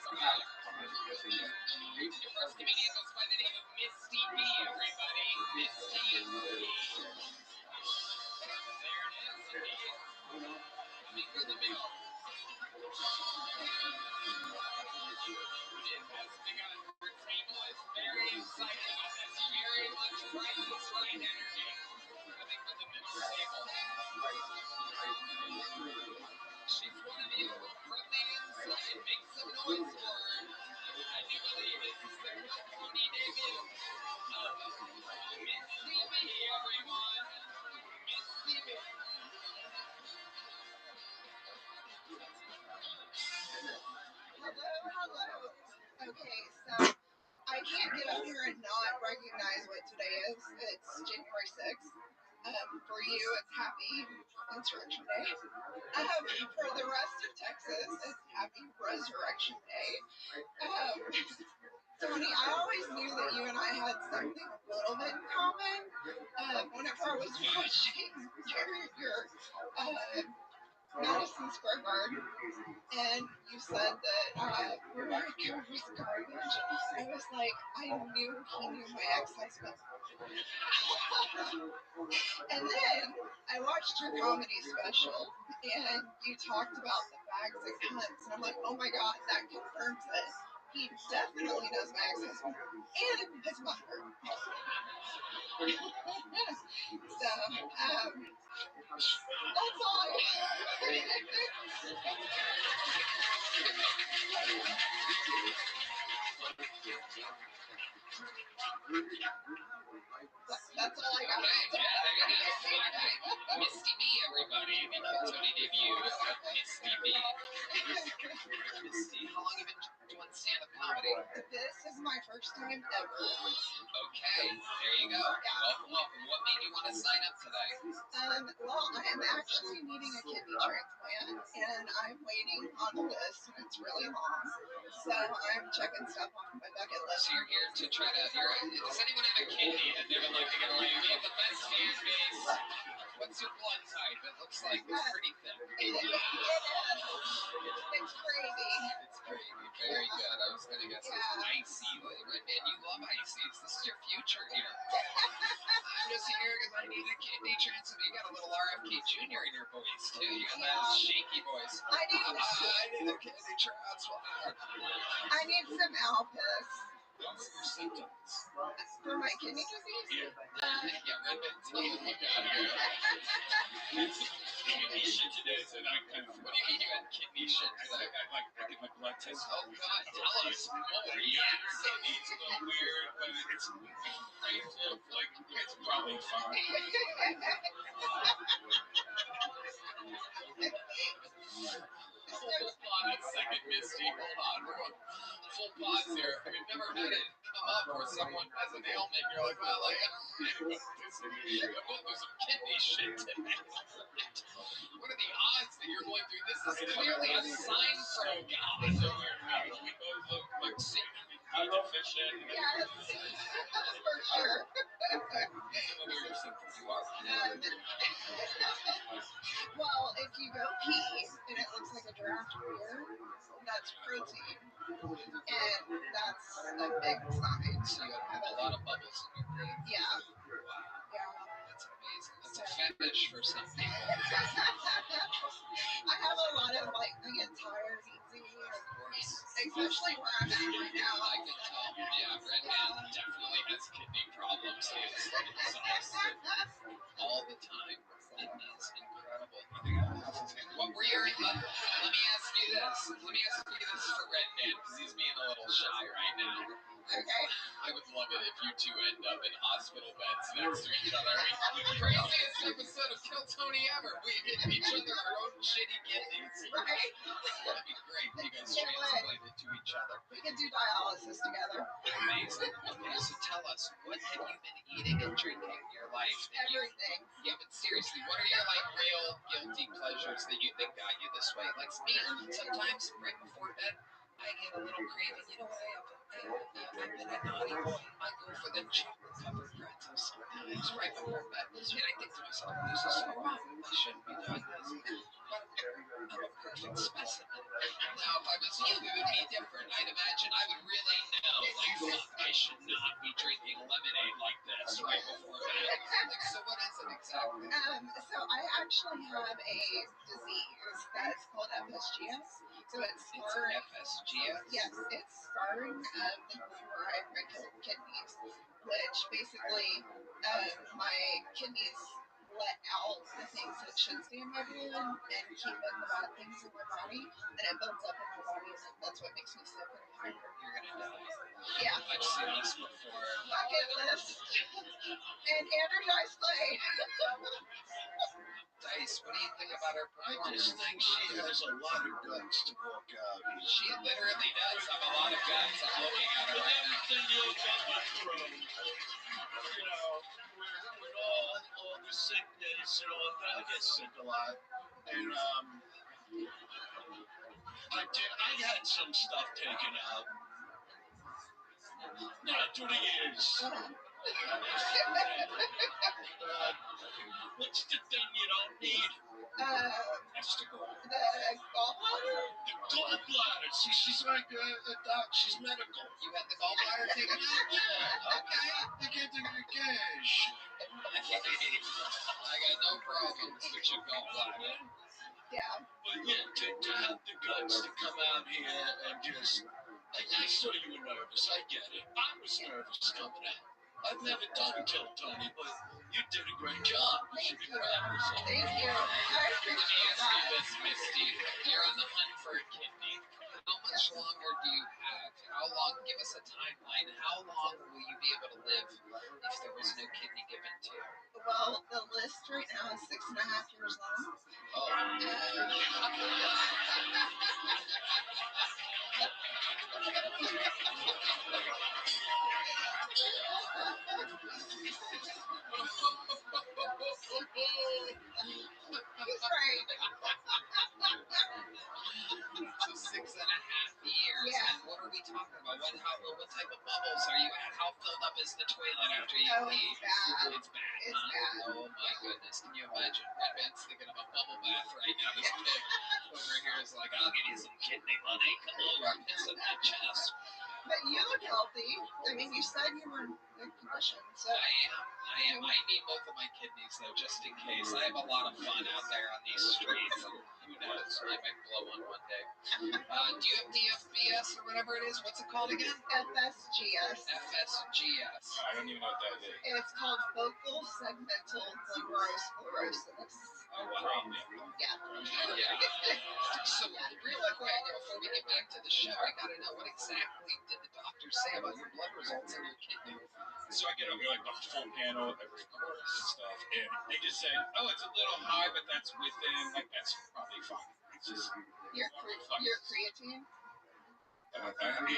Your first comedian goes by the name of Misty B, everybody. Misty B. There it is, indeed. Coming through the middle. It has begun. Our table is very excited about this. Very much Price is Right energy. Coming from the middle table. She's one of you from the inside. Make some noise for her. I do believe this is the Tony debut of Miss Stevie, everyone. Miss Stevie. Hello. Okay, so I can't get up here and not recognize what today is. It's January 6th. For you, it's Happy Insurrection Day. For the rest of Texas, it's Happy Resurrection Day. Tony, I always knew that you and I had something a little bit in common. Whenever I was watching your Madison Square Garden, and you said that Veronica was garbage. I was like, I knew he knew my ex-husband. And then I watched your comedy special, and you talked about the bags of cunts, and I'm like, oh my god, that confirms it. He definitely knows my ex-husband and his mother. So, that's all I That's all I got. Okay, yeah, there you go. Misty B, everybody. The Tony debut of Misty B. Misty, how long have you been doing stand-up comedy? This is my first time ever. Okay, there you go. Welcome, welcome. What made you want to sign up today? Well, I am actually needing a kidney transplant, and I'm waiting on the list, and it's really long. So I'm checking stuff off my bucket list. So you're here to try to. Does anyone have a kidney that they would like to get away? We have the best fan base. What's your blood type? It looks like it's pretty thick. It is. It's crazy. It's crazy. Very good. I was going to guess it's icy. Right, man, you love ices. This is your future here. I'm just here because I need a kidney transplant. You got a little RFK Jr. in your voice, too. You got that shaky voice. I need a kidney transplant. I need some Alpis. What's your symptoms? For my kidney disease? Yeah, red bits. Oh, look out here. Kidney shit today, so I kind of. What do you mean you had kidney shit? I get my blood test. Oh, God, tell us more. Yes. It's a little weird, but it's like, it's probably fine. Hold on a second, Misty. Hold on. We're going full pause here. We've never had it come up where someone has an ailment. You're like, well, I'm going through some kidney shit today. What are the odds that you're going through this? Is clearly a sign from God. We both look like seemingly deficient. Yes, for sure. What are your symptoms? You are. Well, if you go pee and it looks like a draft beer, that's protein. And that's a big sign. So you have a lot of bubbles in your brain. Yeah. Wow. Yeah. That's amazing. That's a fetish for some people. I have a lot of I get tired easy, especially where I'm at right now. I can tell. Yeah, Red Man definitely has kidney problems. He is exhausted all the time. It is incredible. What were your? Let me ask you this. For Red Man, because he's being a little shy right now. Okay. I would love it if you two end up in hospital beds next to each other. Craziest episode of Kill Tony ever. We hit each other our own shitty kidneys. Right? That'd be great. You guys transplanted to each other. We could do dialysis together. Amazing. Okay, so tell us, what have you been eating and drinking in your life? Everything. Yeah, but seriously, what are your real guilty pleasures that you think got you this way? Like me, sometimes right before bed, I get a little craving. You know what I have? I've been a naughty boy. I go for the chocolate covered pretzels. It's right before bed. And I think to myself, this is so wrong. I shouldn't be doing this. but I'm a perfect specimen. Now, if I was you, it would be different. I'd imagine I would really know, like, fuck, I should not be drinking lemonade like this right before bed. Like, so what is it exactly? So I actually have a disease that's called FSGS. So it's scarring. FSGS? Yes, it's scarring of the chloride kidneys, which basically my kidneys let out the things that should stay in my blood and keep in the bad things in my body, and it builds up in my body, and that's what makes me sick and tired. You're gonna die. Yeah. I've seen this before. Bucket list and energized play. Dice, what do you think about her I performance? just think she has a lot of guts to walk out. She literally does have a lot of guts. I'm looking at her right now. Everything you'll go through, you know, with all the sickness and all that. I get sick a lot. And I had some stuff taken out. Not through the years. What's the thing you don't need? Testicle. The gallbladder? The gallbladder. See, she's like a doc. She's medical. You had the gallbladder taken out? Yeah. Okay. You can't take any cash. I got no problems with your gallbladder. Yeah. But yeah, to have the guts to come out here and just... I saw you were nervous. I get it. I was nervous coming out. I've never done Kill Tony, but you did a great job. You should be proud of yourself. Thank you. I Let me appreciate ask you that. this, Misty. You're on the hunt for a kidney. How much longer do you have? How long? Give us a timeline. How long will you be able to live if there was no kidney given to you? Well, the list right now is 6.5 years long. Oh. He's right. So 6.5 years. Yeah. And what are we talking about? What type of bubbles are you at? How filled up is the toilet after you Oh, pee? it's bad. It's bad. It's bad. Oh my goodness. Can you imagine? Red Man's thinking of a bubble bath right now. This pig over here is like, I'll give you some kidney money. Come over, piss in my chest. But you look healthy. I mean, you said you were in good condition, so. I am. I need both of my kidneys though, just in case. I have a lot of fun out there on these streets, and who knows, I might blow one day. Do you have DFBS or whatever it is? What's it called again? FSGS. FSGS. I don't even know what that is. It's called focal segmental glomerulosclerosis. Oh wow. Yeah. Yeah. So real quick, before we get back to the show, I gotta know, what exactly did the doctor say about your blood results in your kidney? So I get over like a full panel of stuff, and they just said, "Oh, it's a little high, but that's within. Like that's probably fine. It's just Your creatine?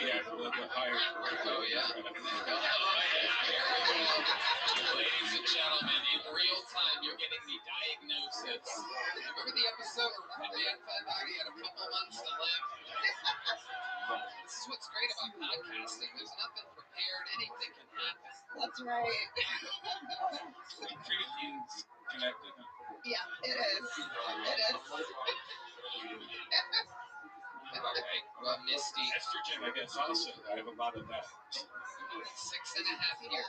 yeah, a little bit higher." Oh yeah. Oh yeah. Here we go. Ladies and gentlemen, in real time, you're getting the diagnosis. Remember the episode where Red Man found out he had a couple months to live? This is what's great about podcasting. There's nothing prepared. Anything can happen. That's right. Creatine's connected. Yeah, it is. It is. Okay. Well, Misty. Estrogen, I guess, also. I have a lot of that. 6.5 years.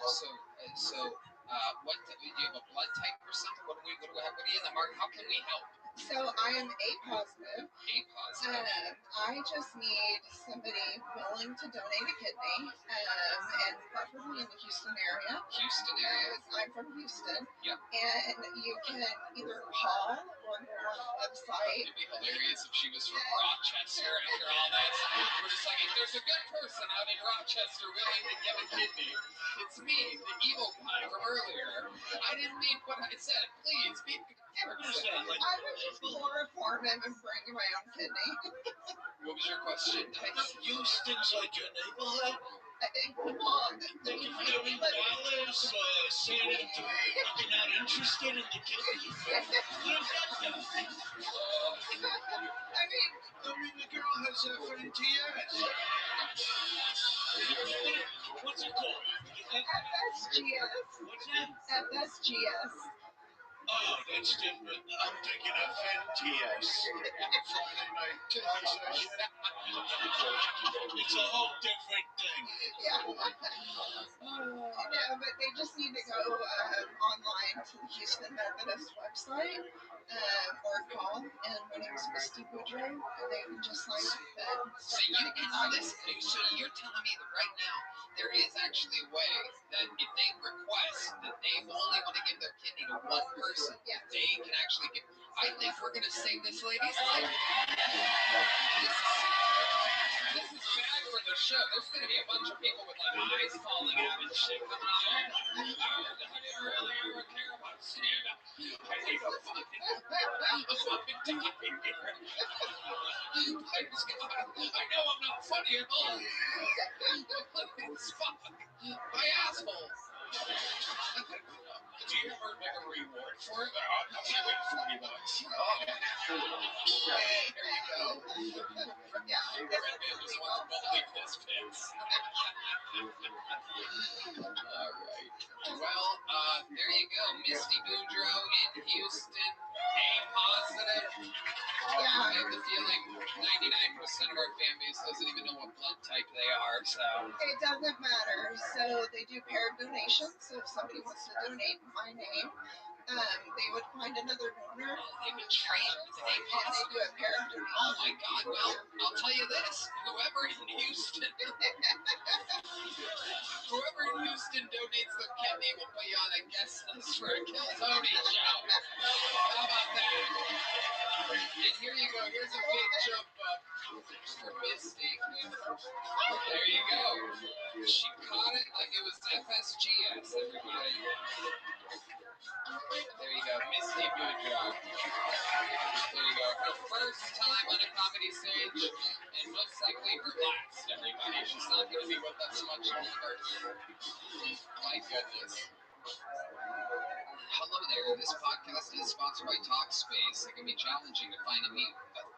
What do you have a blood type or something? What do you in the market? How can we help? So I am A positive. A positive. I just need somebody willing to donate a kidney, and preferably in the Houston area. Houston area. I'm from Houston. Yep. And you can either call or go on the website. It'd be hilarious if she was from Rochester after all this. We're just like, if there's a good person out in Rochester willing to give a kidney, it's me, the evil guy from earlier. I didn't mean what I said. Please, be a good person. I would just chloroform him and bring you my own kidney. What was your question, Dice? Houston's like your neighborhood. Come on. Thank you for giving Dallas, saying that you're not interested in the kidney. I mean, the girl has FNTS. What's it called? FSGS. What's that? FSGS. Oh, that's different. I'm thinking of FNTS. Friday night talk session. It's a whole different thing. Yeah. No, but they just need to go online to the Houston Methodist website or call, and my name is Misty Boudreau, and they can just sign up and So you're telling me that right now there is actually a way that if they request that they only want to give their kidney to one person, they can actually give. I think we're going to save this lady's life. This is bad for the show. There's going to be a bunch of people with like eyes falling out and shit coming on. I didn't really ever care about stand-up. I think I'm fucking dying here. Please God, I know I'm not funny at all. It's fuck. My asshole. Do you ever make a reward for it? I'll give it $40. Oh. There you go. yeah, Red Man just wants to believe this fits. All right. Well, there you go. Misty Boudreau in Houston. A positive. yeah. I have the feeling 99% of our fan base doesn't even know what blood type they are, so. It doesn't matter. So they do paired donations. So if somebody wants to donate in my name, they would find another donor. They would trade with A And they positive. do a paired donation. Oh my God. Well, I'll tell you this. Whoever in Houston donates their kidney will be on a guest list for a Kill Tony show. How about that? And here you go. Here's a big jump up for Misty. There you go. She caught it like it was FSGS, everybody. There you go. Misty Boudreau. There you go. Her first time on a comedy stage, and most likely her last, everybody. She's not going to be with us much longer. My goodness. Hello there. This podcast is sponsored by Talkspace. It can be challenging to find a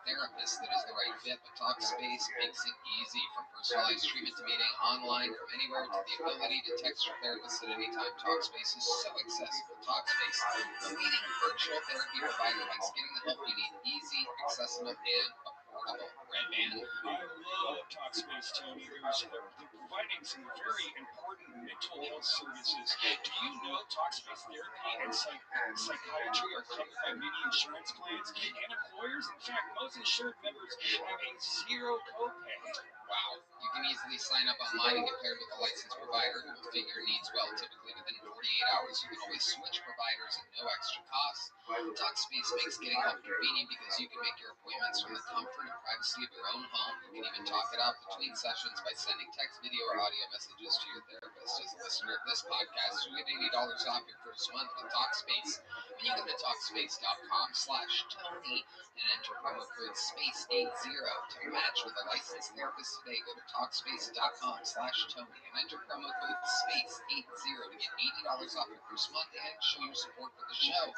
therapist that is the right fit, but Talkspace makes it easy. From personalized treatment to meeting online from anywhere to the ability to text your therapist at any time. Talkspace is so accessible. Talkspace, the leading virtual therapy provider, makes getting the help you need easy, accessible, and affordable. Red Man. I love Talkspace, Tony. They're providing some very important mental health services. Do you know Talkspace therapy and psychiatry are covered by many insurance plans and employers? In fact, most insured members have a zero copay. Wow. You can easily sign up online and get paired with a licensed provider who will fit your needs well. Typically within 48 hours, you can always switch providers at no extra cost. Talkspace makes getting help convenient because you can make your appointments from the comfort and privacy of your own home. You can even talk it out between sessions by sending text, video, or audio messages to your therapist. As a listener of this podcast, you get $80 off your first month with Talkspace. When you go to Talkspace.com/Tony and enter promo code SPACE80 to match with a licensed therapist today, go to Talkspace.com/Tony and enter promo code SPACE80 to get $80 off your first month and show your support for the show.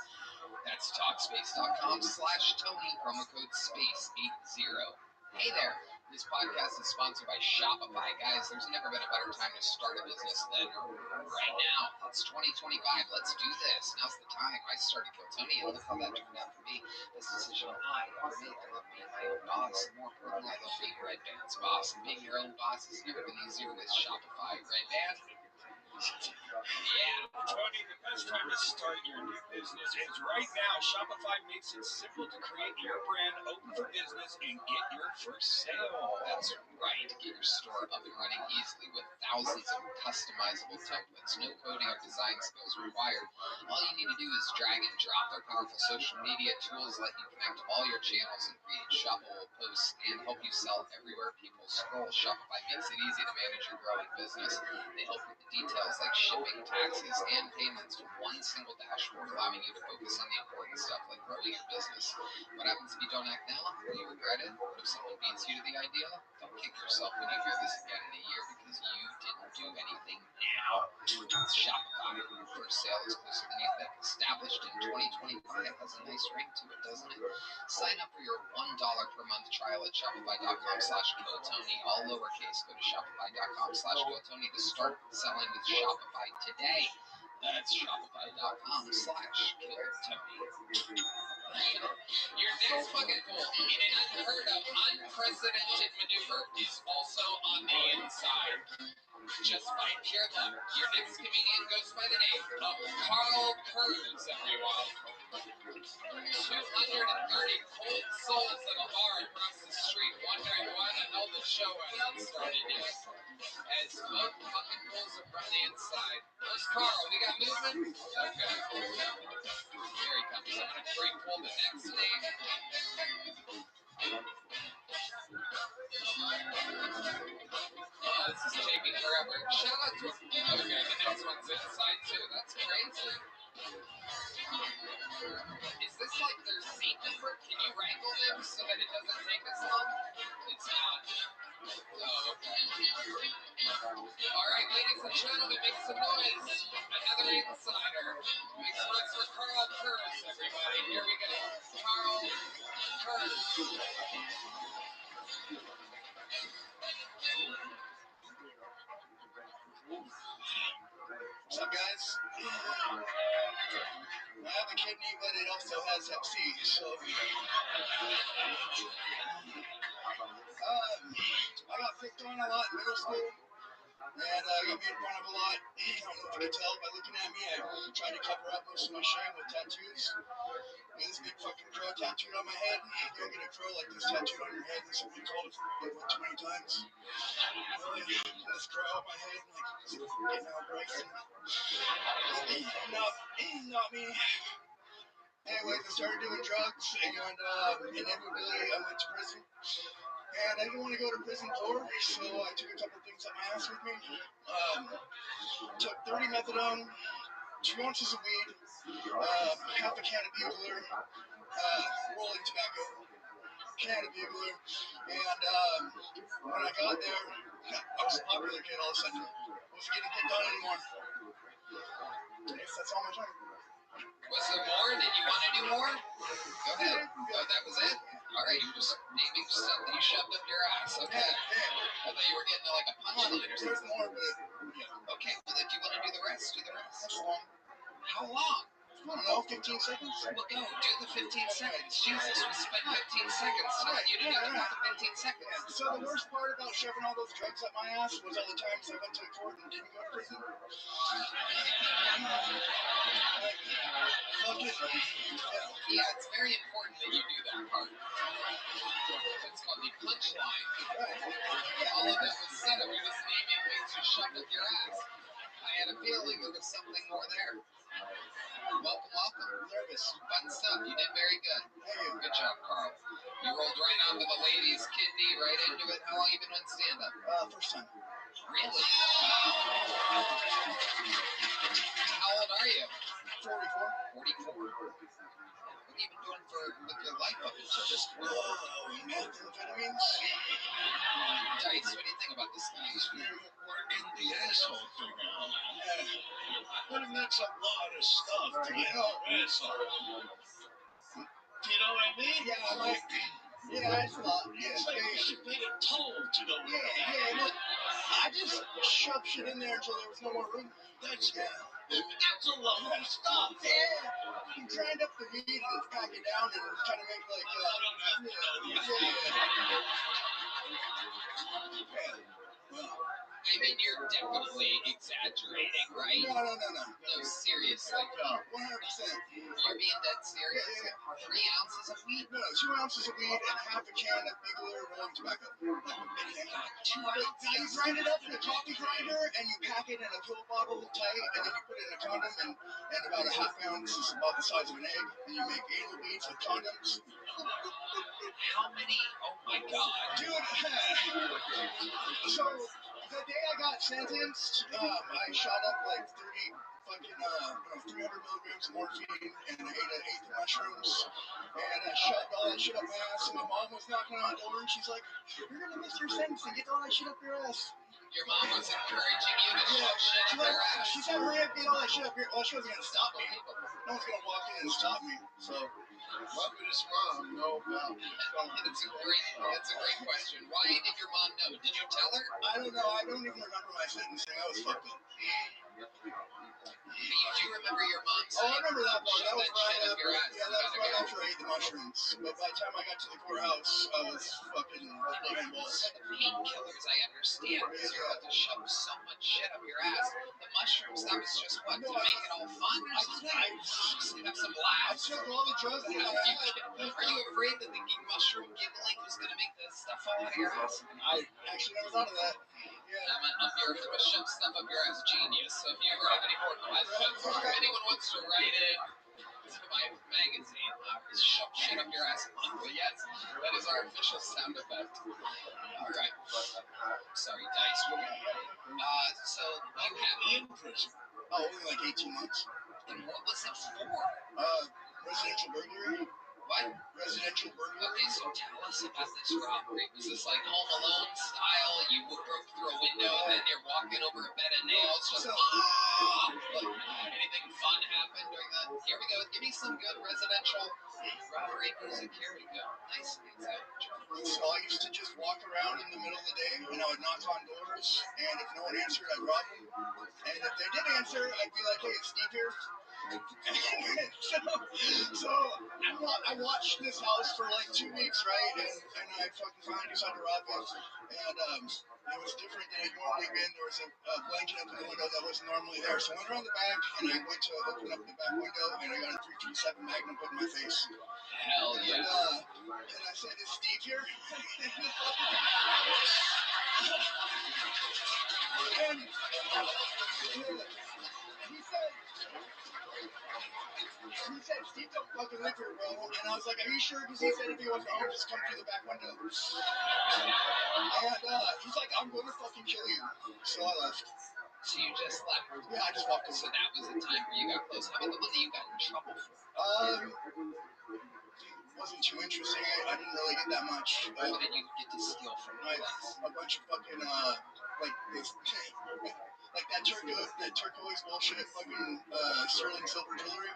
That's Talkspace.com/Tony, promo code SPACE80. Hey there. This podcast is sponsored by Shopify. Guys, there's never been a better time to start a business than right now. It's 2025. Let's do this. Now's the time. I started Kill Tony, and look how that turned out for me. Best decision I ever made. I love being my own boss. And more importantly, I love being Red Band's boss. And being your own boss has never been easier with Shopify. Red Band? Yeah. Tony, the best time to start your new business is right now. Shopify makes it simple to create your brand, open for business, and get your first sale. That's right. Get your store up and running easily with thousands of customizable templates. No coding or design skills required. All you need to do is drag and drop. Their powerful social media tools let you connect all your channels and create shoppable posts and help you sell everywhere people scroll. Shopify makes it easy to manage your growing business. They help with the details like shipping, taxes, and payments from one single dashboard, allowing you to focus on the important stuff like growing your business. What happens if you don't act now? Will you regret it? What if someone beats you to the idea? Don't kick yourself when you hear this again in a year because you didn't do anything now. It's Shopify. Your first sale is closer than you think. Established in 2025 has a nice ring to it, doesn't it? Sign up for your $1 per month trial at Shopify.com/KillTony, all lowercase. Go to Shopify.com/KillTony to start selling with Shopify today. That's shopify.com/KillerTony. Your next fucking goal in an unheard of, unprecedented maneuver is also on the inside. Just by pure luck, your next comedian goes by the name of Carl Kurz, everyone. 230 cold souls at a bar across the street wondering why the hell the show hasn't started yet. As both fucking goals are from the inside. Where's Carl? We got movement? Okay. Here he comes. I'm gonna pre-pull the next name. This is taking forever. Shout out to him. Okay, the next one's inside too. That's crazy. Is this like their seat number? Can you wrangle them so that it doesn't take as long? It's not. Oh, okay. Alright, ladies and gentlemen, make some noise. Another insider. Make some noise for Carl Kurz, everybody. Here we go. Carl Kurz. What's up, guys? I have a kidney, but it also has Hep C, so I got picked on a lot in middle school, and I got made fun of a lot. I don't know if you can tell by looking at me. I tried to cover up most of my shame with tattoos. I got this big fucking crow tattooed on my head. You don't get a crow like this tattooed on your head. This is what we called it too many times. This crow on my head, like, getting out Bryson. Not me. Anyways, I started doing drugs, and inevitably I went to prison. And I didn't want to go to prison for, so I took a couple things up my ass with me. Took 30 methadone, 2 ounces of weed, half a can of bugler, rolling tobacco, can of bugler, and when I got there, I was a popular kid all of a sudden. I wasn't getting picked on anymore. I guess that's all my time. Was there more? Did you want to do more? Go ahead. Oh, that was it? Alright, you were just naming stuff that you shoved up your ass. Okay. I thought you were getting like a punchline or something. More, but yeah. Okay, well if you want to do the rest, do the rest. That's long. How long? I don't know, 15 seconds? Well, go. Do the 15 seconds. Jesus, we spent 15 seconds telling you to do the 15 seconds. So the worst part about shoving all those drugs up my ass was all the times I went to court and didn't go to prison. Yeah, it's very important that you do that part. It's called the punchline. All of it was set up. You're just naming things you shoved up your ass. I had a feeling there was something more there. Welcome. Nervous. Fun stuff. You did very good. Thank you. Good job, Carl. You rolled right onto the lady's kidney, right into it. How long you been on stand-up? First time. Really? How old are you? 44. 44. What have you been doing with your life up until this point? Methamphetamines. Dice, what do you think about this guy? Working the asshole thing out. Yeah. And that's a lot of stuff to get out asshole. Do you know what I mean? Yeah, like, yeah, it's a lot. Yeah, It's like you should pay a toll to go with that. Yeah, look, I just shoved shit in there until there was no more room. That's a lot of stuff. Yeah, you grind up the meat and pack it down and try to make like, I don't have to know these I mean, you're definitely exaggerating, right? No. No, seriously. 100%. You're being dead serious? Yeah. 3 ounces of weed? No, 2 ounces of weed and half a can of bugler rolling tobacco. God, 2 ounces? Now you grind it up in a coffee grinder and you pack it in a pill bottle tight and then you put it in a condom and about a half ounce is about the size of an egg and you make anal beads with condoms. How many? Oh my God. Dude, so the day I got sentenced, I shot up like 300 milligrams of morphine and I ate an eighth of mushrooms and I shoved all that shit up my ass and my mom was knocking on the door and she's like, you're gonna miss your sentence and get all that shit up your ass. Your mom was encouraging you to shove shit up your ass? She said, hurry up, get all that shit up here. Well, she wasn't gonna stop me. No one's gonna walk in and stop me. So, what would his mom know about me? It's a great question. Why did your mom know? Did you tell her? I don't know. I don't even remember my sentencing. I was fucked up. You do remember your mom Oh, I saying, remember that part. shove That was that right shit up after. your ass. Yeah, that was right after I ate the mushrooms. But by the time I got to the courthouse, I was fucking behind balls. So the painkillers, I understand, because you're about to shove so much shit up your ass. The mushrooms, that was just what, to make it all fun or something? Just to have some I laughs? took all the drugs that I had. Are you afraid that the mushroom giggling was going to make the stuff fall out of your ass? I actually never thought of that. Yeah. You're a shove stuff up your ass genius. So if you ever have any more questions, or if anyone wants to write in to my magazine, shove shit up your ass monthly. Yes, that is our official sound effect. All right. Sorry, Dice. So you have In prison. Oh, only like 18 months. and what was it for? Residential burglary. What? Residential burglary. Okay, so tell us about this robbery. Was this like Home Alone style? You broke through a window and then you're walking over a bed of nails, just anything fun happened during the? Here we go. Give me some good residential robbery music. Here we go. Nice. So I used to just walk around in the middle of the day and I would knock on doors, and if no one answered, I'd rob them. And if they did answer, I'd be like, "Hey, it's Steve here." so I watched this house for like 2 weeks, right? And I fucking finally decided to rob it. And it was different than it normally been. There was a blanket up in the window that wasn't normally there. So I went around the back and I went to open up the back window and I got a 357 Magnum put in my face. Hell yeah. And I said, "Is Steve here?" and he said, "Steve don't fucking live here, bro." And I was like, "Are you sure?" Because he said if he wasn't home, just come through the back window. And he's like, "I'm going to fucking kill you." So I left. So you just left? Yeah, I just walked away. So that was the time where you got close. How about the one that you got in trouble for? Wasn't too interesting. I didn't really get that much. What did you get to steal from the place? A bunch of fucking like this, like that turquoise bullshit, fucking sterling silver jewelry.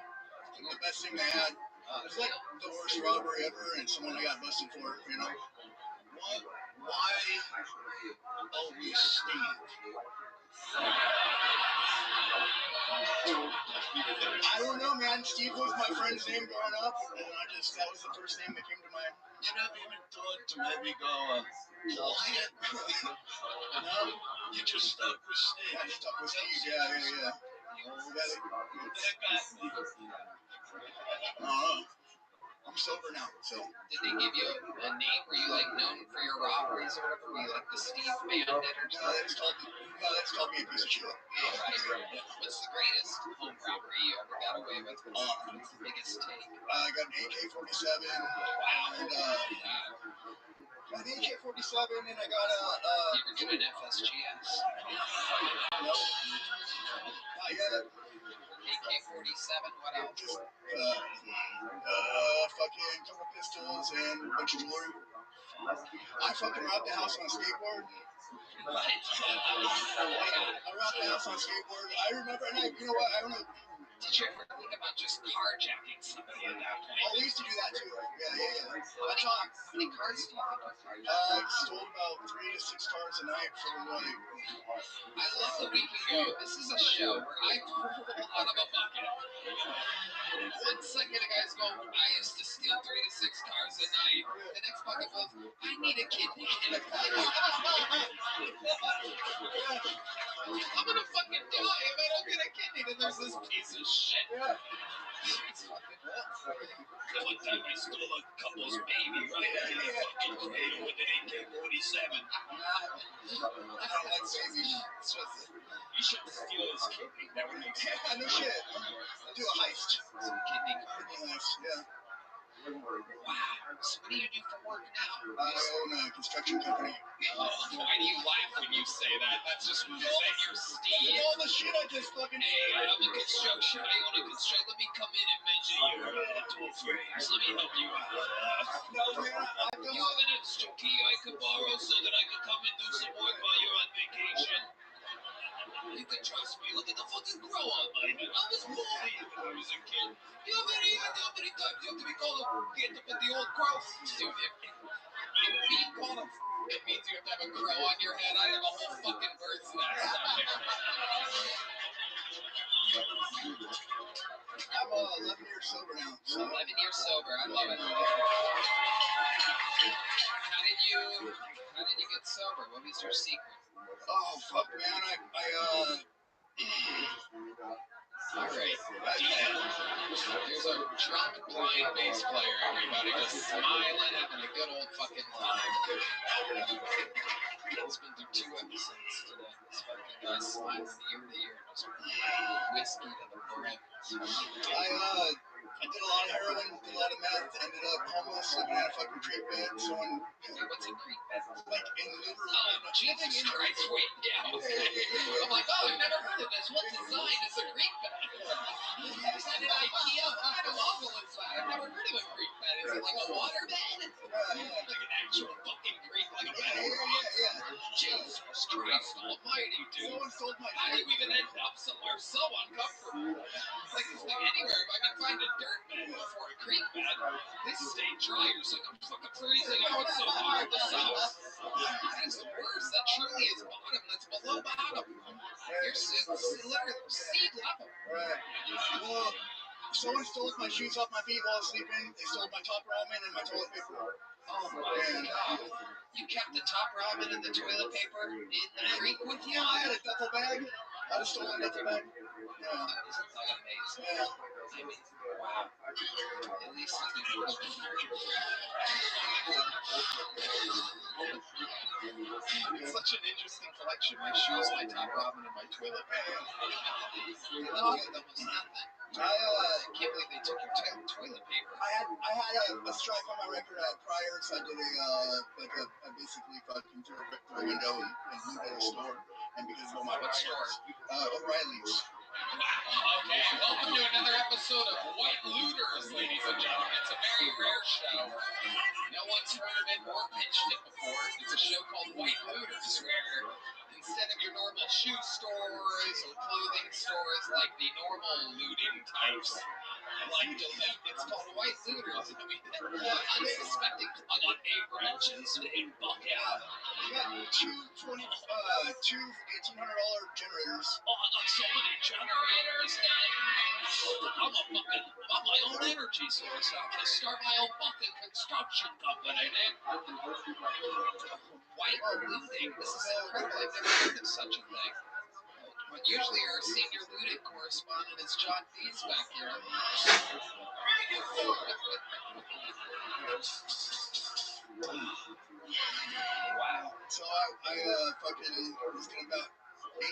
The best thing they had. It was like the worst robbery ever, and someone I got busted for. You know. Why always Steve? I don't know, man. Steve was my friend's name growing up, and that was the first name that came to mind. You never even thought to maybe go Wyatt? No, You just stuck with Steve. I stuck with Steve. Yeah. That got me. I'm sober now, so. Did they give you a name? Were you like known for your robberies or whatever? Were you like the Steve Bandit or something? That's called me a piece of shit. Right. What's the greatest home robbery you ever got away with? What's the biggest take? I got an AK-47. Wow. And an AK-47, and I got a. You ever get an FSGS? Not yet. AK-47. What else? Just fucking couple pistols and a bunch of jewelry. I fucking robbed the house on a skateboard. Right. I robbed the house on a skateboard. I remember, and you know what? I don't know. Did you ever think about just carjacking somebody at that point? Oh, we used to do that too. Yeah. How many cars do you think you carjacked? I stole about 3 to 6 cars a night from like. I love that we can go. This is a show where I pull out of a bucket. 1 second, a guy's going, "I used to steal 3 to 6 cars a night." The next bucket goes, "I need a kidney." I'm gonna fucking die if I don't get a kidney. Then there's this piece of shit. It's fucking nuts. One time I stole a couple's baby right out of the fucking cradle with an AK-47. I don't like babies. It's just You should steal his kidney. That would make sense. Yeah, no shit. Do a heist. some kidney. Heist, yeah. Wow. So what do you do for work now? I own a construction company. Why do you laugh when you say that? That's just, is that your Steve? All the shit I just fucking. Hey, I'm a construction. I own a construction. Let me come in and measure your tool frames. Let me help you out. No, man, I don't. You have an extra key I could borrow so that I could come and do some work while you're on vacation? You can trust me. Look at the fucking grow on my head. I was born here when I was a kid. You know how many times you have to be called a get up with the old growth? Dude, if being called it means you have to have a crow on your head. I have a whole fucking bird's nest out there. I'm 11 years sober now. So 11 years sober. I love it. How did you get sober? What was your secret? oh fuck, man, All right. There's a drunk blind bass player, everybody, just smiling, having a good old fucking time. It's been through 2 episodes today. This fucking guy smiling ear to ear, just whiskey to the brim. I did a lot of heroin, did a lot of meth, ended up homeless, living in a fucking creek bed. Someone, What's a creek bed? like, in literally. Oh, Jesus Christ, wait, yeah, okay. I'm like, oh, I've never heard of this. What design is a creek bed? Is that an IKEA? What kind of model is that? I've never heard of a creek bed. Is it like a water bed? Like an actual fucking creek, like a bed of rocks? Jesus Christ almighty, dude. Someone sold my How do you even end up somewhere so uncomfortable? Like, it's like anywhere. If I can find a dirt bed before a creek bed, this stay dry. You're just like, I'm fucking freezing. Oh, it's so hard. This sucks. That is the worst. That truly is bottom. That's below bottom. You're literally seed level. Right. Well, someone stole my shoes off my feet while I was sleeping. They stole my top ramen and my toilet paper. Oh my god. You kept the top ramen and the toilet paper in the creek with you? I had a duffel bag. I had a stolen duffel bag. Yeah. Isn't that amazing? Yeah. I mean, wow. At least you didn't. It's such an interesting collection. My shoes, my top ramen, and my toilet paper. You left with almost nothing. I can't believe they took your toilet paper. I had a stripe on my record at Priors. I did I basically fucking threw a window and looted a store. And because of all my What store? O'Reilly's. Wow. Okay, welcome to another episode of White Looters, ladies and gentlemen. It's a very rare show. No one's heard of it or pitched it before. It's a show called White Looters, where instead of your normal shoe stores or clothing stores like the normal looting types like to loot, it's called White Looters. And we hit unsuspecting plug on A branches and buck out. We got two $1,800 generators. Oh, I got so many generators, man. I'm my own energy source. I'm gonna start my own fucking construction company, man. White looting. This is incredible. I've never heard of such a thing. But usually our senior looting correspondent is John Dees back here. Wow. So I fucking was getting about 8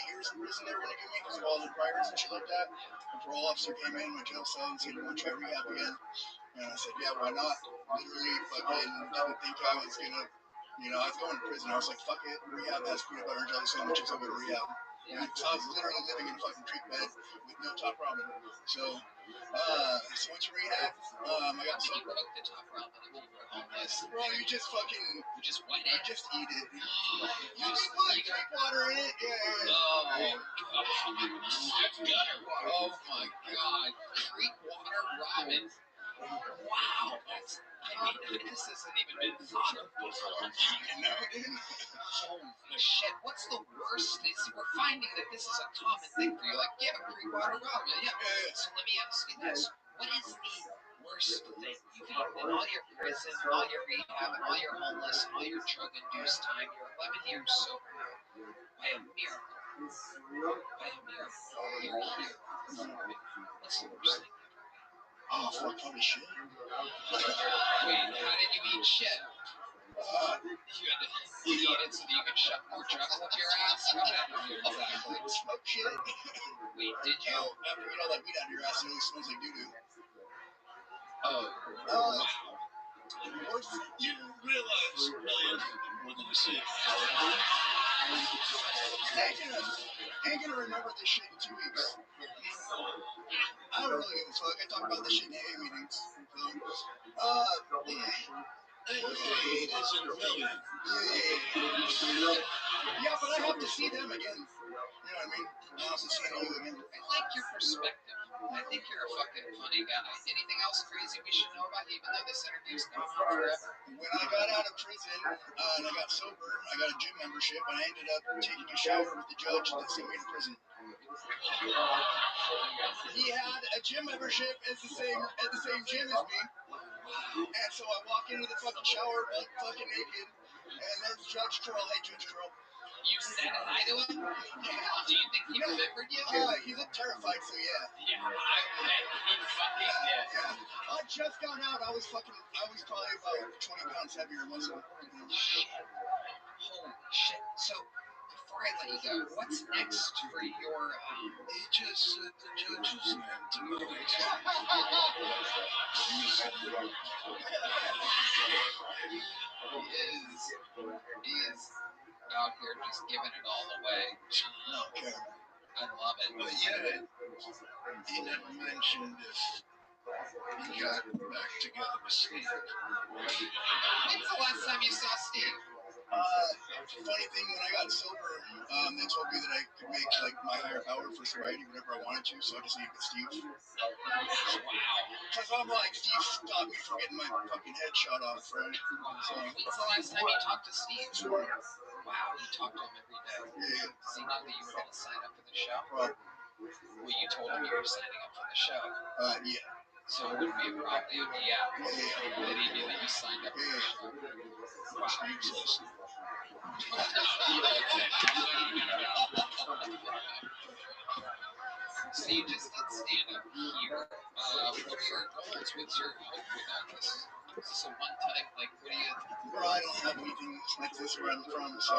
years in prison they were gonna give me because of all the priors and shit like that. The parole officer came in my jail cell and said, "You want to try rehab again?" And I said, "Yeah, why not?" Literally fucking didn't think I was gonna, I was going to prison. I was like, "Fuck it, rehab has peanut butter and jelly sandwiches. I'll go to rehab." Yeah. So I was literally living in a fucking creek bed with no top ramen. So went to rehab. I got so you cook the top ramen if you were homeless. Bro, you just fucking, you just wet it. Just eat it. You just put creek water in it. Yeah. Oh god. That's gutter water. Oh my god. Creek water ramen. Wow. This hasn't even been thought of before. Holy shit. What's the worst? We're finding that this is a common thing for you. Like, yeah, Creek water ramen. Yeah. So let me ask you this. What is the worst thing you've eaten in all your prison, all your rehab, and all your homeless, and all your drug-induced time? You're 11 years sober now. By a miracle. By a miracle. You're here. What's the worst thing? Oh, fuck, holy shit. Wait, how did you eat shit? You had to eat it so that you could shove more drugs up your ass? What happened here exactly? Smoke shit. Wait, did you? After you get all that weed out of your ass, it really smells like doo-doo. Oh, wow. You realize really more than you see. I ain't gonna remember this shit in 2 weeks. I don't really give a fuck. I talk about this shit in AA meetings. 8 isn't million. Yeah, but I hope to see them again. You know what I mean? I hope to see you again. I like your perspective. I think you're a fucking funny guy. Anything else crazy we should know about you, even though this interview's gone on forever? When I got out of prison and I got sober, I got a gym membership and I ended up taking a shower with the judge that sent me to prison. He had a gym membership at the same gym as me. And so I walk into the fucking shower butt fucking naked, and there's Judge Kroll. Hey, Judge Kroll. You said hi to him? Yeah. Do you think he remembered you? He looked terrified, so yeah. Yeah, I bet he fucking did. Yeah. I just got out. I was probably about 20 pounds heavier muscle. Shit. Holy shit. So, before I let you go, what's next for your, He just said the judge's name tonight. He is out here just giving it all away. Okay. I love it. But yeah, he never mentioned if he got back together with Steve. When's the last time you saw Steve? Funny thing, when I got sober, they told me that I could make like my higher power for sobriety whenever I wanted to, so I just needed with Steve. Wow. Because I'm like, Steve stopped me from getting my fucking head shot off, right? So, When's the last time you talked to Steve? Sure. Wow, you talk to him every day. Yeah. Does he know that you were going to sign up for the show? Well, Well, you told him you were signing up for the show. yeah. So it wouldn't be a problem. It would be, yeah. Yeah. That he knew that you signed up for the show. Steve says. So you just did stand up here. What are your goals? What's your hope with all this? Is this a one-time, like, what do you... Bro, I don't have anything like this where I'm from, so...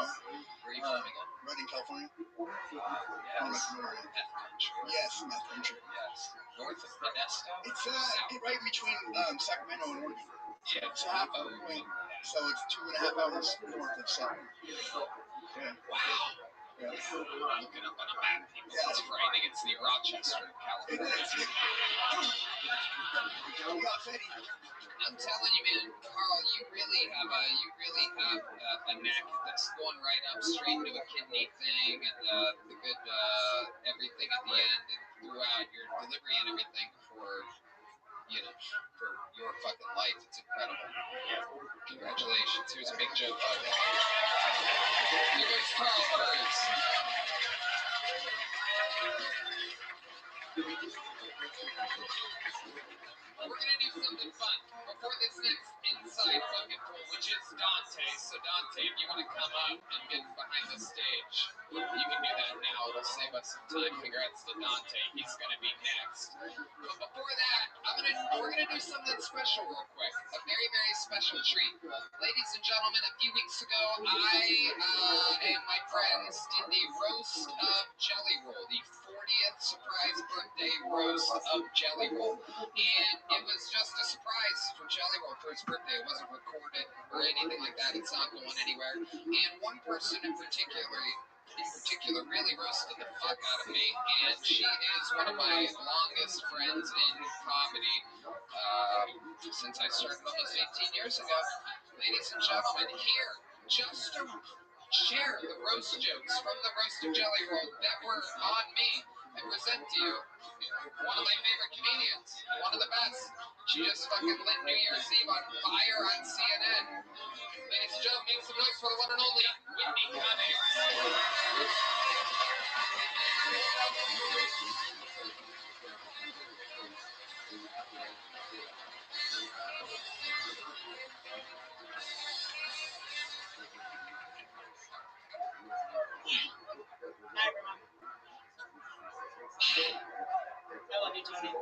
Where are you from again? Redding, California. Yes. Meth country. Yes, meth country. Yes. North of Modesto? It's right between Sacramento and Oregon. Yeah. It's half of it. So it's 2.5 hours north of Sacramento. Yeah. Wow. Yeah. I'm looking up on a map, people. Yeah. It's frightening. It's near Rochester, California. I'm telling you, man, Carl, you really have a neck that's going right up straight into a kidney thing, and the good everything at the end, and throughout your delivery and everything for your fucking life. It's incredible. Congratulations. Here's a big joke. Here goes Carl Burns. We're gonna do something fun before this next inside fucking pool, which is Dante. So Dante, if you want to come up and get behind the stage, you can do that now. It'll save us some time. Congrats to Dante. He's gonna be next. But before that, we're gonna do something special real quick. A very, very special treat. Ladies and gentlemen, a few weeks ago, I and my friends did the roast of Jelly Roll, the 40th surprise birthday roast of Jelly Roll. And it was just a surprise for Jelly Roll for his birthday. It wasn't recorded or anything like that. It's not going anywhere. And one person in particular really roasted the fuck out of me. And she is one of my longest friends in comedy since I started almost 18 years ago. Ladies and gentlemen, here, just to share the roast jokes from the roast of Jelly Roll that were on me, I present to you one of my favorite comedians, one of the best. She just fucking lit New Year's Eve on fire on CNN. Ladies and gentlemen, make some noise for the one and only Whitney Cummings. Hi, everyone. I love you, Tony.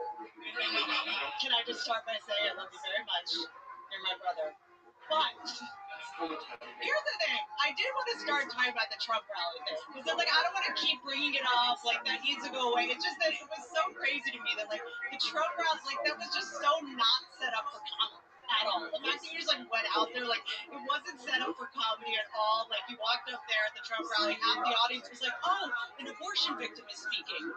Can I just start by saying I love you very much? You're my brother. But here's the thing. I did want to start talking about the Trump rally thing. Because like, I don't want to keep bringing it up. Like, that needs to go away. It's just that it was so crazy to me that, like, the Trump rally, like, that was just so not set up for comedy at all. The fact that you just, like, went out there, like, it wasn't set up for comedy at all. Like, you walked up there at the Trump rally, half the audience was like, oh, an abortion victim is speaking.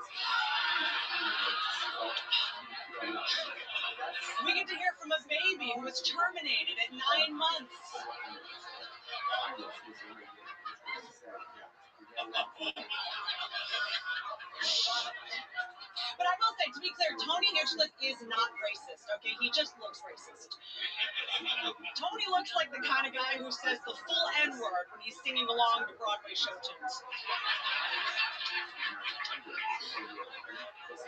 We get to hear from a baby who was terminated at 9 months. But I will say, to be clear, Tony Hitchcock is not racist, okay? He just looks racist. Tony looks like the kind of guy who says the full N-word when he's singing along to Broadway show tunes.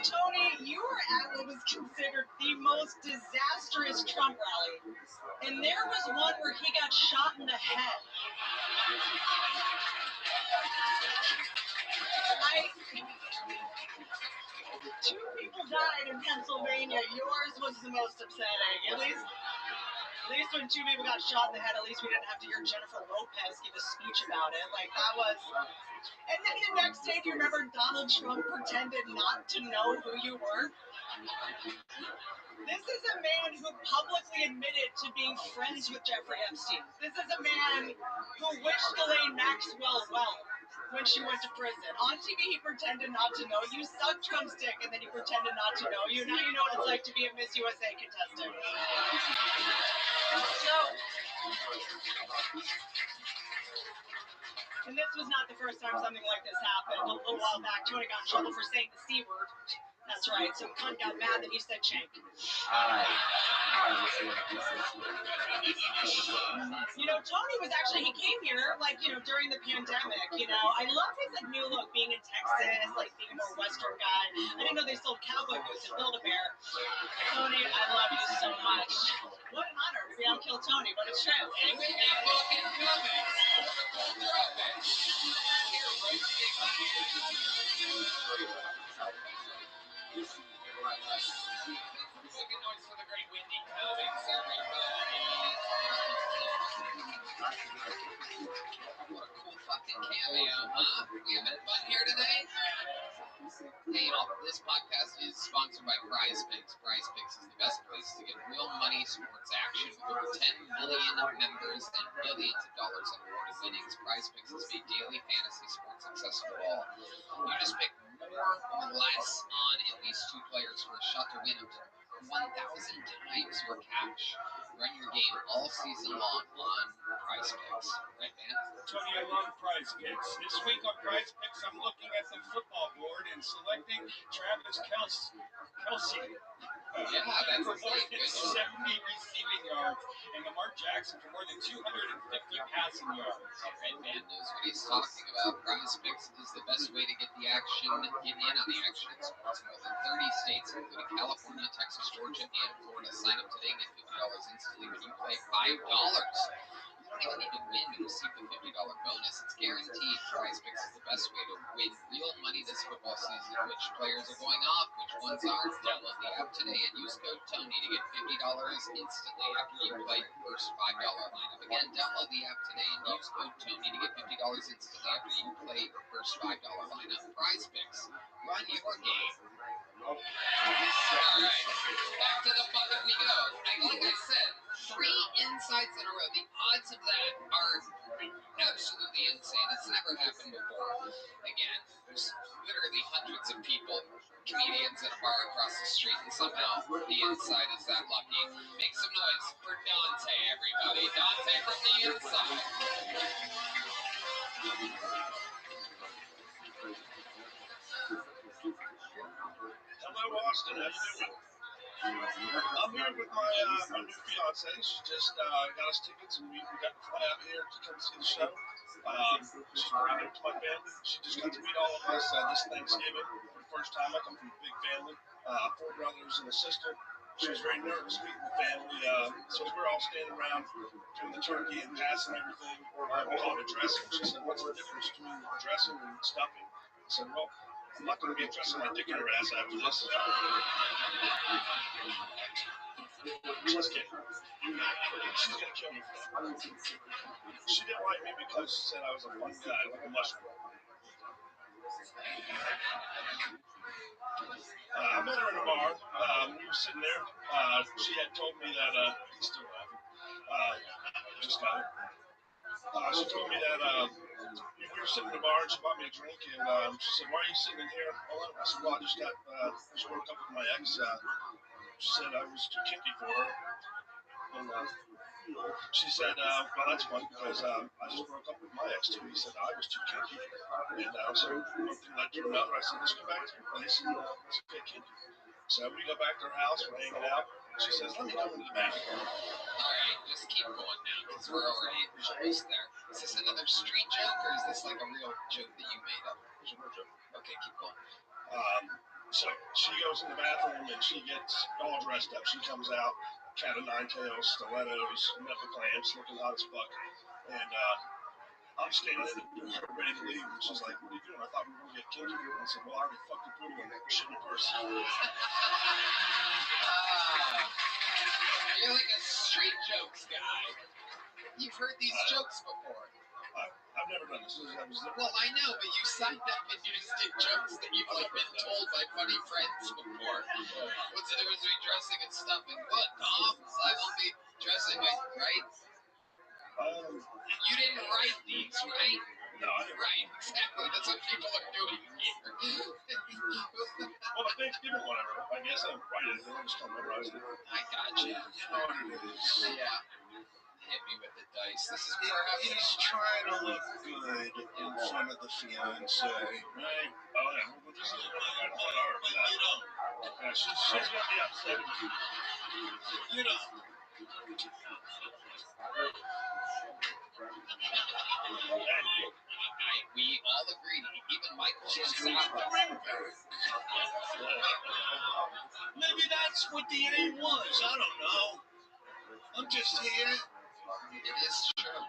Tony, you were at what was considered the most disastrous Trump rally, and there was one where he got shot in the head. Two people died in Pennsylvania. Yours was the most upsetting. At least when two people got shot in the head, at least we didn't have to hear Jennifer Lopez give a speech about it. Like, that was... And then the next day, do you remember Donald Trump pretended not to know who you were? This is a man who publicly admitted to being friends with Jeffrey Epstein. This is a man who wished Ghislaine Maxwell well when she went to prison. On TV, he pretended not to know you, sucked Trump's dick, and then he pretended not to know you. Now you know what it's like to be a Miss USA contestant. So, and this was not the first time something like this happened. A little while back, Tony got in trouble for saying the C word. That's right, some cunt got mad that you said shank. You know, Tony was actually, he came here, like, you know, during the pandemic, you know. I love his, like, new look, being in Texas, like, being a more Western guy. I didn't know they sold cowboy boots at Build-A-Bear. Tony, I love you so much. What an honor to be on Kill Tony, but it's true. And we got fucking coming. They're up, man. Here, fucking noise for the great Whitney Cummings, everybody. What a cool fucking cameo, huh? We having fun here today? Hey, this podcast is sponsored by Prize Picks. Prize Picks is the best place to get real money sports action. With over 10 million members and billions of dollars in awarded winnings, Prize Picks has made daily fantasy sports accessible to all. You just pick more or less on at least two players for a shot to win up to 1,000 times your cash. Run your game all season long on Prize Picks. Right, man? Tony, I love Prize Picks. This week on Prize Picks, I'm looking at the football board and selecting Travis Kelce. Yeah, that's for more great. than 70 receiving yards and Lamar Jackson for more than 250 passing yards. Red Man knows what he's talking about. Prize Picks is the best way to get the action, get in on the action in sports. More than 30 states, including California, Texas, Georgia, and Florida. Sign up today and get $50 instantly when you play $5. You don't even need to win to receive the $50 bonus. It's guaranteed. Prize Picks is the best way to win real money this football season. Which players are going off? Which ones aren't? Download the app today and use code Tony to get $50 instantly after you play your first $5 lineup. Again, download the app today and use code Tony to get $50 instantly after you play your first $5 lineup. Prize Picks. Run your game. All right, back to the bucket we go. Like I said, 3 insights in a row. The odds of that are absolutely insane. It's never happened before. Again, there's literally hundreds of people, comedians at a bar across the street, and somehow the inside is that lucky. Make some noise for Dante, everybody. Dante from the inside. Hello, Austin. How you doing? I'm here with my new fiance. She just got us tickets, and we got to fly out here to come see the show. She's pretty new to my family. She just got to meet all of us this Thanksgiving for the first time. I come from a big family, 4 brothers and a sister. She was very nervous meeting the family, so we're all standing around doing the turkey and passing everything. We called it dressing. She said, "What's the difference between dressing and stuffing?" I said, "Well, I'm not going to be dressing my dick in her ass after this." Just kidding. She's going to kill me for that. She didn't like me because she said I was a fun guy, like a mushroom. I met her in a bar. We were sitting there. She had told me that, he's still laughing. Just got it. She told me that we were were sitting in the bar and she bought me a drink and she said, "Why are you sitting in here alone?" I said, "Well, I just broke up with my ex." She said I was too kinky for her. And she said, "Well, that's fun because I just broke up with my ex too." He said I was too kinky. And so one thing led to another. I said, "Let's go back to your place and let's get kinky." So we go back to her house, we're hanging out. She says, "Let me go into the bathroom." Alright, just keep going now, because we're already almost there. Is this another street joke, or is this like a real joke that you made up? It's a real joke. Okay, keep going. So she goes in the bathroom and she gets all dressed up. She comes out, cat of nine tails, stilettos, nipple clamps, looking hot as fuck. And I'm standing at the door ready to leave. And she's like, "What are you doing?" I thought we were going to get kinky. And I said, "Well, I already fucked your booty and shit in your purse." You're like a street jokes guy. You've heard these jokes before. I've never done this. Well, I know, but you signed up and you just did jokes that you've like been told by funny friends before. What's the difference between dressing and stuffing? What, Tom? I will be dressing, right? You didn't write these, right? No, I didn't. Right, exactly. That's what people are doing here. Well, the Thanksgiving one, I guess I didn't write it. I just kind of memorized it. I got you. You know what it is. Yeah. Hit me with the dice. This is perhaps He's trying to look good in front of the fiance, right? Oh, yeah. Well, this is right in front of her. You know. Yeah, she's going to be upset with you. You know. we all agree. Even Michael She's was going to get the ring back. Maybe that's what the aim was. I don't know. I'm just here. It is true.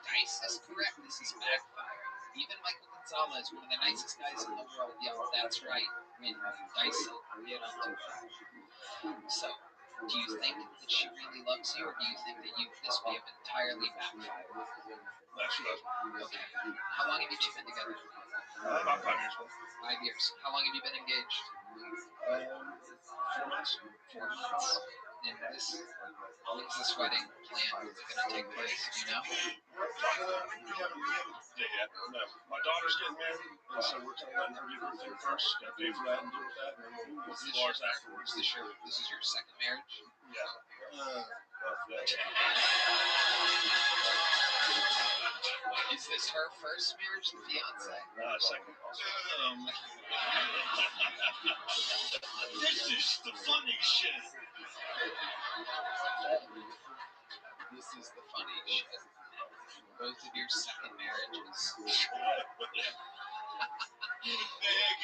Dice is correct. This is backfire. Even Michael Gonzalez, one of the nicest guys in the world, yelled, "That's right," when Dice said, "You don't do that." So, do you think that she really loves you, or do you think that this may have entirely backfired? She does. Okay. How long have you two been together? About 5 years. 5 years. How long have you been engaged? 4 months. 4 months. And when's this wedding plan going to take place? Do you know? We haven't yet. No. My daughter's getting married, and so we're kind of letting her do her thing first. Got to pay for that and deal with that, and then we'll do ours afterwards. This is your second marriage? Yeah. Is this her first marriage, the fiance? Second. This is the funny shit. This is the funny shit. Both of your second marriages. They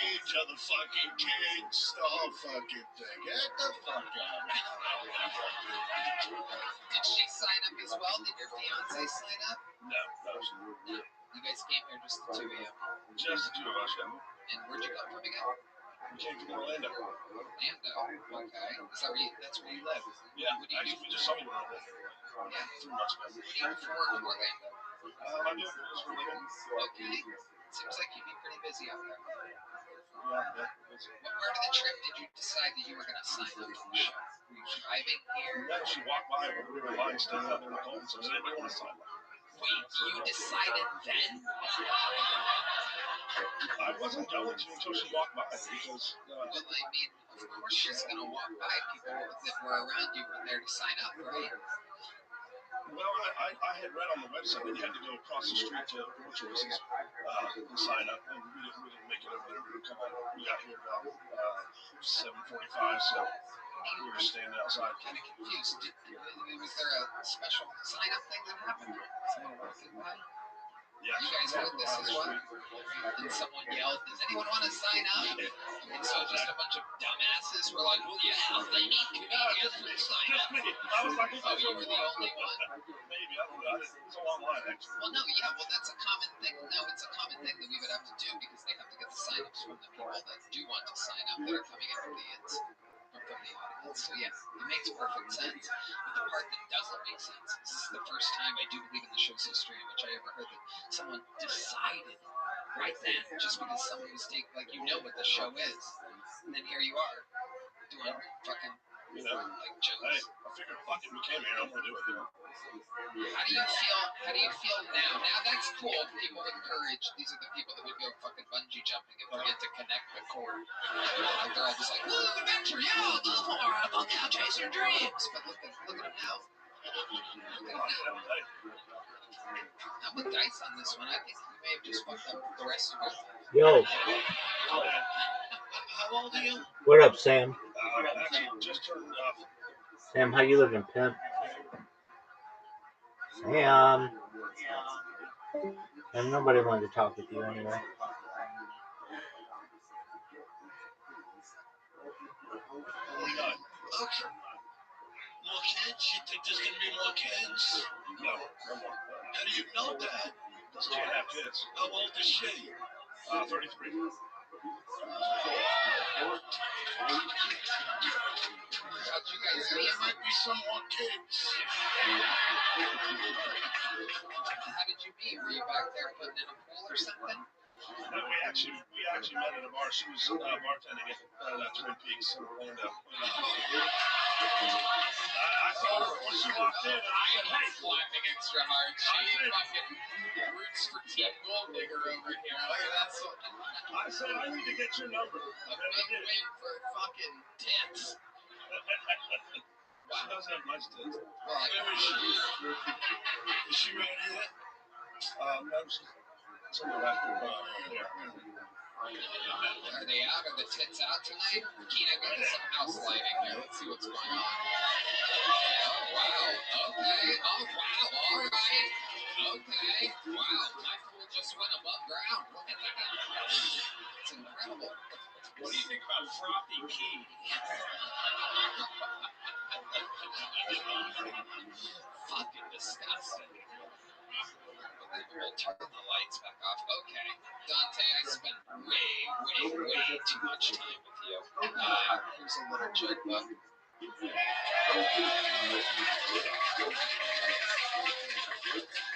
gave each other fucking kids, the whole fucking thing. Get the fuck out. Did she sign up as well? Did your fiance sign up? No. You guys came here just the two of you? Just the two of us, yeah. And where'd you come from again? We came from Orlando. Orlando? Okay. That's where you live? Yeah. Actually, we just saw you in Orlando. Yeah. 3 months ago. What do you do for work in Orlando? I do this for a living. Okay. Seems like you'd be pretty busy out there. Yeah. What part of the trip did you decide that you were going to sign up for the show? Were you driving here? No, she walked by when we were in line standing out there in the cold, so does anybody want to sign up? Wait, you decided then? I wasn't going to until she walked by because... Well, I mean, of course she's going to walk by. People that were around you were there to sign up, right? Well, I had read on the website that you had to go across the street to Four Choices and sign up, and we didn't make it over there. We got here about 7:45, so we were standing outside. Kind of confused. Was there a special sign-up thing that happened? Someone walking by? Yeah, you guys heard this as well? And someone yelled, "Does anyone want to sign up?" And so just a bunch of dumbasses were like, "Well, yeah, they need comedians to sign up." Just me. I was like, "Oh, you were the only one?" Maybe, I don't know. It was a long line, actually. Well, no, yeah, well, that's a common thing. No, it's a common thing that we would have to do because they have to get the sign-ups from the people that do want to sign up that are coming in from the audience. So, yeah, it makes perfect sense. But the part that doesn't make sense is this is the first time I do believe in the show's history in which I ever heard that someone decided right then, just because someone was taking, like, you know what the show is. And then here you are, doing fucking You know, like jokes. hey, I figured fucking we came here, I'm gonna do it. How do you feel now? Now that's cool. People with courage. These are the people that would go fucking bungee jumping and forget to connect the cord. They're all just like, woo, adventure, yeah, go for it. Fuck yeah, chase your dreams. But look at them now. I'm with Dice on this one. I think you may have just fucked up the rest of your. Yo, How old are you? what up, Sam? Actually, just turned Sam, how you living, pimp? Sam. And nobody wanted to talk with you anyway. Okay. More kids? You think there's gonna be more kids? No, no more. How do you know that? Because you have kids. How old is she? 33. How'd you guys meet? There might be some more kids. How did you meet? Were you back there putting in a pool or something? No, we actually met at a bar. She was bartending at Twin Peaks in Orlando. I saw her when she walked in, and I said, "Hey, clapping extra hard. She fucking roots for Team Gold Digger over here. Look at that. I said, I need to get your number. A big win for fucking tits. She doesn't have much tits. Well, is she right here? No, she's on the left there. Are they out? Are the tits out tonight? Keena, go to some house lighting here. Let's see what's going on. Oh, wow. Okay. Oh, wow. All right. Okay. Wow. My pool just went above ground. Look at that. It's incredible. What do you think about frothy key? Fucking disgusting. We'll turn the lights back off. Okay. Dante, I spent way too much time with you. Here's a little joke book.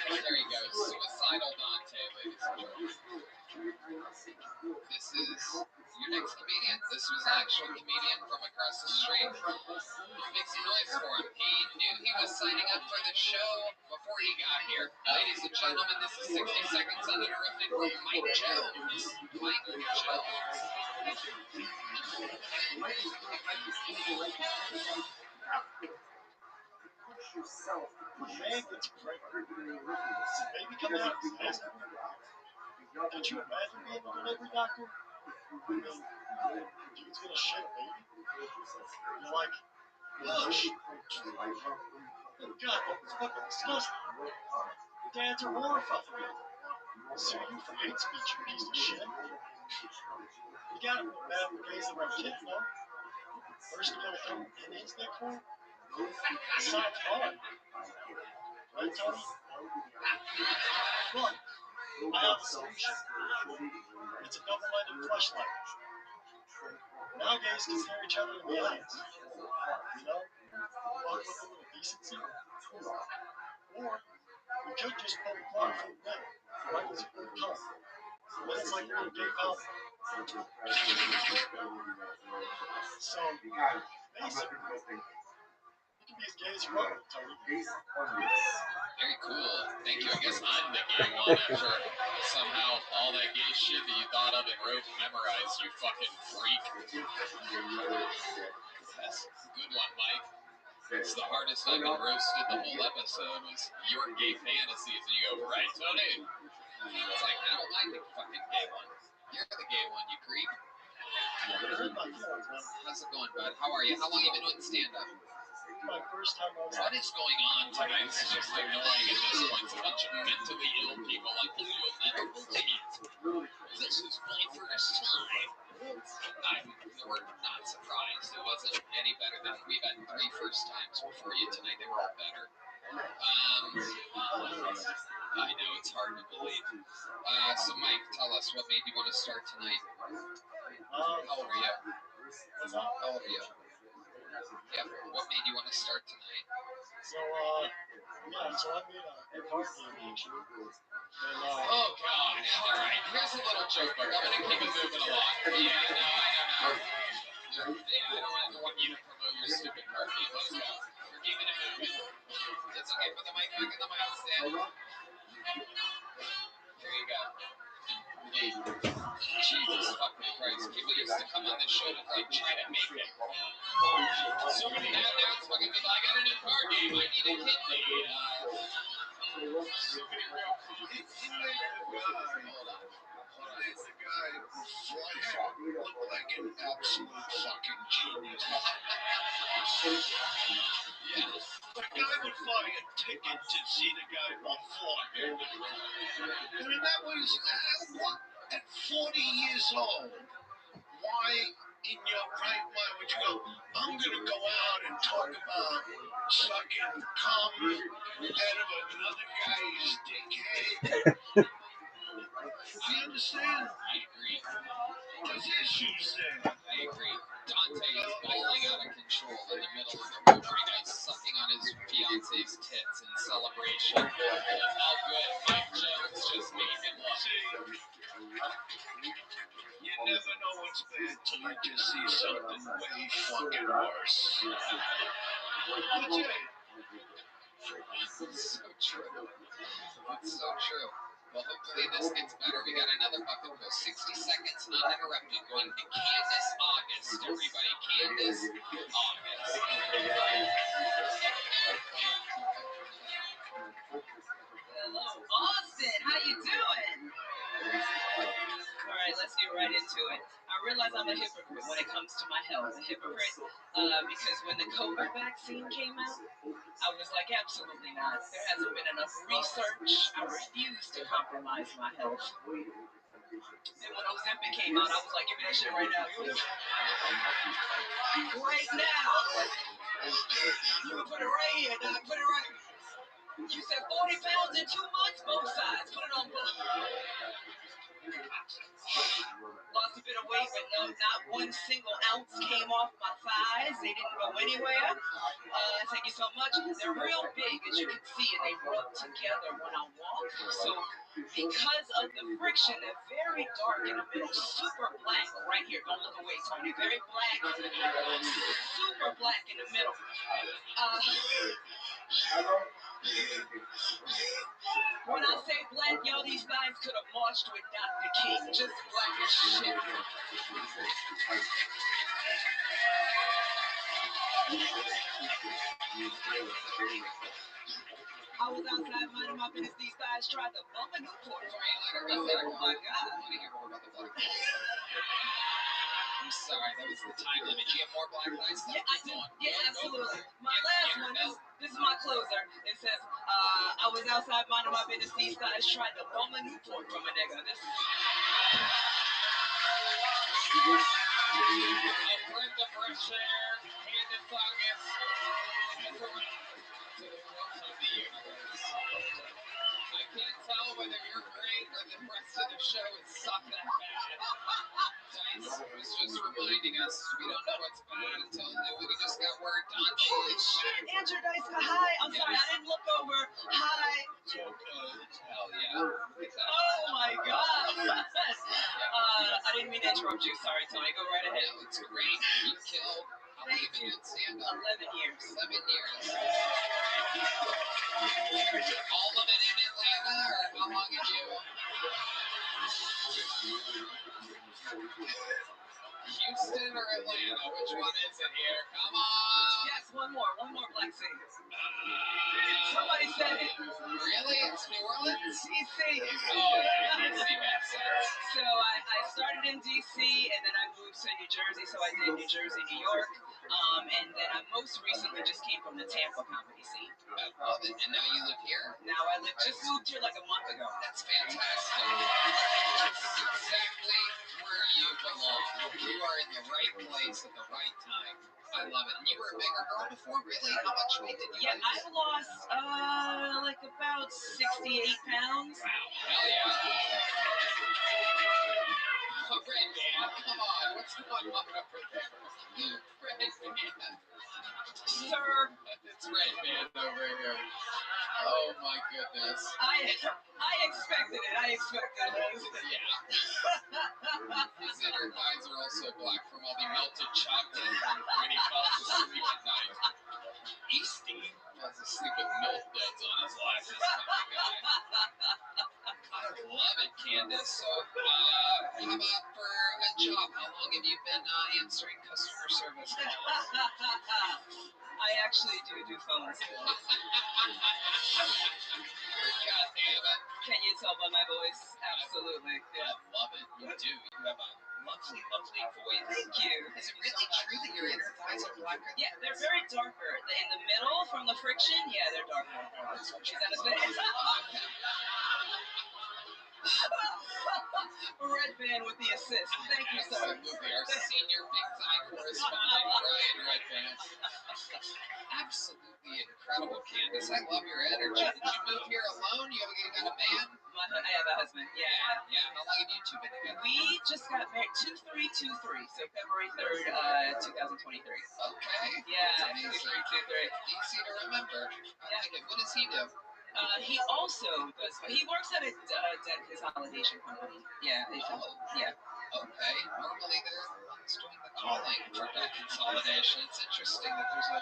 There you go. Suicidal Dante, ladies and gentlemen. This is your next comedian. This was an actual comedian from across the street. Make some noise for him. He knew he was signing up for the show before he got here. Ladies and gentlemen, this is 60 Seconds Uninterrupted from Mike Jones. Mike Jones. Man gets pregnant. Does the baby come out as nasty? Could you imagine being a delivery doctor? I mean, dude's gonna shit a baby. You're like, gosh. Oh God, that's fucking disgusting. The dads are horrified. Sue you for hate speech, you piece of shit. You gotta feel bad for gays that have kids, though. First, you gotta come in his dick hole. It sounds hard. Right, Tony? But I have a solution. It's a double-ended fleshlight. Now gays can stare each other in the eyes. You know? Walk with a little decency. Or you could just pull the plug from the middle, right as you pull the cup. Then it's like you're in a gay pub. So, basically, you can be as gay as you want, Tony. Very cool. Thank you. I guess I'm the gay one after somehow all that gay shit that you thought of and wrote and memorized, you fucking freak. That's a good one, Mike. It's the hardest I've been roasted the whole episode was your gay fantasies, and you go, right, Tony? It's like, I don't like the fucking gay one. You're the gay one, you creep. How's it going, bud? How are you? How long have you been doing stand-up? My first time I was What is going on tonight? It's just annoying at this point. It's a bunch of mentally ill people like, oh, you'll never believe. This is my first time. We're not surprised. It wasn't any better than we've had 3 first times before you tonight. They were all better. I know, it's hard to believe. So, Mike, tell us, what made you want to start tonight? How old are you? How old are you? Yeah, what made you want to start tonight? So, so I made a card game actually. And, oh, God. All right. Here's a little joke book. I'm going to keep it moving along. Yeah, no, I don't know. Yeah, I don't ever want you to promote a stupid card game. Let's go. We're keeping it moving. It's okay. Put the mic back in the mic stand. There you go. Jesus fucking Christ. People used to come on this show to like try to make it. So many now it's fucking people. I got a new card game. I need a kidney. So many real. He made the guy fly look like an absolute fucking genius. Yeah. The guy would buy a ticket to see the guy on fly. I mean, that was what at 40 years old. Why in your right mind would you go, I'm gonna go out and talk about sucking cum out of another guy's dickhead? I understand. I agree. There's issues there. I agree. Dante is bowling out of control in the middle of the room right now. He's sucking on his fiance's tits in celebration. All good. Mike Jones just made him look. You never know what's bad till you just see something way fucking worse. That's it. It's so true. It's so true. Well, hopefully this gets better. We got another bucket for 60 seconds uninterrupted going to Candace August. Everybody, Candace August. Hello, Austin. How you doing? All right, let's get right into it. I realize I'm a hypocrite when it comes to my health. A hypocrite because when the COVID vaccine came out, I was like, absolutely not. There hasn't been enough research. I refuse to compromise my health. Then when Ozempic came out, I was like, give me that shit right now. Right now. You can put it right here, dog. Put it right. You said 40 pounds in 2 months, both sides. Put it on both. Lost a bit of weight, but no, not one single ounce came off my thighs. They didn't go anywhere. Thank you so much. They're real big, as you can see, and they rub together when I walk. So because of the friction, they're very dark in the middle, super black right here. Don't look away, Tony. Very black, super black in the middle. When I say black, yo, these guys could have marched with Dr. King. Just black as shit. I was outside minding my business. These guys tried to bump a Newport for me. I said, oh my God. I want to hear more about the black. I'm sorry, that was the time limit. Do you have more black lights? Yeah, I do. Yeah, absolutely. My last one, this is my closer. It says, I was outside minding my business. These guys tried to bum a Newport from a nigga. This is... A breath of fresh air, Candace August. That's around to the rest of the universe. I can't tell whether you're great or the rest of the show is suck that bad. Dice was just reminding us we don't know what's bad until we just got word done. Holy shit, Andrew Dice, hi. I'm sorry, I didn't look over. Hi. Hell yeah. Oh my God. I didn't mean to interrupt you. Sorry, Tony. Go right ahead. No, it's great. You killed. How long have you been stand up? 11 years. 11 years. All of it in Atlanta, or how long have you? Houston or Atlanta? Which one is it here? Come on. Yes, one more Black City. Somebody said it. Really? It's New Orleans? DC. Oh, yeah, DC makes sense. So I started in DC and then I moved to New Jersey. So I did New Jersey, New York. And then I most recently just came from the Tampa comedy scene. I love it. And now you live here? Now I just moved here like a month ago. That's fantastic. This is exactly where you belong. You are in the right place at the right time. I love it. And you were a bigger girl before? Really? How much weight did you lose? Yeah, I've lost like about 68 pounds. Wow. Hell yeah. Oh, Red Man, come on. What's going on over there? Red Man. Sir. It's Red Man over here. Oh my goodness. I expected it. I expected it. Yeah. His inner thighs are also black from all the melted chocolate when he falls asleep at Candace. So, how about for a job? How long have you been answering customer service calls? I actually do phones. God damn it. Can you tell by my voice? Absolutely. I love it. You do. You have a lovely, lovely voice. Thank you. Is it really true that your inner thighs are blacker? Yeah, they're very darker. In the middle, from the friction, yeah, they're darker. That's what Is you're that a thing? Red band with the assist. Thank you, sir. Absolutely. Our senior big thigh correspondent, Brian Redband. Absolutely incredible, Candace. I love your energy. Did you move here alone? You got a man? I have a husband. Yeah. How long have you two been together? We just got married 2323, so February 3rd, 2023. Okay. Yeah, That's amazing. 2323. Easy to remember. I like it. What does he do? He also does. He works at a debt consolidation company. Yeah. Yeah. Okay. Normally they're the ones doing the calling for debt consolidation. It's interesting that there's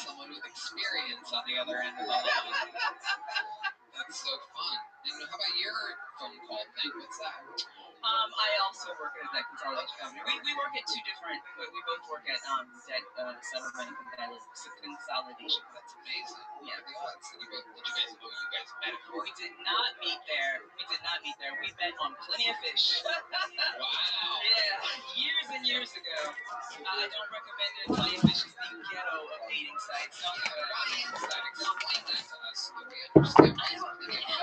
someone with experience on the other end of all of it. That's so fun. And how about your phone call thing? What's that? I also work at a debt consolidation company. We work at two different. We both work at debt settlement and consolidation. That's amazing. Yeah. The odds that you both. Did you guys met? We did not meet there. We met on Plenty of Fish. Wow. Yeah, years and years ago. I don't recommend it. Plenty of Fish is the ghetto of dating sites. Don't do it. Why is that? Explain that to us so that we understand. I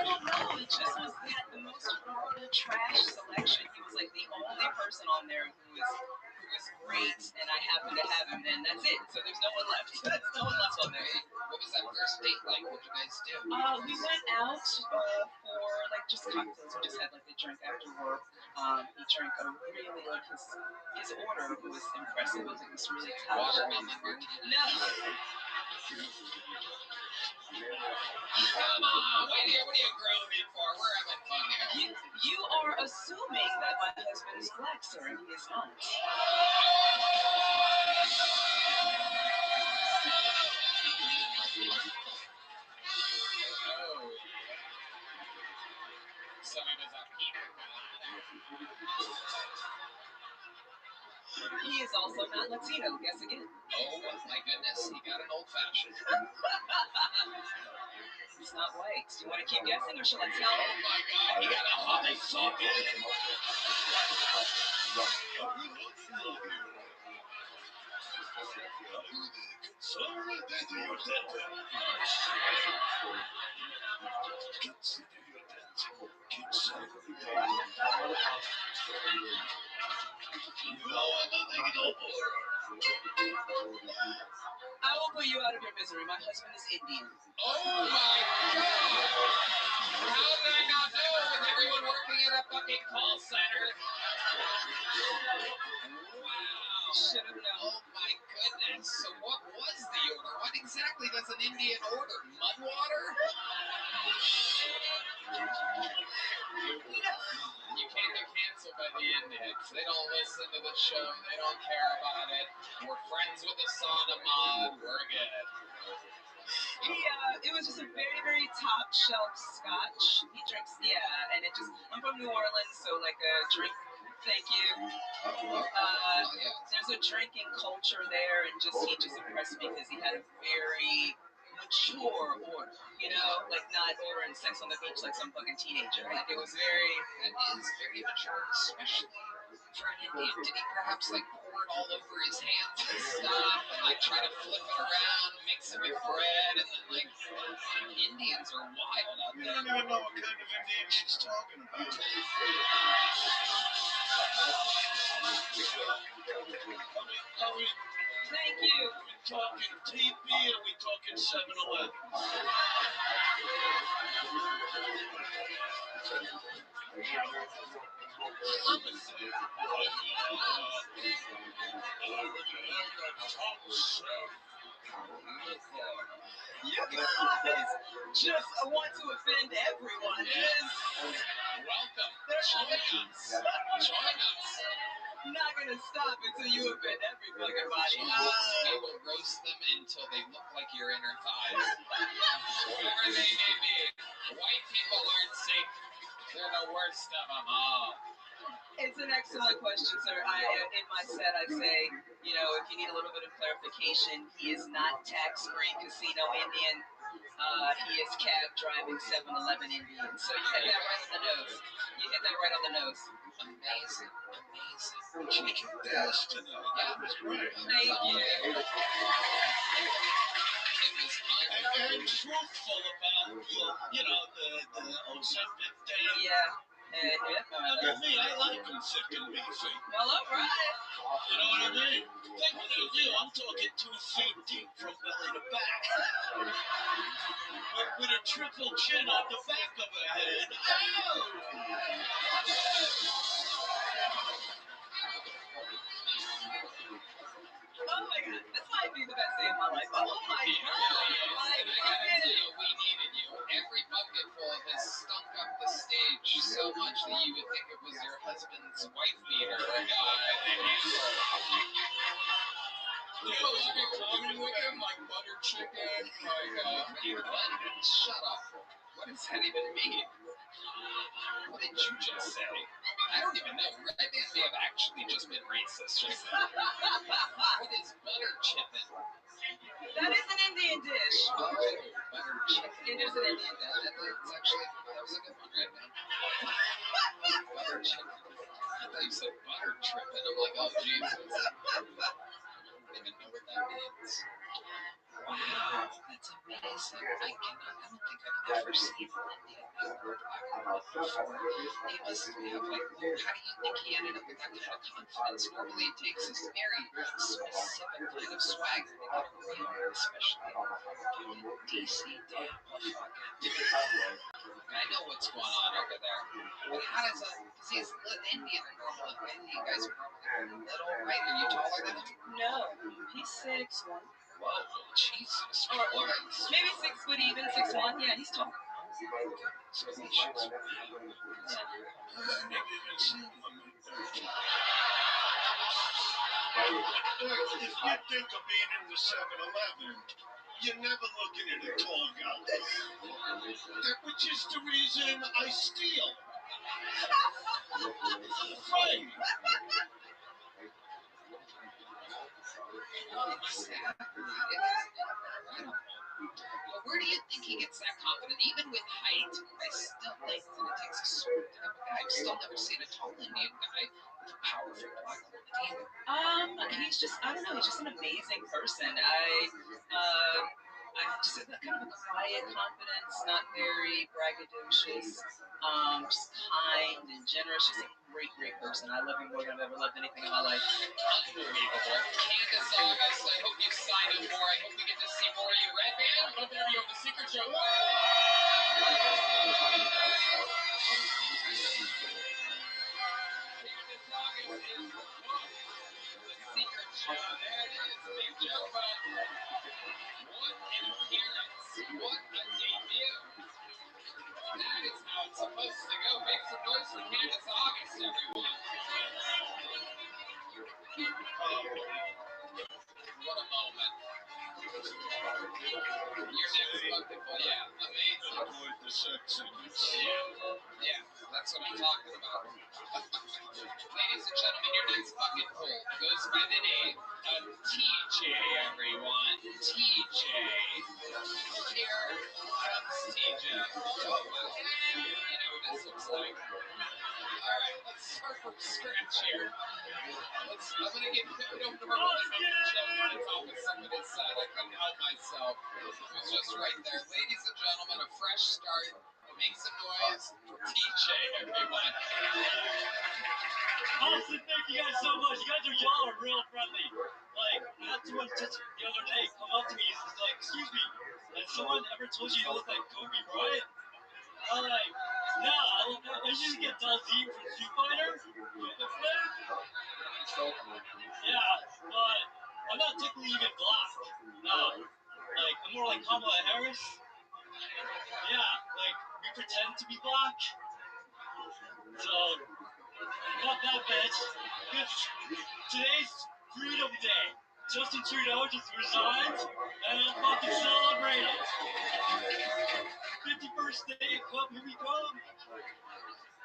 don't know. It just had the most horrible trash selection. He was like the only person on there who was great, and I happened to have him, and that's it. So there's no one left. There's no one left on there. What was that first date like? What did you guys do? We went out for like just cocktails. We just had like a drink after work. He drank a really like his order was impressive. It was really top. Watermelon martini. No. Come on, wait here. What are you grooming for? We're having fun here. You are assuming that my husband is black, sir, and he is not. So he was a Peter Colada. He is also not Latino. Guess again. Oh my goodness, he got an old fashioned. He's not white. Do you want to keep guessing, or shall I tell? Oh my God, he got a honeysuckle. Consider your debt. I will put you out of your misery. My husband is Indian. Oh my God! How did I not know with everyone working at a fucking call center? Wow. Should have known. Oh my goodness. So what was the order? What exactly does an Indian order? Mud water? You can't get canceled by the Indians. They don't listen to the show. They don't care about it. We're friends with the son of Mud. We're good. It was just a very, very top shelf scotch. He drinks, and it just, I'm from New Orleans, so like a drink, thank you. There's a drinking culture there, and he just impressed me because he had a very mature order, like not ordering sex on the beach like some fucking teenager. Like it was very mature, especially for an Indian. Did he perhaps like pour it all over his hands and stuff, and like try to flip it around, mix it with bread, and then like Indians are wild out there. I don't even know what kind of Indian she's talking about. Thank you. Are we talking TP or are we talking 7-Eleven? You guys just want to offend everyone. Welcome. Join us. I'm not gonna stop until you offend every fucking body. We will roast them until they look like your inner thighs. Whoever they may be. most of them all. It's an excellent question, sir. In my set, I say, if you need a little bit of clarification, he is not tax-free casino Indian. He is cab driving 7-Eleven Indian. So you hit that right on the nose. You hit that right on the nose. Amazing, amazing. Chicken destiny. Yeah, That's right. Thank you. It was And truthful about the Ozempic thing. Yeah. Look at me, I like them thick and beefy. Well, all right. You know what I mean? Think what I do. I'm talking 2 feet deep from belly to back. With a triple chin on the back of her head. Oh my God, this might be the best day of my life. Oh my God, my goodness. we needed you. Every bucketful has stunk up the stage so much that you would think it was your husband's wife beater. Coming with him like butter chicken, shut up. What does that even mean? What did you just say? I don't even know. Red Man may have actually just been racist. Just what is butter chicken? That is an Indian dish. Oh, butter chicken. It is an Indian dish. That was a good one, Red Man. Butter chicken. I thought you said butter tripping. I'm like, oh, Jesus. I don't even know what that means. Wow, that's amazing. I don't think I've ever seen an Indian man wear black and white before. He must have, how do you think he ended up with that kind of confidence? Normally it takes this very specific kind of swag to get a real, especially in DC. Damn, I know what's going on over there. But how does because he's Indian guys are normally little, right? Are you taller than him? No, he's 6'1". Whoa, Jesus Christ. Maybe 6 foot even, 6'1". Yeah, he's tall. So he shoots. I've never even seen one like that. If you think of being in the 7-Eleven, you're never looking at a tall guy. Which is the reason I steal. Right. But where do you think he gets that confident? Even with height, I still think that it takes a certain type of guy. I've still never seen a tall Indian guy with a powerful black woman either. He's just, I don't know, he's just an amazing person. I just have that kind of a quiet confidence, not very braggadocious, just kind and generous, just a great, great person. I love him more than I've ever loved anything in my life. Unbelievable. Candace August, I hope you sign up more. I hope we get to see more of you. Red Man, what about you on the Secret Show? Whoa! Candace August is the Secret Show. There it is. Big joke, bud. What an appearance. What a debut. That is how it's supposed to go. Make some noise for Candace August, everyone. What a moment. Your next bucketful, yeah, amazing. Avoid the sex scenes. Yeah, that's what I'm talking about. Ladies and gentlemen, your next bucketful goes by the name of TJ, everyone. TJ. Here comes TJ. Oh, you know what this looks like. Alright, let's start from scratch here. I'm gonna get picked over to my children to talk with somebody said. I couldn't help myself. It was just right there. Ladies and gentlemen, a fresh start. Make some noise for TJ, everyone. Honestly, thank you guys so much. Y'all are real friendly. Like, I had someone just the other day come up to me and was like, excuse me, has someone ever told you look like Kobe Bryant? I'm like, no, I usually get Dalzine from Street Fighter. Yeah, but I'm not typically even black. No. Like, I'm more like Kamala Harris. Yeah, like, we pretend to be black. So, fuck that bitch. Today's Freedom Day. Justin Trudeau just resigned, and I'm fucking celebrating. 51st day, club, here we come.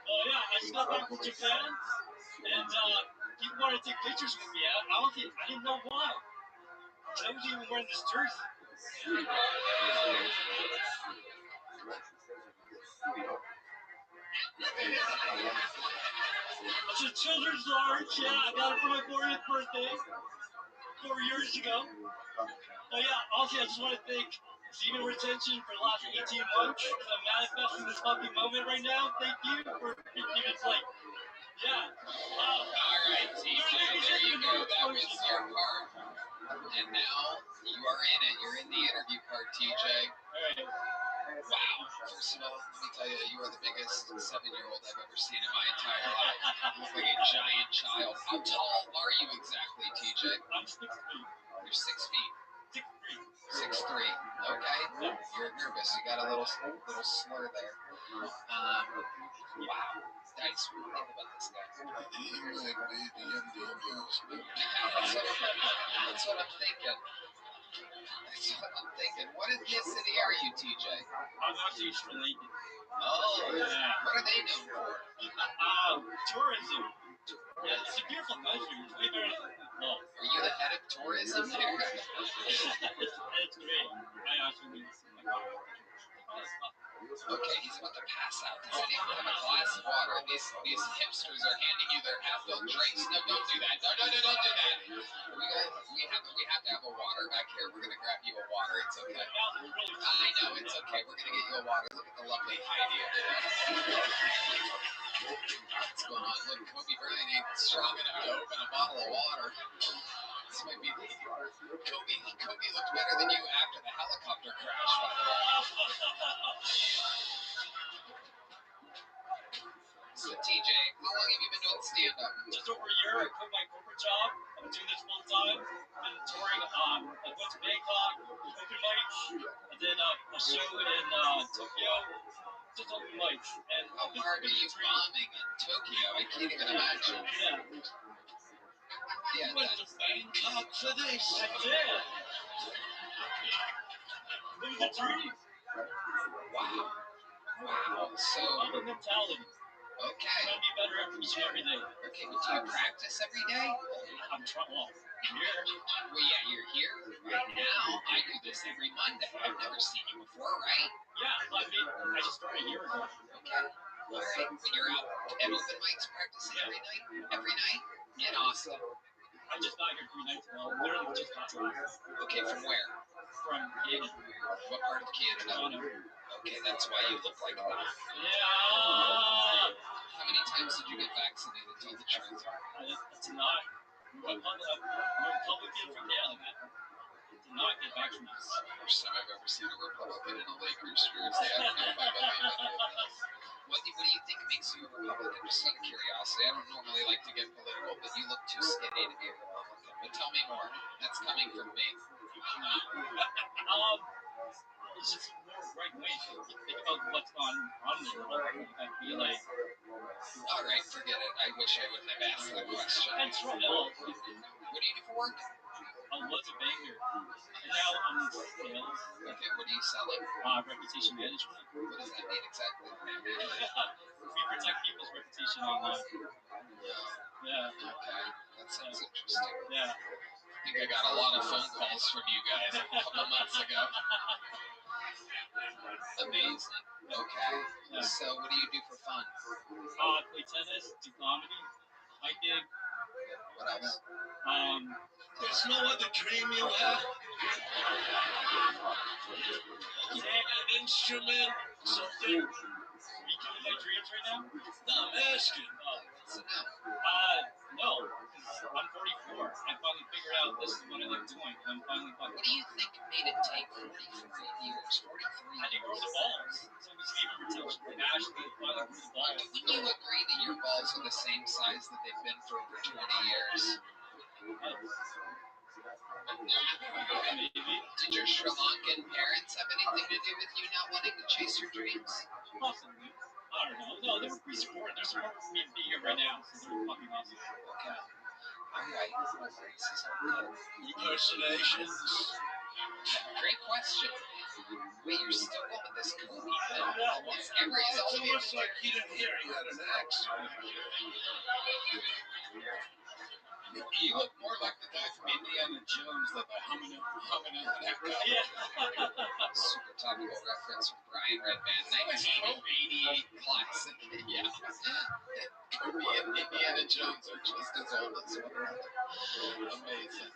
Yeah, I just got back from Japan, and people wanted to take pictures with me. I didn't know why. I was even wearing this jersey. It's a children's large. Yeah, I got it for my 40th birthday 4 years ago. But yeah, also I just want to thank Semen Retention for the last 18 months. I'm manifesting this fucking moment right now. Thank you for giving it like, yeah. All right, TJ, there you go. That was your part. And now you are in it. You're in the interview part, TJ. All right. Wow. First of all, let me tell you, you are the biggest 7-year-old I've ever seen in my entire life. You look like a giant child. How tall are you exactly, TJ? I'm 6 feet. You're 6 feet. 6'3". 6'3". Okay. You're nervous. You got a little slur there. Wow. Dice, what do you think about this guy? He might be the Indian husband. That's what I'm thinking. What ethnicity are you, TJ? I'm actually Sri Lankan. Oh, Yeah. what are they known for? Tourism. Yeah, it's a beautiful country. It's way better than no. Are you the head of tourism there? It's great. I actually Okay, he's about to pass out. Doesn't even have a glass of water. These hipsters are handing you their half-filled drinks. No, don't do that. No, don't do that. We have to have a water back here. We're gonna grab you a water. It's okay. I know it's okay. We're gonna get you a water. Look at the lovely Heidi over there. What's going on? Look, Kobe Bryant ain't strong enough to open a bottle of water. This might be Kobe looked better than you after the helicopter crash, by the way. So TJ, how long have you been doing stand-up? just over a year. I quit my corporate job. I'm doing this full time. Been touring. I went to Bangkok, open mics. I did a show in Tokyo, just open mics. And How hard are you bombing in Tokyo? I can't even imagine. Yeah. Yeah, Went to Bangkok for this. I did. Living the dream. wow. So, I'm a mentality. okay. Trying to be better every day. Okay, but do you practice every day? I'm trying. Well, here. Well, yeah, you're here right now. I do this every Monday. I've never seen you before, right? Yeah, I just started a year ago. Okay. All right. But you're out at open mics practicing every night? Every night? In Austin. I just got here 3 nights ago. Literally just got here. Okay, from where? From Canada. What part of Canada? Okay, that's why you look like that. Yeah. How many times did you get vaccinated? Tell the truth. It's not. I'm Republican from Canada, man. To not get vaccinated. First time I've ever seen a Republican in a Lakers jersey. I don't know if I believe it. What do you think makes you a Republican? Just out of curiosity. I don't normally like to get political, but you look too skinny to be a Republican. But tell me more. That's coming from me. It's just more right wing. You think about what's gone on in the world. I feel like. All right, forget it. I wish I wouldn't have asked that question. And Trump, no. What do you do for work? I was a banker, and now I'm in sales. Okay, what are you selling? Reputation management. What does that mean exactly? We protect people's reputation online. Yeah. Okay, that sounds interesting. Yeah. I think I got a lot of phone calls from you guys a couple months ago. Amazing. Okay. Yeah. So, what do you do for fun? Play tennis, do comedy, hiking. What else? There's no other dream you have. An instrument, something. Are you doing my dreams right now? No, I'm asking. So no. No, because I'm 44. I finally figured out this is what I like doing. I'm finally fucking. What do you think made it take 43 years? 43 I didn't grow the balls. So we semen retention. Like, actually, finally grew the balls. Wouldn't you agree that your balls are the same size that they've been for over 20 years? Maybe. Did your Sri Lankan parents have anything to do with you not wanting to chase your dreams? Possibly. I don't know. No, they were pretty supportive. They're supportive for me to be here right now. So they're fucking awesome. Okay. All right. Impersonations. Great question. Wait, you're still going with this Kobe thing? Almost every It's all almost like he didn't hear he had an axe. You look more like the guy from Indiana Jones than the humming that guy. Yeah. Super topical reference from Brian Redband. 1988 classic. Yeah. Kobe and Indiana Jones are just as old as one another. Amazing.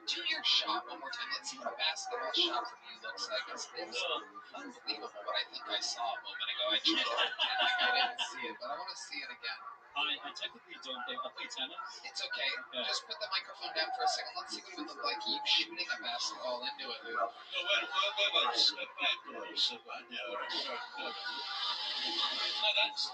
Do your shot one more time. Let's see what a basketball shot from you looks like. It's unbelievable what I think I saw a moment ago. I tried to pretend like I didn't see it, but I want to see it again. I technically don't play. I play tennis. It's okay. Yeah. Just put the microphone down for a second. Let's see what it would look like you shooting a basketball into it. No, wait. Step back, girl. Step back. Yeah, no. No, that's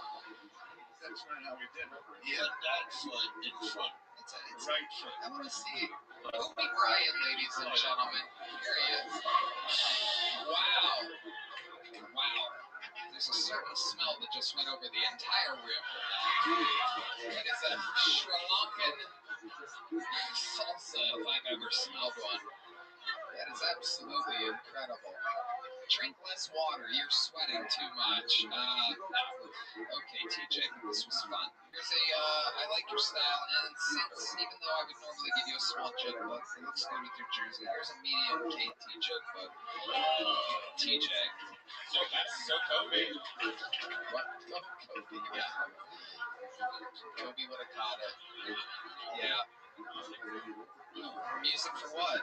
not how we did it. Yeah, that foot in front. It's Right foot. I want to see Kobe Bryant, ladies and gentlemen. Here he is. Wow. There's a certain smell that just went over the entire room. That is a Sri Lankan salsa, if I've ever smelled one. That is absolutely incredible. Drink less water. You're sweating too much. No. Okay, TJ, this was fun. Here's I like your style, and since, even though I would normally give you a small joke book, it looks good with your jersey. Here's a medium KT joke book. TJ. So Kobe. What? Oh, Kobe, yeah. Kobe would have caught it. Yeah. Music for what?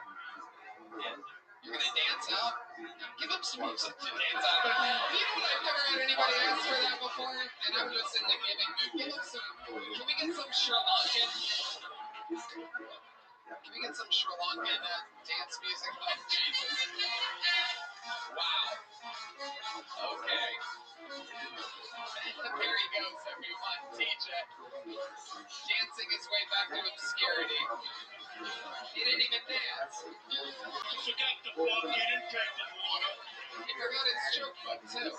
You're gonna dance out? Give him some music to dance out. You know what? I've never had anybody ask for that before, and I'm just in the giving mood. Give him some. Can we get some Sri Lankan? Can we get some Sri Lankan dance music? Oh Jesus! Wow. Okay. There he goes, everyone. TJ dancing his way back to obscurity. He didn't even dance. You forgot the book. You didn't drink the water. He forgot his joke book too.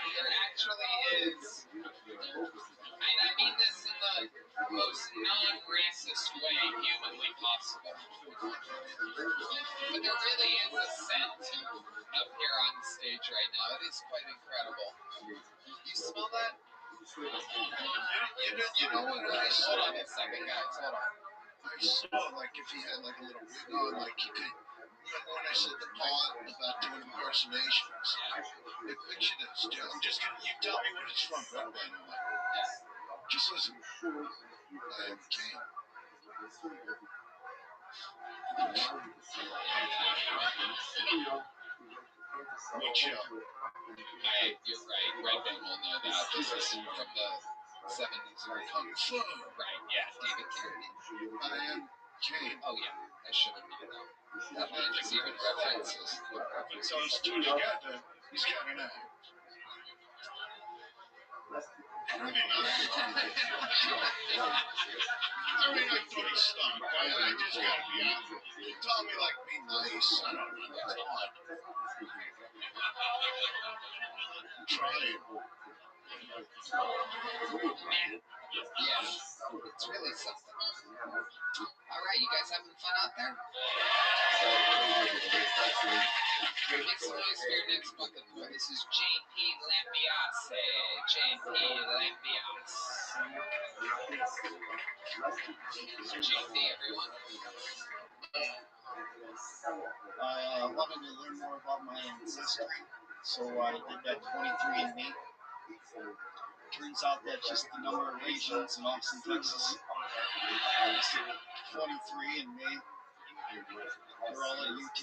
There actually is, and I mean this in the most non-racist way humanly possible, but there really is a scent up here on stage right now. It is quite incredible. You smell that? You know what I saw? Hold on a second, guys. Hold on. I saw, like, if he had, like, a little wig on, like, he could, remember when I said the part about doing impersonations? Hey, picture this, Joe. I'm just gonna, you tell me what it's from, Red Band. Just listen. I am Kane. What show? You're right. Red Band will know that. This is from the 70s or Kung Fu. right, yeah. David Carradine. I am Kane. Oh, yeah. I should have known that. That man just even references. It's on stage. He's got an act. I mean, I thought he stunk. I just gotta be honest. He told me, like, be nice. I don't know. That's odd. Try it. Man. Yeah. It's really something. All right, you guys having fun out there? Make some noise for your next bucket boy. This is JP Lambiase. JP Lambiase. JP, everyone. I wanted to learn more about my ancestry, so I did that 23andMe. Turns out that just the number of Asians in Austin, Texas. 23 in May. They're all at UT.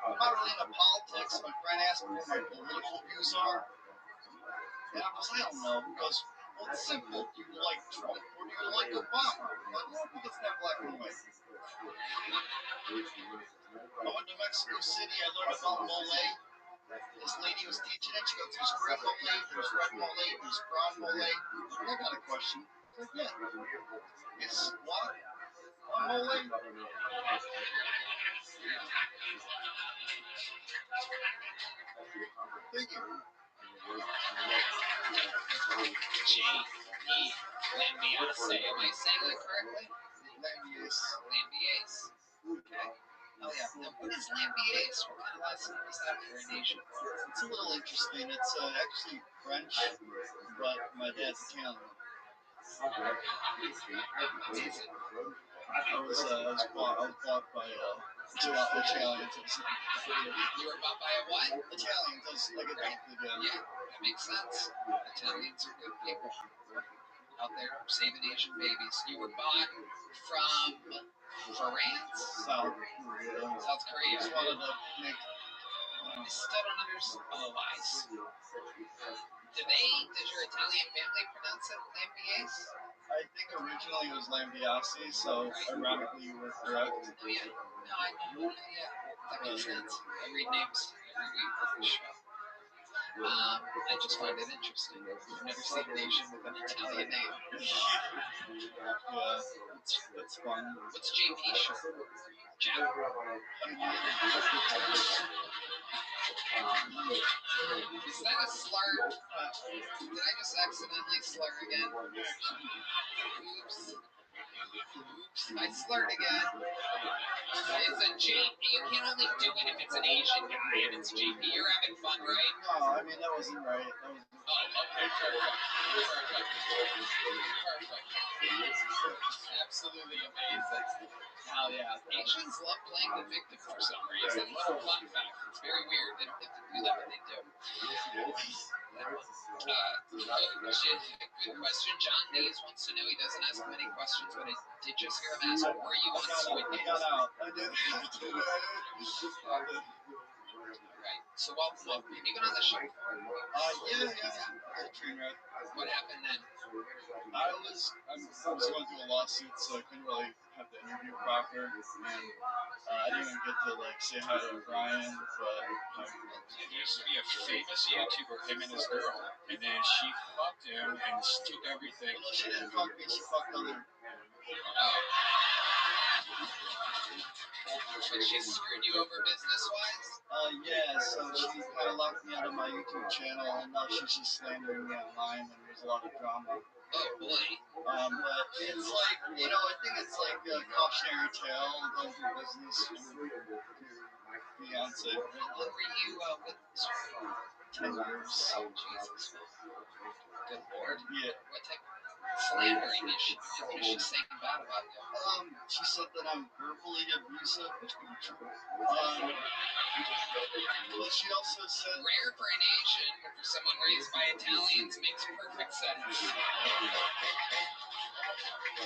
I'm not really into politics. My friend asked me what my political views are. And I was, I don't know, because, well, it's simple. Do you like Trump or do you like Obama? Like, well, who gets that black and white? I went to Mexico City. I learned about mole. This lady was teaching it. She goes, there's green mole, there's red mole, there's brown mole. I got a question. I said, yeah. Is what? A mole? Thank you. Lambiase. Am I saying that correctly? Lambiase. Lambiase. Okay. Oh yeah. Now, what is lambiase? What kind of last name is that for a nation? It's a little interesting. It's actually French, but my dad's Italian. Amazing. I was bought by Italians. You were bought by a what? Italians. I was like adopted. Yeah, that makes sense. Italians are good people out there saving Asian babies. You were bought from France? South Korea. South Korea. Just wanted to make. I still don't understand. Oh, I see. Does your Italian family pronounce it lambiase? I think originally it was Lambiase, so ironically you were correct. Oh yeah. No, I know. Yeah, that makes sense. I read names every week for the show. I just find it interesting. I've never seen an Asian with an Italian name. Yeah, it's fun. What's JP short for? Jack. Is that a slur? Did I just accidentally slur again? Oops. I slurred again. It's a JP. You can only do it if it's an Asian guy and it's JP. You're having fun, right? No, I mean that wasn't right. Oh, okay, perfect. Absolutely amazing. Hell yeah. Asians love playing the victim for some reason. Little fun fact. It's very weird. They don't have to do that, but they do. Good question. John Dees wants to know. He doesn't ask many questions, but I did just hear him ask, were you on Squid Games? I did. Right. So welcome. Have you been on the show before? Yeah. Train wreck. What happened then? I was going through a lawsuit, so I couldn't really have the interview proper, and I didn't even get to say hi to Brian. But there used to be a famous YouTuber, him and his girl, and then she fucked him and took everything. Well, no, she didn't fuck me. She fucked other. But she screwed you over business-wise? Yeah, so she kind of locked me out of my YouTube channel, and now she's just slandering me online, and there's a lot of drama. Oh, boy. But it's like, I think it's like a cautionary tale, don't do business with your fiance. What were you with this for? 10 years. Oh, Jesus. Good Lord. Yeah. What type of slandering is she doing? What is she saying bad about you? She said that I'm verbally abusive, which could be true. But she also said... Rare for an Asian, but for someone raised by Italians makes perfect sense. Do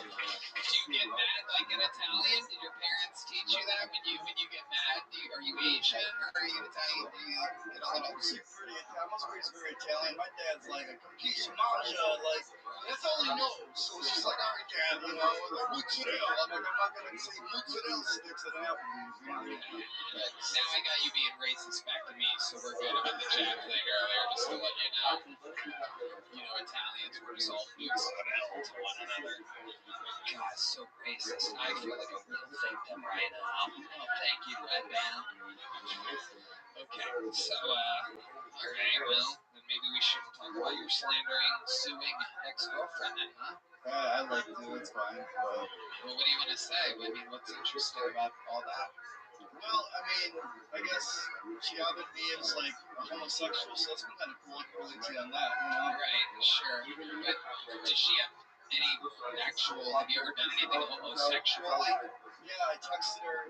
you get mad like an Italian? Did your parents teach you that when you get mad? Are you Asian or are you Italian? Do you get a little... I was raised very Italian. My dad's like a capisce mangia, that's all he knows. So it's just like, all right, Dad, like mozzarella. I'm not gonna say mozzarella sticks at Applebee's. Now I got you being racist back to me, so we're good about the chat thing earlier, just to let you know. Italians were just all mozzarella to one another. God, so racist. I feel like a real victim right now. Oh, thank you, Red Band. Okay, so, alright, well, then maybe we shouldn't talk about your slandering, suing ex-girlfriend then, huh? I like to, it's fine. Well, what do you want to say? I mean, what's interesting about all that? Well, I guess she outed me as a homosexual, so that's been kind of cool. I can relate to you on that, Right, sure. But does she have any have you ever done anything homosexual? Yeah, I texted her,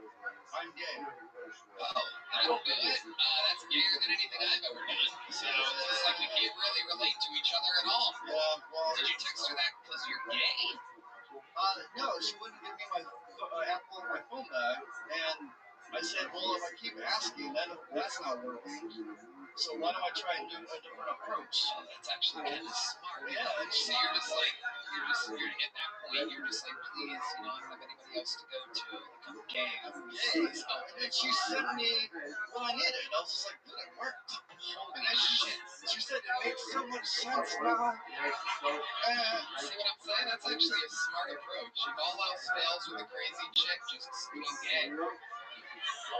I'm gay. Oh, that's good. That's gayer than anything I've ever done. So it looks like we can't really relate to each other at all. Yeah, well... Did you text her that because you're gay? No, she wouldn't give me my Apple on my phone back, and I said, well, if I keep asking, that's not working. So why don't I try and do a different approach? Oh, that's actually kind of smart. Yeah. So you're at that point, you're just like, please, I don't have anybody else to go to. Like, I'm gay. And she sent me what I needed. I was just like, dude, it worked. Holy shit. She said, it makes so much sense now. See what I'm saying? That's actually a smart approach. If all else fails with a crazy chick, just be gay.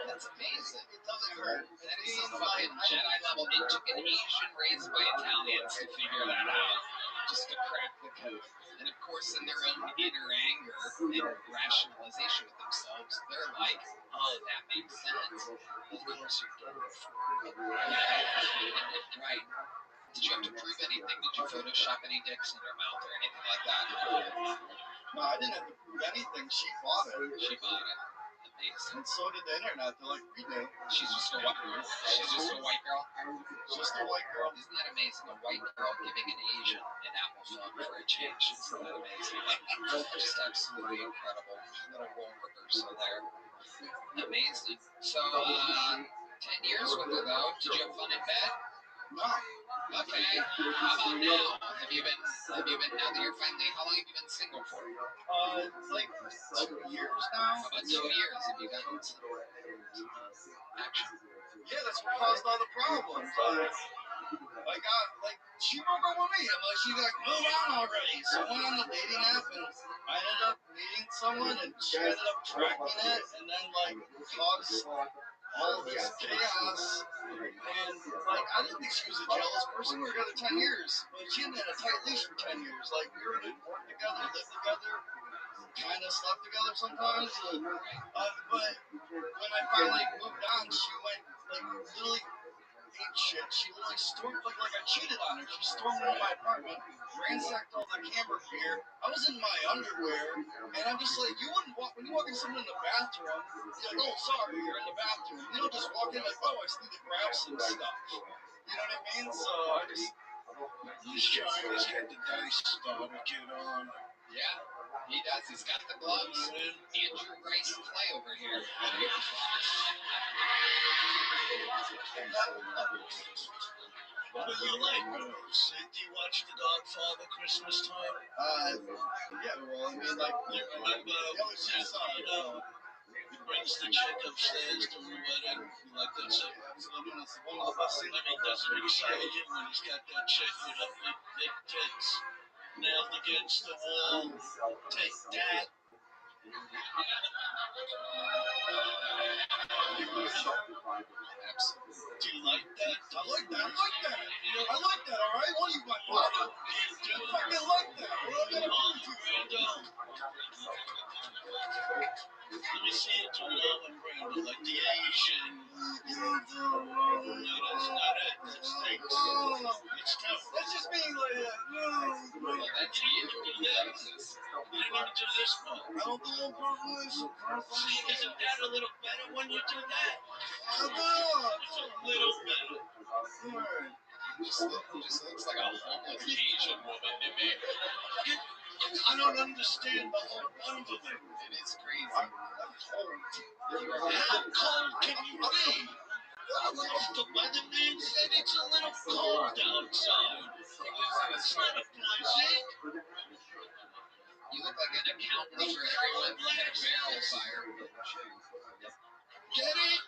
That's amazing. It doesn't hurt. That is some fucking Jedi level. It took an Asian raised by Italians to figure that out, just to crack the code. And of course, in their own inner anger and rationalization with themselves, they're like, oh, that makes sense. Of course you do. Right. Did you have to prove anything? Did you Photoshop any dicks in her mouth or anything like that? No, I didn't have to prove anything. She bought it. She bought it. Amazing. And so did the internet. They're like, we do. She's just a white girl. She's just a white girl. Just a white girl. Isn't that amazing? A white girl giving an Asian an apple phone for a change. Isn't that amazing? Just absolutely incredible. Little role reversal there. Amazing. So, 10 years with her though. Did you have fun in bed? No. Okay. How about now? Have you been now that you're finally, how long have you been single for? Like 2 years now. How about 2 years? Have you gotten some action? Yeah, that's what caused all the problems. I got, like, she broke up with me. I'm like, she's like, move on already. So I went on the dating app and I ended up meeting someone and she ended up tracking it and then, like, caused all this chaos. And, like, I didn't think she was a jealous person. We were together 10 years. But she had a tight leash for 10 years. Like, we were work together, live together, kind of slept together sometimes. But when I finally moved on, she went, like, literally ate shit. She literally stormed, like I cheated on her. She stormed into my apartment, ransacked all the camera gear. I was in my underwear, and I'm just like, you wouldn't walk, when you walk in someone in the bathroom, you're like, oh, sorry, you're in the bathroom. You don't just walk in like, oh, I just need to grab some stuff. You know what I mean? So I just, This guy has got the dice starter kit on. Yeah, he does. He's got the gloves. Andrew Rice Clay over here. What do you like, Rose? Do you watch The Godfather Christmas time? yeah, well, I mean, like, You remember he brings the chick upstairs to her wedding? You like that scene? absolutely, that's one of the best things. I mean, does it excite you when he's got that chick with her big tits nailed against the wall? Take that. Absolutely. Do you like that? I like that. I like that. I like that, all right? What are you, my father? I fucking like that. What am I going to do to you? Let me see you do Marlon Brando, like the Asian. No, that's not it. That's things. It's tough. That's just me, like, Well, that's you. You didn't even do this one. I don't think I'm perfect. See, isn't that a little better when you do that? I know. It's a little better. Alright. Just looks like a homeless Asian woman to me. I don't understand the whole point of it. It is crazy. I'm cold. How cold can you be? The weatherman said it's a little cold outside. It's not a blizzard. You look like an accountant for everyone in a barrel fire. Get it?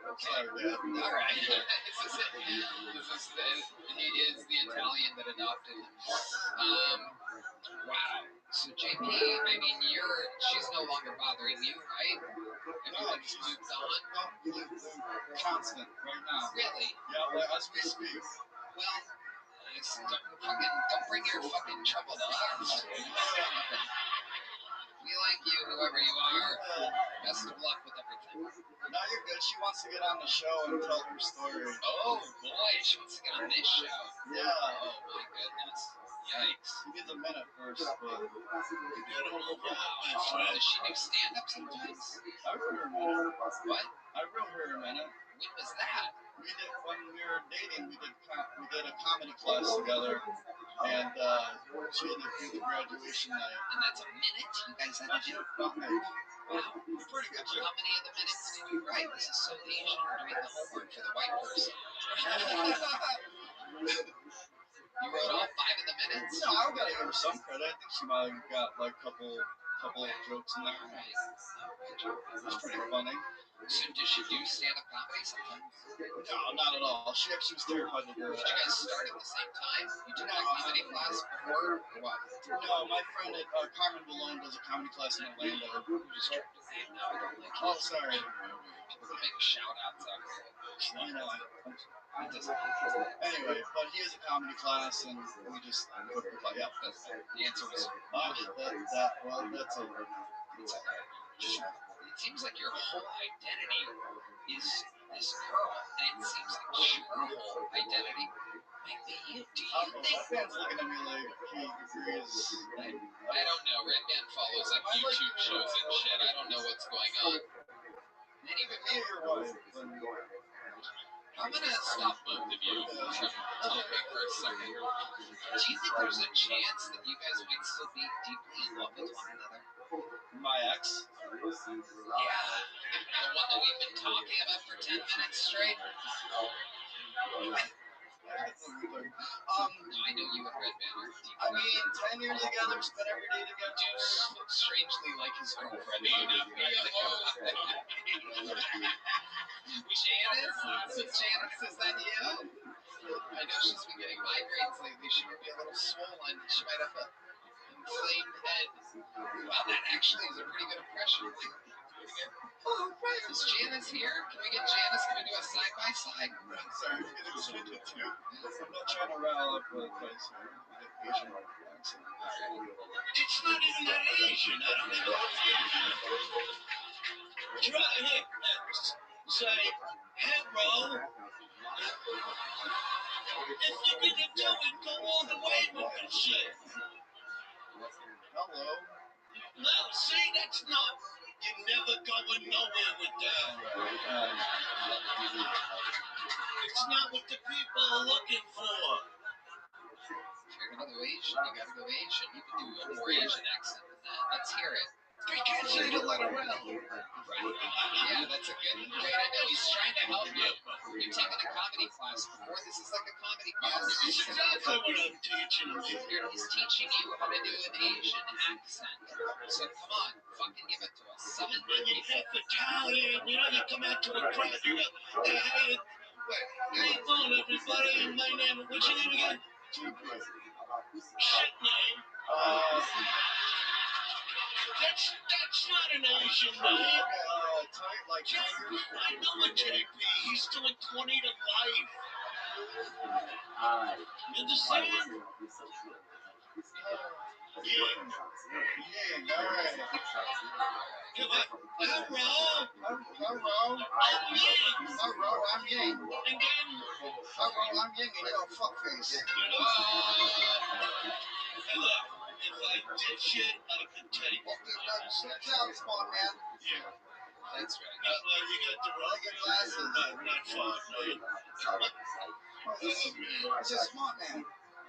Okay. All right. He is the Italian that adopted him. Wow. So JP, I mean, she's no longer bothering you, right? Everything's moved on. Constant right now. Really? Yeah, well, as we speak. Well, don't bring your fucking trouble to us. We like you, whoever you are. Best of luck with everything. No, you're good. She wants to get on the show and tell her story. Oh boy, she wants to get on this show. Yeah. Oh my goodness. Yikes. She needs a minute first, but You gotta move on, my Does friend. she do stand-up sometimes? I wrote her a minute. What? I wrote her a minute. When was that? We did, when we were dating, we did a comedy class together, and she had to do the graduation night. And that's a minute you guys had to do? Wow. Pretty good job. How many of the minutes did you write? This is so Asian. We're doing the homework for the white person. You wrote all 5 of the minutes? No, I gotta give her some credit. I think she might have got like a couple couple of jokes in there. Right. It was pretty funny. So does she do stand-up comedy sometimes? No, not at all. She actually was terrified to do Did it. you guys start at the same time? You took a comedy class before or what? No, my friend Carmen Malone does a comedy class in Orlando. You just tripped his name now. I don't like Oh, sorry. people to make shout-outs out here. You know, It doesn't. anyway, but he has a comedy class, and we just took the class. Yeah, That's the answer was that's a. it's okay. It seems like your whole identity is this girl, and it seems like your whole identity might be you. Do you think? Fans looking at me like he agrees. I don't know. Redman follows like YouTube shows and shit. I don't know what's going on. And even me or your wife. I'm gonna stop both of you from talking for a second. Do you think there's a chance that you guys might still be deeply in love with one another? My ex. Yeah. The one that we've been talking about for 10 minutes straight? I know you and Redman are deep. I mean, 10 years together, spent every day together. Do look strangely like his girlfriend. Janice? So Janice, is that you? I know she's been getting migraines lately. She might be a little swollen. She might have an inflamed head. Wow, that actually is a pretty good impression. Is Janice here? Can we get Janice? Can we do a side-by-side? I'm sorry, I'm getting excited too. I'm not trying to rile up the place here. Asian accent. It's not even that Asian. I don't even know. Try it. Say, hey, bro. If you're gonna do it, go all the way with the shit. Hello. No, see, that's not. You're never going nowhere with that. It's not what the people are looking for. If you're gonna go Asian, you gotta go Asian. You can do a more Asian accent than that. Let's hear it. We can't say the letter L. Yeah, that's a good way to know. He's trying to help you. You've taken a comedy class before. This is like a comedy class. This is exactly what I'm teaching you. He's teaching you how to do an Asian accent. So come on, fucking give it to us. And then you have Italian, you know, you come out to a crowd, you go, hey, how you doing, everybody? My name, what's your name again? Shit name. That's not an Asian name. Like I know a JP. He's doing 20 to life. You understand? Yeah, alright. I'm Yang. And then, I'm Yang, and you're a fuckface. Hey, look, if I did shit, I could take it. Sit down, smart man. Yeah. That's right. You got the wrong glasses. Not far, man. He's a smart man.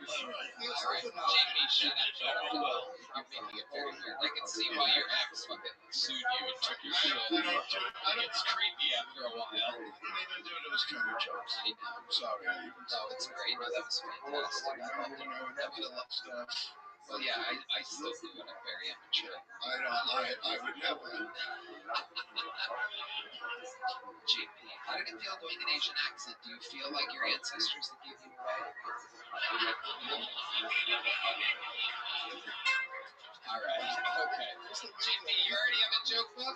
All right, Jamie, shut up. Very well. You're making it very weird. I can see why your ex fucking sued you and took your shit. It's creepy after a while. He didn't do those kind of jokes. I know. I'm sorry. No, it's great. No, that was fantastic. I would have loved stuff. Well, yeah, I still do it. I'm very immature. I would never. JP, how did it feel doing an Asian accent? Do you feel like your ancestors that gave you away? All right. Okay. JP, you already have a joke book?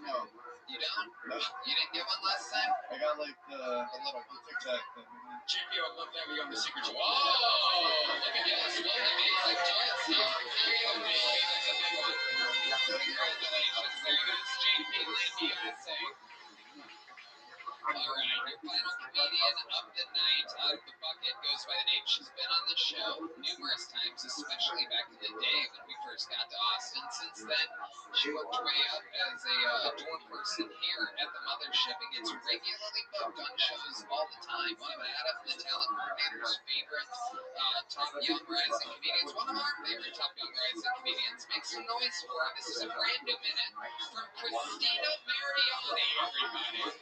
No. You don't? No. You didn't get one last time? I got like the little tic-tac thing. JP, I would love to have you on the Secret Show. Whoa! Look at this. What an amazing choice here. There you go, JP. That's a big one. Congratulations. There you go. It's JP Lindy, I say. All right, your final comedian of the night out of the bucket goes by the name. She's been on the show numerous times, especially back in the day when we first got to Austin. Since then, she worked her way up as a door person here at the mothership and gets regularly booked on shows all the time. One of Adam, the talent coordinator's favorite top young rising comedians. One of our favorite top young rising comedians. Make some noise for her. This is a brand new minute from Christina Mariani, everybody.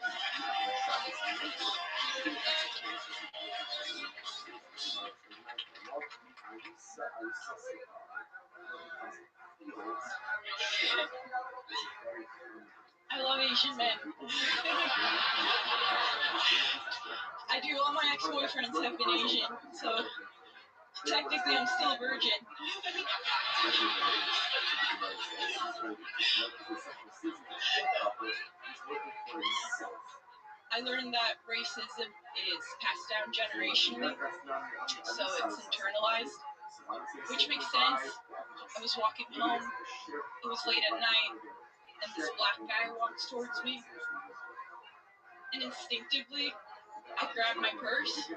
Asian men. I do. All my ex-boyfriends have been Asian, so technically I'm still a virgin. I learned that racism is passed down generationally, so it's internalized, which makes sense. I was walking home, it was late at night, and this black guy walks towards me, and instinctively, I grab my purse,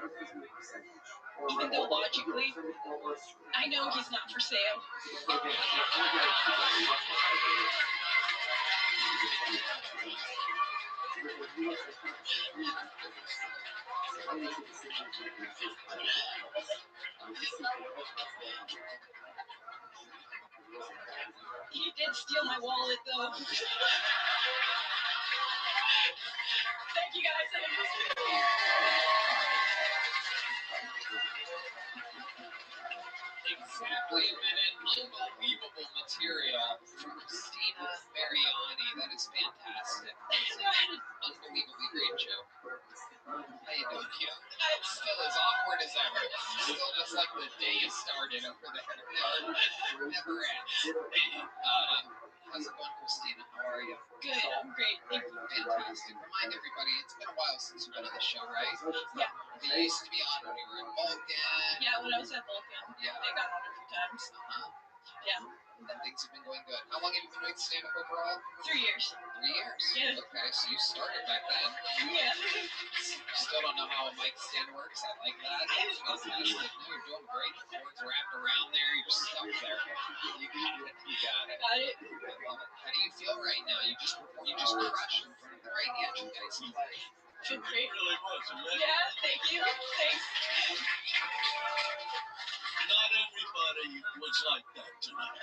even though logically, I know he's not for sale. He did steal my wallet, though. Thank you, guys. Exactly a minute. Unbelievable material from Christina Mariani. That is fantastic. Unbelievably great joke. How you doing here? It's still as awkward as ever. Still just like the day you started over there. Never ends. How's it going, Christina? How are you? Good, I'm great. Thank you. Fantastic. Remind everybody, it's been a while since you've been on the show, right? Yeah. You used to be on when you were in Vulcan. Yeah, when I was at Vulcan, Yeah. I got on a few times. Yeah. And things have been going good. How long have you been doing stand-up overall? 3 years. 3 years? Yeah. Okay, so you started back then. Yeah. Still don't know how a mic stand works. I like that. That's fantastic. No, you're doing great. The board's wrapped around there. You're stuck there. You got it. You got it. Got it. I love it. How do you feel right now? You just crushed in front of the right you guys play. Feel great. It really was amazing. Yeah, thank you. Thanks. Not everybody was like that tonight.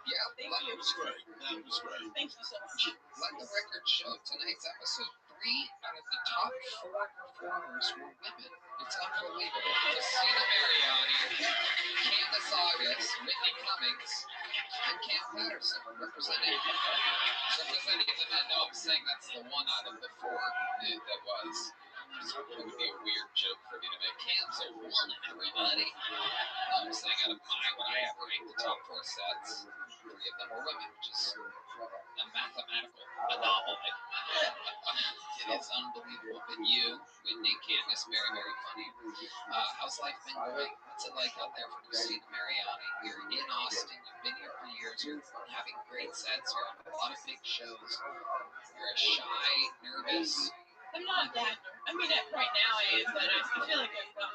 Yeah, Thank That you. was great. That was great. Thank you so much. let the record show tonight's episode, 3 out of the top 4 performers were women. It's unbelievable. Christina Mariani, Candace August, Whitney Cummings, and Cam Patterson representing the men. No, I'm saying that's the one out of the 4 that was. It would be a weird joke for me to make. Cam's a woman, everybody. No, I'm saying out of what I have ranked the top 4 sets, 3 of them were women, which is a mathematical anomaly. It is unbelievable. But you, Whitney, Candace, very, very funny. How's life been going? What's it like out there for Christina Mariani? You're in Austin. You've been here for years. You're having great sets. You're on a lot of big shows. You're shy, nervous. I'm not that. I mean, right now I am, but I feel like I'm not.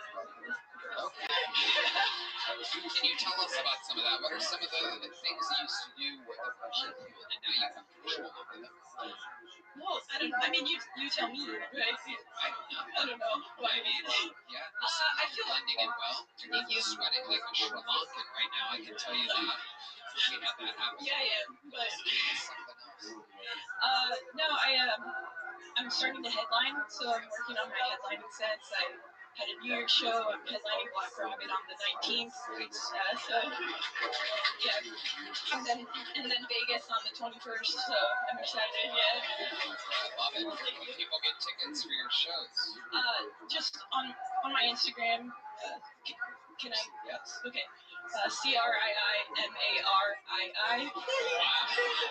Okay. Can you tell us about some of that? What are some of the things you used to do where they were uncool and now you have control over them? Well, I don't know. I mean, you tell me, right? I don't know. What I mean, Yeah, I feel blending in well. You're sweating like a Sri Lankan right now. I can tell you that. We had that happen. Yeah, I am, but Something else. no, I'm starting to headline, so I'm working on my headlining sets. I had a New Year's show. I'm headlining Black Rabbit on the 19th. So yeah, and then Vegas on the 21st. So I'm excited. Yeah. I love it. Where can people get tickets for your shows? Just on my Instagram. Can I? Yes. Okay. CRIIMARII. Wow.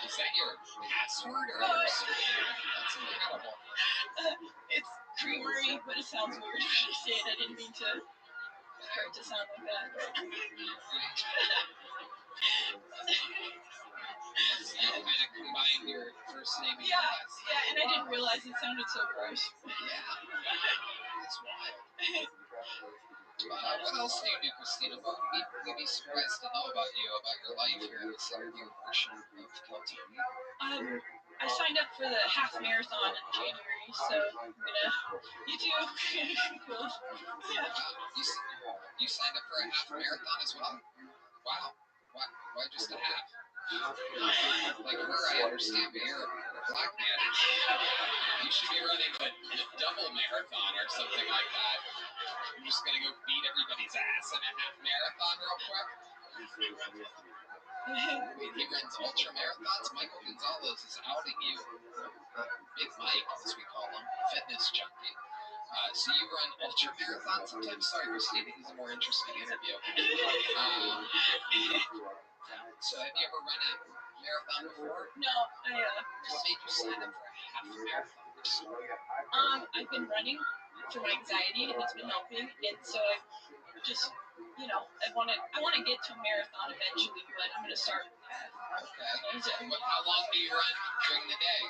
Is that your password or your screen? That's incredible. It's Creamery, but it sounds weird when I say it. I didn't mean to for it to sound like that. So you kind of combined your first name and your Yeah, last name. yeah, and I didn't realize it sounded so gross. Yeah. It's wild. What else do you do, Christina? What would we be surprised to know about you, about your life here in the 7th year portion of California? I signed up for the half marathon in January, so I'm gonna. You too. Cool. Yeah. Wow. You signed up for a half marathon as well? Wow. Why just a half? Like her, I understand, but you're a black man. You should be running the double marathon or something like that. You're just gonna go beat everybody's ass in a half marathon real quick? He runs ultra marathons. Michael Gonzalez is outing you. Big Mike, as we call him, fitness junkie. So you run ultra marathons sometimes? Sorry, Christine, he's a more interesting interview. So have you ever run a marathon before? No, What made you sign up for a half marathon? I've been running for my anxiety, and it's been helping. And so I just, I want to get to a marathon eventually, but I'm gonna start with that. Okay. How long do you run during the day?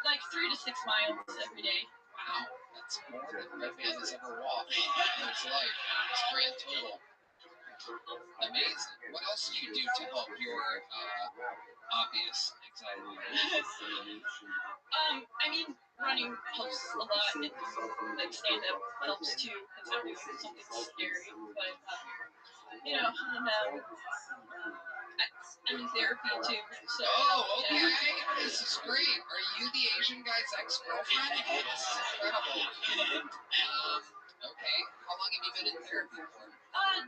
Like 3 to 6 miles every day. Wow, that's more than Redman has ever walked in his life. His grand total. Amazing. What else do you do to help your obvious anxiety? I mean, running helps a lot, and like stand-up helps too, because I'm doing something scary. But I'm in therapy too. So. Oh, okay. Yeah. This is great. Are you the Asian guy's ex-girlfriend? This is incredible. Okay. How long have you been in therapy for?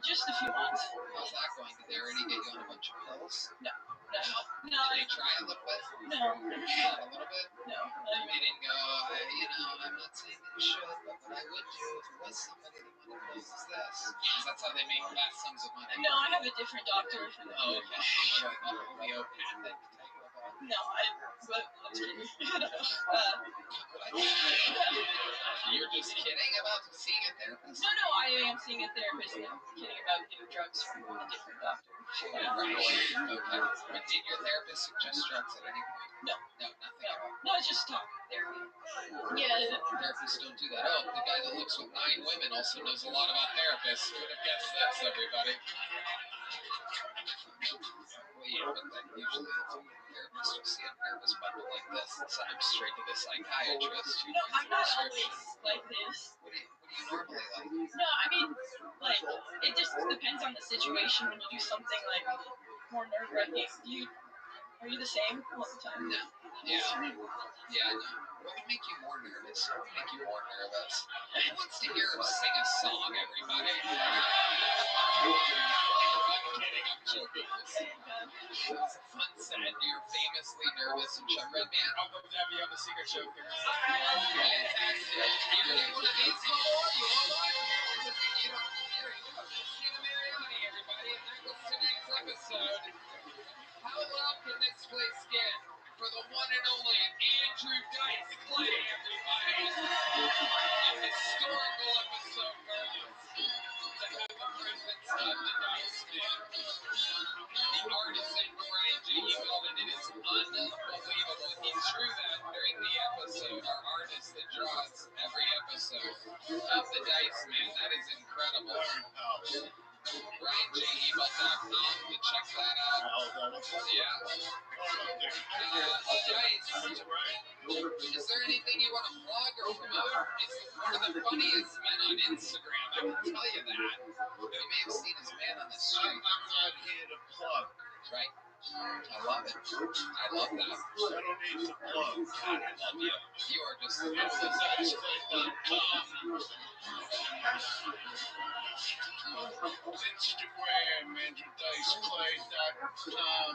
Just a few months. How's that going? Did they already get you on a bunch of pills? No. Did they try a little bit? No. Not a little bit? No. They didn't go, I'm not saying that you should, but what I would do if there was somebody that wanted pills is this. Because that's how they make vast sums of money. No, I have a different doctor for that. Oh, okay. Like a homeopathic type of No, but I'm kidding. You're just kidding about seeing a therapist? No, I am seeing a therapist, and I'm kidding about getting drugs from a different doctor. Right. Okay. But did your therapist suggest drugs at any point? No. No, nothing at all. No, it's just talk therapy. Yeah. Therapists don't do that. Oh, the guy that looks with 9 women also knows a lot about therapists. Who would have guessed this, everybody? Well, yeah, but then usually if you get a therapist, you see a nervous bundle like this and send him straight to the psychiatrist. No, I'm not always like this. What do you normally like? No, I mean, like, it just depends on the situation. When you do something like more nerve-wracking, are you the same all the time? No. Yeah. No. What would make you more nervous? What would make you more nervous? Who wants to hear him sing a song, everybody? I'm kidding. I'm joking. It was a fun set. You're famously nervous and Chuck Redman. Uncle Debbie, I'm a secret joker. Fantastic. You ready one of these more? You want one? Here you go. Christina Mariani, everybody. And that was tonight's episode. How loud can this place get for the one and only Andrew Dice Clay, everybody? A historical episode for us to have the presence of the Dice Man. The artisan Brian J. Eagleton. It is unbelievable. He drew that during the episode. Our artist that draws every episode of the Dice Man. That is incredible. BrianJEagleton.com to check that out. Yeah. Dice, is there anything you want to plug or promote? He's one of the funniest men on Instagram. I can tell you that. You may have seen his man on the street. I'm not here to plug. Right. I love it. I love that. I don't need to plug. God, I love you. You are just the coolest. Instagram, AndrewDiceClay.com,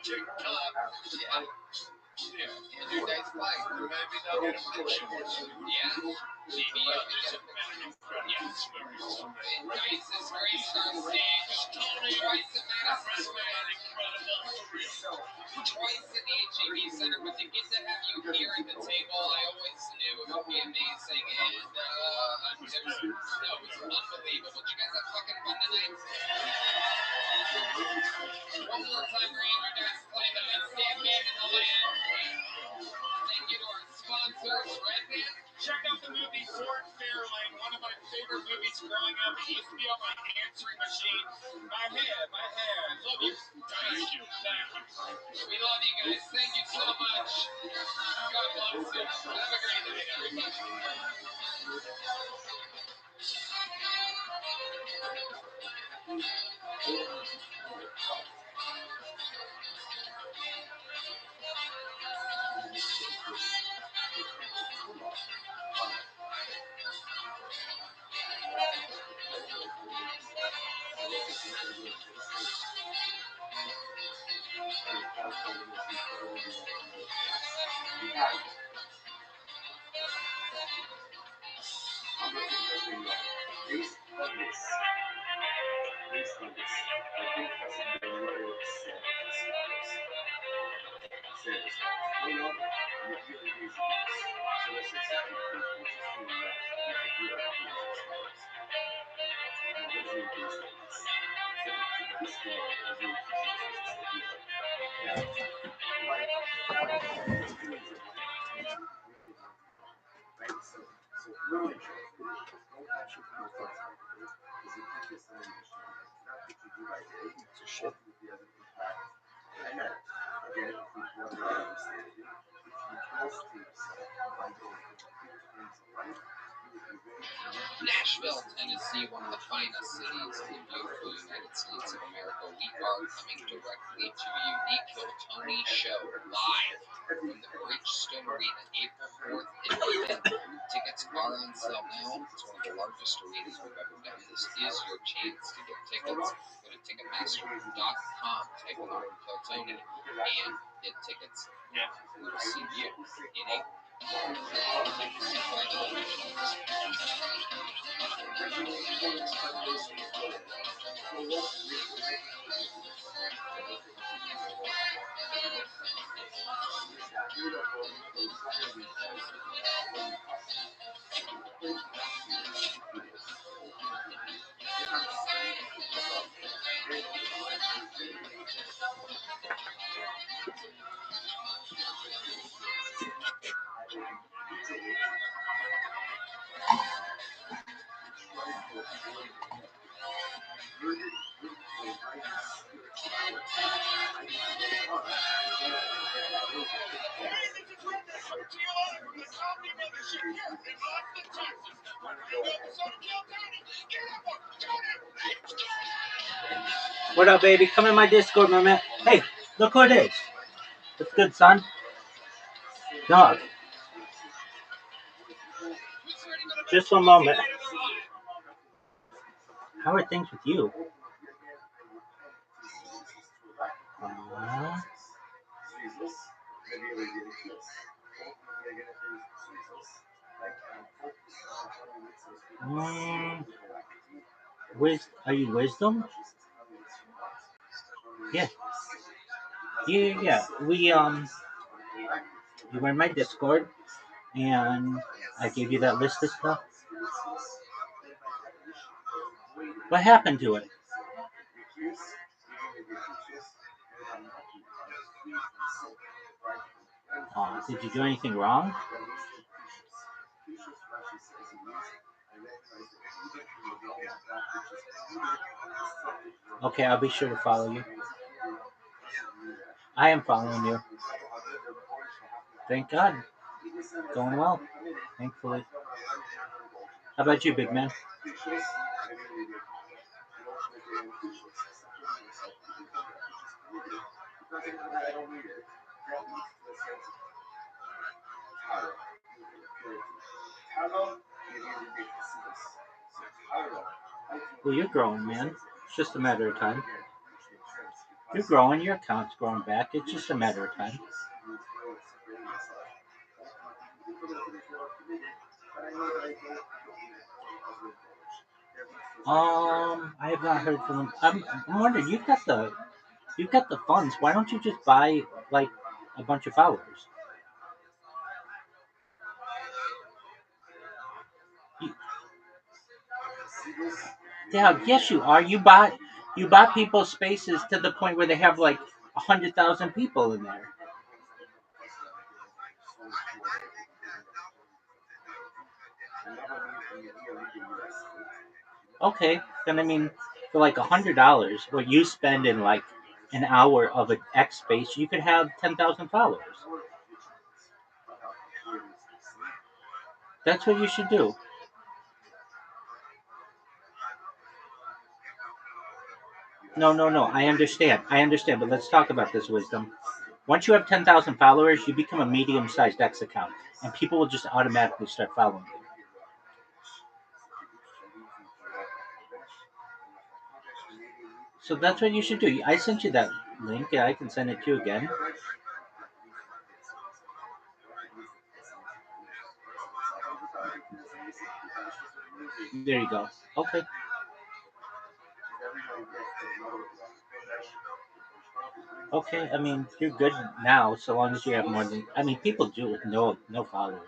TikTok. Yeah. Andrew Dice Clay. Maybe they'll get a picture with you. Yeah. Maybe you'll get a picture. Yes, very soon. Dice is graced our stage twice in Madison Square. Twice in the HEB Center, but to get to have you here at the table, I always knew it would be amazing, and it was unbelievable. Did you guys have fucking fun tonight? One more time for Andrew Dice Clay, the best damn man in the land. Thank you to our sponsors, Redman. Check out the movie Fort Fairlane, one of my favorite movies growing up. It used to be on my answering machine. My hair. I love you. Thank you. We love you guys. Thank you so much. God bless you. Have a great night, everybody. Nashville, Tennessee, one of the finest cities in the beautiful United States of America. We are coming directly to you. The Kill Tony Show, live from the Bridgestone Arena, April 4th and 5th. Tickets are on sale now. It's one of the largest arenas we've ever done. This is your chance to get tickets. Go to Ticketmaster.com, type in the word Kill Tony, and get tickets now. We will see you in April. What up, baby? Come in my Discord, my man. Hey, look who it is. What's good, son? Dog. Just one moment. How are things with you? Are you Wisdom? Yeah. Yeah. You were in my Discord, and I gave you that list of stuff. What happened to it? Did you do anything wrong? Okay, I'll be sure to follow you. I am following you. Thank God. Going well, thankfully. How about you, big man? Well, you're growing, man. It's just a matter of time. You're growing, your account's growing back. It's just a matter of time. I have not heard from them. I'm wondering, you've got the funds. Why don't you just buy like a bunch of followers? Yeah, yes, you are. You bought people's spaces to the point where they have like 100,000 people in there. Okay, then I mean, for like $100, what you spend in like an hour of an X space, you could have 10,000 followers. That's what you should do. No. I understand, but let's talk about this, Wisdom. Once you have 10,000 followers, you become a medium-sized X account, and people will just automatically start following you. So that's what you should do. I sent you that link, and I can send it to you again. There you go. Okay. Okay. I mean, you're good now, so long as you have more than. I mean, people do with no followers.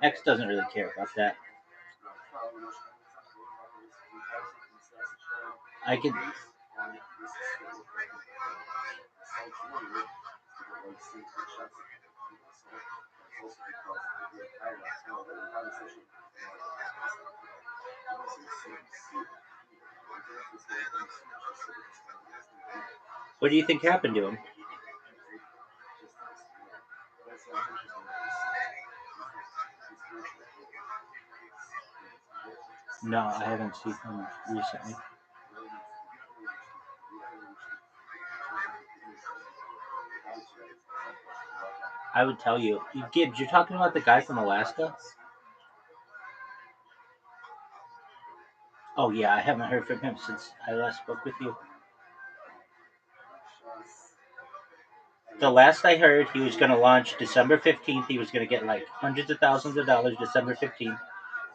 X doesn't really care about that. I can. What do you think happened to him? No, I haven't seen him recently. I would tell you, Gibbs. You're talking about the guy from Alaska? Oh yeah, I haven't heard from him since I last spoke with you. The last I heard, he was going to launch December 15th. He was going to get like hundreds of thousands of dollars December 15th.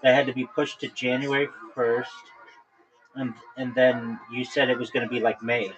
That had to be pushed to January 1st. And then you said it was going to be like May.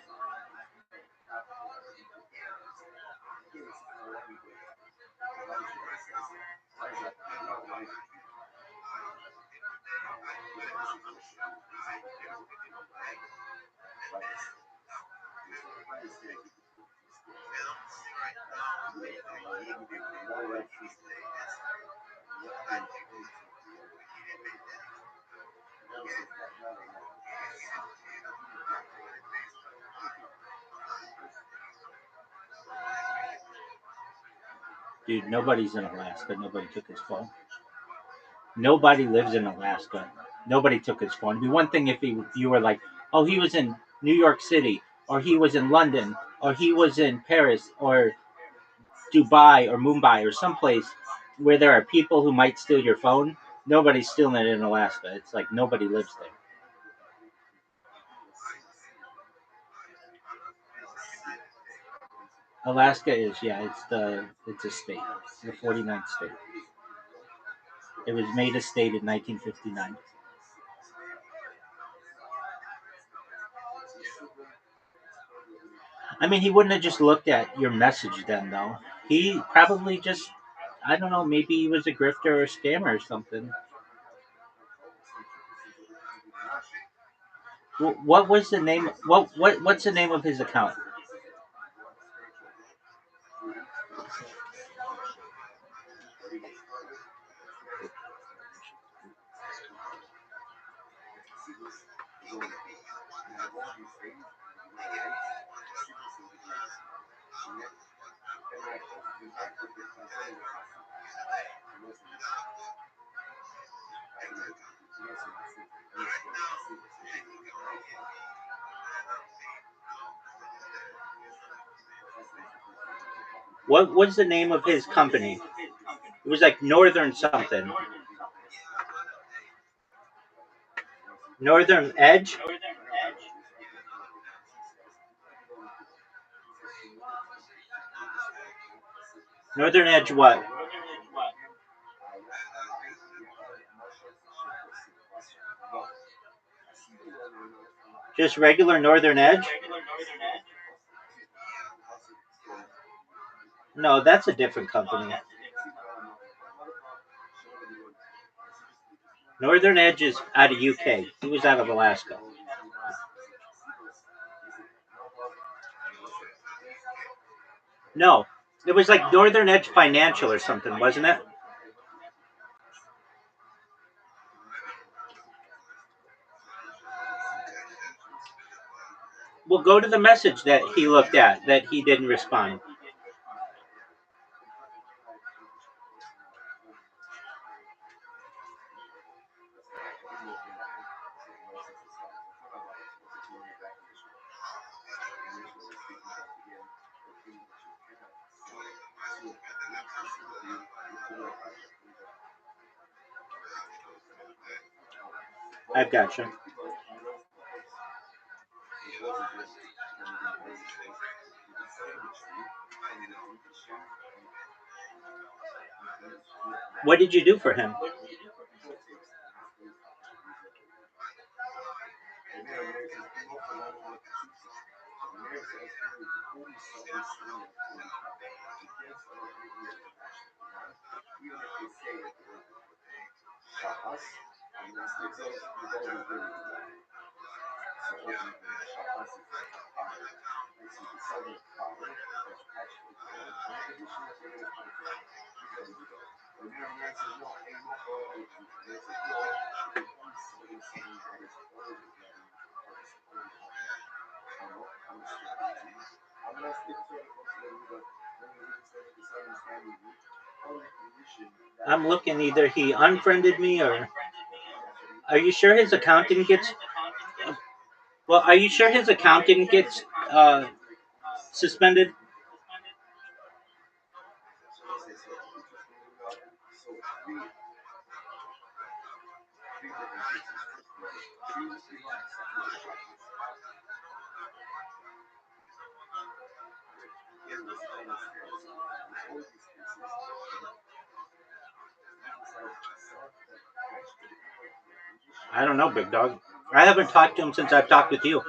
Dude, nobody's in Alaska. Nobody took his phone. Nobody lives in Alaska. Nobody took his phone. It'd be one thing if you were like, oh, he was in New York City, or he was in London, or he was in Paris, or Dubai, or Mumbai, or someplace where there are people who might steal your phone. Nobody's stealing it in Alaska. It's like nobody lives there. Alaska is, yeah, it's a state. It's the 49th state. It was made a state in 1959. I mean, he wouldn't have just looked at your message then, though. He probably just, I don't know, maybe he was a grifter or a scammer or something. What was the name? What's the name of his account? What was the name of his company? It was like Northern something. Northern Edge. Northern Edge. What? Just regular Northern Edge? No, that's a different company. Northern Edge is out of UK. He was out of Alaska. No, it was like Northern Edge Financial or something, wasn't it? Well, go to the message that he looked at that he didn't respond. I've got you. What did you do for him? I'm looking, either he unfriended me or. Are you sure his account didn't get? Well, are you sure his account didn't get suspended? I don't know, big dog. I haven't talked to him since I've talked with you.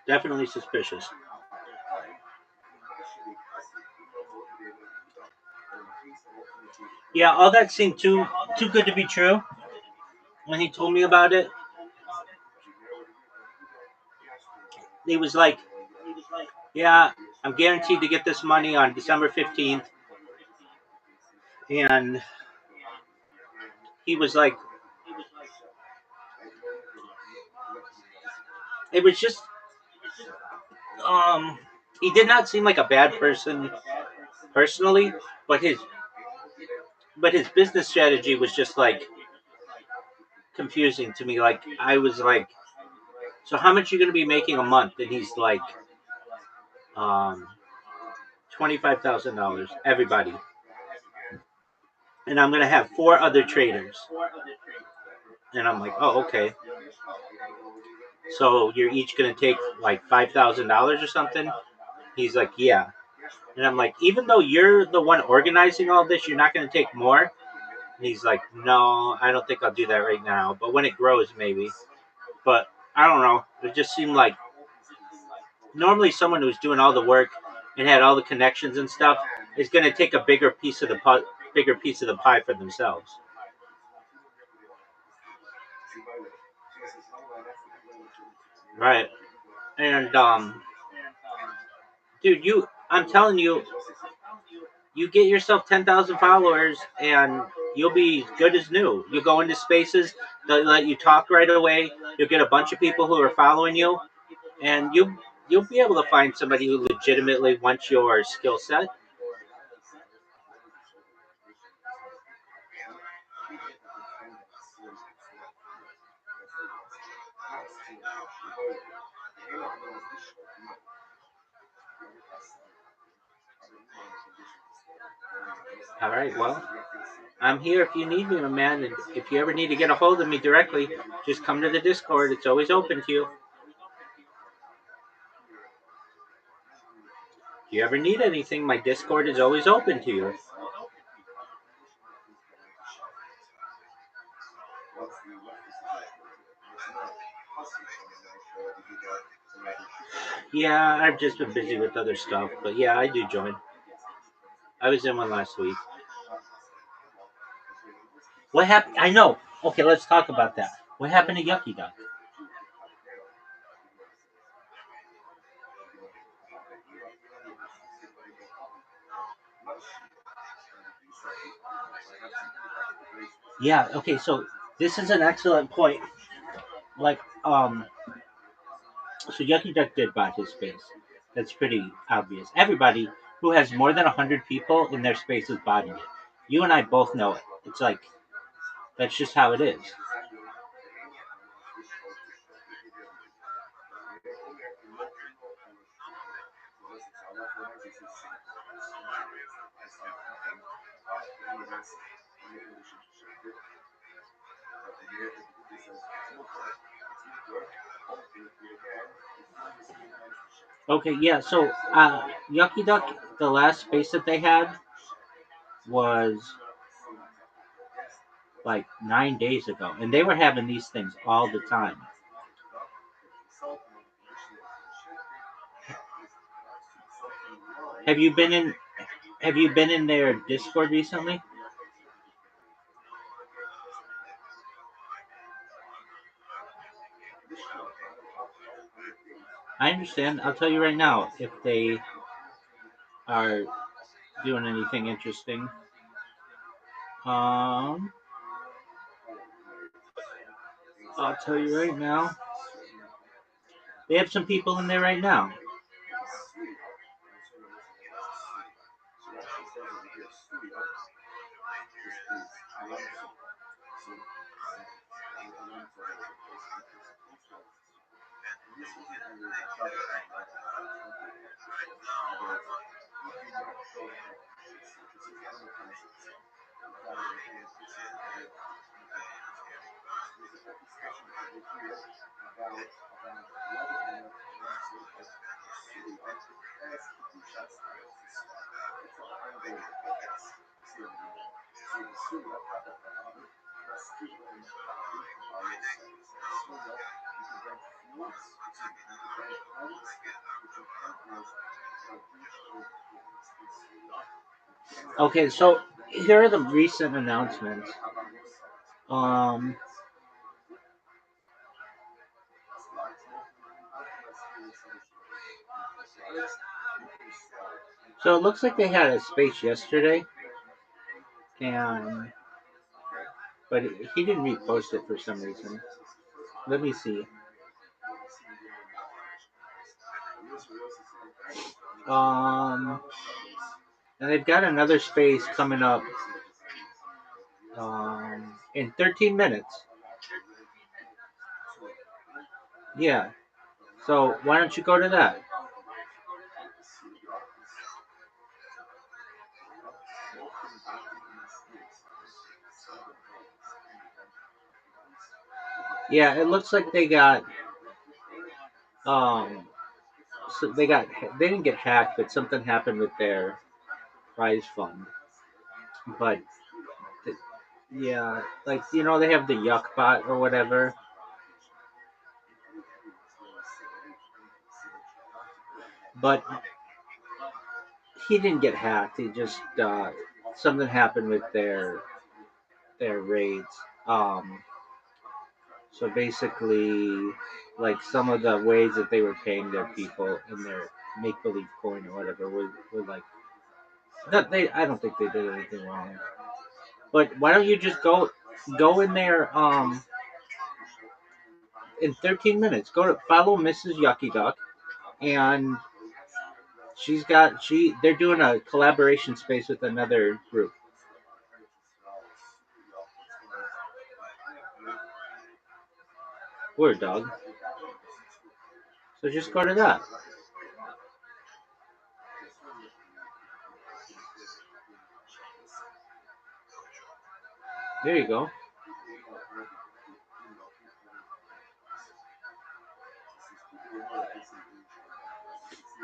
Definitely suspicious. Yeah, all that seemed too good to be true when he told me about it. He was like, "Yeah, I'm guaranteed to get this money on December 15th," and he was like, it was just, he did not seem like a bad person personally, but his business strategy was just like confusing to me. Like, I was like, so how much are you going to be making a month? And he's like, um, $25,000, everybody. And I'm going to have 4 other traders. And I'm like, oh, okay. So you're each going to take like $5,000 or something? He's like, yeah. And I'm like, even though you're the one organizing all this, you're not going to take more? And he's like, no, I don't think I'll do that right now. But when it grows, maybe. But I don't know. It just seemed like normally someone who's doing all the work and had all the connections and stuff is going to take a bigger piece of the pie for themselves. Right. And dude, I'm telling you, you get yourself 10,000 followers and you'll be good as new. You go into spaces, they'll let you talk right away. You'll get a bunch of people who are following you, and you'll be able to find somebody who legitimately wants your skill set. All right, well, I'm here if you need me, my man. And if you ever need to get a hold of me directly, just come to the Discord. It's always open to you. If you ever need anything, my Discord is always open to you. Yeah, I've just been busy with other stuff, but yeah, I do join. I was in one last week. What happened? I know. Okay, let's talk about that. What happened to Yucky Duck? Yeah, okay, so this is an excellent point. Like, so Yucky Duck did buy his space. That's pretty obvious. Everybody who has more than 100 people in their space is buying it. You and I both know it. It's like, that's just how it is. Okay, yeah. So, Yucky Duck, the last space that they had was like 9 days ago, and they were having these things all the time. Have you been in? Have you been in their Discord recently? I understand. I'll tell you right now if they are doing anything interesting. Um, I'll tell you right now. They have some people in there right now. Okay, so here are the recent announcements. Um, so it looks like they had a space yesterday, and but he didn't repost it for some reason. Let me see. Um, and they've got another space coming up in 13 minutes. Yeah. So why don't you go to that? Yeah, it looks like they got so they didn't get hacked, but something happened with their prize fund. But yeah, like they have the Yuck bot or whatever. But he didn't get hacked. He just something happened with their raids. So basically, like some of the ways that they were paying their people in their make believe coin or whatever were like that. I don't think they did anything wrong. But why don't you just go in there in 13 minutes? Go to follow Mrs. Yucky Duck, and they're doing a collaboration space with another group. Word dog. So just go to that. There you go.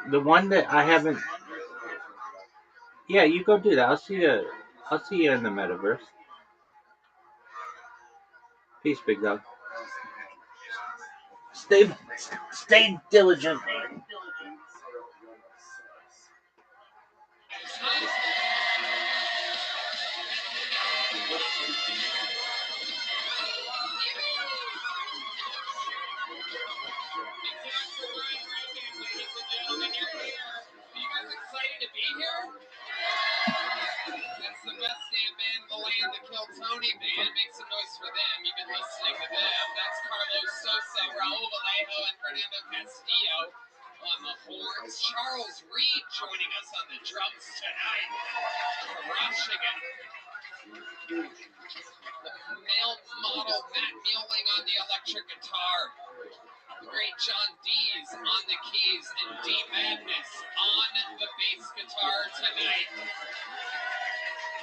The one that I haven't. Yeah, you go do that. I'll see you in the metaverse. Peace, big dog. Stay diligent, man. Are you guys excited to be here? That's the best damn band in the land, the Kill Tony Band. Make some noise for them. You've been listening to them. That's Carlos Sosa, Raul Vallejo, and Fernando Castillo on the horns. Charles Reed joining us on the drums tonight. Crushing it. The male model Matt Mueling on the electric guitar. The great John Dees on the keys, and D Madness on the bass guitar tonight.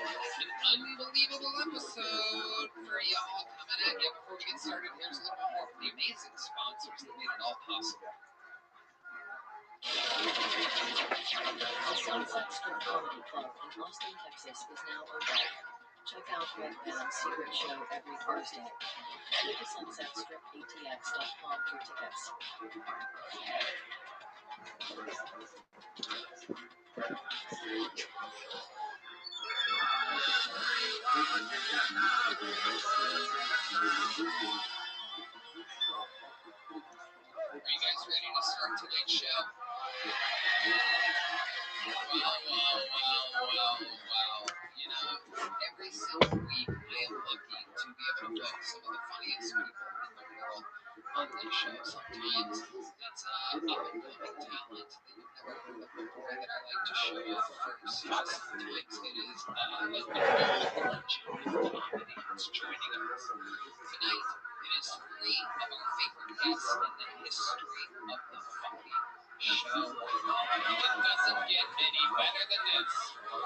An unbelievable episode for y'all coming at you. Before we get started, here's a little bit more from the amazing sponsors that made it all possible. The Sunset Strip Comedy Club in Austin, Texas is now open. Check out Red Band's secret show every Thursday. Go to sunsetstripatx.com for tickets. Are you guys ready to start tonight's show? Wow. You know, every single week I am lucky to be able to book some of the funniest people in the world on this show. Sometimes it's up-and-coming talent that you've never heard of before that I like to show off first. Sometimes it is an old legend of comedy that's joining us. Tonight, it is three of our favorite guests in the history of the fucking show. It doesn't get any better than this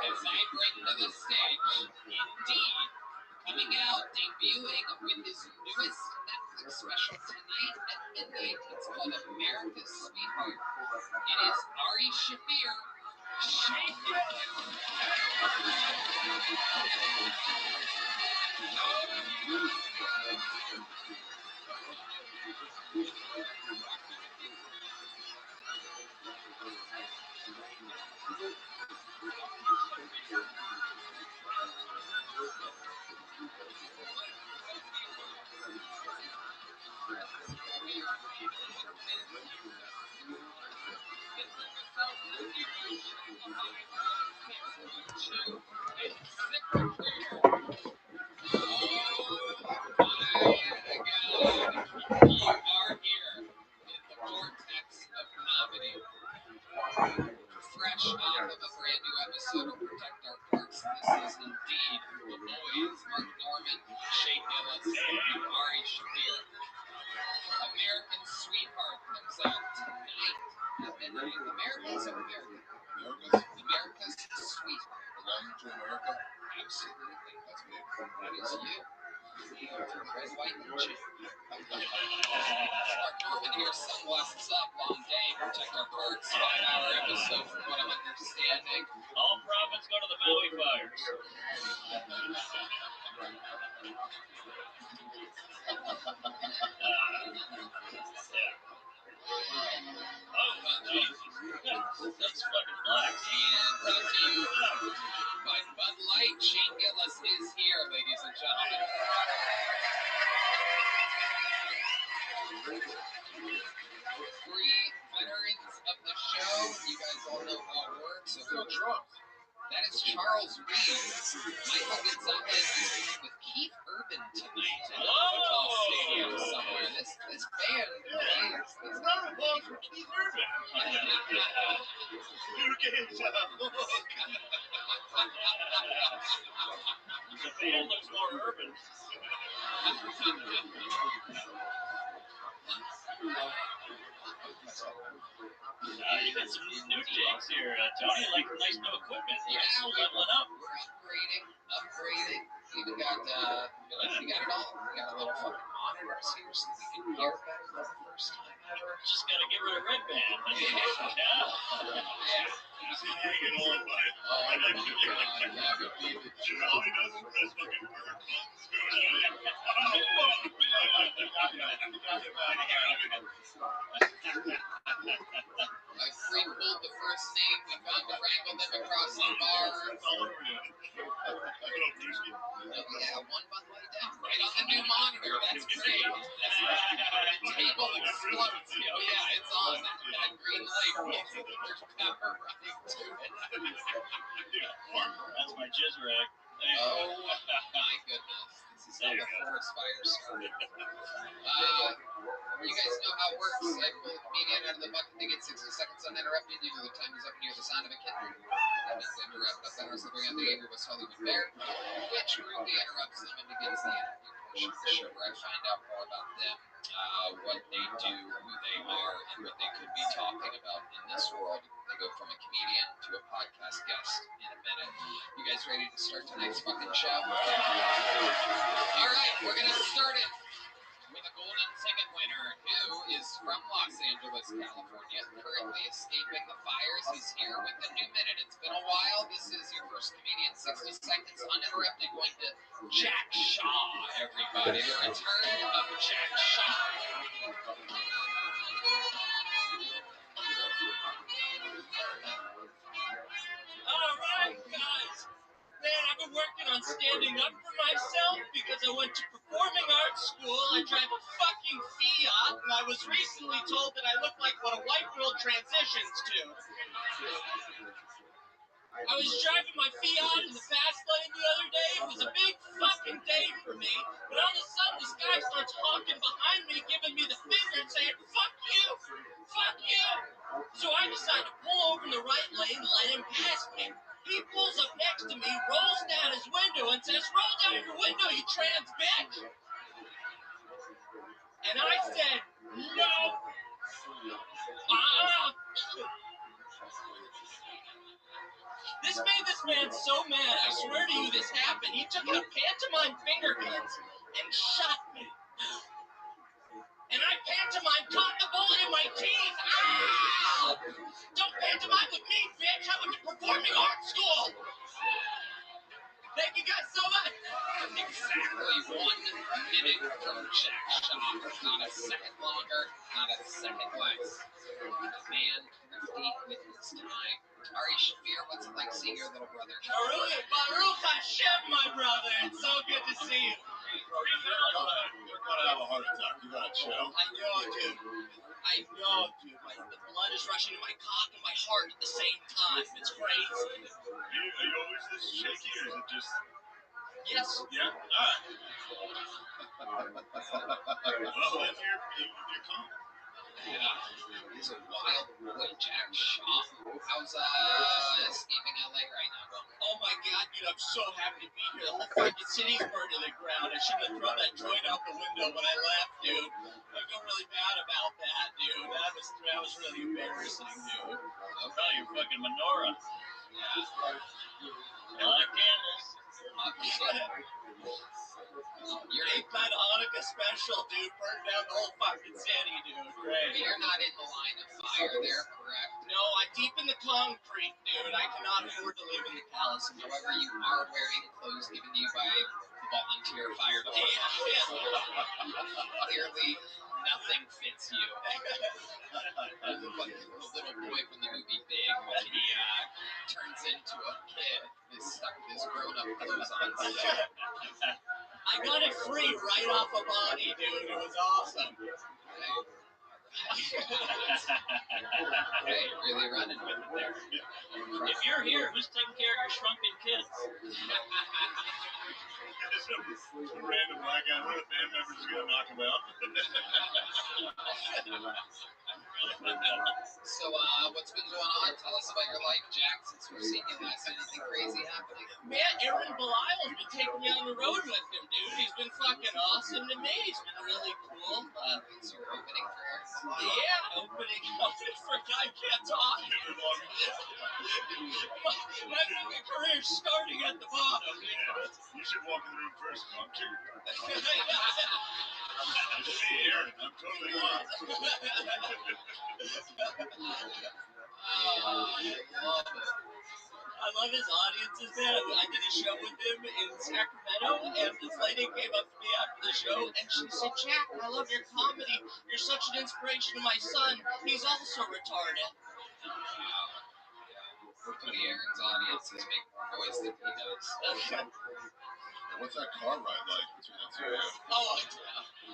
as I bring to the stage, indeed, coming out, debuting with his newest Netflix special tonight at midnight. It's called America's Sweetheart. It is Ari Shaffir. Shane Gillis. You are here in the vortex of comedy. Fresh off of a brand new episode of Protect Our Parks. This is indeed the boys, Mark Norman, Shane Gillis, and Ari Shaffir. American Sweetheart comes out tonight at midnight. America's Sweetheart. Belonging to America? Absolutely. That's me. That is you. Red, white, and chick. Mark Norman here, sunglasses up, long day, protect our parks, 5-hour episode from what I'm understanding. All profits go to the Maui fires. Oh, Jesus. That's fucking black. And brought to you by Bud Light, Shane Gillis is here, ladies and gentlemen. Three veterans of the show. You guys all know how it works. So go drunk. That is Charles Reed. Michael Gonzalez is playing with Keith Urban tonight at a football stadium somewhere. This band plays. It's not a ball for Keith Urban. New games out. The band looks more urban. You got some new jigs here, Tony. Like nice new equipment. Yeah, leveling up. We're upgrading. We even got we got it all. We got a little fucking monitors here so that we can hear better for the first time ever. Just gotta get rid of Red Band. Yeah. Is he hanging on by it? Oh my God, yeah, but David, You know he doesn't press fucking bird bombs. I pre-pulled the first name. We found to wrangle them across the bar. Oh yeah, one Bud Light down, right on the new monitor. That's great. The table explodes. Oh yeah, it's on. That green light means that there's pepper running to it. That's my jizz rag. Oh my goodness. This is how the forest fire started. You guys know how it works. I pull a comedian out of the bucket. They get 60 seconds uninterrupted. Usually the time is up and you hear the sound of a kitten. That means they've wrapped up that or slipping out the Avery West Hollywood Bear, which rudely interrupts them and begins the interview portion of the show where I find out more about them, what they do, who they are, and what they could be talking about in this world. They go from a comedian to a podcast guest in a minute. You guys ready to start tonight's fucking show? All right, we're going to start it with a golden ticket winner who is from Los Angeles, California, currently escaping the fires. He's here with the new minute. It's been a while. This is your first comedian, 60 seconds uninterrupted, going to Jack Shaw, everybody. The return of Jack Shaw. All right, guys. Man, I've been working on standing up for myself because I went to performing arts school. I drive a fucking Fiat, and I was recently told that I look like what a white girl transitions to. I was driving my Fiat in the fast lane the other day. It was a big fucking day for me. But all of a sudden, this guy starts honking behind me, giving me the finger and saying, "Fuck you! Fuck you!" So I decide to pull over in the right lane and let him pass me. He pulls up next to me, rolls down his window, and says, "Roll down your window, you trans bitch!" And I said, "No." This made this man so mad, I swear to you this happened. He took out pantomime finger guns and shot me. And I pantomime caught the bullet in my teeth. Ow! Don't pantomime with me, bitch. I went to performing arts school. Thank you guys so much. Exactly 1 minute from Jack Shaw. Not a second longer, not a second less. Man, thrifty with his time. Ari Shafir, what's it like seeing your little brother? Baruch Hashem, my brother. It's so good to see you. You're gonna have a heart attack. You gotta chill. I know, dude. The blood is rushing to my cock and my heart at the same time. It's crazy. Are you always this shaky, or is it just? Yes. Yeah. All right. Well, then you're calm. Yeah. He's a wild boy, Jack Shaw. How's escaping LA right now going? Oh my god, dude, I'm so happy to be here. The whole fucking city's burned to the ground. I shouldn't have thrown that joint out the window when I left, dude. I feel really bad about that, dude. That was really embarrassing, dude. Oh, your fucking menorah. Yeah. I like candles. Your 8-9 Hanukkah special, dude. Burned down the whole fucking city, dude. Great. You're not in the line of fire there, correct? No, I'm deep in the concrete, dude. I cannot afford to live in the palace. However, you are wearing clothes given to you by the volunteer fire department. Clearly, nothing fits you. Like the little boy from the movie Big, when he turns into a kid, is stuck with his grown-up clothes on. I got it free right off a body, dude. It was awesome. Hey, really running with it there. If you're here, who's taking care of your shrunken kids? Some random black guy, one of the band members is gonna knock him out. So, what's been going on? Tell us about your life, Jack, since we've seen you last. Anything crazy happening? Man, Aaron Belial's been taking me on the road with him, dude. He's been fucking awesome to me. He's been really cool. So you're opening for Aaron Belial? Yeah, opening for a guy who can't talk. My fucking career's starting at the bottom, dude. You should walk in the room first, punk. It's me, Aaron. I'm totally lost. I love his audiences, man. I did a show with him in Sacramento, and this lady came up to me after the show, and she said, "Jack, I love your comedy. You're such an inspiration to my son. He's also retarded." Hopefully Aaron's audiences make more noise than he does. What's that car ride like between the two of you? Oh,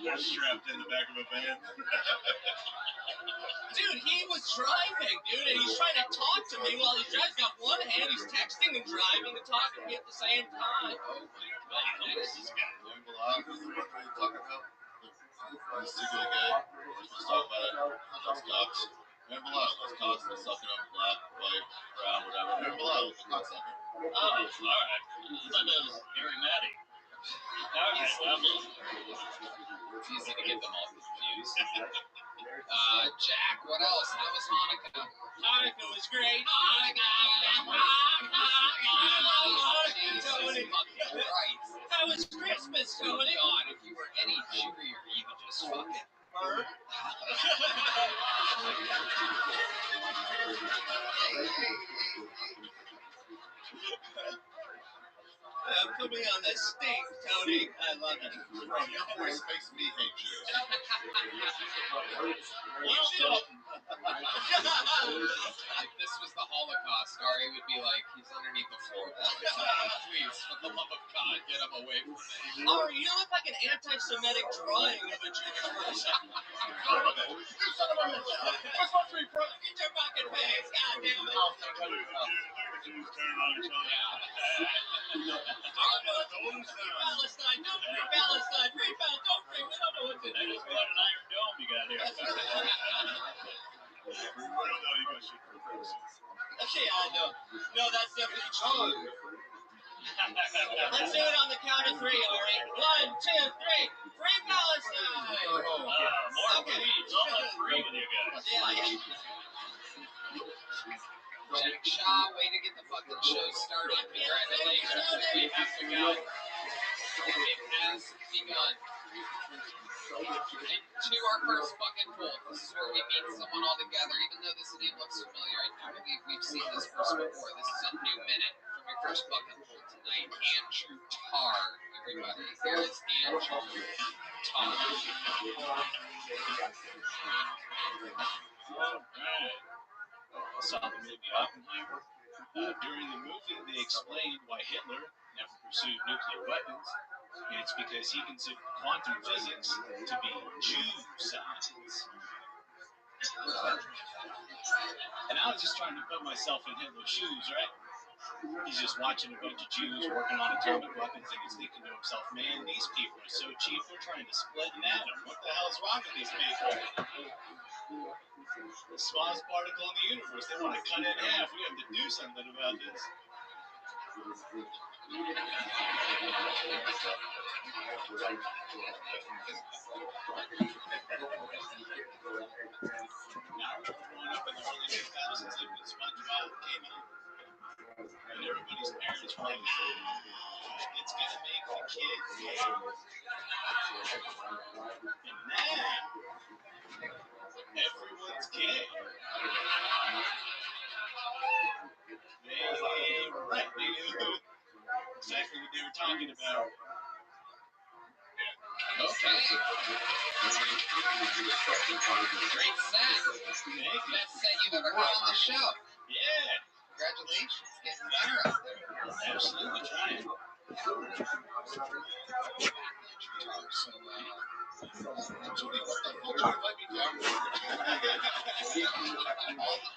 You're strapped in the back of a van. dude, he was driving, dude, and he's trying to talk to me while he's driving. He's got one hand, he's texting and driving and talking to me at the same time. Oh my god, who's this guy? Aaron Belial? Who's the one you're talking about? The secret gay? Let's talk about it. Let's cops. Aaron Belial, let's cops. Let's suck it up. Black, white, brown, whatever. Aaron Belial, let's cocksucker. Oh, alright. I thought that was Gary Matty. It's easy to get them all confused. Jack, what else? How was Hanukkah? Hanukkah was great. Jesus fucking Christ. That was Christmas, Tony. God, if you were any cheerier, you could just fucking burn. Put me on the stink, Tony. I love it. Your voice makes me hate you. If this was the Holocaust, Ari would be like, he's underneath the floorboard. Please, for the love of God, get him away from me. Ari, you look like an anti-Semitic drawing of a Jewish person. You son of a bitch. We're supposed to be friends. Get your fucking face, goddamn it. Jews turn on each other. Palestine, don't free Palestine, free Palestine, don't free. We don't know what to do. Just what an Iron Dome you got here. Okay, I know. No, that's definitely true. Let's do it on the count of three, Ari. 1, 2, 3. Free Palestine! More please. I'll have three with you guys. Yeah. Jack Shaw, way to get the fucking show started. Congratulations. We have to go. It has begun. To our first fucking poll. This is where we meet someone all together. Even though this name looks familiar, I do believe we've seen this person before. This is a new minute from your first fucking poll tonight. Andrew Tarr, everybody. Here is Andrew Tarr. Alright. I saw the movie Oppenheimer. During the movie, they explained why Hitler never pursued nuclear weapons. And it's because he considered quantum physics to be Jew science. And I was just trying to put myself in Hitler's shoes, right? He's just watching a bunch of Jews working on atomic weapons, and he's thinking to himself, man, these people are so cheap, they're trying to split an atom. What the hell is wrong with these people? The smallest particle in the universe, they want to cut it in half. We have to do something about this. Now, growing up in the early 2000s, like when SpongeBob came out, and everybody's parents were like, it's gonna make the kids gay. And now, everyone's gay. They ain't right, they knew exactly what they were talking about. Okay. Great set. Thank you. Best set you've ever heard on the show. Yeah, Congratulations. Getting better out there. absolutely trying. Judy, what the fuck do you let me down for?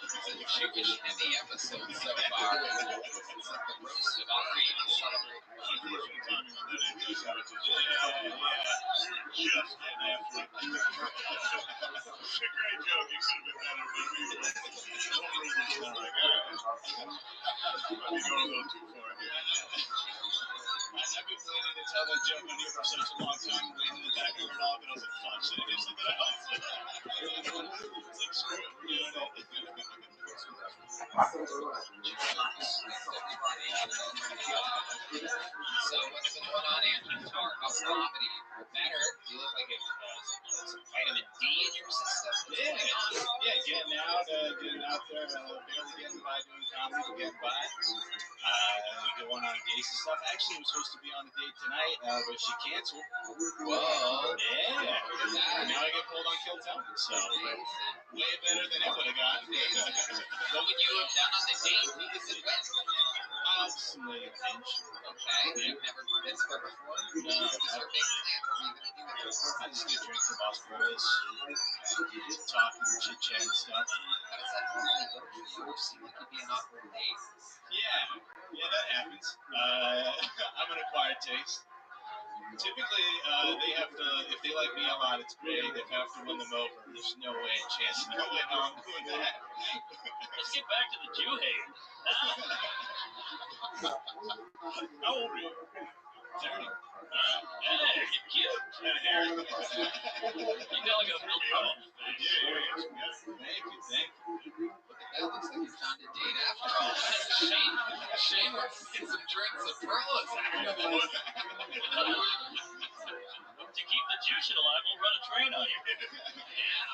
It's a Jewish heavy episode so far. It's like the roast of Ari to celebrate. Just getting after it. It's a great joke. You could have been better, but we don't really sound like that. You're going a little too far here. I've been planning to tell that joke on here for such a long time, waiting in the back of her dog, and I was like, fuck, should I do something else? It's like, screw it, we're doing it. So what's been going on, Andrew Tarr? How's comedy? Better? You look like some vitamin D in your system. Yeah, getting out there, barely getting by doing comedy, but getting by. Going on dates and stuff. Actually, was supposed to be on a date tonight, but she canceled. Whoa. Yeah. Now I get pulled on Kill Tony, so way better than it would have gotten. What would you have done on the date? Who was it with? Some lady pinch. Okay. You've never been to her before? No. What was her big plan? What were you going to do with her? I just get drink with Los Brothers, talking, chit chat and stuff. How does that normally work for you? You seem like you'd be an awkward date. Yeah, that happens. I'm an acquired taste. Typically, they have to, if they like me a lot, it's great. If I have to win them over, there's no way a chance. No way I'm doing that. Let's get back to the Jew hate. How old are you? 30. Hey, you're cute. And hair. You got like a milk bottle on your face. Thank you. Thank you. Look at that. Looks like you found a date after all. Shane wants to get some drinks of Perlas after this. To keep the juice alive, we'll run a train on you. Yeah.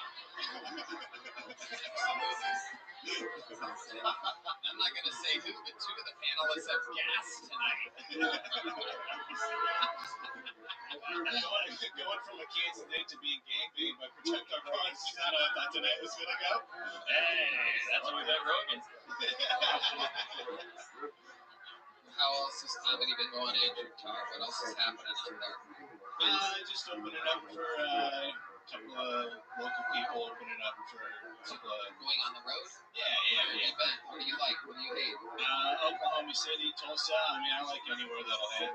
I'm not going to say who, but two of the panelists have gas tonight. Going from a canceled date to being gangbanged by Protect Our Privacy is how I thought tonight was going to go. Hey, that's what we met Rogan. How else has comedy been going, Andrew? What else is happening out there? Just opening up for a couple of local people, opening up for a couple of... Going on the road? Yeah. Where have you been? What do you like? What do you hate? Oklahoma City, Tulsa. I mean, I like anywhere that'll hit.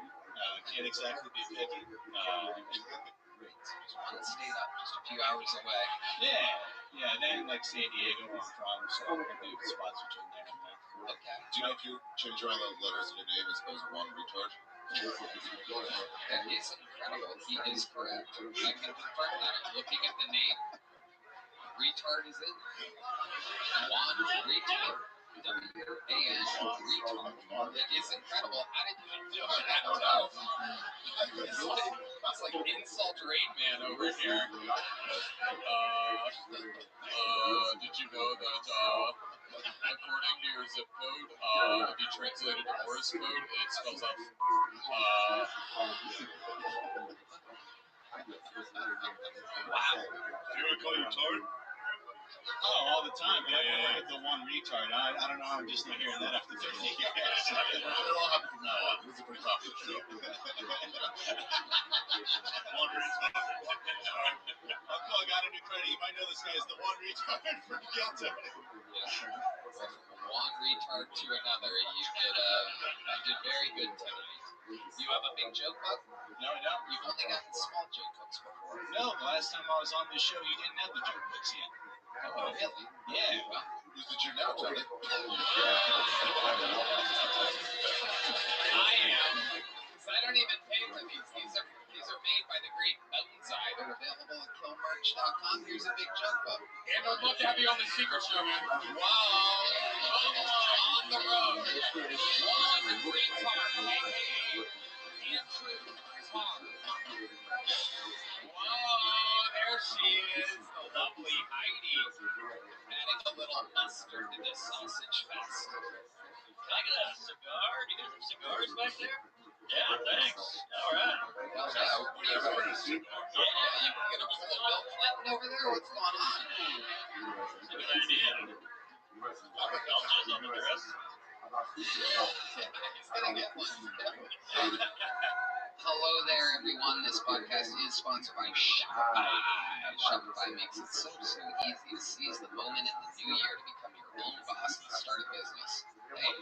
Can't exactly be picky. Just one state up, just a few hours away. Yeah. Then like San Diego, where I'm from, so I'm gonna do spots between there and there. Okay. Do you know if you change around the letters in your name as opposed to one retard? That is incredible. He is correct. I can confirm that. I'm looking at the name. Retard is in there. Juan Retard. W-A-N Retard. That is incredible. How did you do that? It's like insult Rain Man over here. Did you know that according to your zip code, if you translate it to Morse code, it spells out wow. Do you want to call you Tard? Oh, all the time. Yeah. The one retard. I don't know. I'm just not hearing that after 50 years. It'll all happen from now on. This is a pretty popular show. One retard. Uncle got a new credit. You might know this guy is the one retard from Delta. From one retard to another, you did very good tonight. You have a big joke book? No, I don't. You've only gotten small joke books before. No, the last time I was on this show, you didn't have the joke books yet. Oh, really? Yeah. Well, Who's the Jew now, Johnny? I am. Because I don't even pay for these. These are made by the great Boneseye. They're available at killmerch.com. Here's a big joke book. And I'd love to have you on the secret show, man. Wow. On the road. One retard. Hey. Andrew Tar. Whoa, there she is. The lovely Heidi. Adding a little mustard to this sausage fest. Can I get a cigar? Do you guys have cigars back there? Yeah, thanks. All right. Well, yeah, what are you doing? Yeah, you gonna pull a Bill Clinton over there? What's going on? It's a good idea. I'll jizz on the dress. He's gonna get one. Hello there, everyone. This podcast is sponsored by Shopify. Shopify makes it so easy to seize the moment in the new year to become your own boss and start a business. Hey,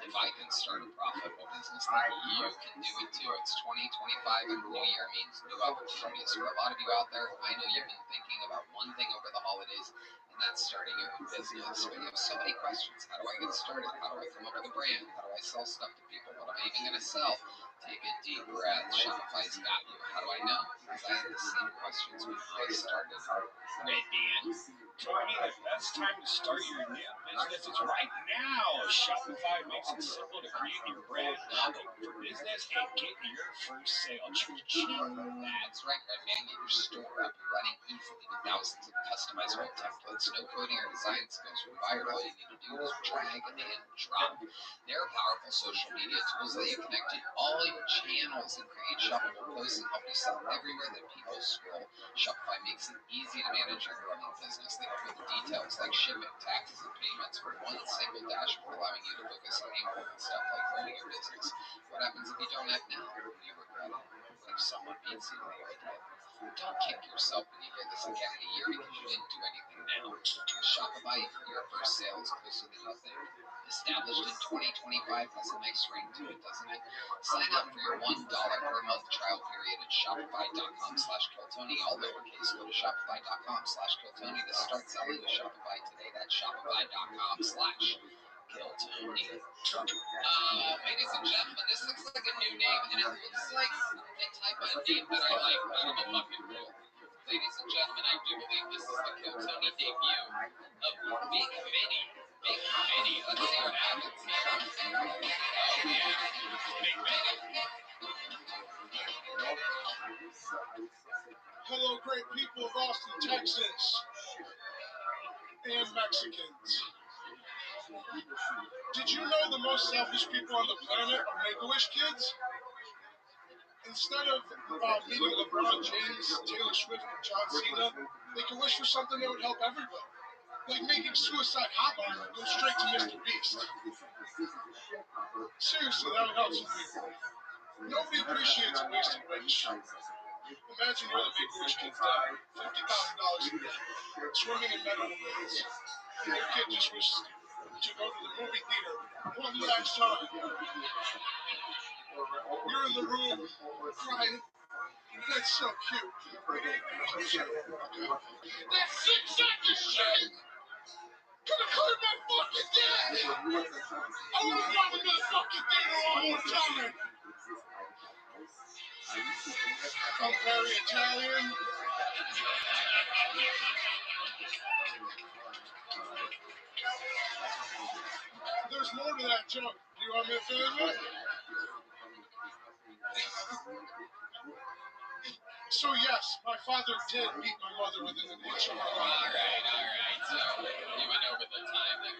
if I can start a profitable business, then you can do it too. It's 2025 and the new year means new opportunities. For a lot of you out there, I know you've been thinking about one thing over the holidays, and that's starting your own business. But you have so many questions. How do I get started? How do I come up with a brand? How do I sell stuff to people? What am I even going to sell? Take a deep breath. Shopify's got you. How do I know? Because I had the same questions when I started. Red Dan. Tony, the best time to start your new business is right now. Shopify makes it simple to create your brand, log over for business, and get your first sale. That's right, Red Man. Get your store up and running easily with thousands of customizable templates. No coding or design skills required. All you need to do is drag and drop. There are powerful social media tools that you connect to all your channels and create shoppable posts and help you sell everywhere that people scroll. Shopify makes it easy to manage your growing business. They help with the details like shipping, taxes, and payments from one single dashboard, allowing you to focus on important stuff like growing your business. What happens if you don't act now? You regret it. What if someone beats you to the idea? Don't kick yourself when you hear this again in a year because you didn't do anything now. With Shopify, your first sale is closer than nothing. Established in 2025 has a nice ring to it, doesn't it? Sign up for your $1 per month trial period at shopify.com/Kiltony, all lowercase. Go to shopify.com/Kiltony to start selling with Shopify today. That's shopify.com/Kiltony. Kill Tony. Ladies and gentlemen, this looks like a new name, and it looks like the type of name that I like out of a fucking rule. Ladies and gentlemen, I do believe this is the Kill Tony debut of Big Vinny. Big Vinny. Let's see what happens here. Oh, yeah. Big Vinny. Hello, great people of Austin, Texas, and Mexicans. Did you know the most selfish people on the planet are Make-A-Wish kids? Instead of meeting LeBron James, Taylor Swift, and John Cena, they can wish for something that would help everybody. Like making suicide hotline go straight to Mr. Beast. Seriously, that would help some people. Nobody appreciates a wasted wish. Imagine you're the Make-A-Wish kid's dad, $50,000 a year, swimming in medical bills, and your kid just wishes to go to the movie theater one last time. You're in the room crying. That's so cute. That six-second shit could have cleared my fucking dad. I would have gone to that fucking theater one more time. I'm very Italian. There's more to that joke. Do you want me to finish it? So yes, my father did beat my mother within an inch of her life. All right. So, you went over the time there.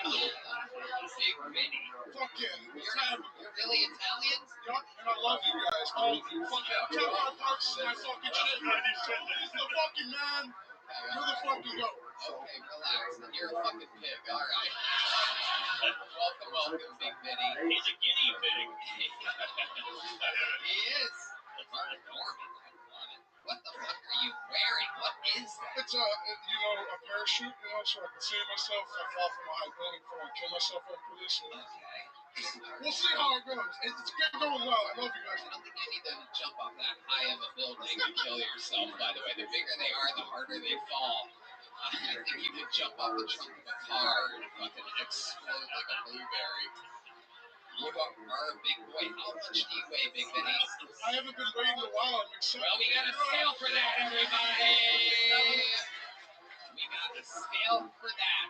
Big Vinny. Fuck yeah. You're really Italian? Yup, and I love you guys. All of you. Fuck yeah. Tell my Parks is my fucking shit. He's the fucking man. You're the fucking goat. Okay, relax. You're a fucking pig. All right. Welcome, Big Vinny. He's a guinea pig. He is. Mark Norman. What the fuck are you wearing? What is that? It's a parachute, so I can save myself if I fall from a high building before I kill myself after this. Okay. We'll see how it goes. It's going well. I love you guys. I don't think you need to jump off that high of a building to kill yourself, by the way. The bigger they are, the harder they fall. I think you could jump off the trunk of a car and fucking explode like a blueberry. You are a big boy. How much do you weigh, Big Vinny? I haven't been waiting a while. I'm excited. Well, we got a scale for that, everybody. We got a scale for that.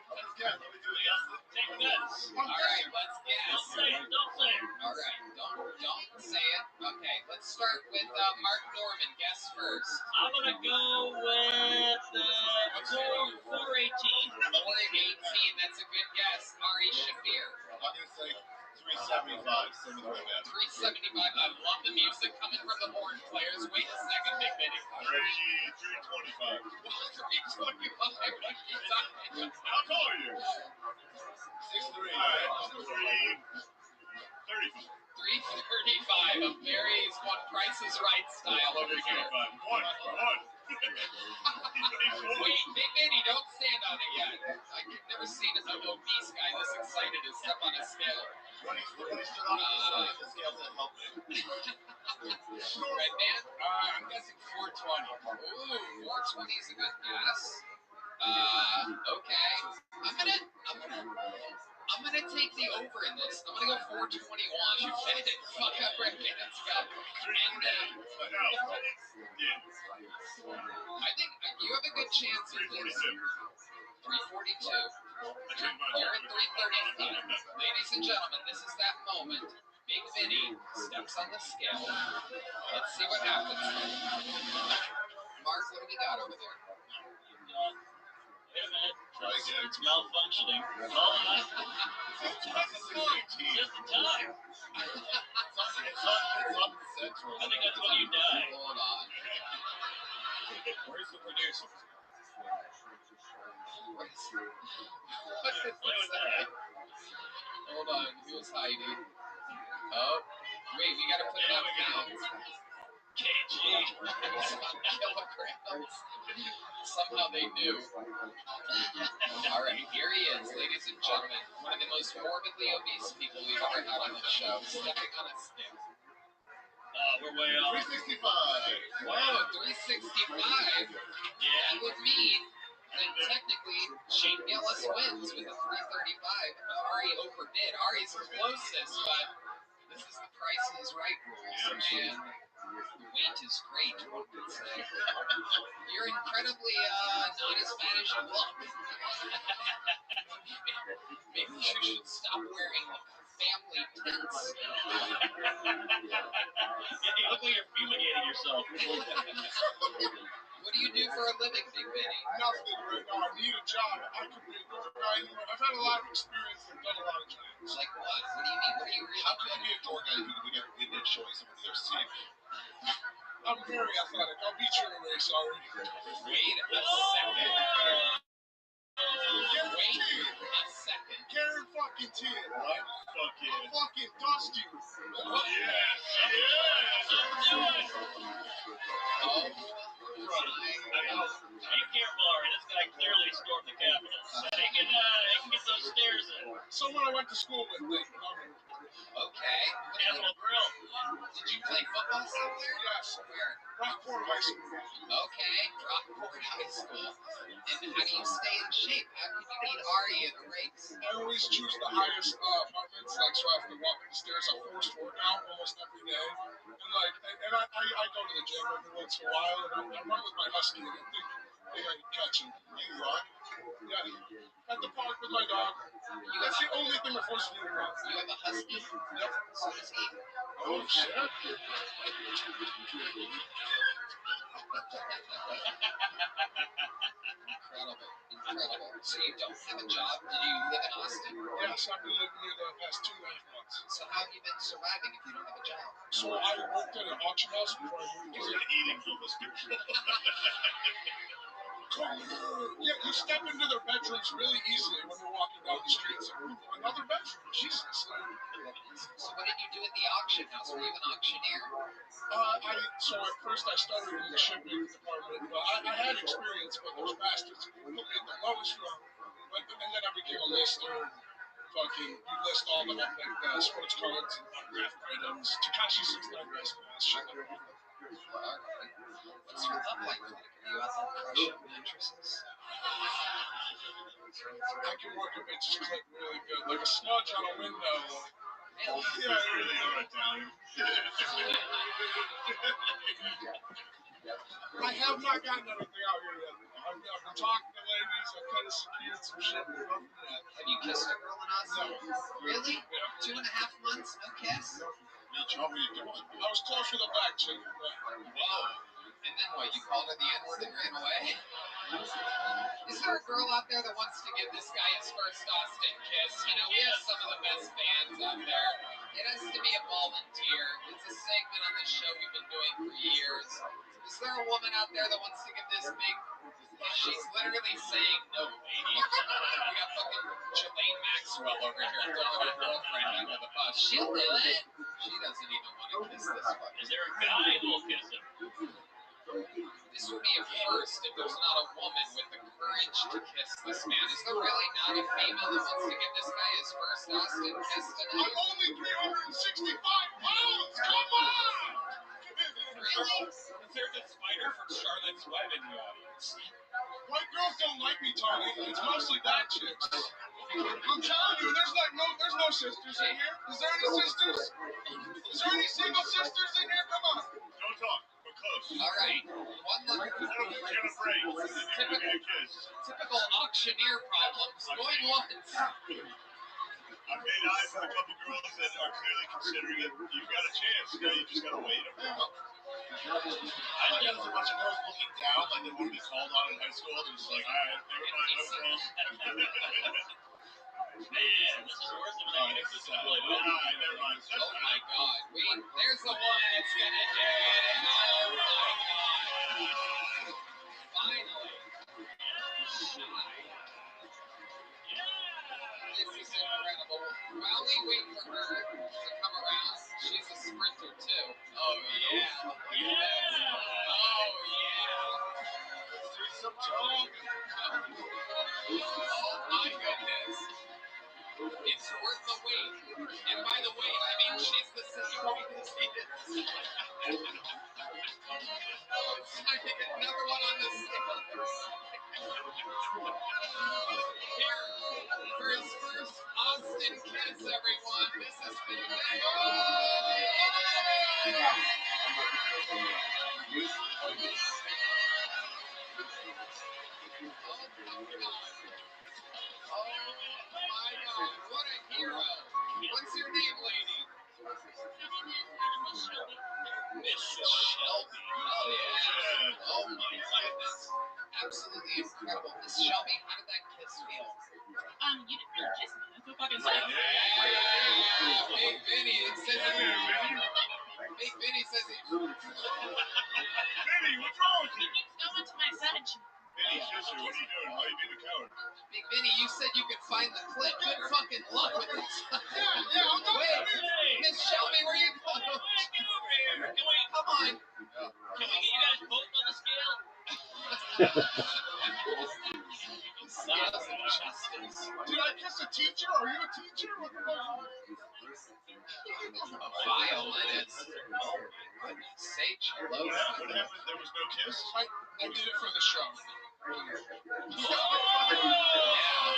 Let's get it. Take bets. All right, let's guess. Don't say it. All right, don't say it. Okay, let's start with Mark Norman. Guess first. I'm gonna go with 418. 418. That's a good guess. Ari Shafir. I'm gonna say 375. Same as my dad. 375. I love the music coming from the horn players. Wait a second, Big Vinny. 325. 325. What are you talking about? How tall are you? 6'3". I'm 335. 335 of Mary's One Price is Right style over here. One. Wait, Big Vinny, don't stand on it yet. I've never seen an obese guy this excited to step on a scale. When he stood on the scale said help me. Red man? I'm guessing 420. Ooh, 420 is a good guess. Okay. I'm gonna take the over in this. I'm gonna go 421. You said it. Fuck up, Red man. Let's go. And I think you have a good chance at this. 342. You're at 335. Ladies and gentlemen, this is that moment. Big Vinny steps on the scale. Let's see what happens. Mark, what do we got over there? Wait a minute. It's malfunctioning. Hold on. It's Just the time. It's on central. I think that's when you die. Hold on. Where's the producer? What is this? Hold on. Who's hiding? Oh. Wait, we gotta put it on pounds. KG. Kilograms. Somehow they knew. All right, here he is, ladies and gentlemen. One of the most morbidly obese people we've ever had on the show, stepping on a stick. We're way off. 365. Whoa, 365. Yeah. That would mean then technically Shane Gillis wins with a 335. Ari overdid. Ari's closest, but this is the Price is Right rules, and weight is great, one could say. You're incredibly not as fat as you look. Maybe you should stop wearing family tents. Yeah, you look like you're fumigating yourself. What do you do for a living, Big Benny? Nothing right now. I need a job. I could be a good guy anywhere. I've had a lot of experience and done a lot of jobs. Like what? What do you mean? What are you really How could good you be a door guy who would get in showing some of their CV? I'm very athletic. I'll beat you in a race already. Wait a second. Wait a second. Karen fucking T. What? Fuck I'll yeah. fucking dust you. Yes, yes. Oh Right. Be careful, Ari. This guy clearly stormed the Capitol. So he can get those stairs in. Someone I went to school with, like, okay. Capitol Grill. Did you play football somewhere? yes, Where? Rockport High School. Okay, Rockport High School. And how do you stay in shape? How can you beat Ari in a race? I always choose the highest apartments, like, so I have to walk up the stairs. I forced workout almost every day. And, like, I go to the gym every once in a while, and I run with my husky, and I think I can catch him. You run? Yeah. At the park with my dog. That's the only thing that forces me to run. You have a husky? Yep. So does he. Oh, shit. Incredible. So you don't have a job? Do you live in Austin? Yes, I've been living here the past 2.5 months. So how have you been surviving if you don't have a job? So I worked at an auction house before I moved He's here. been eating homeless people. Yeah, you step into their bedrooms really easily when you're walking down the streets. Another bedroom, Jesus. So what did you do at the auction house? Were you an auctioneer? So at first I started in the shipping department. I had experience, but those bastards put me at the lowest rung. And then I became a lister. Fucking, you list all the like sports cards and autographed items. Tekashi 69 basketball, shit like that. Alright. What's your love life like? Are you out there crushing mattresses? I can work a bitch's clip really good. Like a smudge on a window. Really? Yeah, I really are Italian. I have not gotten anything out here yet. I've been talking to ladies, I've kind of secured some shit, but nothing yet. Have you kissed a girl in Austin? No. Really? Yeah. 2.5 months? No kiss? What were you doing? I was close with a back chick. Whoa. And then what? You called her the N-word and ran away? Is there a girl out there that wants to give this guy his first Austin kiss? You know, we have some of the best fans out there. It has to be a volunteer. It's a segment on the show we've been doing for years. Is there a woman out there that wants to give this big kiss? She's literally saying no, lady. We got fucking Jelaine Maxwell over here throwing her girlfriend under the bus. She'll do it. She doesn't even want to kiss this fucking. Is there a guy who will kiss him? This would be a first if there's not a woman with the courage to kiss this man. Is there really not a female that wants to give this guy his first Austin kiss tonight? I'm only 365 pounds! Come on! Really? There's a spider from Charlotte's Web in the audience. White girls don't like me, Tony. It's mostly bad chicks. I'm telling you, there's no sisters in here. Is there any sisters? Is there any single sisters in here? Come on. Don't talk. We're close. All right. One look. We're gonna break. This is You're gonna get a kiss. typical auctioneer problems. Going once. I've made eyes with a couple girls that are clearly considering it. You've got a chance. Now you just gotta wait. I know there's a bunch of girls looking down like they want to be called on in high school. They're just like, all right, never mind, no girls. Man, this is worse than I guess this is really All right, never mind. Oh my God. Wait, there's the one that's gonna do it. Oh my God. Finally. This is incredible. While we wait for her to come around, she's a sprinter too. Oh yeah. Look at this. Oh yeah. Do some talking. Oh my goodness. It's worth the wait. And by the wait, I mean she's the same weight as he is. It's time to get another one on the scale. my God, what a hero. What's your name, lady? Mrs. Shelby. Oh, yeah. Oh, my goodness. Absolutely incredible. Miss Shelby, how did that kiss feel? You didn't really kiss me. That's what fucking said. Yeah, Big Vinny says Big Vinny says he. Vinny, what's wrong with you? He keeps going to my side. Vinny, sister, what are you doing? Why are you being a coward? Big Vinny, you said you could find the clip. Good fucking luck with this. Yeah, I'm not Wait, Hey, Miss Shelby, where you going? get over here. Come on. Can we get you guys both on the scale? Scales of justice. Did I kiss a teacher? Are you a teacher? What the fuck? A violinist. Oh my goodness. Say cello. What happened? There was no kiss? I did it for the show. Yeah.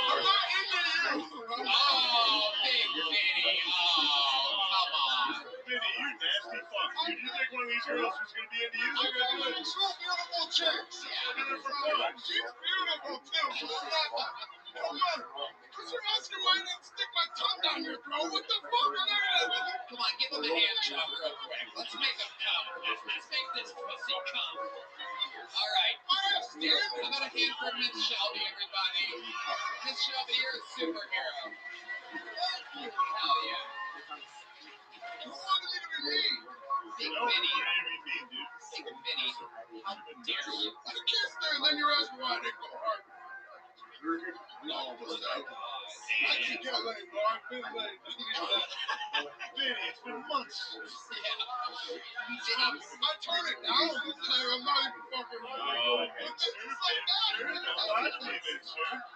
I'm not into you. Oh, Big Vinny. Oh, come on. Vinny, you nasty fuck. Dude, you think one of these girls was going to be into you? They're going to do it. Two beautiful chicks. Yeah. Do it for fun. She's beautiful, too. Come on. Because you're asking why I didn't stick my tongue down your throat. What the fuck? Come on, give him a hand job real quick. Let's make him come. Let's make this pussy come. All right. How about a hand for Miss Shelby, everybody? Miss Shelby, you're a superhero. Hell yeah. You wanted me to be mean. Big No, Vinny. you're going to be mean, dude. Big Vinny. How dare you? I kissed her, and then you're asking why I didn't go hard. Oh, my God. I just can't let it go. I've been late. Vinny, it's been months. Yeah. I turn it down. I'm not even fucking ready. Oh, It's like that.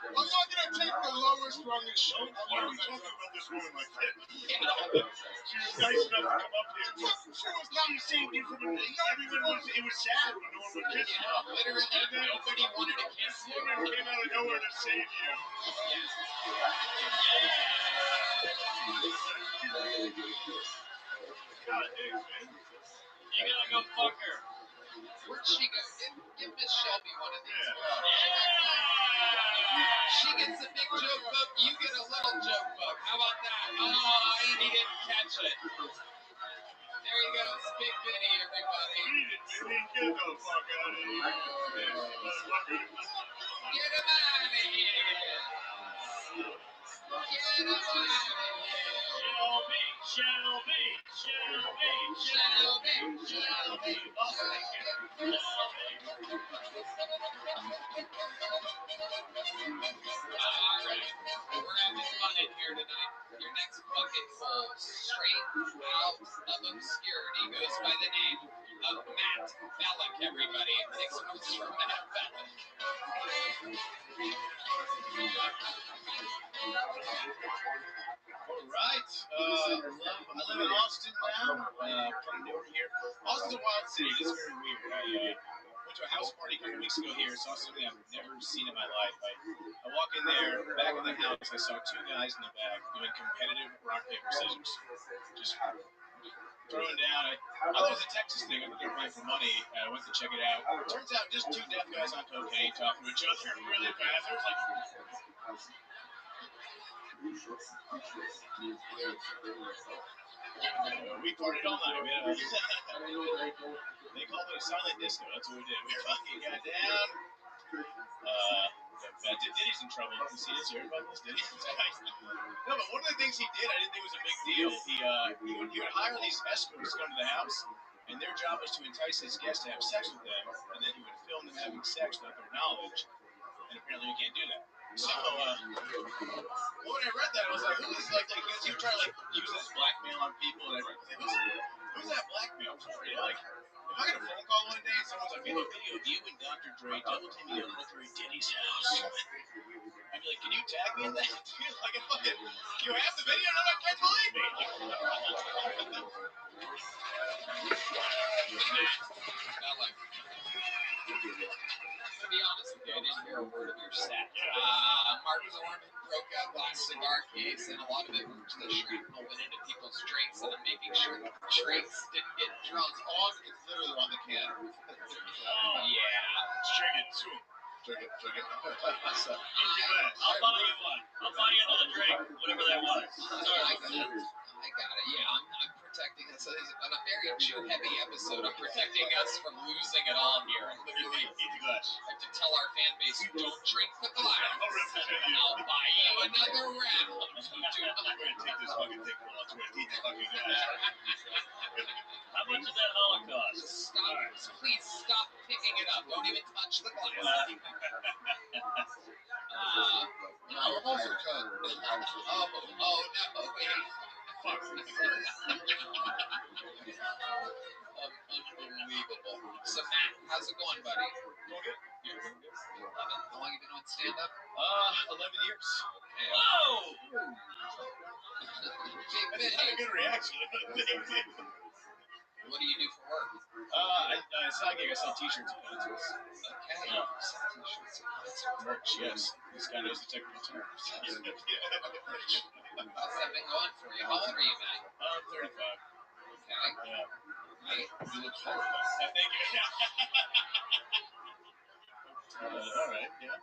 I'm not gonna take the lowest rung and show. Why are we talking about this woman like that? Yeah. She was nice enough to come up here. She was not saved you from the it was sad when no one would kiss you. Yeah, literally nobody wanted to kiss This you. woman came out of nowhere to save you. God, thanks, man. You gotta go fuck her. Where'd she go? Give Miss Shelby one of these. She gets a big joke book, you get a little joke book. How about that? Oh, he didn't catch it. There he goes, Big Vinny, everybody. Beat it, Vinny. Get the fuck out of here. Get him out of here. Get him out of here. Shelby. Oh, thank you. Alright, we're having fun in here tonight. Your next bucket full, straight out of obscurity, goes by the name of Matt Bellick, everybody. Make some noise for Matt Bellick. All right. I live in Austin now. Kind of over here. Austin's a wild city. It's very weird. I went to a house party a couple weeks ago here. Saw something I've never seen in my life. I walk in there, back in the house. I saw two guys in the back doing competitive rock, paper, scissors. Just throwing down. I thought it was a Texas thing. I thought they were playing for money. I went to check it out. Turns out just two deaf guys on cocaine talking to each other really fast. I was like, we partied all night. They called it a silent disco. That's what we did. We fucking got down. Diddy's in trouble. You see this here about this? Diddy's No, but one of the things he did, I didn't think was a big deal. He would hire these escorts to come to the house, and their job was to entice his guests to have sex with them, and then he would film them having sex without their knowledge. And apparently, you can't do that. So, when I read that, I was like, who is like because he would try to use it as blackmail on people and everything. Who's that blackmail for? You know, if I get a phone call one day and someone's like, we have a video of you and Dr. Dre double teaming on Dre Diddy's house. I'd be like, can you tag me in that? Dude, like, you have the video? No, I can't believe me. To be honest with you, I didn't hear a word of your set. Mark Zorn, broke out glass cigar case, and a lot of it was the shrapnel went into people's drinks, and I'm making sure that the drinks didn't get drunk. It's literally on the can. Yeah. Drink it, too. Drink it. Easy glass. I'll buy you one. I'll buy you another drink, whatever that was. I got it. Yeah, I'm protecting us. So on a very Jew-heavy episode, I'm protecting us from losing it all here. Literally, Easy glass. I have to tell our fan base, don't drink the glass. I'll represent you. I'll buy you another round. Dude, I'm going to take this fucking thing while it's going to eat the fucking glass. How much is that Holocaust? Stop. Please stop picking it up. Don't even touch the glass. I'm also cut. Oh no, wait. Fuck. Unbelievable. So Matt, how's it going, buddy? Going good. Yeah, going good. Love it. How long have you been doing stand-up? 11 years. Okay. Whoa! Big That's not a thing. good reaction. What do you do for work? Side gig, I sell t-shirts and pencils. Okay. Yeah. Sell t-shirts and concerts. Merch, yes. This guy knows the technical terms. How's that been going for you? How old are you, Matt? I'm 35. Okay. Yeah. Great. You look horrible. Thank you. All right, yeah.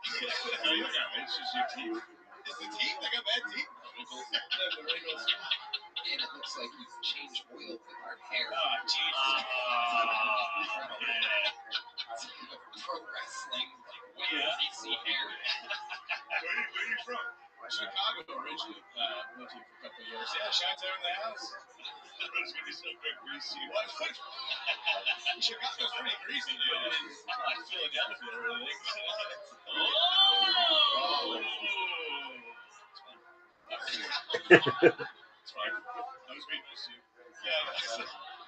No, you're not. It's just your teeth. Is the teeth? I got bad teeth. The wrinkles. And it looks like you've changed oil with our hair. Oh, Jesus. It's like a pro wrestling, like, Yeah. greasy hair. Where are you from? Chicago originally. Lived here for a couple of years. Yeah, Chi-Town in the house. That was going to be so good, greasy. What? Chicago's pretty greasy, dude. It's like Philadelphia, really. It's fine. I was being nice to you. Yeah,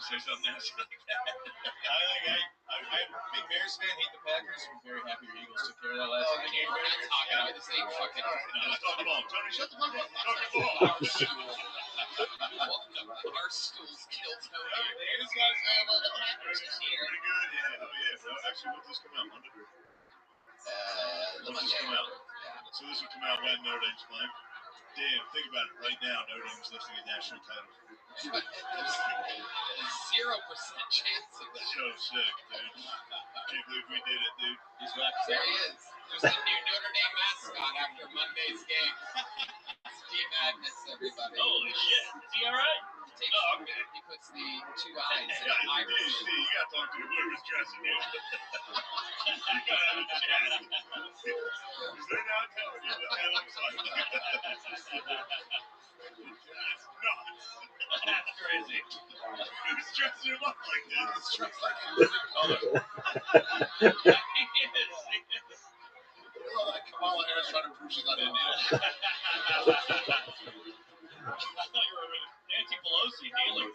say something else like that. I'm a big Bears fan, hate the Packers. I'm very happy your Eagles took care of that last night. Okay, we're not talking about this ain't fucking. All right, now let's talk ball. Tony, shut the fuck up. Talk ball. Our schools kill Tony. Hey, this guy's Well, the Packers is here. pretty good. Yeah, oh yeah, bro. Actually, when did this come out? Monday? When did this come out? So this would come out when Notre Dame's playing? Damn, think about it. Right now, Notre Dame's lifting a national title. There's 0% chance of that. So sick, dude. Can't believe we did it, dude. He's back. There he is. There's a new Notre Dame mascot after Monday's game. Steve Madness, everybody. Holy shit. Is he alright? Okay. He puts the two eyes in Yeah, an Irish. you gotta talk to whoever's dressing you. You gotta have a chat. Because they're not telling you what that looks like. That's nuts. That's crazy. Who's dressing him up like this? It's dressed like a living color. Like Kamala Harris trying to prove she's not Indian. I thought you were Nancy Pelosi dealing.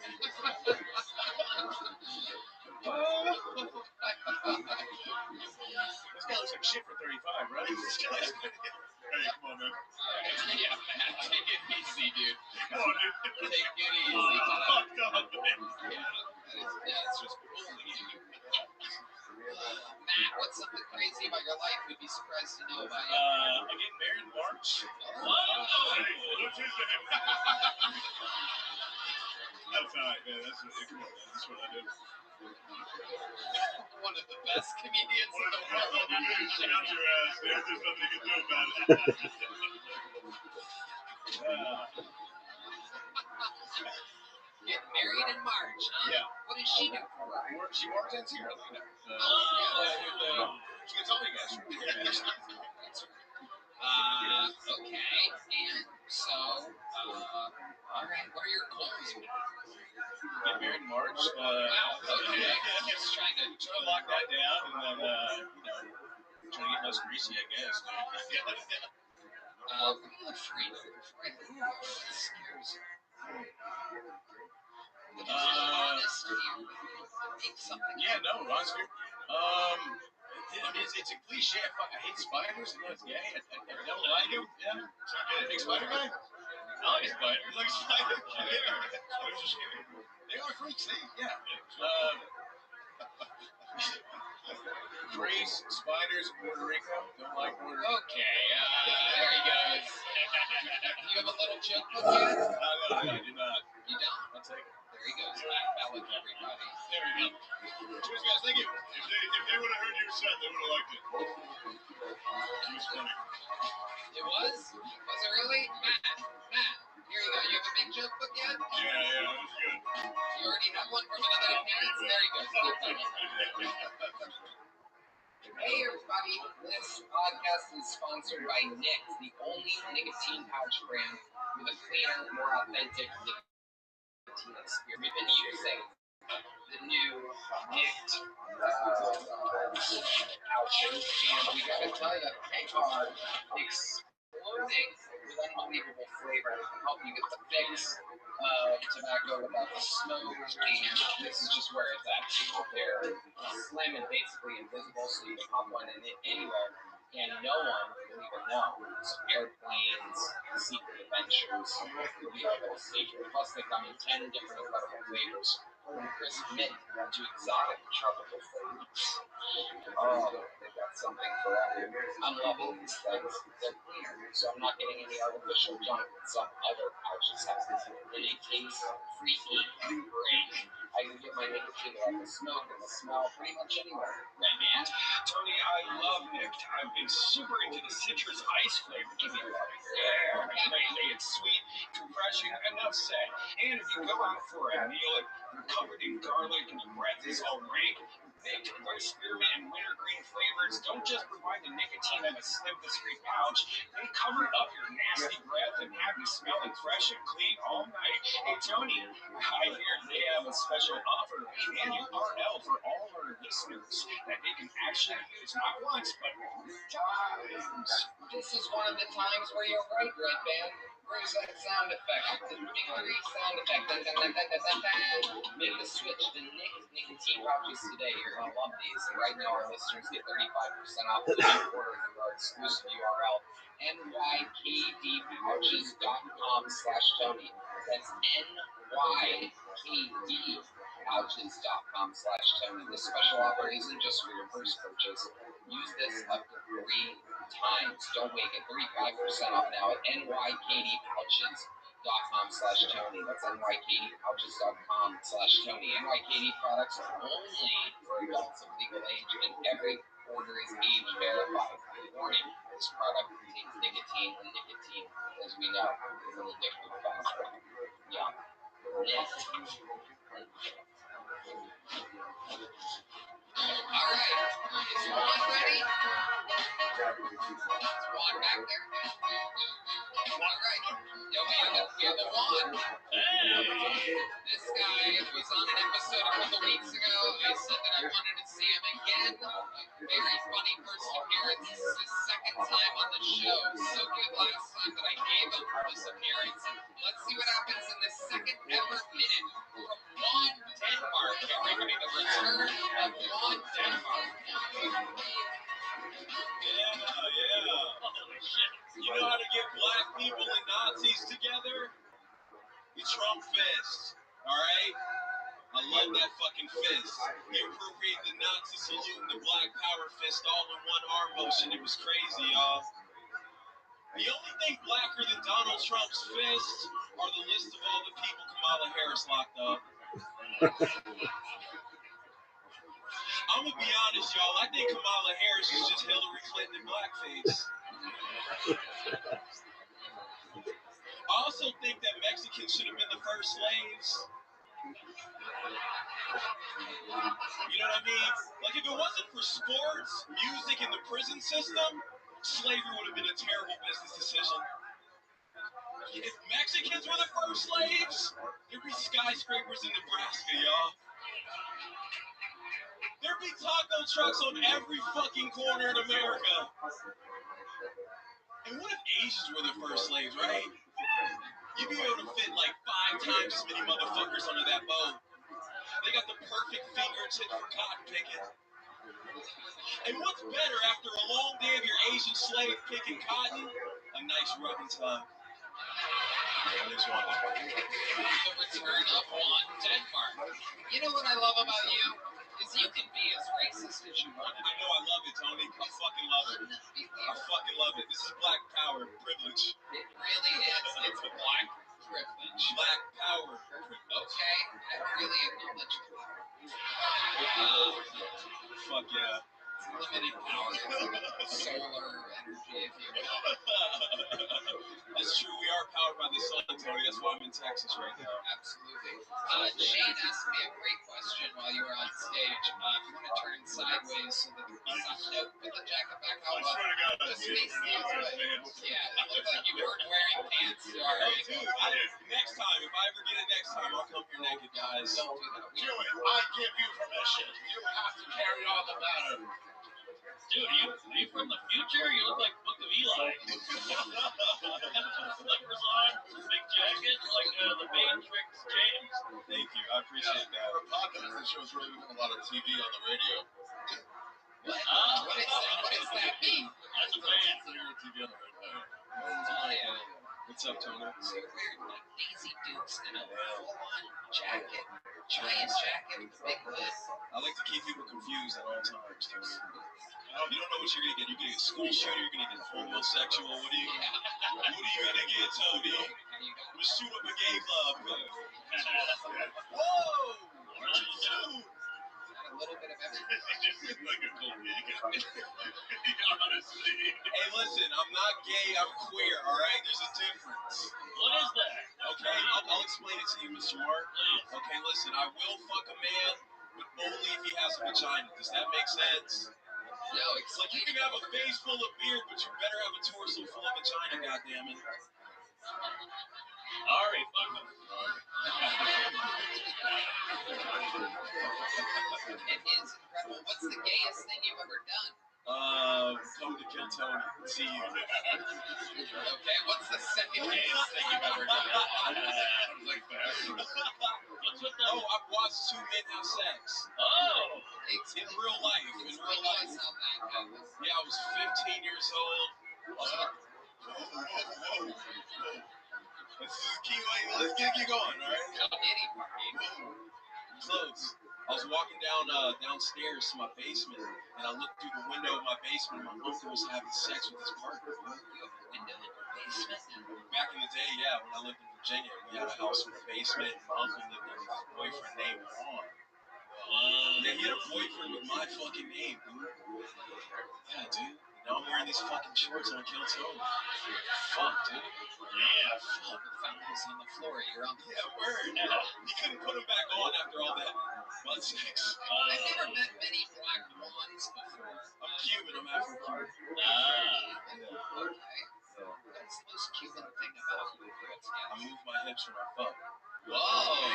This guy looks like shit for 35, right? Hey, come on, man. Yeah, Matt, take it easy, dude. Come on, dude. Take it easy. Fucked up, man. That's just bullying. Matt, what's something crazy about your life we'd be surprised to know about you? I get married in March. Hey, what's his name? That's alright, man. That's what I do. One of the best comedians in the world. Shout your ass, dude. There's nothing you can do about it. Getting married in March, huh? Yeah. What does she do for work? She bartends here. She gets all you guys. Okay. And so, all right. What are your goals? Get married in March. Wow. Okay. Just trying to lock that down and then, trying to get less greasy, I guess. What do you look for before I leave? What scares you? Honest view. Make something. Yeah, no, honest view. It's a cliche. I hate spiders. I know it's gay. I don't like them. Yeah. It's not good. Big spider guy? I like a spider. You like a spider? Yeah. Spiders are scary. They are freaks, see? Yeah. Trees, spiders, Puerto Rico. Don't like Puerto Rico. Okay, there he goes. You have a little joke book yet? No, I do not. You don't? I'll take it. There he goes. Matt Bellick, everybody. There we go. Cheers, guys. Thank you. If they would have heard your set, they would have liked it. It was funny. It was? Was it really? Matt, here you go. You have a big joke book yet? Yeah, it was good. You already have one from another appearance? There you go. Hey everybody, this podcast is sponsored by Nick, the only nicotine pouch brand with a cleaner, more authentic nicotine experience. We've been using the new Nick pouches, and we gotta tell you, they are exploding with unbelievable flavor that can help you get the fix of tobacco without the smoke, and this is just where it's at. They're slim and basically invisible, so you can pop one in it anywhere, and no one will even know. So airplanes, secret adventures, you'll be able to see. Plus, they come in 10 different incredible flavors, from crisp mint to exotic tropical flavors. Oh, they've got something for everyone. I'm loving these things. They're cleaner, so I'm not getting any artificial junk that some other pouches have. And they taste freaky great. I can get my nicotine without the smoke and the smell pretty much anywhere. Right, man? Tony, I love Nick. I've been super into the citrus ice flavor. Give me one. Yeah, lately it's sweet, refreshing, enough said. And if you go out for a meal and you're covered in garlic and your breath is all rank, Nick, their spearmint and wintergreen flavors don't just provide the nicotine in a slim, discreet pouch, they cover up your nasty breath and have you smelling fresh and clean all night. Hey, Tony, I hear they have a special offer and an URL for all our listeners that they can actually use not once, but 3 times. This is one of the times where you're right, Red Band. Where's that sound effect? The victory sound effect. Dun, dun, dun, dun, dun, dun, dun. Make the switch to Nick nicotine pouches today. You're going to love these. And right now, our listeners get 35% off the new order through our exclusive URL, nykdpouches.com/Tony. That's nykdpouches.com/Tony. This special offer isn't just for your first purchase. Use this up to 3 times. Don't wait. Get 35% off now at nykdpouches.com/Tony. That's nykdpouches.com/Tony. NYKD products are only for adults of legal age, and every order is age verified. Warning: this product contains nicotine, and nicotine, as we know, is an addictive fast food. Yeah. All right. Is Juan ready? Is Juan back there? All right. Yo, we have the Juan. This guy was on an episode a couple weeks ago. I said that I wanted to see him again. Very funny first appearance. This is his second time on the show. So good last time that I gave him for this appearance. Let's see what happens in the second ever minute from Juan Denmark. Everybody, the return of Juan Denmark. Yeah. Holy shit. You know how to get black people and Nazis together? You Trump fist. Alright? I love that fucking fist. He appropriated the Nazi salute and the black power fist all in one arm motion. It was crazy, y'all. The only thing blacker than Donald Trump's fist are the list of all the people Kamala Harris locked up. I'm gonna be honest, y'all. I think Kamala Harris is just Hillary Clinton in blackface. I also think that Mexicans should have been the first slaves. You know what I mean? Like, if it wasn't for sports, music, and the prison system, slavery would have been a terrible business decision. If Mexicans were the first slaves, there'd be skyscrapers in Nebraska, y'all. There'd be taco trucks on every fucking corner in America. And what if Asians were the first slaves, right? You'd be able to fit like 5 times as many motherfuckers under that boat. They got the perfect fingertip for cotton picking. And what's better after a long day of your Asian slave picking cotton? A nice rub and tug. The return of Juan Denmark. You know what I love about you? is you can be as racist as you want. I know, I love it, Tony. I fucking love it. I fucking love it. This is black power privilege. It really is. It's black privilege. Black power privilege. Okay, I really acknowledge the power. Fuck yeah. Limited power, solar energy, if you will. That's true. We are powered by the sun, Tony. That's why I'm in Texas right now. Absolutely. Shane asked me a great question while you were on stage. If you want to turn sideways so that the sun, no, put the jacket back I on. swear to God, Just face the other way. Yeah, it looked like you weren't wearing pants. All right, dude. Next time, if I ever get it next time, I'll come here naked, guys. Don't do that. Joey, I give you permission. You have to carry on the matter. Dude, are you from the future? You look like Book of Eli. Slippers on, big jacket, like the Matrix James. Thank you. I appreciate that. For a podcast, this show's really doing a lot of TV on the radio. What does that mean? That's a band. So you're on TV on the radio. Oh, yeah. What's up, Tony? So you're wearing like Daisy Dukes and a full-on jacket, giant jacket with a big hood. I like to keep people confused at all times, Tony. You don't know what you're gonna get. You're gonna get a school shooter. You're gonna get homosexual. What are you gonna get, Tony? We shoot up a gay club. Whoa! Dude. A little bit of everything. Like a cool gig. Honestly. Hey, listen. I'm not gay. I'm queer. All right. There's a difference. What is that? Okay. I'll explain it to you, Mr. Mark. Okay. Listen. I will fuck a man, but only if he has a vagina. Does that make sense? No, It's like you can have a face full of beard, but you better have a torso full of vagina, goddammit. Alright, fuck him. It is incredible. What's the gayest thing you've ever done? Come to kill Tony. See you. Okay, what's the second gayest thing you've ever done? Sounds like that. What's with the... Oh, I've watched two men have sex. Oh! In real life. In real life. How that goes. Yeah, I was 15 years old. Whoa. This is a key. Let's keep going, all right? Diddy party. Close. I was walking downstairs to my basement, and I looked through the window of my basement, and my uncle was having sex with his partner. You have a window in your basement? Back in the day, yeah, when I lived in Virginia, we had a house with a basement, and my uncle lived in his boyfriend named Ron. Yeah, he had a boyfriend with my fucking name, dude. Yeah, dude. Now I'm wearing these fucking shorts and I killed Tony. Fuck, dude. Yeah, fuck. The fountain was on the floor. You're on the Yeah, word. You couldn't put them back on after all that butt sex. I've never met many black ones before. I'm Cuban. I'm African. Okay. What's the most Cuban thing about you? I move my hips when I fuck. Whoa.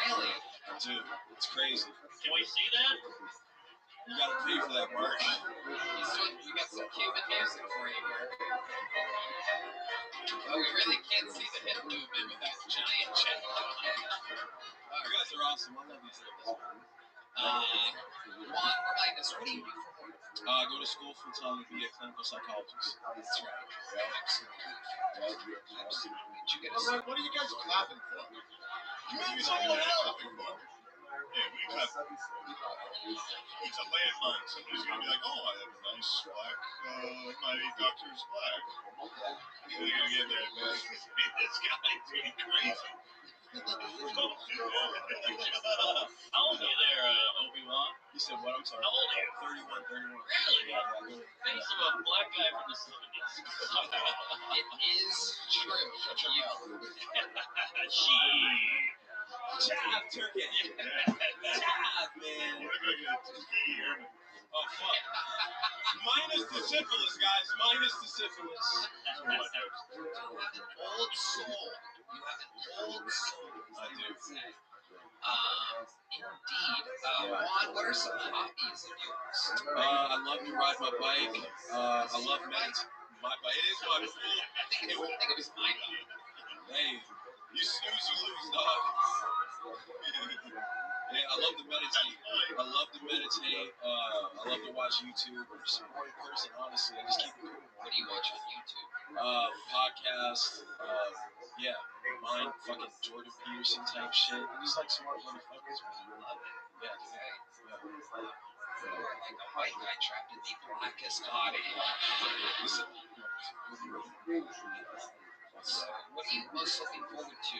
Really? Dude, it's crazy. Can we see that? You gotta pay for that, Mark. We got some Cuban music for you here. Oh, we really can't see the hip movement with that giant check. You guys are awesome. I love these guys. Juan, remind us, what do you do for work? I go to school full time to be a clinical psychologist. That's right. Absolutely. Did you get a What are you guys clapping for? You guys are clapping for? Yeah, we clap. It's a landmine. Somebody's gonna be like, "Oh, I have a nice black. My doctor's black." You're gonna get there, man. This guy's being crazy. Don't do that. How old are you there, Obi-Wan? You said what? I'm sorry. How old are you? 31. Really? Face of a black guy from the 70s. It is true. Jive turkey. Jive, man. We're gonna get here. Oh, fuck. Minus the syphilis, guys. Minus the syphilis. You have an old soul. You have an old soul. I do. Indeed. Juan, what are some hobbies of yours? I love to ride my bike. I love meditating. My bike. It is my pool. I think it was my bike. Hey, you snooze, you lose, dog. Yeah, I love to meditate. I love to watch YouTube. I'm just a boring person, honestly. I just keep it cool. What do you watch on YouTube? Podcast. Yeah. mind fucking Jordan Peterson type shit. I just like smart motherfuckers, man. Love it. Yeah, Okay. yeah. You're like a white guy trapped in the blackest body. Listen, So, what are you most looking forward to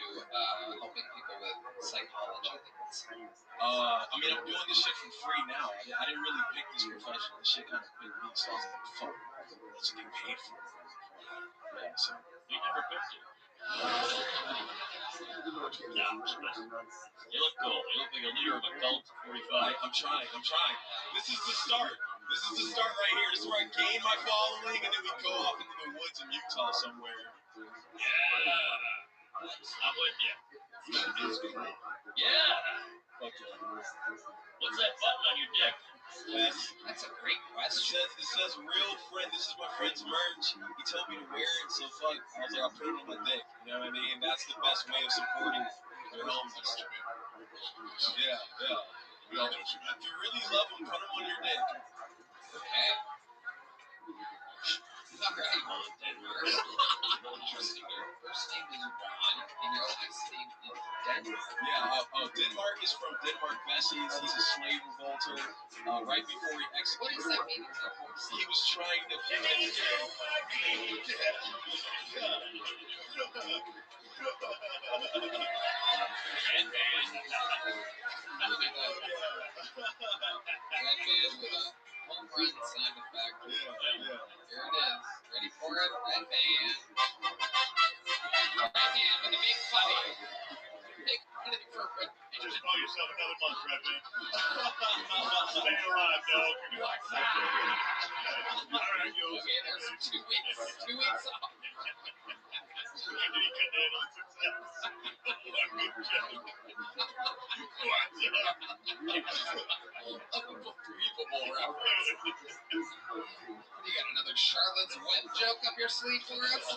helping people with psychology? I mean, I'm doing this shit for free now. I didn't really pick this profession. This shit kind of picked me, so I was like, fuck, let's get paid for it. Yeah, so. You never picked it. No. You look cool. You look like a leader of a cult at 45. I'm trying. This is the start. This is the start right here. This is where I gain my following, and then we go off into the woods in Utah somewhere. Yeah. I'm with you. Yeah. What's that button on your dick? That's a great question. It says real friend. This is my friend's merch. He told me to wear it, so fuck. I was like, I'll put it on my dick. You know what I mean? That's the best way of supporting your homies. Yeah. We all know what you meant. If you really love them, put them on your dick. Okay. All right, Denmark. Interesting. Your first name is Ron, and your last name is Denmark. Yeah, Denmark is from Denmark Vesey's. He's a slave revolter. Right before he executed. What does that mean? He was trying to. Red man with a home run sound effect. Yeah. Here it is. Ready for it? Red man. Red man with a big body. Big body for red. You just call yourself another month, Red Man. Staying alive, dog. What's that? Alright, yo. Okay, there's 2 weeks. 2 weeks off. He couldn't handle the success. Unbelievable reference. You got another Charlotte's Web joke up your sleeve for us?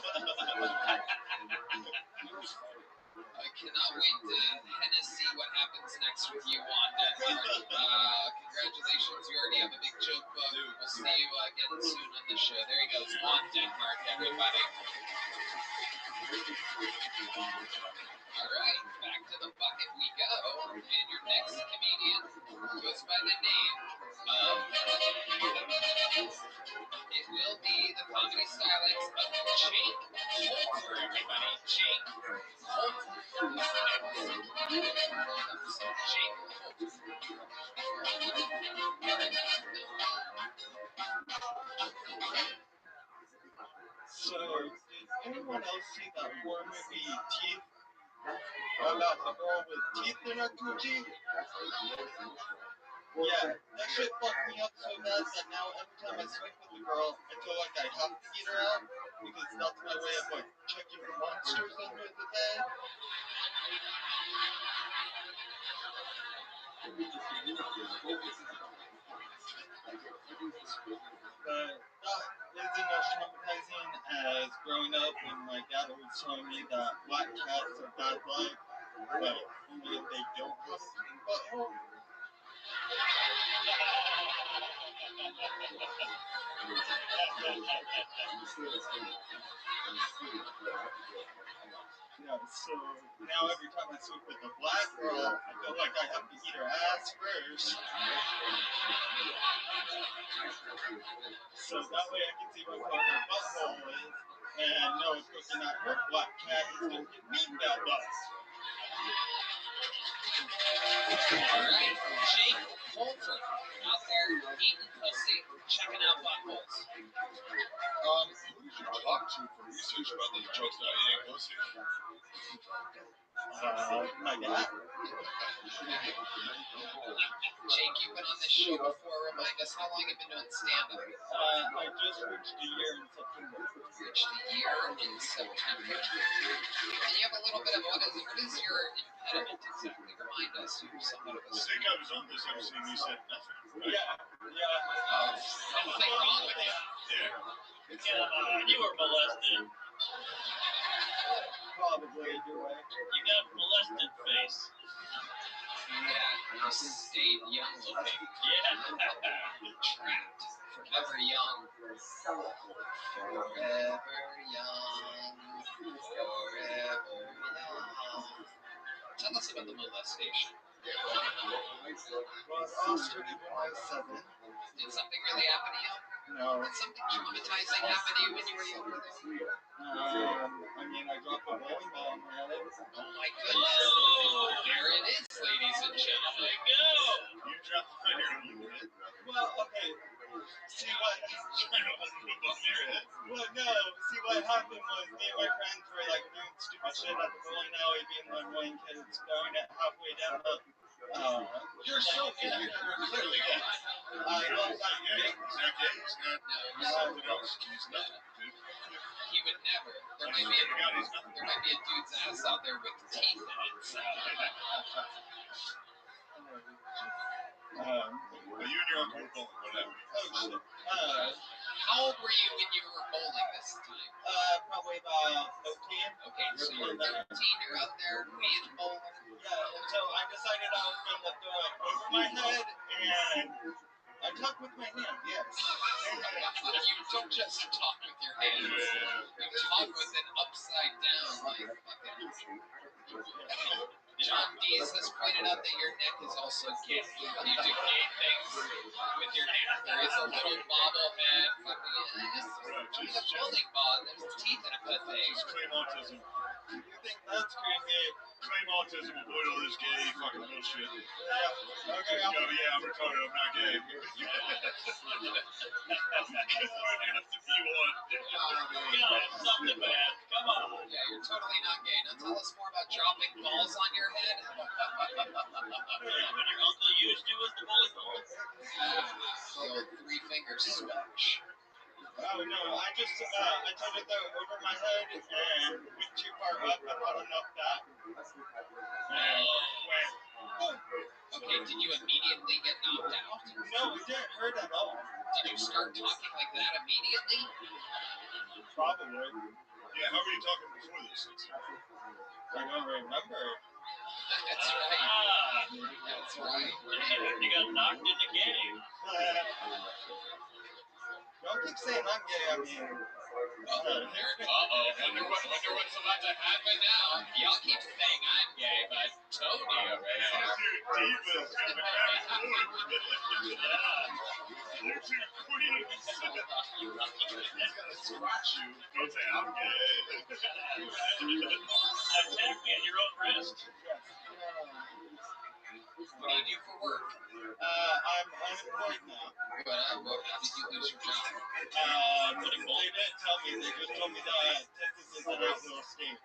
I cannot wait to see what happens next with you on Denmark. Congratulations, you already have a big joke book. We'll see you again soon on the show. There he goes, on Denmark, everybody. Alright, back to the bucket we go. And your next comedian goes by the name of... It will be the comedy stylings of Jake Holter, everybody. Jake Holter. Jake Holter. So, did anyone else see that horror movie Teeth? About the girl with teeth in her coochie? Yeah, that shit fucked me up so bad that now every time I sleep with the girl, I feel like I have to eat her out because that's my way of like checking for monsters under the bed. But that isn't as traumatizing as growing up when my dad always telling me that black cats are bad luck, but only if they don't have a pink butthole. Yeah, so now every time I sleep with a black girl, I feel like I have to eat her ass first. So that way I can see what color her butthole is and know if looking at her black cat is going to give me bad luck. Alright, Jake Holter out there eating pussy, checking out buttholes. Who did you talk to for research about those jokes about eating pussy? My dad. Jake, you've been on this show before. Remind us, how long have you been doing stand-up? I just reached a year in September. Reached a year in September. And you have a little bit of what is your impediment exactly? Remind us. You're somewhat of a... I think I was on this episode and you said nothing. Right? Yeah. Something wrong with you. Yeah. You were molested. Probably, you're right. You got molested face. Yeah, you stayed young looking. Yeah. Trapped. Forever young. Forever young. Forever young. Tell us about the molestation. Well, it all started when I was 7. Did something really happen to you? No. Did something traumatizing happen to you when you were younger? I mean, I dropped a bowling ball on my head. Oh my goodness. Whoa. There it is, ladies and gentlemen. There you go. You dropped the fire on your head. Well, okay. See what? Trying to hold it above your head. Well, no. See what happened was me and my friends were like doing stupid shit at the bowling alley, being annoying kids, going at halfway down the. You're so gay. You're clearly gay. I love that He's game. not gay. He's not. He's something else. He's nothing, dude. He would never. There might be a dude's ass out there with teeth in it. So. But you and your uncle were bowling. What happened? Oh shit. How old were you when you were bowling this time? Probably about 13. Okay, so you're 13, you're out there being a bowler. Yeah, and so I decided I was going to throw it over my head, and I talk with my hand, yes. You don't just talk with your hands. You talk with it upside down like fucking... John Dees has pointed out that your neck is also gay. You do gay things with your neck. There is a little bobblehead, fucking... It's a bowling ball, and there's teeth in it, but they... Just claim autism. You think that's crazy? Claim autism. Avoid all this gay fucking bullshit. Yeah. Okay, Go, yeah, I'm retarded. I'm not gay. Because you have to be one. Something bad. Come on. Yeah, you're totally not gay. Now tell us more about dropping balls on your head. When your uncle used you as the bowling ball. The old three-finger switch. Oh no, I tried to throw it over my head and went too far up and not enough back. And went, boom. Okay, did you immediately get knocked out? No, it didn't hurt at all. Did you start talking like that immediately? Probably. Yeah, how were you talking before this? I don't remember. That's right. That's right. You got knocked in the game. Don't keep saying I'm gay, I mean. Wonder what's about to happen now. Y'all keep saying I'm gay, but Tony over here. Divas coming back forward. They're two queens. He's gonna scratch you. Don't say I'm gay. Attack me at your own risk. What do you do for work? I'm unemployed now. What did you lose your job? They didn't tell me. They just told me that Texas is an at-will state.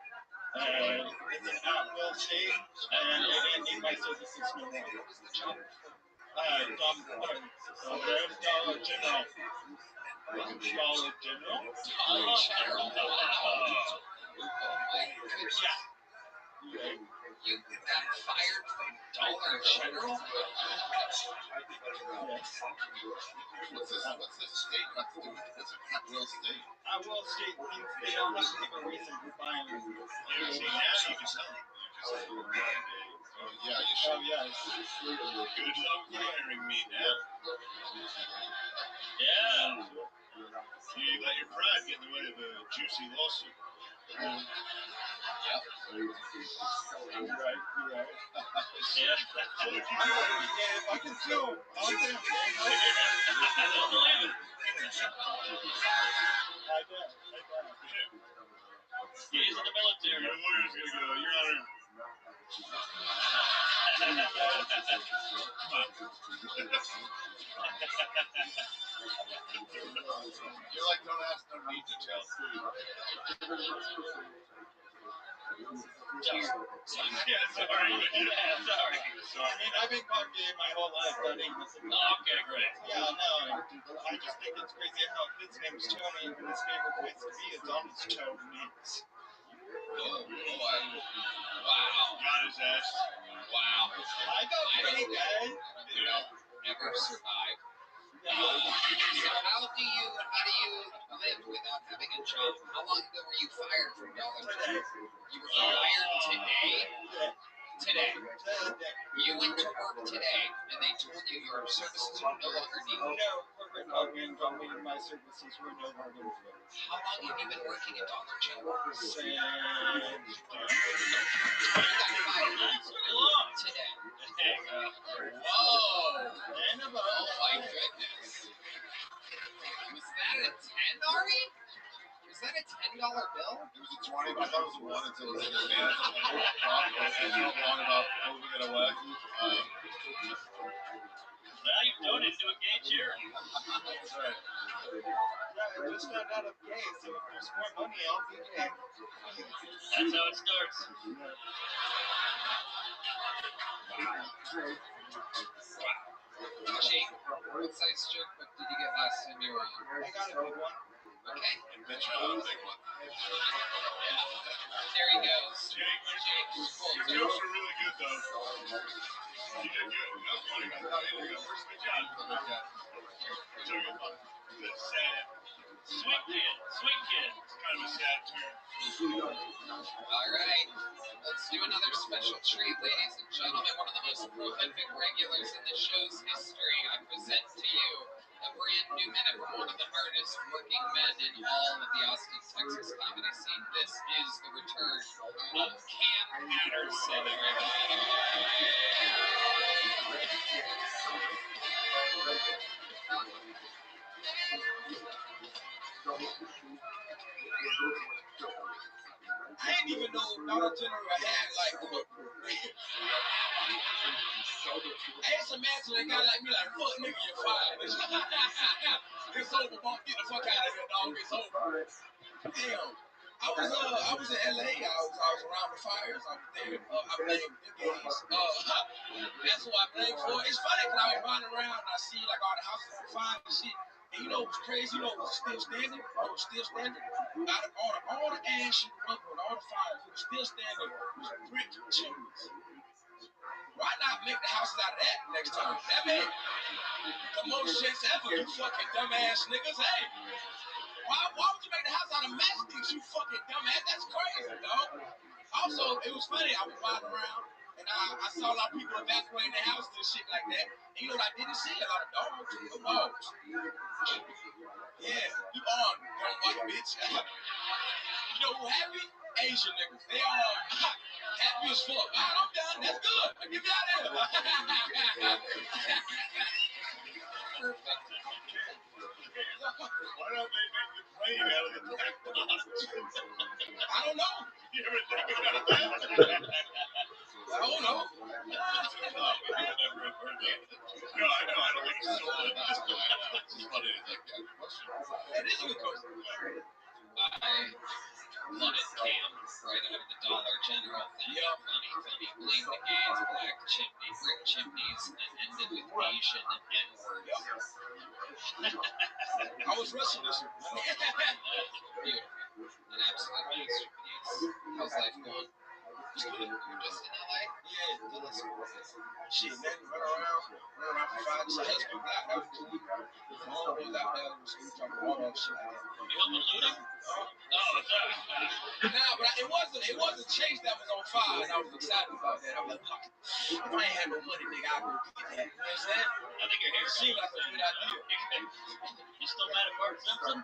It's an at-will state, and they didn't need my services no more. What was the job? There's Dollar General. Dollar General? Dollar General. Wow. Oh my goodness. You got fired from Dollar General? Yes. What's this state got to do with this? At-will state. At-will state means they don't have to give a reason for firing you. Yeah, see, now you can tell them. Oh, yeah, you should. Oh, yes. Good luck firing me now. Yeah. You let your pride get in the way of a juicy lawsuit. Yep. You're right. Yeah. So if you I'm not gay. If I can sue, I'll say I'm gay. I don't believe it. I bet. He's in the military. your lawyer's gonna go, Your Honor. You're like, don't ask, no need to tell. Yeah, sorry. I mean, I've been called gay my whole life. That ain't missing. Okay, great. Yeah, no. I just think it's crazy how his name's Tony and his favorite place to be is on his toe names. Oh boy. Wow. Got his ass. Wow. I got pretty gay. Never survive. Yeah. So how do you live without having a job? How long ago were you fired from Dollar General? Today. You were fired today? Yeah. Today. You went to work today, and they told you your services are no longer needed. No, corporate Logan told me my services were no longer needed. How long have you been working at Dollar General? Since You got fired. that's pretty long. Today. Hey, Whoa! and about Oh my goodness. Was that a 10, Ari? Was that a $10 bill? It was a 20, but I thought it was a 1 until the man and you don't want about moving it away. now you've donated to a gay charity. That's right. Yeah, I just got out of gay, so if there's more money, I'll be gay. That's how it starts. Jake, what size joke book did you get last time you were on? I got a big one. Okay. Bitch, a big one. Yeah. There he goes. Jake's full Your too. jokes are really good, though. You did good. That was funny. I thought you did a first good job. Which I got fun. It's sad. Sweet kid, sweet kid. It's kind of a sad turn. All right. Let's do another special treat, ladies and gentlemen. One of the most prolific regulars in the show's history. I present to you a brand new minute from one of the hardest working men in all of the Austin, Texas comedy scene. This is the return of Cam Patterson, everybody. I didn't even know Dollar General had like I had some man to a guy like me like, fuck nigga, you're fired. It's over, bump, get the fuck out of here, dog. It's over. Damn. I was in LA. I was around the fires. I was there. I blamed the gays. That's who I blamed for. It's funny because I was riding around and I see like all the houses on fire and shit. And you know what's crazy? You know what's still standing? What was still standing? Out of all the ash and rubble and all the fires, it was still standing. It was brick chimneys. Why not make the houses out of that next time? That made the most sense ever, you fucking dumbass niggas. Hey, why would you make the house out of matchsticks, you fucking dumbass? That's crazy, dog. Also, it was funny. I was riding around and I saw a lot of people evacuating their houses and shit like that. And you know what I didn't see? A lot of dogs. No dogs. Yeah, you on, dumb white bitch. You know who happy? Asian niggas. They are happy as fuck. All right, I'm done. That's good. I'll give you out of here. Perfect. Why don't they make the plane out of the black box? I don't know. You ever think about that? I don't know. No, I know. I don't think it's so good. It's just funny to think that question. That is a good question. I love it, Cam. Right out of the Dollar General thing. Yeah. Funny. Blame the gays, black chimney, brick chimneys, and ended with Asian and N-words. I was rushing this one. Beautiful. An absolute masterpiece. How's life going? You're just in LA? Yeah, Tell us more. shit, man, run around for 5 days. That's good. That was cool. The homeboys out there was talking about all shit like that. You helping looting? Oh, sorry. Nah, but it wasn't Chase that was on fire, and I was excited about that. I was like, fuck it. If I ain't had no money, nigga, I'd go get that. You know what I'm saying? I think your hair Seemed like a good idea. You still mad at Bart Simpson?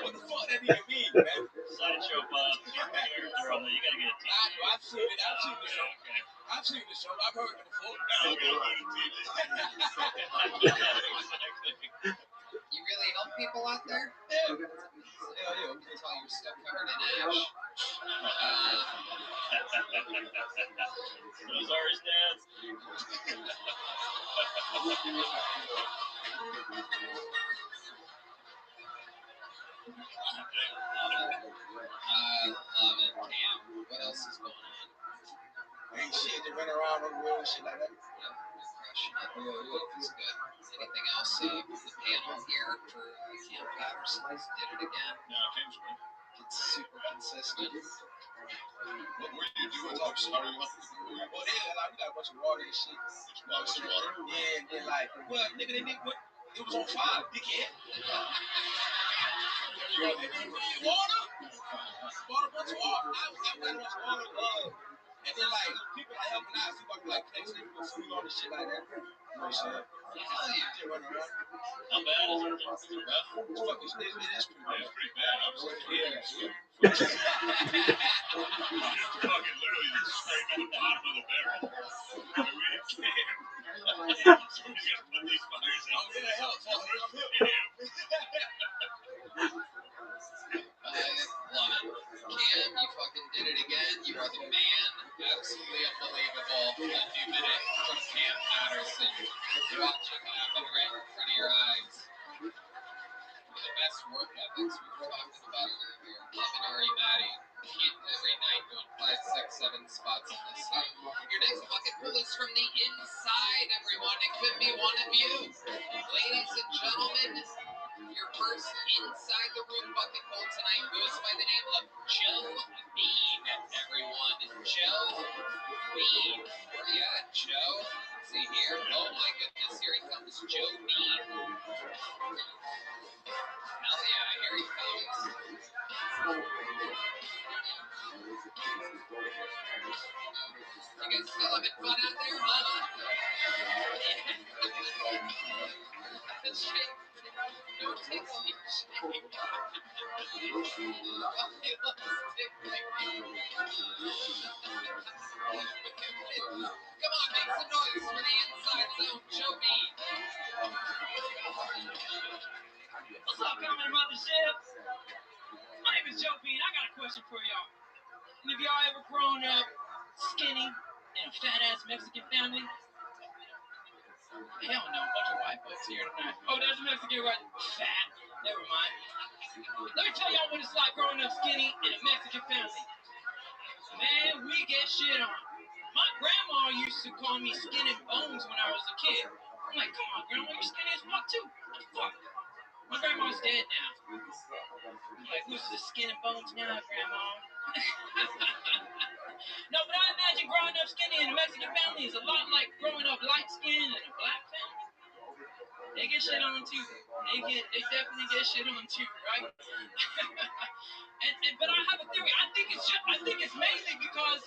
What the fuck that even mean, man? Sideshow Bob. Character on there. You gotta get a team. I've seen it. I've seen the show. Okay. I've seen the show. I've heard it before. You really help people out there? Yeah. Yeah. It's all your stuff covered in ash. Those are his dads. I love it, Cam. What else is going on? Ain't shit to run around on the road and shit like that. Yep, you're crushing it. It's good. Anything else? The panel here for Cam Patterson did it again. No, Cam's good. It's super consistent. What were you doing? How do you want to do? Well, they like, we got a bunch of water and shit. Water. Yeah, and then like, well, nigga, they did what? It was on fire, dickhead. They didn't need water. bought a bunch of water. I got a bunch of water. And then like people like helping out, so you like next week with food on the shit like that. No shit. Hell yeah. Just running around. How bad is it? Is it rough? It's fucking it is pretty bad. It's pretty bad. I'm just Yeah. fucking literally just scraping the bottom of the barrel. I mean, we can't. Somebody's gonna put these fires out. I'm gonna help. Yeah. I love it. Cam, you fucking did it again. You are the man. Absolutely unbelievable. A new minute from Cam Patterson. You watch it happen right in front of your eyes. The best work ethics we were talking about it earlier. Kevin Matty. Every night doing 5, 6, 7 spots in the sun. Your next bucket pull is from the inside, everyone. It could be one of you. Ladies and gentlemen, your first inside the room bucket pull tonight goes by the name of Joe Bean, everyone. Joe Bean. Where you at, Joe? Is he here? Oh my goodness, here he comes, Joe Bean. Hell yeah, here he comes. You guys still having fun out there, huh? No tickle. Come on, make some noise for the inside zone, Joe Bean. What's up, coming mothership? My name is Joe Bean. I got a question for y'all. Any of y'all ever grown up skinny in a fat ass Mexican family? Hell no, bunch of white folks here tonight. Oh, there's a Mexican right? Fat. Never mind. Let me tell y'all what it's like growing up skinny in a Mexican family. Man, we get shit on. My grandma used to call me skin and bones when I was a kid. I'm like, come on, grandma, you're skinny as fuck too. What the fuck? My grandma's dead now. I'm like, who's the skin and bones now, grandma? No, but I imagine growing up skinny in a Mexican family is a lot like growing up light skinned in a black family. They get shit on too. They definitely get shit on too, right? But I have a theory. I think it's mainly because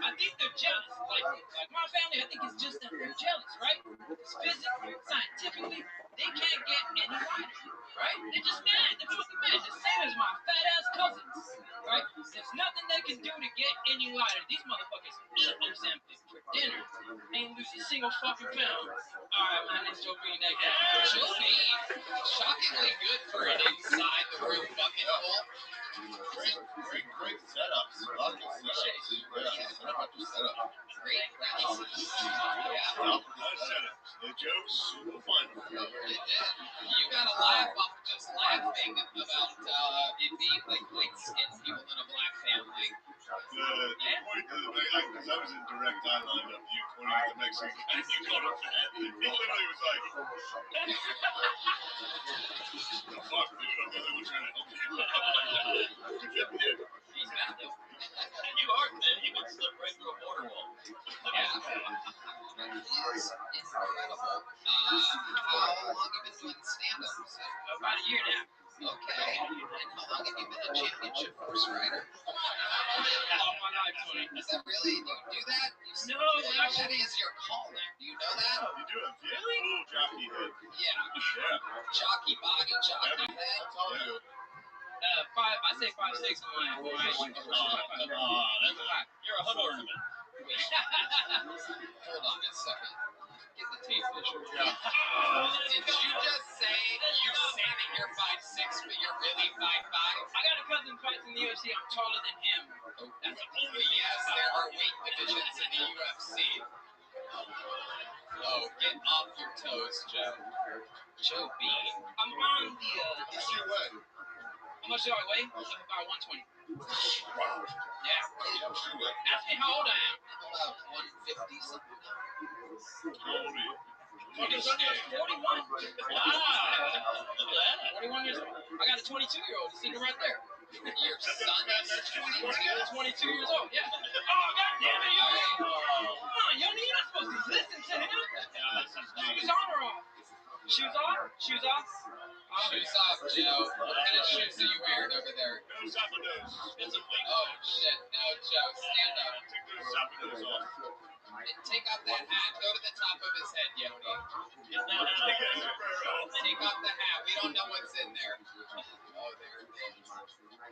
I think they're jealous. Like my family, I think it's just that they're jealous, right? It's physically, scientifically, they can't get any lighter, right? They're just mad. They're fucking mad. The same as my fat ass cousins, right? There's nothing they can do to get any lighter. These motherfuckers eat Ozempic for dinner. They ain't lose a single fucking pound. Alright, man, it's Joe Bean. Joe Bean, shockingly good for an inside the room bucket pull. Great setups. Lots of setups. Yeah, how about your setup? Great references. Yeah. Nice setups. The jokes will find them. It did. You got a laugh off just laughing about it being like light-skinned people in a black family. Because I was in direct eye line of you pointing at the Mexican guy and you called him fat. He literally was like, the fuck, dude? I'm the only one trying to help you. He's mad though. You are thin. You can slip right through a border wall. Yeah. He's incredible. How long have you been doing stand-ups? About a year now. Okay. And how long have you been a championship horse rider? All my life, Tony. Is that really, do you do that? No, That actually. is your calling. Do you know that? You do have full jockey head. Yeah. Jockey body, jockey head. Yeah. I say 5'6" on my Come on, that's you're a hood ornament. Hold on a second. Get the tape measure. Yeah. Did you just say you're standing here 5'6", but you're really 5'5"? I got a cousin fights in the UFC. I'm taller than him. Oh, that's only yes. There are weight divisions in the UFC. Oh, get off your toes, Joe. Joe Bean. I'm on the. What's your way? How much do I weigh? About 120. Wow. Yeah. What's your way? Ask me how old I am. I'm about 150 something. How old are you? I'm 41. Wow. Look at that. 41 years old. I got a 22-year-old sitting right there. Your son is 22? 22 years old, yeah. Oh, God damn it, yo. Come on, Yoni, you're not supposed to listen to him. Keep his honor off. Shoes off? Shoes off? Shoes off, Joe. What kind of shoes are you wearing over there? No zapatos. It's a fake. Oh, shit. No, Joe, stand up. Take those zapatos off. And take off that hat. Go to the top of his head, Yoni. Get that out. Take off the hat. We don't know what's in there. Oh, there it is.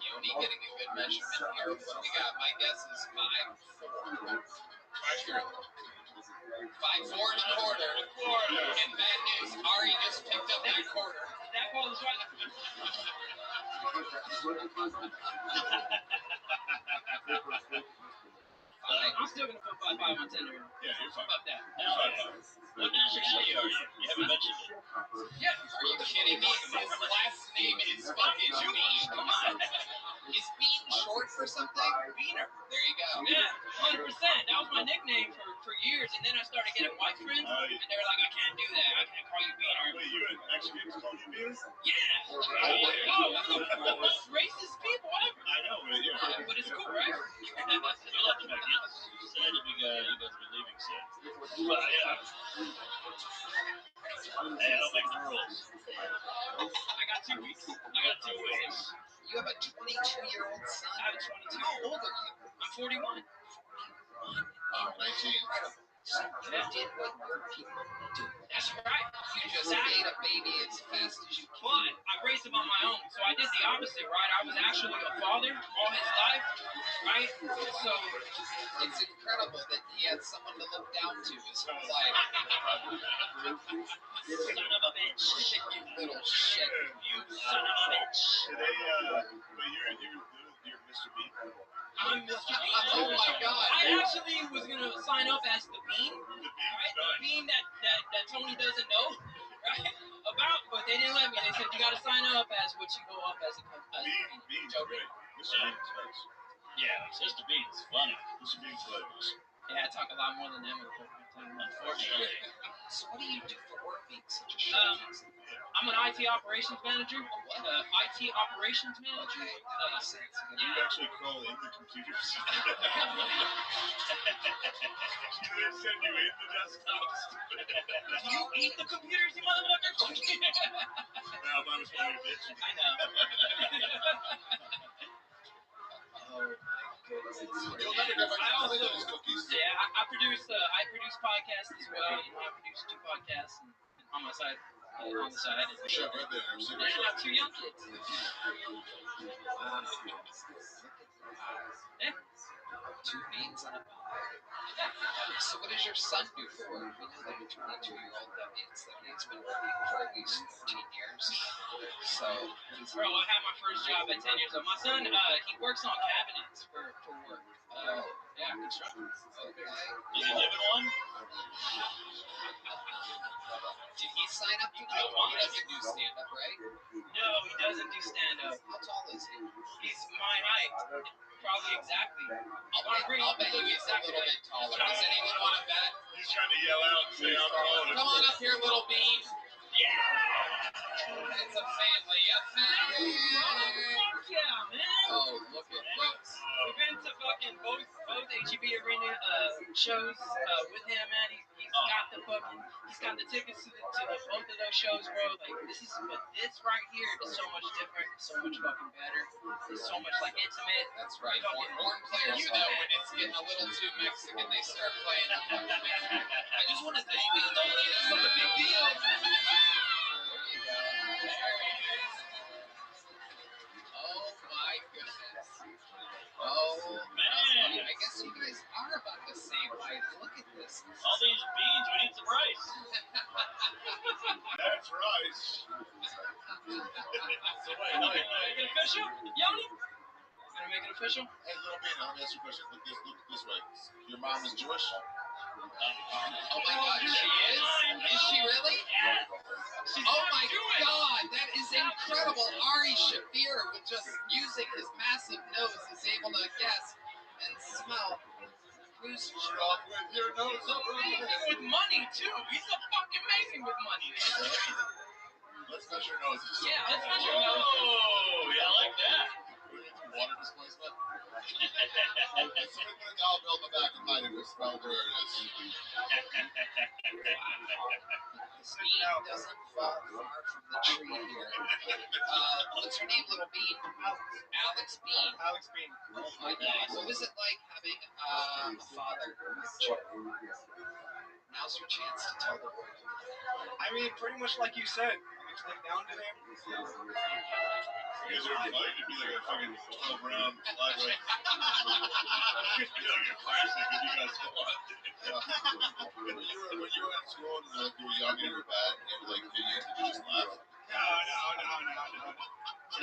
Yoni getting a good measurement here. What do we got? My guess is 5'4". 5'4" and a quarter. And bad news, Ari just picked up that quarter. That was right. I'm still gonna put 5'5" on Tinder. Yeah, you're fine. Fuck that. What nationality are you? You haven't mentioned it. Yeah, are you kidding me? His last name is fucking Bean. Come on. Is Bean short for something? Beaner. There you go. Yeah, 100%. That was my nickname for years, and then I started getting white friends, and they were like, I can't do that. I can't call you Beaner. Wait, you and Mexicans call you beer? Yeah. Oh, one of the most racist people ever. I know, but yeah. But it's cool, right? You're like the Magnetos. You said you guys have been leaving soon. But yeah. Hey, I don't make the rules. I got 2 weeks. I got 2 weeks. You have a 22-year-old son. I have a 22. How old are you? I'm 41. Oh, 19. So you did what your people do. That's right. You just made a baby as fast as you can. But I raised him on my own, so I did the opposite, right? I was actually a father all his life, right? So It's incredible that he had someone to look down to his whole life. son of a bitch. You little shit. You son of a bitch. Today, but you're Mr. B. I'm Mr. Bean. Oh my God. I actually was gonna sign up as the Bean, The B. right? The Bean that Tony doesn't know, right? About, but they didn't let me. They said you gotta sign up as what you go up as a Bean. Bean's great. Mr. Bean's nice. Yeah, Mr. Bean's funny. Mr. Bean's hilarious. Yeah, I talk a lot more than them. Unfortunately. So what do you do for work being such a shit? I'm an IT operations manager. IT operations manager. Okay, that makes sense. You actually crawl in the computers. They send you in the desktops. Do you eat the computers, you motherfucker? Now, mine was probably a bitch. I know. Oh my goodness. You'll never get my those cookies. Yeah, I produce podcasts as well. You know, I produce 2 podcasts and on my side, on the side. Shut right there. I'm And sick I of have 2 young kids. Wow. Yeah. 2 beans and a pie. So what does your son do for work? We know that a 22-year-old, that means that he's been working for at least 14 years. So, Bro, I had my first job at 10 years old. My son, he works on cabinets for work. Yeah, construction. okay. You been given one? Did he sign up to do it? He doesn't do stand-up, right? No, he doesn't do stand-up. How tall is he? He's my height. Probably exactly. I'll bet you he's a little bit taller. Does anyone want to bet? He's trying to yell out and say, I'm calling. Come on up here, little bean. Yeah! It's a family affair. Fuck yeah, man! Oh, look at this. We've been to fucking both HEB Arena shows with him, man. He's got the tickets to both of those shows, bro. Like this right here is so much different, so much fucking better. It's so much like intimate. That's right. Horn players know when it's getting a little too Mexican, they start playing. I just want to thank you, though. It's not a big deal. There you go. There it is. Oh my goodness. Oh man. I guess you guys are about the same height. Look at this. All these beans, we need some rice. That's right. So wait, Make it official, Yoni. Gonna make it official. Hey, little man, let me ask you a question. Look this way. Your mom is Jewish? Oh my God, she is? Is she really? Oh my God, that is incredible. Ari Shafir, with just using his massive nose, is able to guess and smell who's Start off with your nose up. Amazing with money too. He's a fucking amazing with money. Let's measure noses. Yeah, let's measure nose. Oh, yeah, I like that. water displacement. And somebody put a dollar bill in the back of mine and we spelled where it is. Bean doesn't fall far from the tree here. What's her name, little Bean? Alex Bean. Alex Bean. Oh my God. What was it like having a father? Now's your chance to tell the world. I mean, pretty much like you said. I get to look down to him. You guys are like, it'd be like a fucking 12-round flyweight. It'd be like a classic if you guys want. When you were in school and like, you were young and you were bad, and you were like, did you just laugh? No.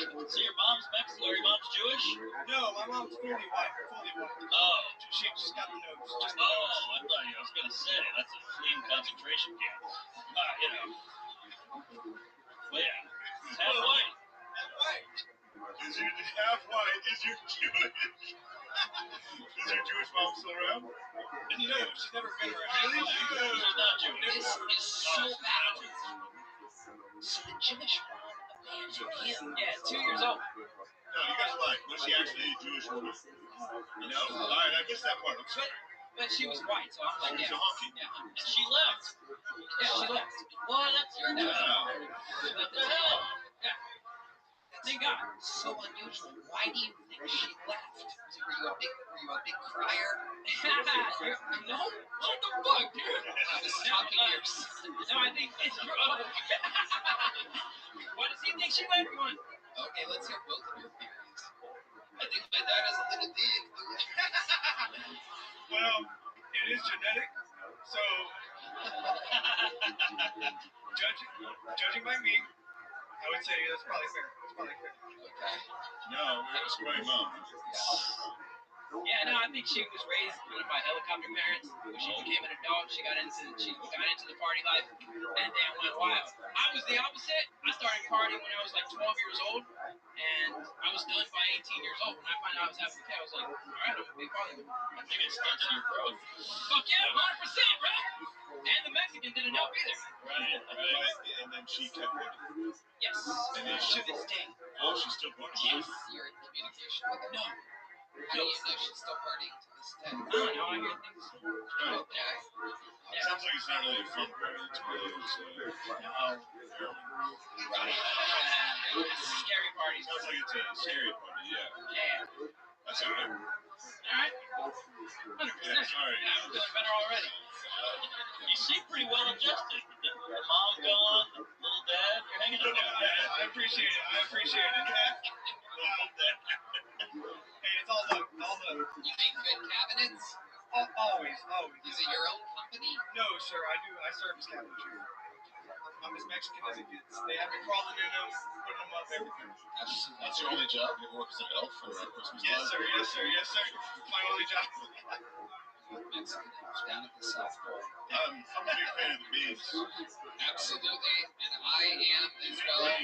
So your mom's Mexican or your mom's Jewish? No, my mom's fully white. Oh. She just got the nose. Just the Oh, nose. I thought I was gonna say that's a clean concentration camp. You know. Well, yeah. Half white. Is your half white? Is your Jewish? Is your Jewish mom still around? No, she's never been around. Really? She's not Jewish. This is so bad. So the Jewish mom abandoned him. Yeah, 2 years old. No, you guys lied. Was she actually a Jewish woman? No? Alright, I missed that part. I'm sorry. But she was white, so I'm like, She was yeah. a honky. Yeah. And she left. Yeah, she left. What? That's your dad. What the hell? Thank God. So unusual. Why do you think she left? Were you a big crier? No? What the fuck, dude? I was talking to your son. No, I think it's Why does he think she left one? Okay, let's hear both of your theories. I think my dad is a little dick. Well, it is genetic, so judging by me, I would say that's probably fair. Okay. No, it was my mom. Yeah, no, I think she was raised by helicopter parents. When she became an adult, she got into the party life, and then went wild. I was the opposite. I started partying when I was like 12 years old, and I was done by 18 years old. When I found out I was having a kid, I was like, all right, I'm a big party. I think it stunted your growth. Fuck yeah, 100%, bro. And the Mexican didn't help either. Right. And then she kept working. Yes. And then To this day. Oh, she's still going. Yes. You're in communication with her? No. How do you know she's still partying to this day? I don't know. I hear things. Okay. It sounds like it's not really a fun party. It's one of those. Right. Scary parties. Sounds like it's a scary party. Yeah. Yeah. That's all right. All right. 100%. Yeah, sorry. Yeah, I'm feeling better already. You seem pretty well adjusted. The mom gone, little dad, you're hanging out. I appreciate it. Hey, it's all love. You make good cabinets? Always. Is it your own company? No, sir, I service cabinetry. I'm as Mexican as it gets. They have me crawling in them, putting them up, everything. That's your only job? You work as an elf for Christmas Yes, time? sir. My only job. Mexican elves down at the South Pole. I'm a big fan of the beans. Absolutely, and I am as well.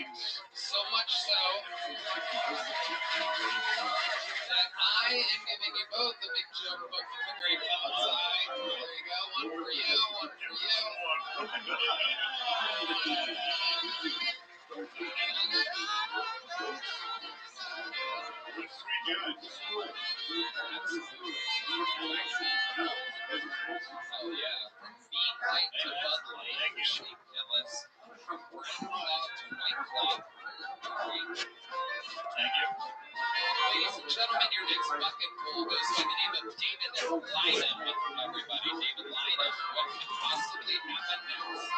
So much so that I am giving you both a big joke book from the great outside. There you go, one for you, one for you. What sweet guys. Oh yeah, from Bean Light to Bud Light, Shake Gillis, from Brown Claw to White Claw. Thank you. Ladies and gentlemen, your next bucket pool goes by the name of David Lynham. Everybody, David Lynham. What could possibly happen next?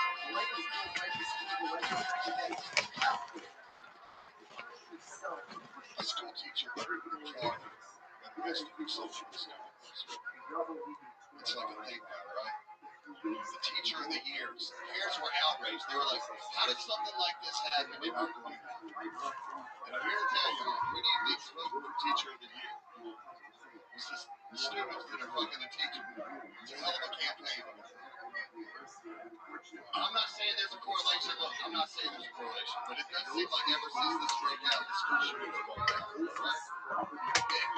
A school teacher taught at the best of social studies. It's like a thing now, right? The teacher of the years. Parents were outraged. They were like, how did something like this happen in our community? And I'm here to tell you, we need the exposure for teacher of the year. It's just the students that are fucking the teacher. It's a hell of a campaign. I'm not saying there's a correlation. Look, I'm not saying there's a correlation, but it does seem like ever since this broke out, the school shootings have gone down, right?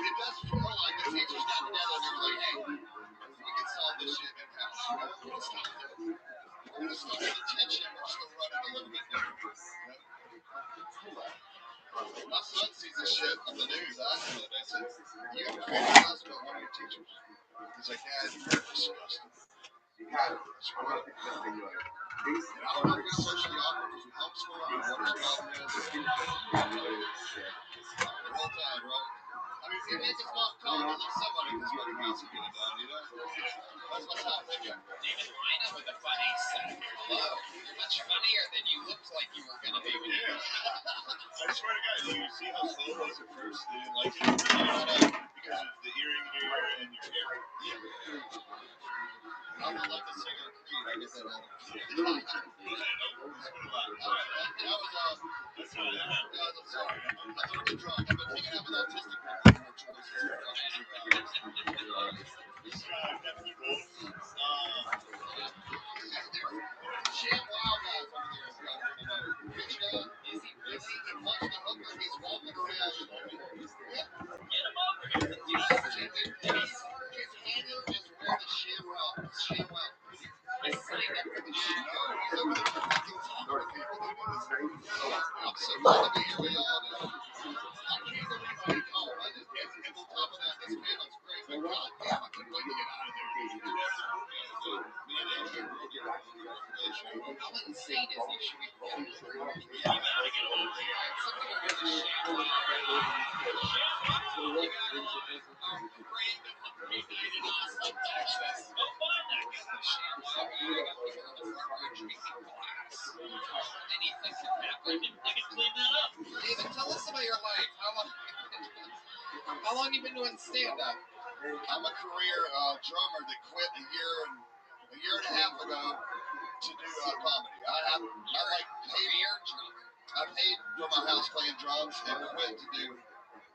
It does feel like the teachers got together and they were like, hey, we can solve this shit in-house. We're going to stop it. We're going to stop the tension. We're just going to run it a little bit different. My son sees this shit on the news. I asked him, I said, you ever fantasize about one of your teachers? He's like, Dad, you're disgusting. It's what? And I don't know if it's socially awkward because we homeschool and what his problem is. Roll Tide, right? I mean, he made his mom call and let somebody in this fucking house and get it done, you know? That's what's happening. David Lina with a funny set. Hello. You're much funnier than you looked like you were going to be. Yeah. I swear to God, you see how slow it was at first? They didn't like it. Because of the earring here and your hair. Yeah. I'm not like the singer Creed. I get that out of it. I'm sorry. I'm a little bit drunk. I've been hanging out with autistic people more choices for fucking 2 hours. This guy, Kevin Wolf, Sham Wow guys over there is y'all want to know. Rich guy, is he really? He punched the hooker. He's walking around. Yeah. Get him over here. His handler is where the Sham Wow. I signed up for the show. He's over there fucking talking to people. I'm so glad to be here with y'all now. I can't believe I didn't call. And on top of that, this panel's great, but goddamn, I couldn't wait to get out of there. Me and AJ were over there. How insane is he? Should we get him over here? Yeah, we gotta get him over here. Something about the Sham Wow. You got a random midnight in Austin, Texas. Go find that guy. The Sham Wow guy. I got people in the front row drinking glass. Anything can happen. I can clean that up. David, tell us about your life. How long you been doing stand-up? I'm a career drummer that quit a year and a half ago to do comedy. I like Career drummer. I paid for my house playing drums and quit to do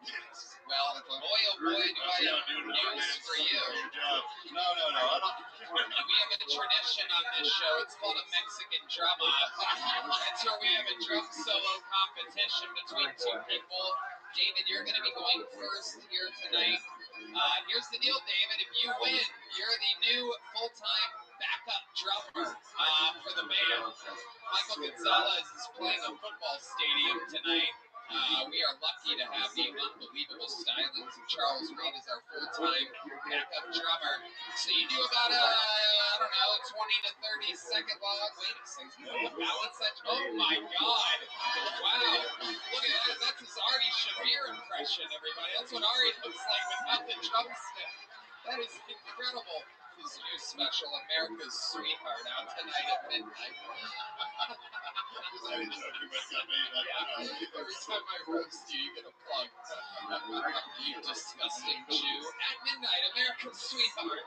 this. Well, boy, oh boy, do I have news for you. No. I don't. We have a tradition on this show. It's called a Mexican drama. That's where we have a drum solo competition between two people. David, you're going to be going first here tonight. Here's the deal, David. If you win, you're the new full-time backup drummer for the band. Michael Gonzalez is playing a football stadium tonight. We are lucky to have the unbelievable stylings of Charles Reed as our full-time backup drummer. So you do about a, 20 to 30 second long. Wait a second. Oh my God! Wow! Look at that. That's his Ari Shaffir impression, everybody. That's what Ari looks like without the drumstick. That is incredible. His new special, America's Sweetheart, out tonight at midnight. Every time I roast you, you get a plug. You disgusting Jew. At midnight, America's Sweetheart.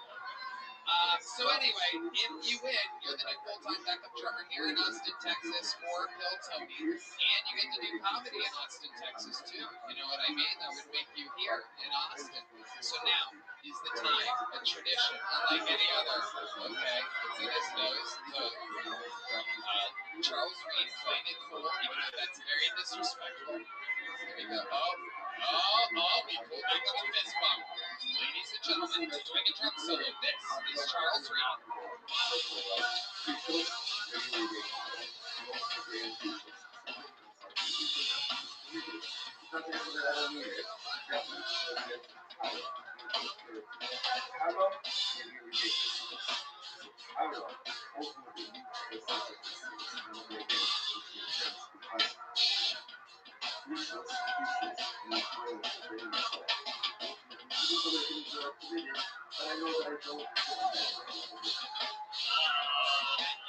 So anyway, if you win, you're the new full-time backup drummer here in Austin, Texas for Bill Tony. And you get to do comedy in Austin, Texas too. You know what I mean? That would make you here in Austin. So now is the time, a tradition, unlike any other. Okay, it's in his nose. Charles Reed playing it cool, even though that's very disrespectful. Here we go. We pulled back on the fist bump. Ladies and gentlemen, doing a drum solo. This is Charles Reed.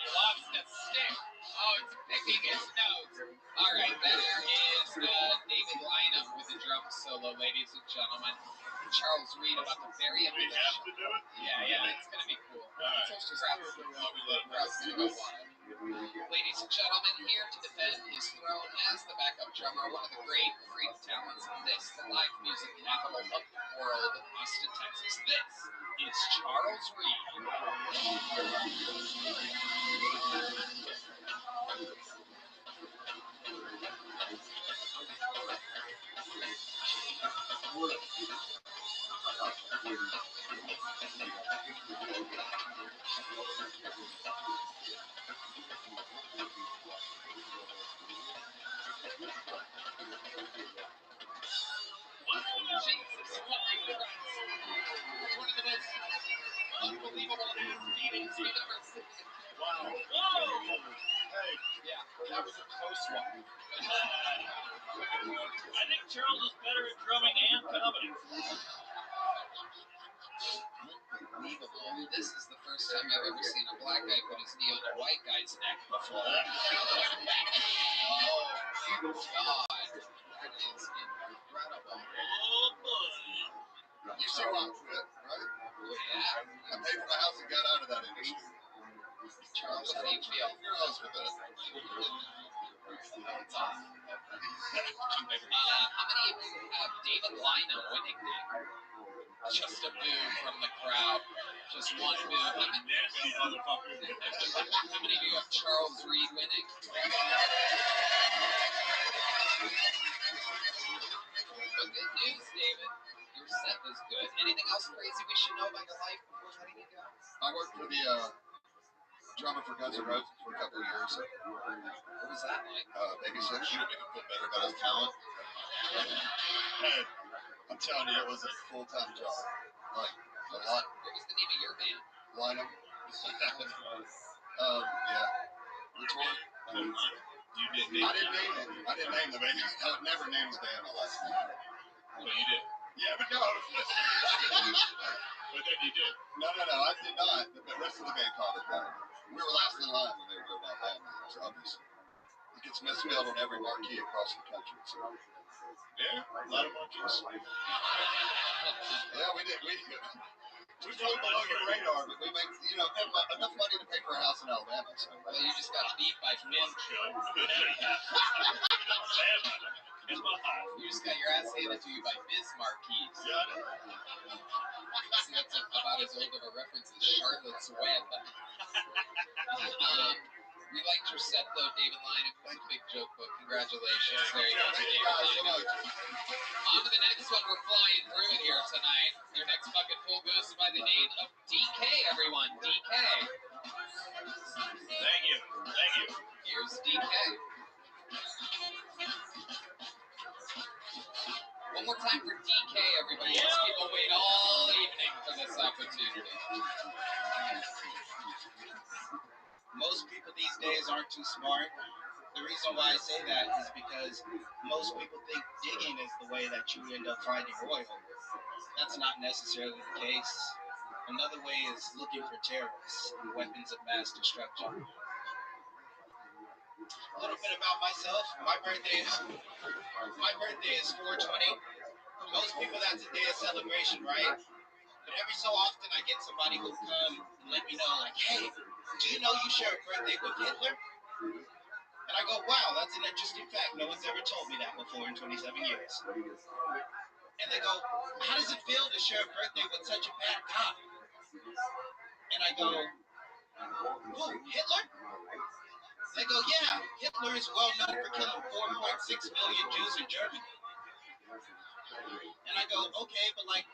Lost the stick. Oh, it's picking his nose. All right, there is David Lina with the drum solo, ladies and gentlemen. Charles Reed about to bury him in the show. to do it? Yeah, it's going to be cool. It's just Ladies and gentlemen, here to defend his throne as the backup drummer, one of the great freak talents of this, the live music capital of the world, Austin, Texas. This is Charles Reed. Hey, Yeah, that was a close one. I think Charles is better at drumming and comedy. Unbelievable. This is the first time I've ever seen a black guy put his knee on a white guy's neck before. Oh, God. That is incredible. Oh, boy. you see why I quit, right? Yeah. I paid for my house and got out of that industry. Charles, how do you feel? You're honest with that. It's awesome. How many of you have David Lynham winning now? Just a boo from the crowd. Just one boo. How many of you have Charles Reed winning? Well, good news, David. Your set was good. Anything else crazy we should know about your life before letting you go? I worked for the drummer for Guns N' Roses for a couple of years. What was that like? Babysitter should make him feel better about his talent. Hey, I'm telling you, it was a full-time job. Like, a lot. What was the name of your band? Line up. Yeah. Which one? You didn't name I didn't name it. I didn't name the band. I would never name the band my last name. Well, you did. Yeah, but no. But then you did. No, I did not. The rest of the band called it that. We were last in line when they were doing that band names, obviously. It gets misspelled on every marquee across the country. So. Yeah, a lot of monkeys. Yeah, we did. We flew below your radar, but we made enough money to pay for a house in Alabama. So. Well, you just got beat by One show. You just got your ass handed to you by Bismarck keys. Got it. See, that's about as old of a reference as Charlotte's Web. We liked your set, though, David Lynham. It was a big joke book. Congratulations. There you go. Thank you guys so much. On to the next one. We're flying through it here tonight. Your next bucket full goes by the name of DK, everyone. DK. Thank you. Here's DK. One more time for DK, everybody. Yes, people wait all evening for this opportunity. Most people these days aren't too smart. The reason why I say that is because most people think digging is the way that you end up finding oil. That's not necessarily the case. Another way is looking for terrorists and weapons of mass destruction. A little bit about myself. My birthday is 4/20. Most people, that's a day of celebration, right? But every so often I get somebody who'll come and let me know, like, hey, do you know you share a birthday with Hitler? And I go, wow, that's an interesting fact. No one's ever told me that before in 27 years. And they go, how does it feel to share a birthday with such a bad guy? And I go, who, Hitler? They go, yeah, Hitler is well known for killing 4.6 million Jews in Germany. And I go, okay, but like,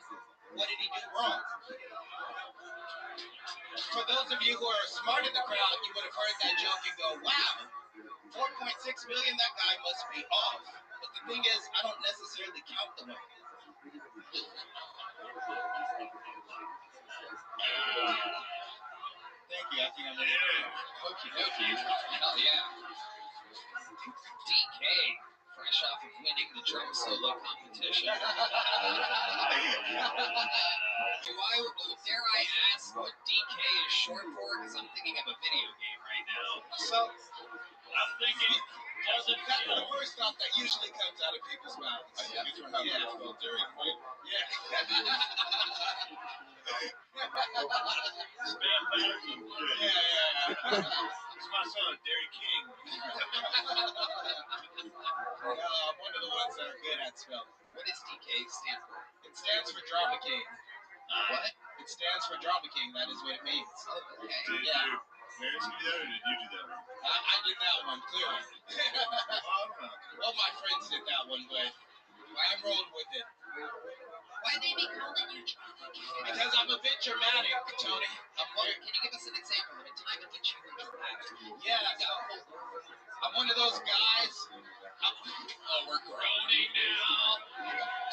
what did he do wrong? For those of you who are smart in the crowd, you would have heard that joke and go, wow, 4.6 million, that guy must be off. But the thing is, I don't necessarily count the women. Thank you, I think I'm ready. Okie dokie. Hell yeah. DK, fresh off of winning the drum solo competition. Dare I ask what DK is short for? Because I'm thinking of a video game right now. So, I'm thinking, doesn't that's feel. the first thought that usually comes out of people's mouths. I think it's for how Yeah. much felt Dairy Queen. Yeah. Spam pattern. Yeah. It's my son, Dairy King. I'm one of the ones that are good at spelling. What does DK stand for? It stands for Drama King. What? It stands for Drama King. That is what it means. Oh, okay. Did Yeah. you? Maris, you did that or did you do that one? I did that one, clearly. Oh, All my friends did that one, but I rolled with it. Why they be calling you Drama King? Because I'm a bit dramatic, Tony. Can you give us an example of a time in which you were dramatic? Yeah, I'm one of those guys. Oh, we're groaning now.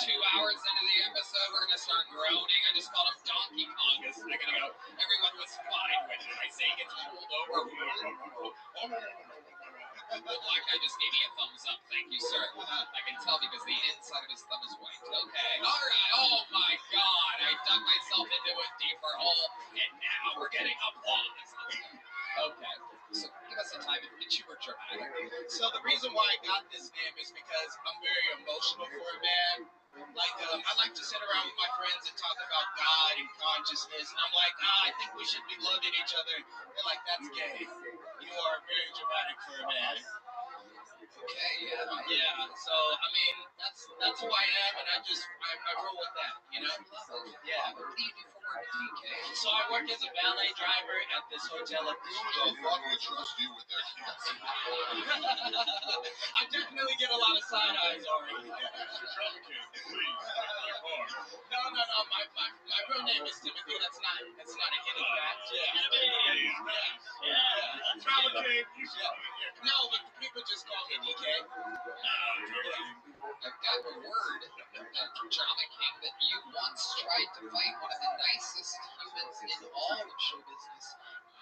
2 hours into the episode, we're gonna start groaning. I just called him Donkey Kong a second ago. Everyone was fine with it. I say he gets pulled over. The black guy just gave me a thumbs up. Thank you, sir. I can tell because the inside of his thumb is white. Okay. All right. Oh my God! I dug myself into a deeper hole, and now we're getting applause. Okay. So give us a time in which you were dramatic. So the reason why I got this name is because I'm very emotional for a man. Like, I like to sit around with my friends and talk about God and consciousness, and I'm like, I think we should be loving each other. They're like, that's gay. You are very dramatic for a man. Okay, yeah. Yeah, so I mean, that's who I am, and I roll with that, you know. Yeah. What do you do for work, DK? So I work as a valet driver at this hotel up the Who the fuck would trust you with their kids? I definitely get a lot of side eyes, Ari. You're drama king, please. No. My real name is Timothy. That's not a hidden fact. Yeah. Drama king. No, but people just call me DK. I've got a word, Drama King, that you once tried to fight one of the nicest humans in all of show business,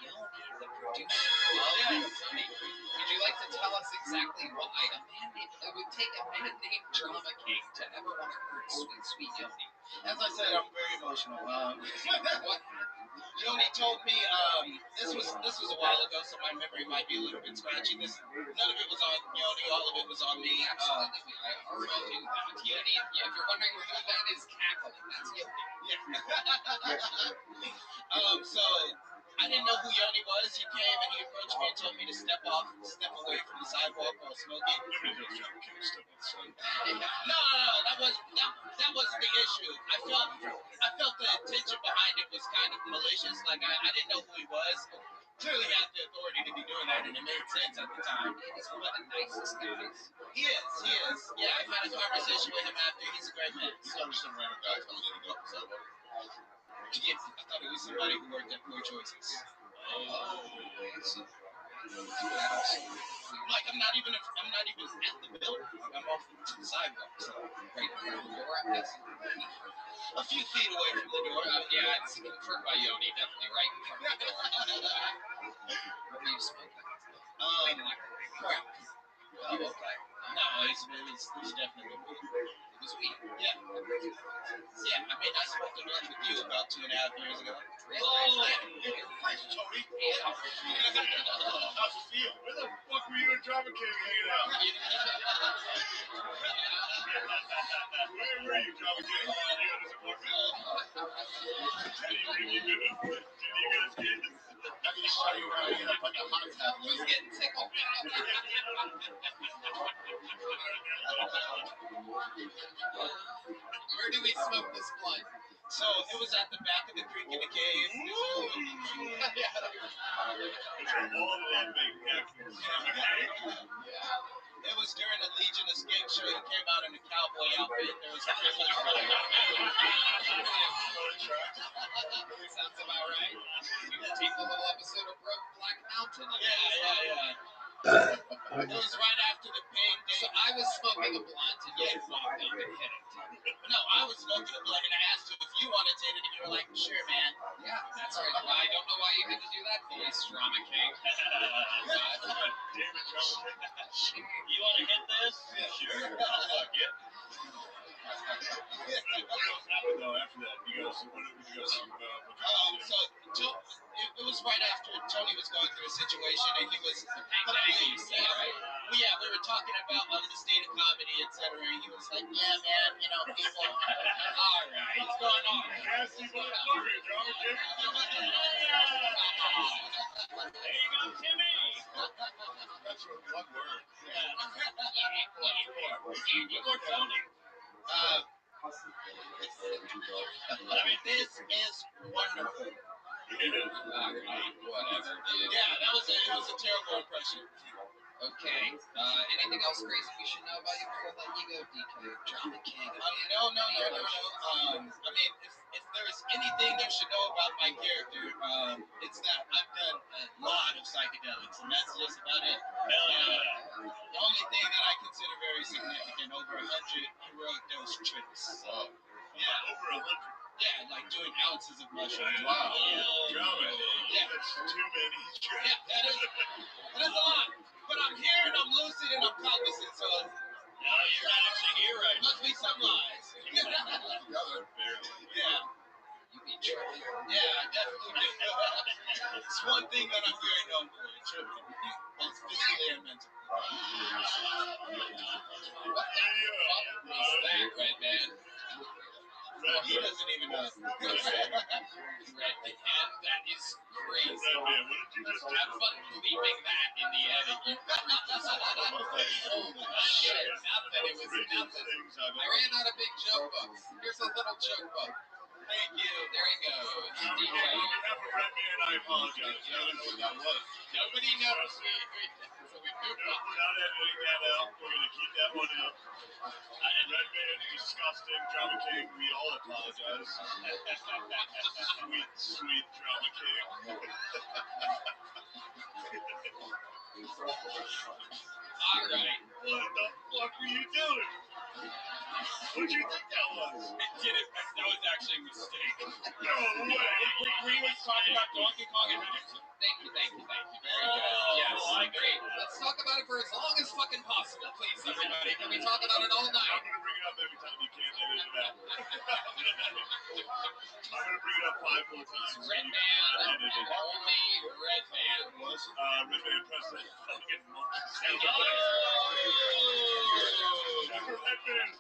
Yoni, the producer. Oh, yeah. Tony, would you like to tell us exactly why it would take a man named Drama King to ever want to hurt sweet, sweet Yoni? As I said, I'm very emotional. What? Yoni told me this was a while ago, so my memory might be a little bit scratchy. None of it was on Yoni, all of it was on me. Absolutely, I already knew that. Yoni, if you're wondering who that is cackling, that's Yoni. Yeah. So I didn't know who Yoni was. He came and he approached me and told me to step away from the sidewalk while smoking. No, that wasn't the issue. I felt the intention behind it was kind of malicious. Like I didn't know who he was. Clearly had the authority to be doing that, and it made sense at the time. He's one of the nicest guys. He is. Yeah, I've had a conversation with him after. He's a great man. It's not just some random guy telling you to go up the sidewalk. Yeah, I thought it was somebody who worked at Poor Choices. Like I'm not even at the building. I'm off to the sidewalk. So Right near the door, I'm guessing. a few feet away from the door. Yeah, it's confirmed by Yoni, definitely right in front of the door. What were you smoking? Crap. Oh, okay. No, it was definitely weed. It was weed. Yeah. Yeah, I mean, I smoked a blunt with you about 2.5 years ago. Really? Thanks, Tony. How's it feel? Where the fuck were you and Drama King hanging out? Where were you, Drama King? You at his apartment? Did you get his kids? I can show you around here like a hot tub. Who's getting tickled? Where do we smoke this blunt? So it was at the back of the creek in the cave. It was during the Legion Escape show. He came out in a cowboy outfit. There was Sounds about right. You can take a little episode of Black Mountain. Yeah. It was right after the pain day. So I was smoking a blunt and you walked up and hit it. No, I was smoking a blunt and I asked you if you wanted to hit it and you were like, sure, man. Yeah, that's right. I don't know why you had to do that voice, Drama King. You want to hit this? Sure. Fuck it. So it was right after Tony was going through a situation and he was we were talking about the state of comedy, etc. And he was like, yeah, man, people. All right, what's going on? There you go, Timmy. That's one word. Or Tony. This is wonderful. Whatever, dude. Yeah, it was a terrible impression. Okay. Anything else crazy we should know about you before I let you go, DK? Drama King. No. I mean, if there's anything you should know about my character, it's that I've done a lot of psychedelics, and that's just about it. The only thing that I consider very significant, over 100 heroic dose trips. Yeah, over 100. Yeah, like doing ounces of mushrooms. Wow. Yeah. That's too many trips. Yeah, that is a lot. But I'm here and I'm I'm cognizant, so No, you're not actually here right now. must be some lies. Yeah. You be tripping. Yeah, I definitely do. It's one thing that I'm very known for. It's tripping. Both physically and mentally. What the fuck was that, Red Man? Well, he doesn't even know. Red Man, that is crazy. Red Man, what did you just do? Have fun bleeping that in the edit, you freaking son of a- Holy shit, nothing. It was nothing. I ran out of big joke books. Here's a little joke book. Thank you. There he goes. On DJ. behalf of Red Man, I apologize. I don't know what that was. Nobody knows me. So we No, moved we're on. not editing that out. We're going to keep that one in. Red Man, disgusting, Drama King, we all apologize. Sweet, sweet Drama King. All right. What the fuck were you doing? What'd you think that was? It didn't. That was actually a mistake. No way. We was talking about Donkey Kong and Henderson. Thank you. Very good. Yes, I agree. Let's talk about it for as long as fucking possible, please, everybody. Can we talk about it all I'm night? going to bring it up every time you can't edit it out. I'm going to bring it up 5 more times. Red Man, only Red Man. Red Man, press that fucking monkey sound Oh! Red Man.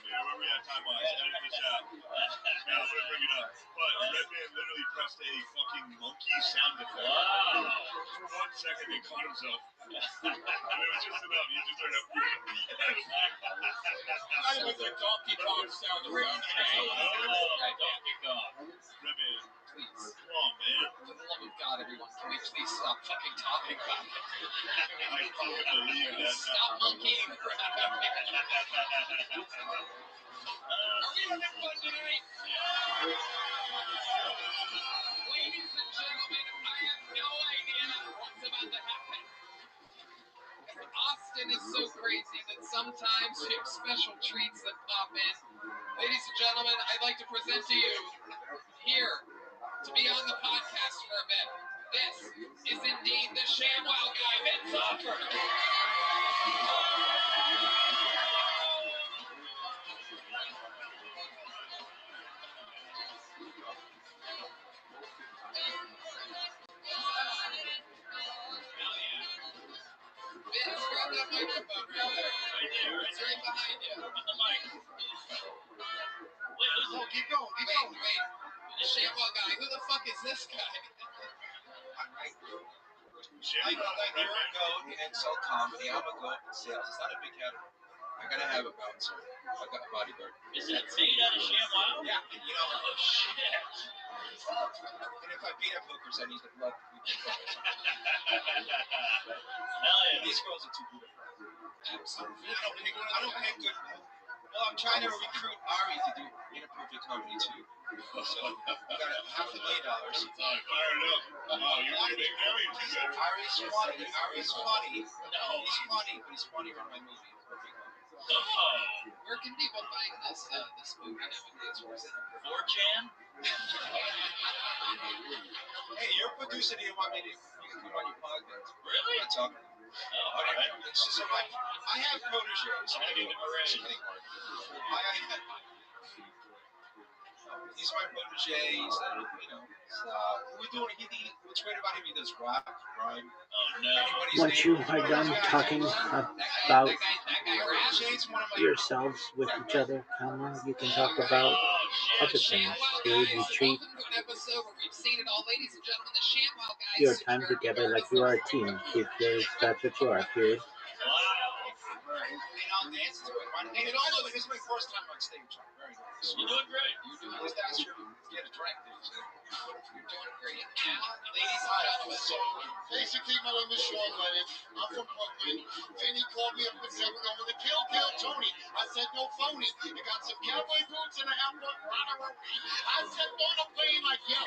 Yeah, where we at time-wise? Edit this out. Yeah, I'm gonna bring it up. But Red Man literally pressed a fucking monkey sound effect. Wow. For 1 second, he caught himself. And it was just enough. You just heard a... I was a Donkey Kong sound effect. Donkey Kong. Red Man, Please. come on, man. For the love of God, everyone, can we please stop fucking talking about it? I fucking believe that. Stop monkeying around. Are we having fun tonight? Ladies and gentlemen, I have no idea what's about to happen. Austin is so crazy that sometimes we have special treats that pop in. Ladies and gentlemen, I'd like to present to you here to be on the podcast for a bit. This is indeed the ShamWow guy, Vince Offer. Vince, grab that microphone right there. It's right behind you. With the mic. Wait, who's Oh, keep going. Wait. The ShamWow guy. Who the fuck is this guy? I know that you're a goat and sell comedy. I'm a goat in sales. It's not a big category. I gotta have a bouncer. I got a bodyguard. Is that made out of ShamWow? Yeah, and you know, Oh shit. and if I beat up hookers, I need the blood. Hell yeah. These girls are too beautiful. Absolutely. I don't pick good. Well, I'm trying to recruit Ari to do inappropriate comedy too. So I got $500,000. Fired up. Oh, you're going to make Ari do better. Ari's funny. He's funny, but he's funnier in my movie. Oh. Where can people find this movie nowadays? Where is it? 4chan? Hey, you're a producer. Do you want me to come on your podcast? Really? Let's talk. Oh, alright. It's just I have proteges. I do already. He's my protege. He's we're doing. What's great about him? He does rap, rhyme. Oh no. Once you are done talking about That guy raps. Shane's one of my. yourselves with each other, you can talk about Oh other shit. things. ShamWow Food, guys, retreat, welcome to an episode where we've seen it all, ladies and gentlemen. The ShamWow guys. your time together like you are a team. If that's what you are, period. Wow. And I'll dance to it. Right? And by the way, this is my first time on stage. I'm very nice. You're doing great. Let's dance here. Get attractive. You're doing great. Now, ladies and gentlemen. So basically, my name is Sean Lennon. I'm from Brooklyn. Vinny called me up and said, we're going to kill Tony. I said, no phony. You got some cowboy boots and a half-foot Ronaroni. I said, on a plane like, yo,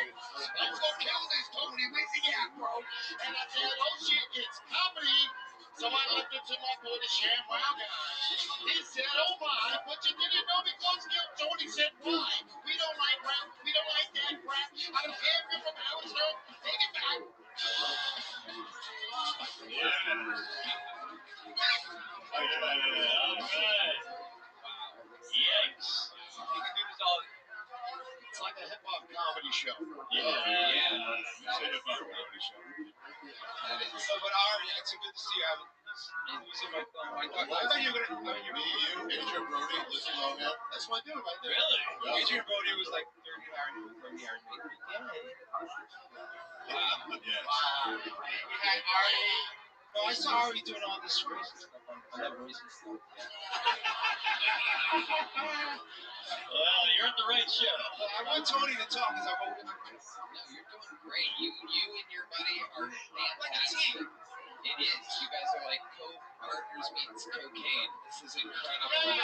let's go kill this Tony. Where's he at, bro? And I said, oh shit, it's comedy. So I looked into my boy, the ShamWow guy. He said, oh my, but you didn't know because kill Tony said, why? We don't like rap. We don't like that rap. I don't care if you're from Howard. Take it back. Yikes. It's like a hip hop comedy show. Yeah. It's a hip hop comedy show. That is. So, but Ari, it's good to see you. Who's in my phone? I thought you were gonna. You, Adrian Brody, listen on him. That's my dude right there. Really? Yeah. Adrian Brody was like 30 hours. Yes. Wow. We had Ari. No, I saw Ari doing all this racist stuff. I love racist stuff. Well, you're at the right show. I want Tony to talk because I hope. No, you're doing great. You and your buddy are fantastic. It is. You guys are like co-partners meets cocaine. This is incredible.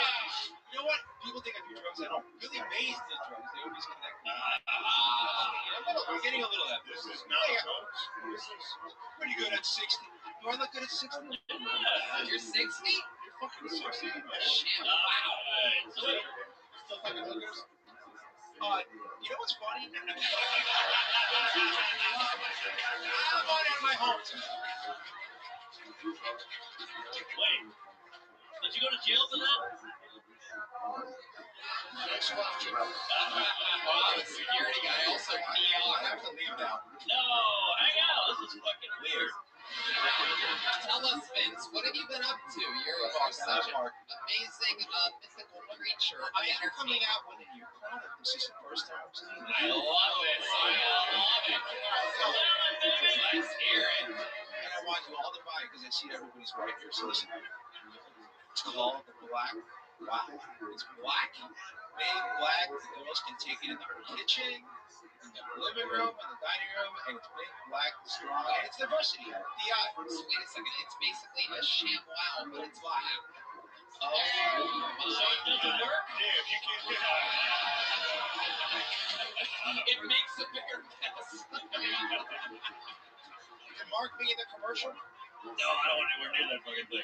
You know what? People think I do drugs. I don't. Really amazed at drugs. They always connect me. I'm getting a little of that. This is not jokes. This is pretty good at 60. Do I look good at 60? You're 60? You're fucking 60. Shit. Wow. Still fucking hookers? You know what's funny? I'm on in my home. Wait. Did you go to jail for that? Next question. Wow, the security guy also I have to leave now. No, hang out. This is fucking weird. Tell us, Vince, what have you been up to? You're such an amazing, mythical creature. I am coming out with a new product. This is the first time I'm saying I love this. I love it. Let's hear it. and I want you all to buy it because I see everybody's right here. So listen, it's called the Black Wow. It's black, big black. The girls can take it in their kitchen, in the living room, in the dining room, and it's big, black, strong, and it's diversity. So wait a second, it's basically a ShamWow, but it's black. So it doesn't work? Damn, you can't get It makes a bigger mess. Can Mark be in the commercial? No, I don't want anywhere near that fucking thing.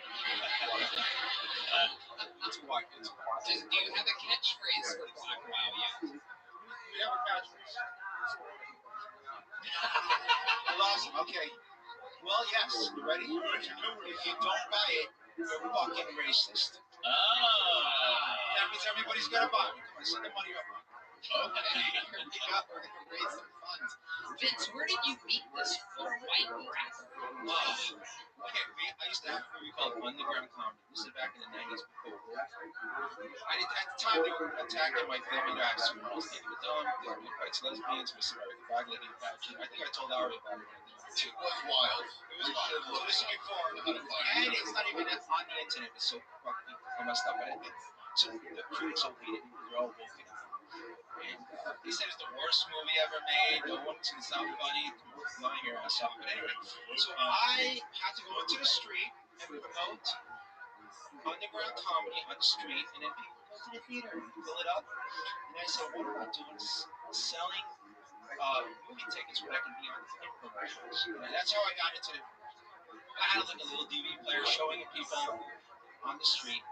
It's white. It's white. Do you have a catchphrase for Black Wow yet? We have a catchphrase. Well, awesome. Okay. Well, yes. You ready? If you don't buy it, you're fucking racist. That means everybody's gonna buy it. Come on, send the money up. Okay, here we go. We're going to raise some funds. Vince, where did you meet this white rapper? Okay, I used to have a movie called Underground Comedy. This is back in the 90s before. At the time, they were attacking my family guys. They were dumb, they were whites, lesbians, Miss America, Bag Lady, Pageant. I think I told Ari about it. It was wild. It was wild. So this is before, and it's not even on the internet. It's so fucking messed up. So the critics all hate it. They're all woke. And he said it's the worst movie ever made. No one, it's not funny. Lying your ass off. But anyway, so I had to go into the street and promote underground comedy on the street, and then people go to the theater and fill it up. And I said, what am I doing? Selling movie tickets where I can be on the commercials. And that's how I got into the. I had like a little DVD player showing people on the street.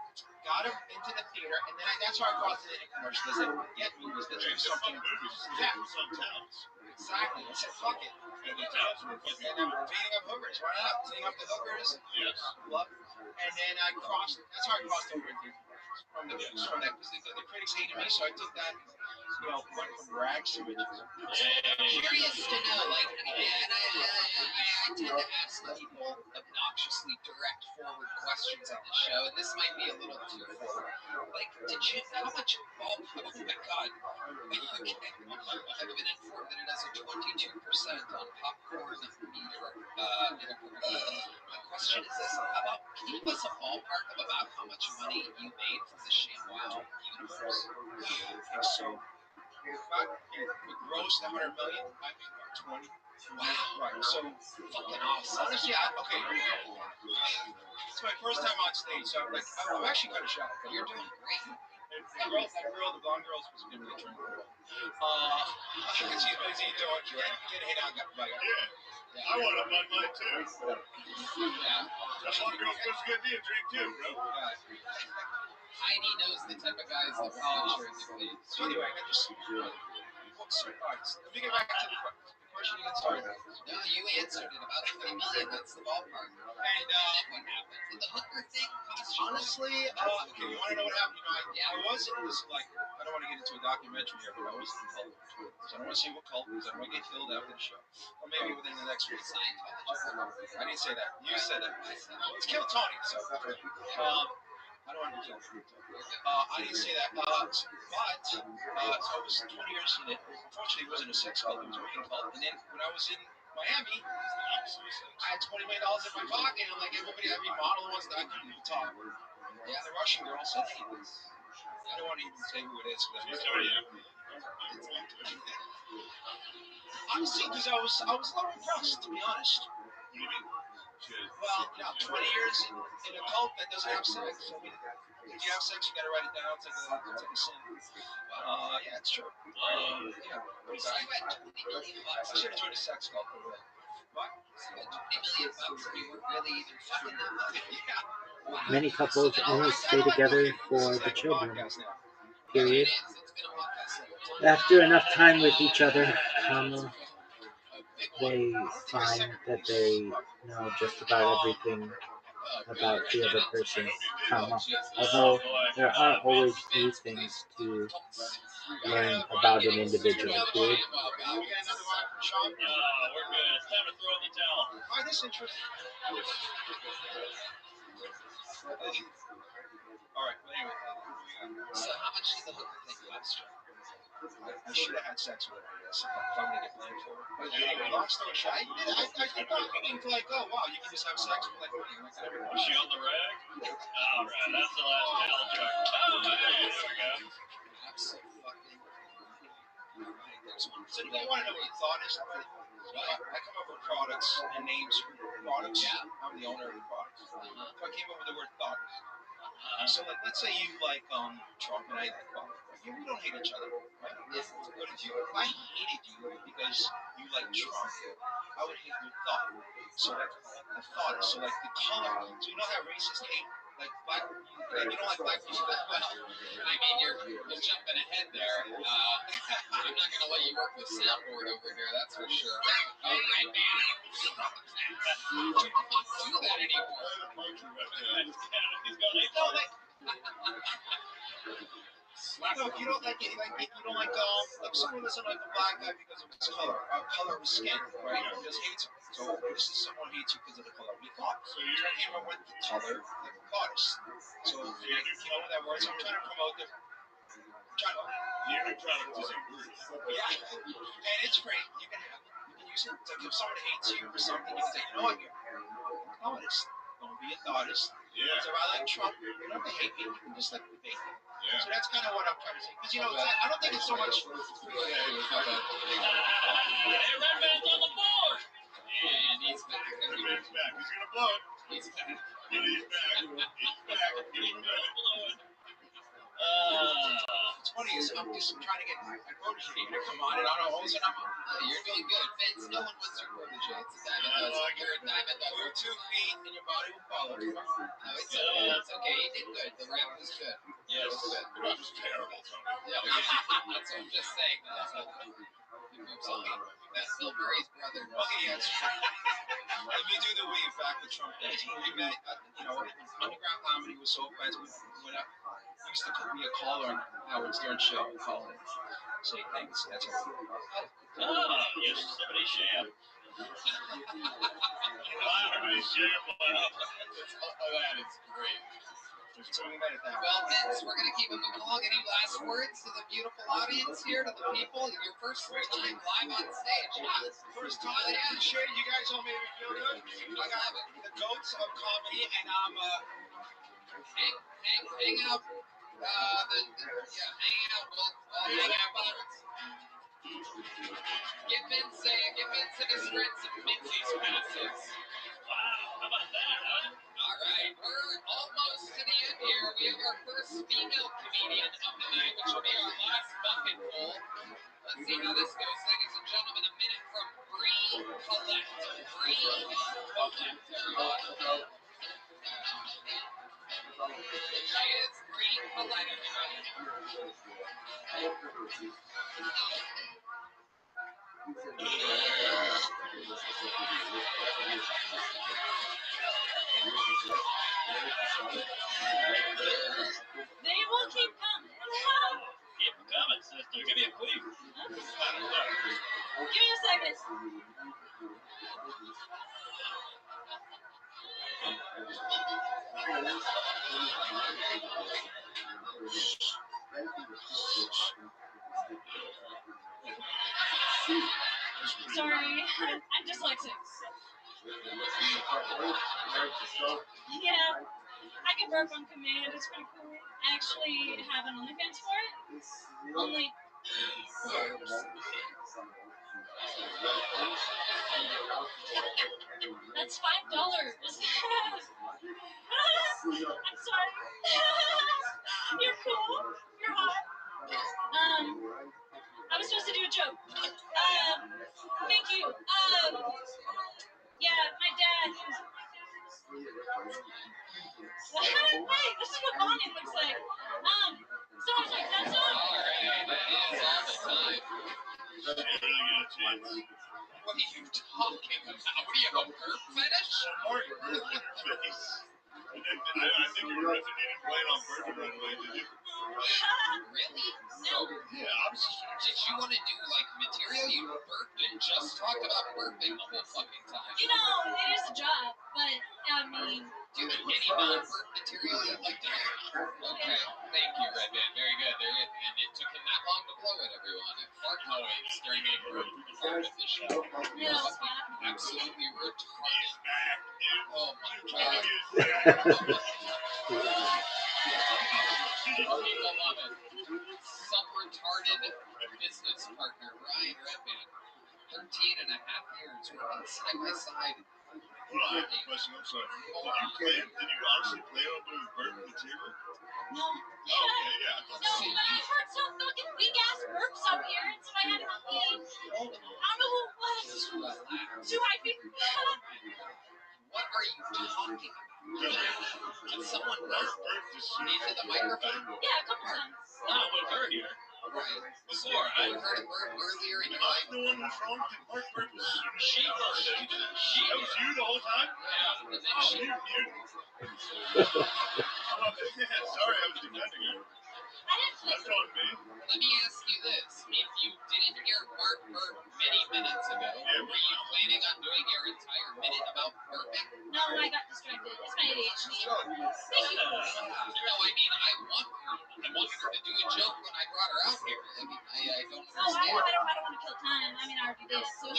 Got him into the theater, and then that's how I crossed it in commercials. I said, get movies that do something. Yeah, some towns. Exactly. I said, fuck it. And the towns were fucking. And I'm beating up hookers. Why not? Beating up the hookers. Yes. Love. And then I crossed. That's how I crossed over from that. Because the critics hated me, so I took that. Went from rags to riches. Curious to know, like, and I tend to ask people obnoxiously direct forward questions on the show, and this might be a little too forward. Like, how much, oh my god, okay, I've been informed that it has a 22% on popcorn meter, my question is this, can you give us a ballpark of about how much money you made from the ShamWow universe? Okay, so we grossed $100 million. I made about 20. Wow. Right. So Fucking awesome. honestly, it's my first time on stage, so I'm like, I'm actually kind of shocked. But You're doing great. the blonde girl, was giving me a drink. She's busy doing getting hit out. Yeah. I want to buy mine too. Yeah. That one girl's supposed to get me a drink too, bro. Heidi knows the type of guys that will insurance please. So anyway, I just. All right, let me get back to the question you get started? No, you answered it. About 3 million. That's the ballpark. And What happened? Did the hooker thing cost you? honestly, okay, you want to know what happened? You know, I was in this, like, I don't want to get into a documentary here, but I was in a cult. So I don't want to say what cult, because I don't want to get killed after the show. Or maybe within the next week. I didn't say that. You said that. Let's kill Tony. So, I don't want to be killed. I didn't say that. So I was 20 years in it. Unfortunately, it wasn't a sex cult. It was a reading cult. And then when I was in Miami, I had $20 million in my pocket. I'm like, every model wants that. I couldn't even talk. Yeah, the Russian girl said, hey, I don't want to even say who it is. Honestly, because I was a little impressed, to be honest. What do you mean? Well, 20 years in a cult that doesn't have sex. I mean, if you have sex, you gotta write it down. It's like a sin. Yeah, it's true. Yeah. So you had $20 million. I should have joined a sex cult. What? So you had $20 million and you weren't really even fucking them. Yeah. Wow. Many couples only stay together for the children. Period. After enough time with each other, they find that they know just about everything about the other person, although there are always new things to learn about an individual. Period. We're good. It's time to throw in the towel. Why this interest? All right. Well, anyway. So how much did the hooker thing cost you? I should have had sex with her, I guess, if I'm going to get blamed for it. But anyway, long story short, I did not think like, oh, wow, you can just have sex with like money. Was she on the rag? All right, that's the last towel joke. Oh, there we go. Absolutely. So do you want to know what your thought is? I come up with products and names for products. Yeah. I'm the owner of the products. So I came up with the word thought. So like, let's say you like Trump and I like Trump. Yeah, we don't hate each other, right? Yes. But if I hated you because you like Trump, I would hate your thought. So like the thought is so like the color. So you know how racists hate like black people? Like, you don't like black people that well. I mean, you're jumping ahead there. I'm not going to let you work the soundboard over here, that's for sure. Oh, right, man. You don't do that anymore. He's going, hey, No, like, no, if you don't like it, like if you don't like someone doesn't like a black guy because of his color of his skin, right? He just hates him. So this is someone hates you because of the color of your thought. So you came up with the color of the thoughts. So you know what that word? So I'm trying to promote the. Your new product is a word. Yeah, and it's free. You can have it. You can use it. It's like if someone hates you for something, you can say, you know what, you're a thoughtist. Don't be a thoughtist. Yeah. So if I like Trump, you don't have to hate me. You can just like debate me. Yeah. So that's kind of what I'm trying to say. Because, I don't think it's so much. Hey, Redman's on the board. And he's back. Redman's back. He's going to blow it. He's back. He's back. He's back. He's back. It's funny is I'm just trying to get my protege to come on, and I don't know, all of a sudden You're doing good. Vince, no one wants your protege. It's a diamond dozen. You're a diamond dozen. we're 2 feet and your body will follow. No, it's okay. It's okay. He did good. The rap was good. Yes. That was terrible, Tony. Yeah, that's what I'm just saying. He moves on. That's Bill Murray's brother. Okay, yes. Let me do the weave back with Trump days. We met, underground comedy was so friends. We went up. He used to be a caller on Howard Stern show. We call it. Say things. That's all. Yosemite Sham. Yosemite Sham. That is great. So we met at that. Well, Vince, we're going to keep it moving along. Any last words to the beautiful audience here, to the people? Your first time live on stage. Yeah. First time. I appreciate it. You guys all made me feel good. I got the goats of comedy, and I'm hang out. Hang out. We'll hang out. Give Vince and his friends some Mincy's passes. Wow, how about that, huh? All right, we're almost to the end here. We have our first female comedian of the night, which will be our last bucket full. Let's see how this goes, ladies and gentlemen. A minute from Bree Collette. Bree Collette, everyone. She is Bree Collette, everybody. They will keep coming. Keep coming, sister. Give me a queef. Give me a second. Sorry, I'm dyslexic. Yeah, I can burp on command. It's pretty cool. I actually have an OnlyFans for it. Only. That's $5. I'm sorry. You're cool. You're hot. I was supposed to do a joke. Thank you. Yeah, my dad. Hey, this is what bonding looks like. So I was like, that's all. Alright, that is all the time. Really get a chance. What are you talking about? What do you have, a burp fetish? Mark, burp in your face. I think you were resonating playing on burping right away, did you? Really? No. Yeah, I was just Did you want to do, like, material? You burped and just talked about burping the whole fucking time. You know, it is a job, but, I mean... Dude, any non-burp material you'd like to hear? Okay, thank you, Red Band. Very good. There it, and it took him that long to blow it, everyone. A fart noise during a group part of the show. You know, Absolutely retarded. back, dude. Oh my god. People love it. Some retarded business partner, Ryan Redband. 13 and a half years working side by side. Hold on, I have a question. I'm sorry. Did you honestly plan on doing burp material? no. Oh, okay, yeah. No, but I've heard some fucking weak-ass burps up here, and so I had to eat. I don't know who it was. Just relax. Too hypey. What are you talking about? Can someone burp into the microphone? Yeah, a couple times. Not with her here. Right. Before, I heard a burp earlier and you're like, the one who's wrong with Mark burp was She burped. that was you the whole time? yeah, and then Oh, she... Sorry, I was defending you. I didn't That's on me. Let me ask you this. If you didn't hear Mark burp many minutes ago, were you planning on doing your entire minute about burping? No, I got distracted. It's my ADHD. Thank you. No, I mean, I wanted her to do a joke when I brought her out here. I mean, I don't Oh, I understand. don't want to kill time. I mean, I already did, so... All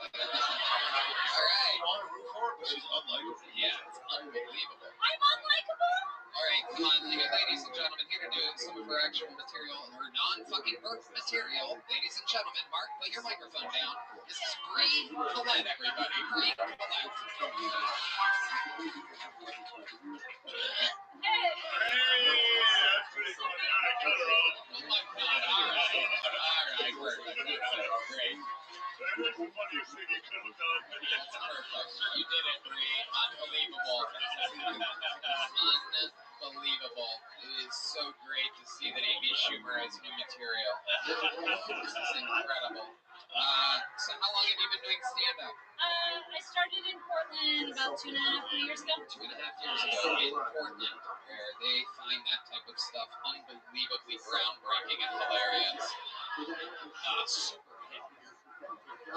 right. I want to root for her, but she's unlikable. Yeah, it's unbelievable. I'm unlikable? All right, come on, ladies and gentlemen, here to do some of her actual material, her non-fucking birth material. Ladies and gentlemen, Mark, put your microphone down. This is Bree Collette, everybody. Bree Collette. Hey! That's pretty funny. All right, cut her off. Oh my god, all right, perfect. That's it. Great. That was the funniest thing you could have done. That's perfect. You did it, Bree. Unbelievable. Unbelievable. It is so great to see that Amy Schumer has new material. This is incredible. So how long have you been doing stand-up? I started in Portland about 2.5 years ago. 2.5 years ago in Portland, where they find that type of stuff unbelievably groundbreaking and hilarious. Super hit.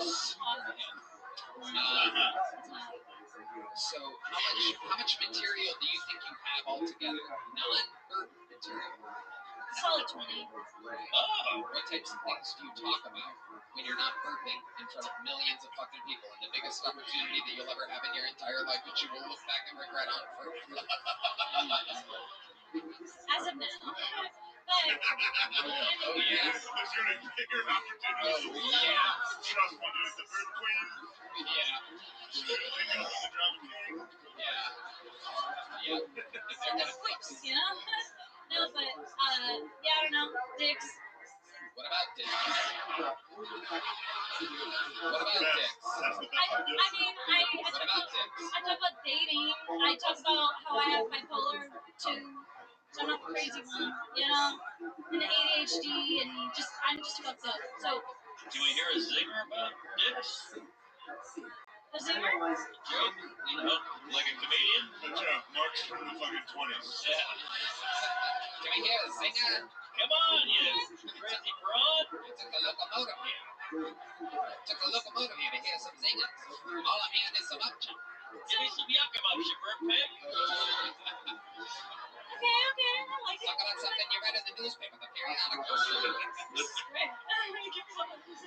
Super hit. So how much material do you think you have altogether? Non-burp material. Solid 20. What types of things do you talk about when you're not burping in front of millions of fucking people and the biggest opportunity that you'll ever have in your entire life, which you will look back and regret on forever? As of now. But, Oh yeah. There's going to be bigger opportunities. Oh yeah. Trust me, dude. The bird queen. Yeah. The drama king. Yeah. Yeah. and the quips, you know? No, but, yeah, I don't know. Dicks. What about dicks? What about dicks? That's the best I mean, What about dicks? I talk about dating. I talk about how I have bipolar 2. So I'm not the crazy one, you know? And the ADHD and I'm just fucked up. So Do we hear a zinger about dicks? A zinger? Joke, you know, like a comedian? Yeah, Mark's from the fucking 20s. Yeah. Can we hear a zinger? Come on, you crazy broad. I took a locomotive here. Took a locomotive here to hear some zingers. All I'm hearing is some upchuck. Give me some yucca, you burnt pig. Okay, I like it. Talking about something you read in the newspaper, the periodical. This is great. Give me some of this.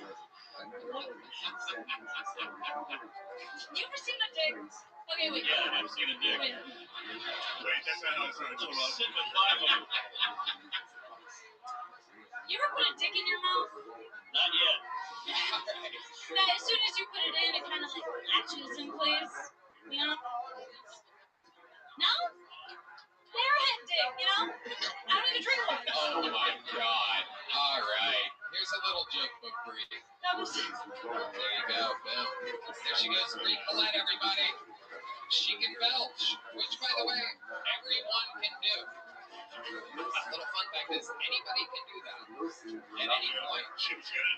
You ever seen a dick? Okay, wait. Yeah, I've never seen a dick. Wait. Wait, that's not how it starts. Hold on. Sit with Bible. You ever put a dick in your mouth? Not yet. Now, as soon as you put it in, it kind of like latches in place. You know? No? Airhead dick, you know? I don't even drink one. Oh my god. Alright. Here's a little joke book for you. That was. There you go, boom. There she goes, Brie Collette, everybody. She can belch, which, by the way, everyone can do. A little fun fact is, anybody can do that at any point. She was good.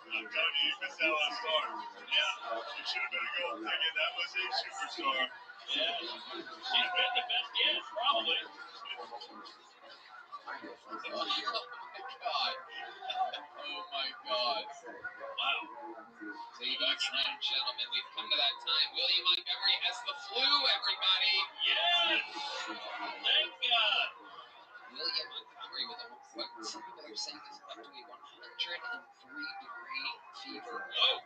I'm telling you, you missed out on a star. Yeah, you should have been a gold ticket. That was a superstar. Yeah. She's been the best yet, probably. Oh my god. Oh my god. Wow. Ladies and gentlemen, we've come to that time. William Montgomery has the flu, everybody. Yes. Thank God. William Montgomery with what some people are saying is up to a 103-degree fever. Oh.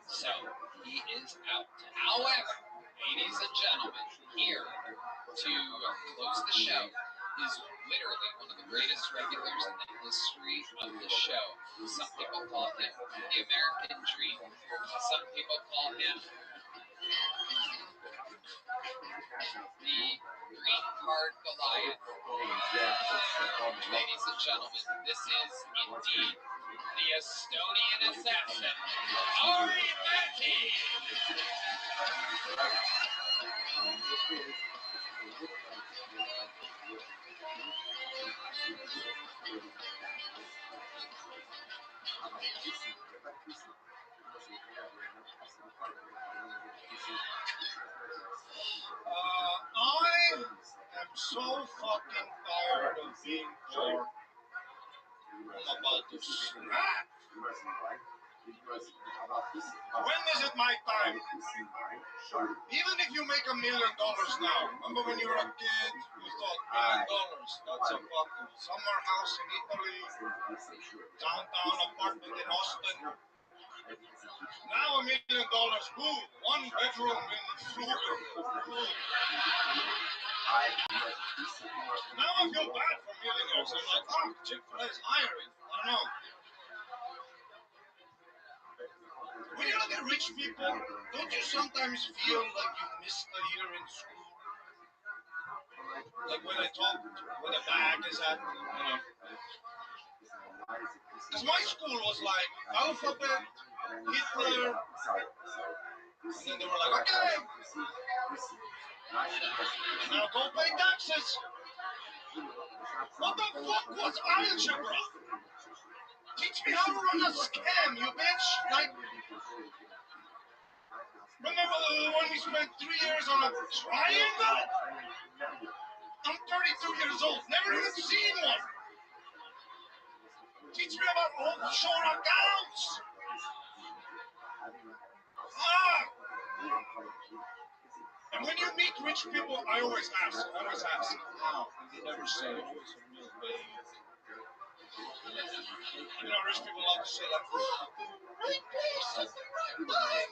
So he is out. However, ladies and gentlemen, here to close the show is literally one of the greatest regulars in the history of the show. Some people call him the American Dream. Some people call him the Green Card Goliath. Ladies and gentlemen, this is indeed the Estonian assassin, Ari Matti. I am so fucking tired of being poor. I'm about to snap. When is it my time? Even if you make $1 million now, remember when you were a kid, you thought $1 million, that's a fucking summer house in Italy, downtown apartment in Austin. Now $1 million, boom, 1 bedroom in Florida. Now I feel bad for millionaires. I'm like, oh, Chick-fil-A's hiring. I don't know. When you look at rich people, don't you sometimes feel like you missed a year in school? Like when they talk, when the bag is at, you know. Because my school was like alphabet, Hitler, and then they were like, okay, now go pay taxes. What the fuck was algebra? Teach me how to run a scam, you bitch. Like, remember when we spent 3 years on a triangle? I'm 32 years old, never even seen one. Teach me about offshore accounts. And when you meet rich people, I always ask, how? And they never say, oh, it's a real baby. You know, rich people love to say like, right place at the right time.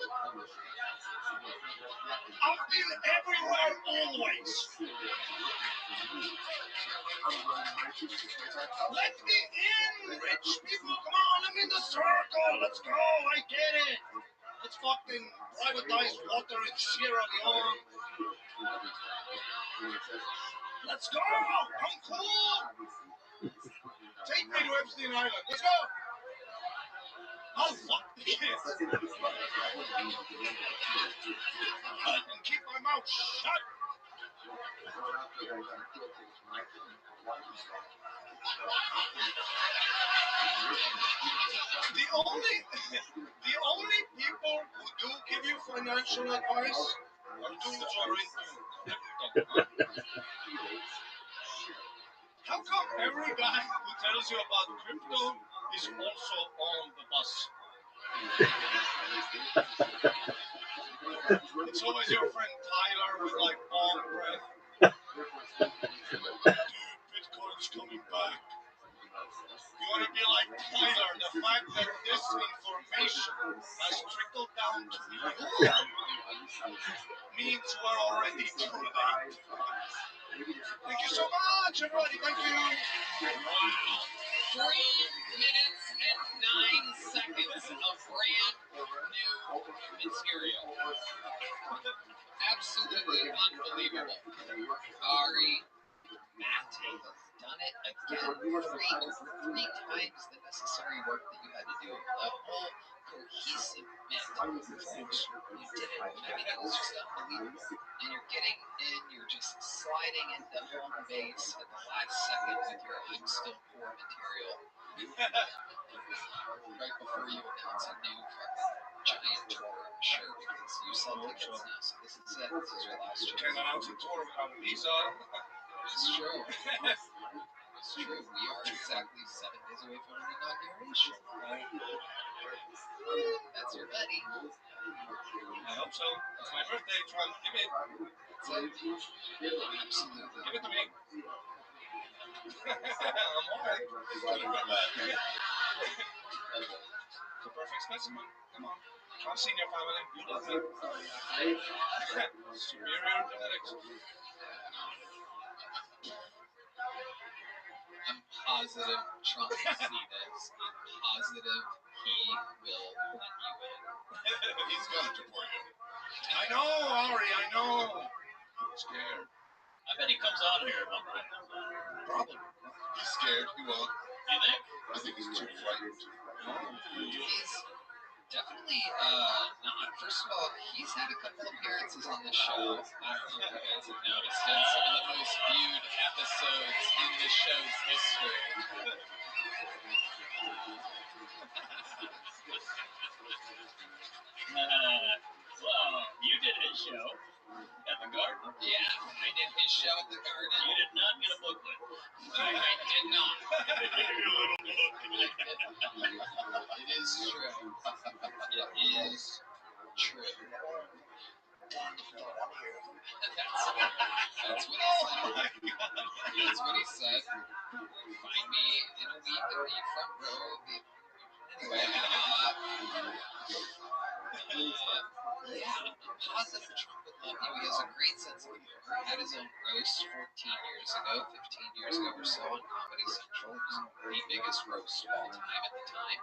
I've been everywhere always. Let me in, rich people. Come on, I'm in the circle. Let's go. I get it. Let's fucking privatize water in Sierra Leone. Let's go. I'm cool. Take me to Epstein Island. Let's go. Oh, fuck the kids. And keep my mouth shut. The only people who do give you financial advice are those who are into crypto. How come every guy who tells you about crypto is also on the bus? It's always your friend Tyler with like long breath. Dude, Bitcoin's coming back. You want to be like Tyler. The fact that this information has trickled down to you means we're already too late. Thank you so much, everybody. Thank you. 3 minutes and 9 seconds of brand new material. Absolutely unbelievable. Ari Matt has done it again. Three times the necessary work that you had to do. A whole cohesive bit. Folks, you did it. I mean, it was just unbelievable. And you're getting in, you're just sliding into home base at the last second with your I'm still poor material. Right before you announce a new giant tour, I'm sure, because you sell tickets now. So this is it. This is your last chance. Can't announce a tour without a visa. It's true. It's true. We are exactly 7 days away from an inauguration. That's your buddy. I hope so. It's my birthday, Trump. Give it. That's it. Absolutely. Give it to me. I'm alright. The perfect specimen. Come on. I've seen your family. You love me. Superior genetics. I'm positive Trump will see this. I'm positive he will let you in. He's got to deport you. I know, Ari, I know. I'm scared. I bet he comes out here at one point. Probably. He's scared. He won't. You think? I think he's too frightened. He's definitely not. First of all, he's had a couple appearances on the show. I don't know if you guys have noticed it. Some of the most viewed episodes in the show's history. Well, you did his show at the Garden. Yeah, I did his show at the Garden. You did not get a booklet. I did not. Maybe a little book. It is true. It is true. That's what he said. That's what he said. Find me in a week in the front row of the... Anyway, yeah, I'm positive Trump would love you. He has a great sense of humor. Had his own roast 14 years ago, 15 years ago or so on Comedy Central. It was the biggest roast of all time at the time.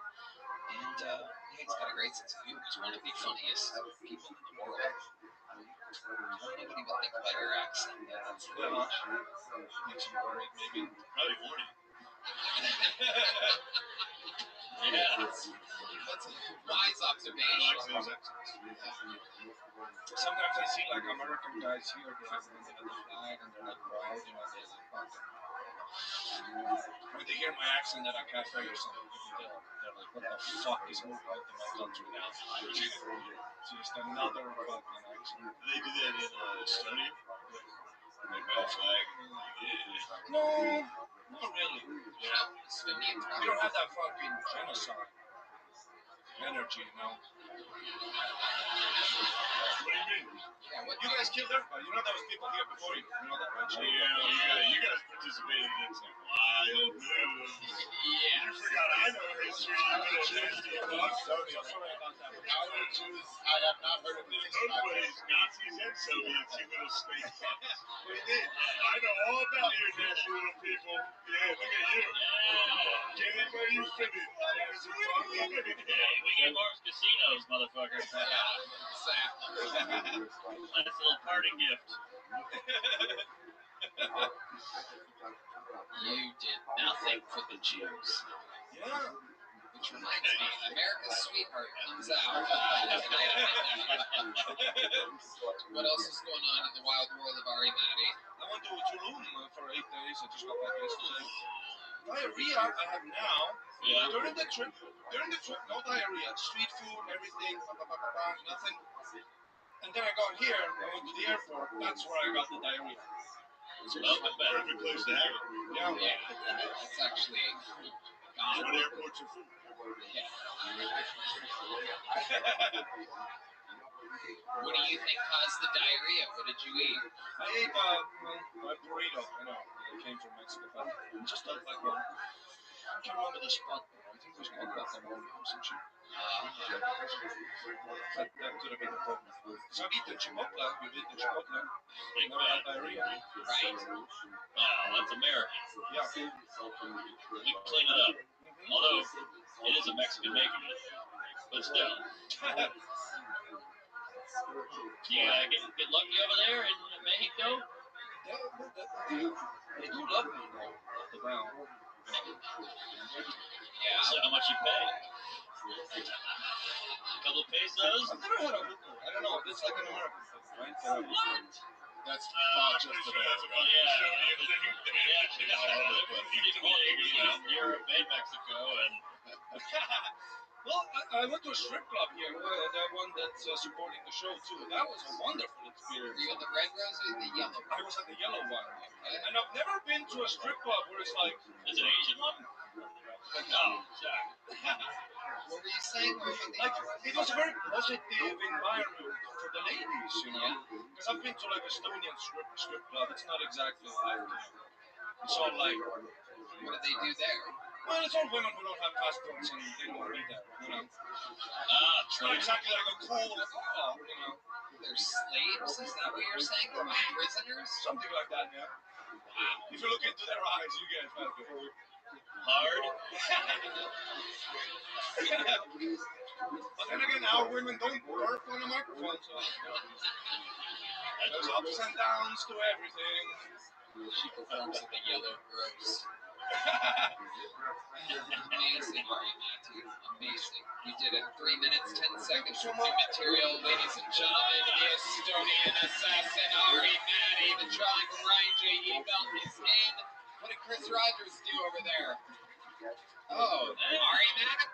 And yeah, he's got a great sense of humor. He's one of the funniest people in the world. Nobody would even think about your accent. That's Makes me worried, maybe. Probably 40. yeah, that's a wise observation. Sometimes I see like American guys here, they have the flag and they're like proud, you know, they're like fucking. When they hear my accent at a cafe or something, they're like, what the fuck is moving into my country now? Just another fucking accent. They do that in Estonia. They wear a flag and they're like, yeah. No, not really. We We don't have that fucking genocide energy, you know. What do you mean? Yeah, what You guys killed everybody. You know there was people here before you. You know that, right? Yeah, you guys participated in some wild moves. Yeah. You forgot I know history, you little nasty fuck. Sorry about that. Our Jews, I have not heard of this. Nobody's Nazis and Soviets, you little snake fucks. We did. I know all about your nasty little people. Yeah, look at you. Get in where you fit in. Hey, we gave ours casinos, motherfucker. Exactly. Nice little parting gift. You did nothing for the Jews. Yeah. Which reminds me, America's Sweetheart comes out. What else is going on in the wild world of Ari Maddie? I went to Tulum for 8 days. I just got back yesterday. Diarrhea I have now. Yeah. During the trip, no diarrhea. Street food, everything, nothing. And then I got here, I went to the airport. That's where I got the diarrhea. Well, the perfect place to have it. Yeah. It's actually That's gone. what airports are for. What do you think caused the diarrhea? What did you eat? I ate a burrito. I know it came from Mexico, but just like one. I can't remember the spot. I think it was called guacamole or some shit. That could have been the problem. Because I've eaten chipotle. We've eaten chipotle. Big Never fan. had diarrhea. Right. Wow, that's American. Yeah. We clean it up. Although it is a Mexican making it, but still. Yeah, get lucky over there in Mexico. They do love me though. Wow. Yeah. So how much you pay? A couple pesos? I've never had a hooker. I don't know. It's like an American thing, right? What? That's not just pretty the sure that's American. Europe and Mexico, and Well, I went to a strip club here, that one that's supporting the show too. That was a wonderful Were experience. you at the red rose or the yellow? I was at the yellow one, and I've never been to a strip club where it's like, is it Asian one? No, sorry. What were you saying? like it was a very positive environment for the ladies, you know. Because I've been to like Estonian strip club. It's not exactly like, it's all like, What do they do there? well, it's all women who don't have passports and they don't want to be there, you know. It's True. not exactly like a cool club, you know. They're slaves? Is that what you're saying? They're prisoners? Something like that, yeah. If you look into their eyes, you get that good. Hard. But then again, our women don't work on a microphone, so there's ups and downs to everything. She performs at the yellow rose. Amazing, Ari Matthew. Amazing. You did it. 3 minutes, 10 seconds of new material, ladies and gentlemen. The Estonian assassin, Ari Matty, the trolley from Ryan J. Belt is in. What did Chris Rogers do over there? Oh, Ari Matty?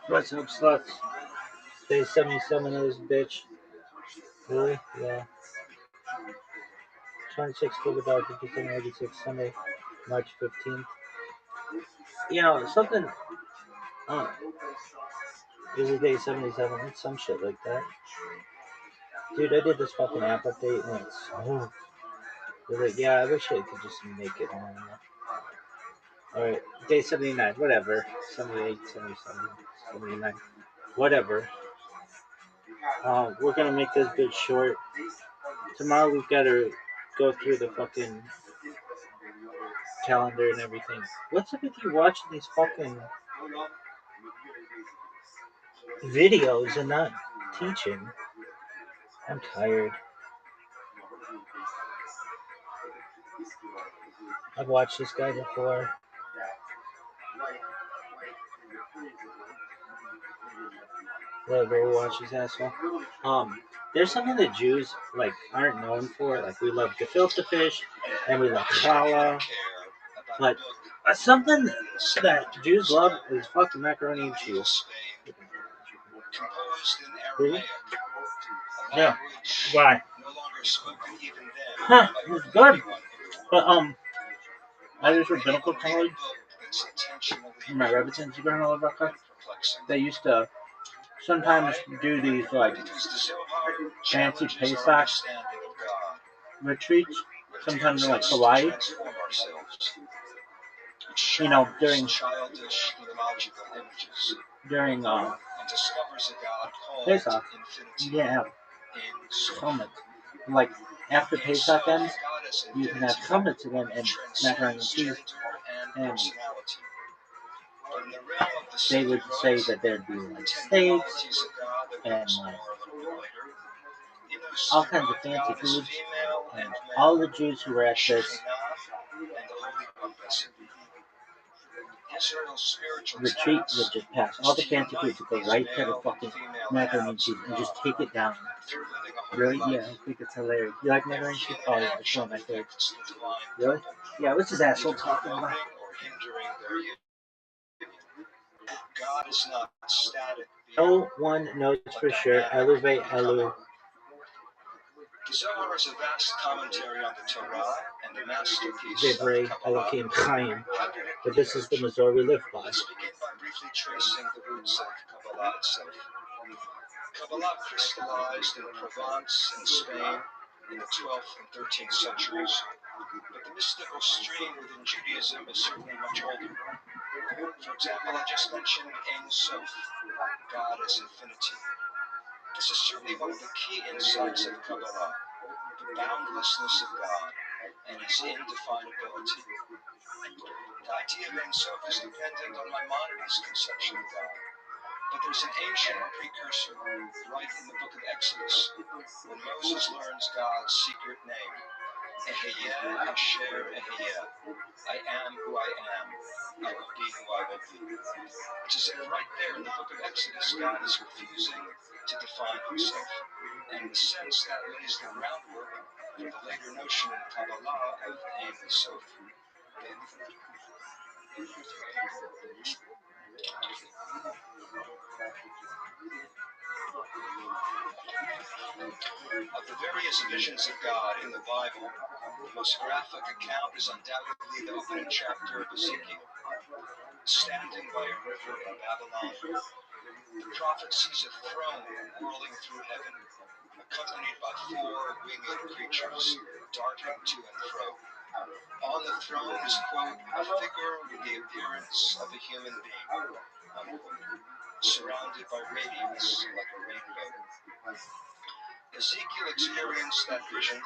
What's up, sluts? Day 77 of this bitch. Really? Yeah. 26 gigabyte 5786 Sunday, March 15th. You know, something. This is day 77. It's some shit like that. Dude, I did this fucking app update and it's so. Like, yeah, I wish I could just make it normal. Alright, day 79, whatever. 78, 77, 79, whatever. We're gonna make this bitch short. Tomorrow we've gotta go through the fucking calendar and everything. What's up with you watching these fucking videos and not teaching? I'm tired. I've watched this guy before. Whoever watches asshole. There's something that Jews like aren't known for. Like we love gefilte fish, and we love challah. But something that Jews love is fucking macaroni and cheese. Composed in Really? Aramaic, a Yeah. language Why? no longer spoken even then Huh? by It's good. anyone in the world. But I was rabbinical college. That's intentionally My Rebbitzins been all over. perplexing. They used to sometimes do these like Because the Zohar fancy challenges Pesach our understanding of God. retreats. Sometimes in like Dares us to Hawaii. transform ourselves. It You know, shatters childish theological images during and discovers a God called Pesach, infinity you have in soul. chametz. Like after In Pesach soul, ends, God is you can have infinity, chametz again and macaroni and transcends cheese. gender and And personality. But in the realm of the they would say that there'd be like steaks technicalities of God that we'll and explore like a little bit later. In those all kinds of Sefirot, fancy God is foods. female And and all male, the Jews who were at this Shekhinah and the Holy One vessel. Israel's spiritual retreat task would just pass all the fancy foods to go right to the fucking macaroni and cheese and just take it down. through living a holy Really? life. Yeah, I think it's hilarious. You like macaroni and cheese? Oh yeah, it's one of my favorites. Really? Yeah, what's this asshole talking about? Or hindering their union. God is not static. No one knows for sure. Elu ve'elu. The Zohar is a vast commentary on the Torah and the masterpiece Divrei of Kabbalah. Elohim Chaim. But this is the Mazor we live by. Let's begin by briefly tracing the roots of Kabbalah itself. Kabbalah crystallized in Provence and Spain in the 12th and 13th centuries, but the mystical stream within Judaism is certainly much older. For example, I just mentioned Ein Sof, God as infinity. This is certainly one of the key insights of Kabbalah, the boundlessness of God and his indefinability. The idea of Ein Sof is dependent on Maimonides' conception of God. But there's an ancient precursor right in the book of Exodus when Moses learns God's secret name, Eheyeh Asher Eheyeh, I am who I am, I will be who I will be. It's as if right there in the book of Exodus, God is refusing to define himself, and in a sense that lays the groundwork for the later notion in Kabbalah of Ein Sof, the infinite. Of the various visions of God in the Bible, the most graphic account is undoubtedly the opening chapter of Ezekiel. Standing by a river in Babylon, the prophet sees a throne whirling through heaven, accompanied by 4 winged creatures darting to and fro. On the throne is, quote, a figure with the appearance of a human being, unquote, surrounded by radiance like a rainbow. Ezekiel experienced that vision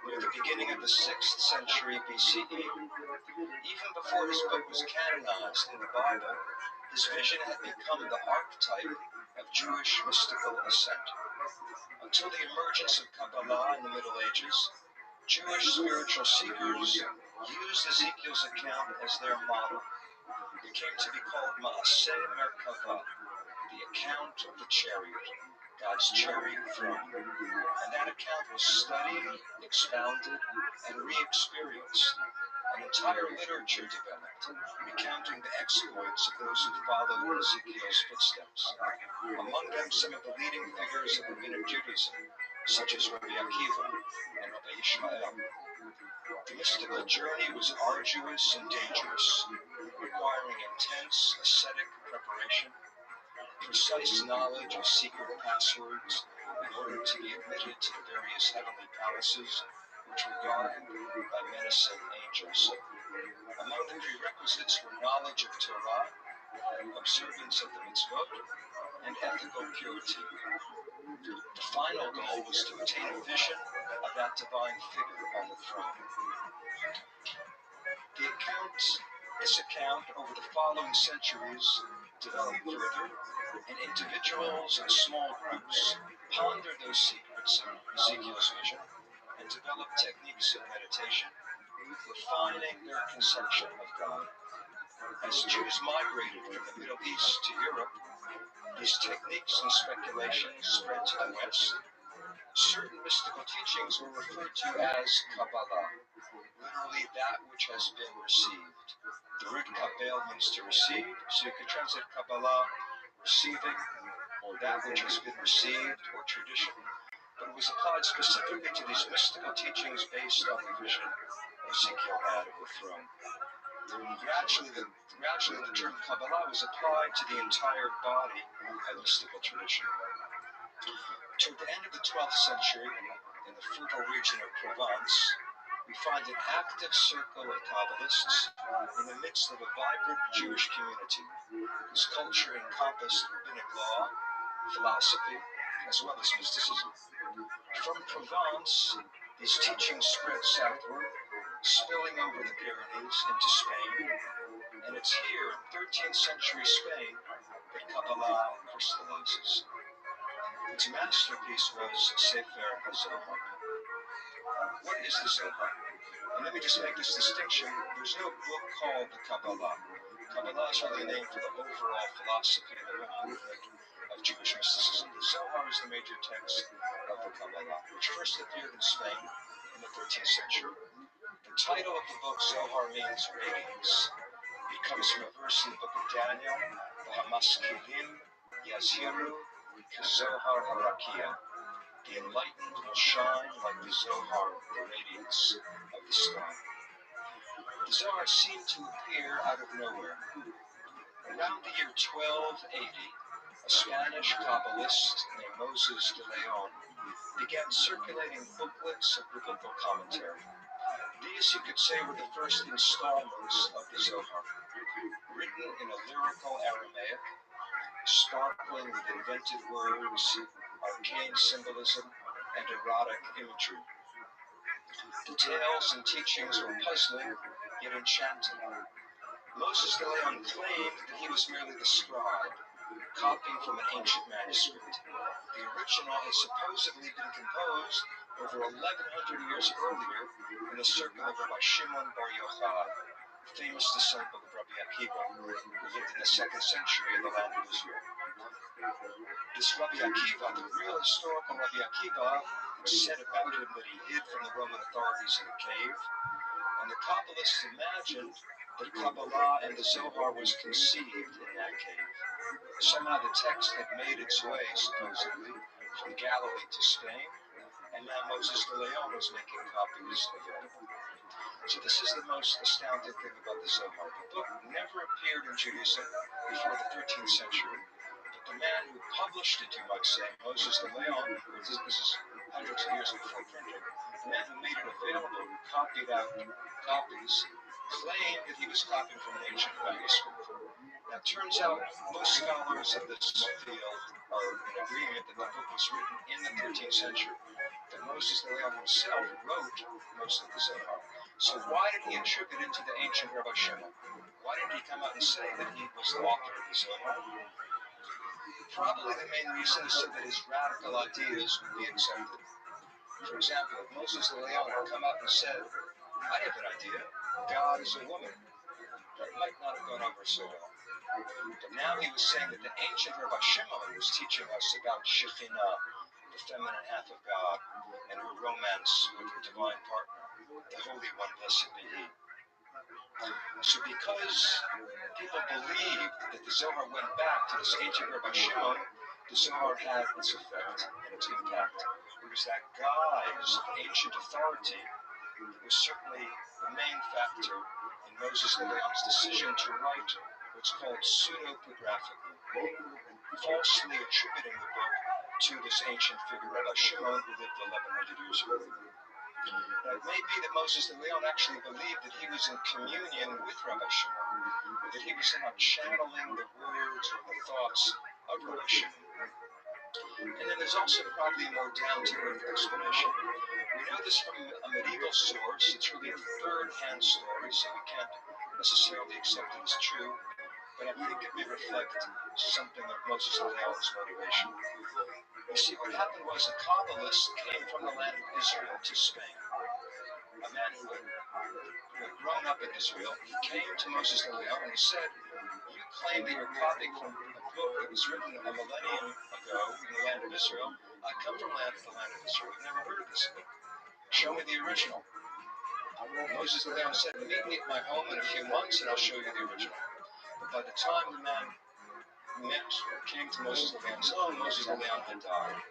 near the beginning of the 6th century BCE. Even before his book was canonized in the Bible, his vision had become the archetype of Jewish mystical ascent. Until the emergence of Kabbalah in the Middle Ages, Jewish spiritual seekers used Ezekiel's account as their model. It came to be called Maaseh Merkavah, the account of the chariot, God's chariot throne. And that account was studied, expounded, and re-experienced. An entire literature developed, recounting the exploits of those who followed in Ezekiel's footsteps. Among them, some of the leading figures of rabbinic Judaism, such as Rabbi Akiva and Rabbi Ishmael. The mystical journey was arduous and dangerous, requiring intense ascetic preparation, precise knowledge of secret passwords in order to be admitted to the various heavenly palaces, which were guarded by menacing angels. Among the prerequisites were knowledge of Torah, observance of the mitzvot, and ethical purity. The final goal was to attain a vision of that divine figure on the throne. This account over the following centuries developed further, and individuals and small groups pondered those secrets of Ezekiel's vision and developed techniques of meditation. refining their conception of God. As Jews migrated from the Middle East to Europe, these techniques and speculations spread to the West. Certain mystical teachings were referred to as Kabbalah, literally that which has been received. The root kabel means to receive, so you could translate Kabbalah, receiving, or that which has been received, or tradition. But it was applied specifically to these mystical teachings based on the vision Ezekiel had of the throne. Gradually, the term Kabbalah was applied to the entire body of mystical tradition. Toward the end of the 12th century, in the fertile region of Provence, we find an active circle of Kabbalists in the midst of a vibrant Jewish community whose culture encompassed rabbinic law, philosophy, as well as mysticism. From Provence, these teachings spread southward, spilling over the Pyrenees into Spain, and it's here in 13th century Spain that Kabbalah crystallizes. Its masterpiece was Sefer HaZohar. What is the Zohar? And let me just make this distinction. There's no book called the Kabbalah. Kabbalah is really a name for the overall philosophy and the movement of Jewish mysticism. The Zohar is the major text of the Kabbalah, which first appeared in Spain in the 13th century. The title of the book, Zohar, means radiance. It comes from a verse in the book of Daniel, Hamaskilim Yazhiru Zohar Harakia. The enlightened will shine like the Zohar, the radiance of the sky. The Zohar seemed to appear out of nowhere. Around the year 1280, a Spanish Kabbalist named Moses de Leon began circulating booklets of biblical commentary. These, you could say, were the first installments of the Zohar, written in a lyrical Aramaic, sparkling with invented words, arcane symbolism, and erotic imagery. The tales and teachings were puzzling, yet enchanting. Moses de Leon claimed that he was merely the scribe, copying from an ancient manuscript. The original had supposedly been composed over 1,100 years earlier in the circle of Rabbi Shimon Bar Yochai, a famous disciple of Rabbi Akiva, who lived in the 2nd century in the land of Israel. This Rabbi Akiva, the real historical Rabbi Akiva, said about him that he hid from the Roman authorities in a cave, and the Kabbalists imagined that Kabbalah and the Zohar was conceived in that cave. Somehow the text had made its way, supposedly, from Galilee to Spain, and now Moses de Leon was making copies available. So this is the most astounding thing about the Zohar. The book never appeared in Judaism before the 13th century, but the man who published it, you might say, Moses de Leon, this is hundreds of years before printing, the man who made it available, who copied out copies, claimed that he was copying from an ancient manuscript. Now, it turns out most scholars of this field are in agreement that the book was written in the 13th century, that Moses de Leon himself wrote most of the Zohar. So why did he attribute it to the ancient Rabbi Shimon? Why didn't he come out and say that he was the author of the Zohar? Probably the main reason is so that his radical ideas would be accepted. For example, if Moses de Leon had come out and said, I have an idea, God is a woman, that might not have gone over so well. But now he was saying that the ancient Rabbi Shimon was teaching us about Shekhinah, the feminine half of God, and her romance with her divine partner, the Holy One, blessed be He. So because people believed that the Zohar went back to this ancient Rabbi Shimon, the Zohar had its effect and its impact. It was that guise of ancient authority that was certainly the main factor in Moses de Leon's decision to write what's called pseudepigraphically, falsely attributing the book to this ancient figure Rabbi Shimon who lived 1,100 years earlier. Now, it may be that Moses de Leon actually believed that he was in communion with Rabbi Shimon, that he was somehow channeling the words or the thoughts of Rabbi Shimon. And then there's also probably a more down-to-earth explanation. We know this from a medieval source. It's really a third-hand story, so we can't necessarily accept it as true, but I think it may reflect something of Moses de Leon's motivation. You see, what happened was a Kabbalist came from the land of Israel to Spain. a man who had grown up in Israel, he came to Moses the Leon and he said, "You claim that you're copying from a book that was written a millennium ago in the land of Israel. I come from the land of Israel. I've never heard of this book. Show me the original." Moses the Leon said, "Meet me at my home in a few months and I'll show you the original." But by the time the man came to Moses the Leon's home, Moses the Leon had died.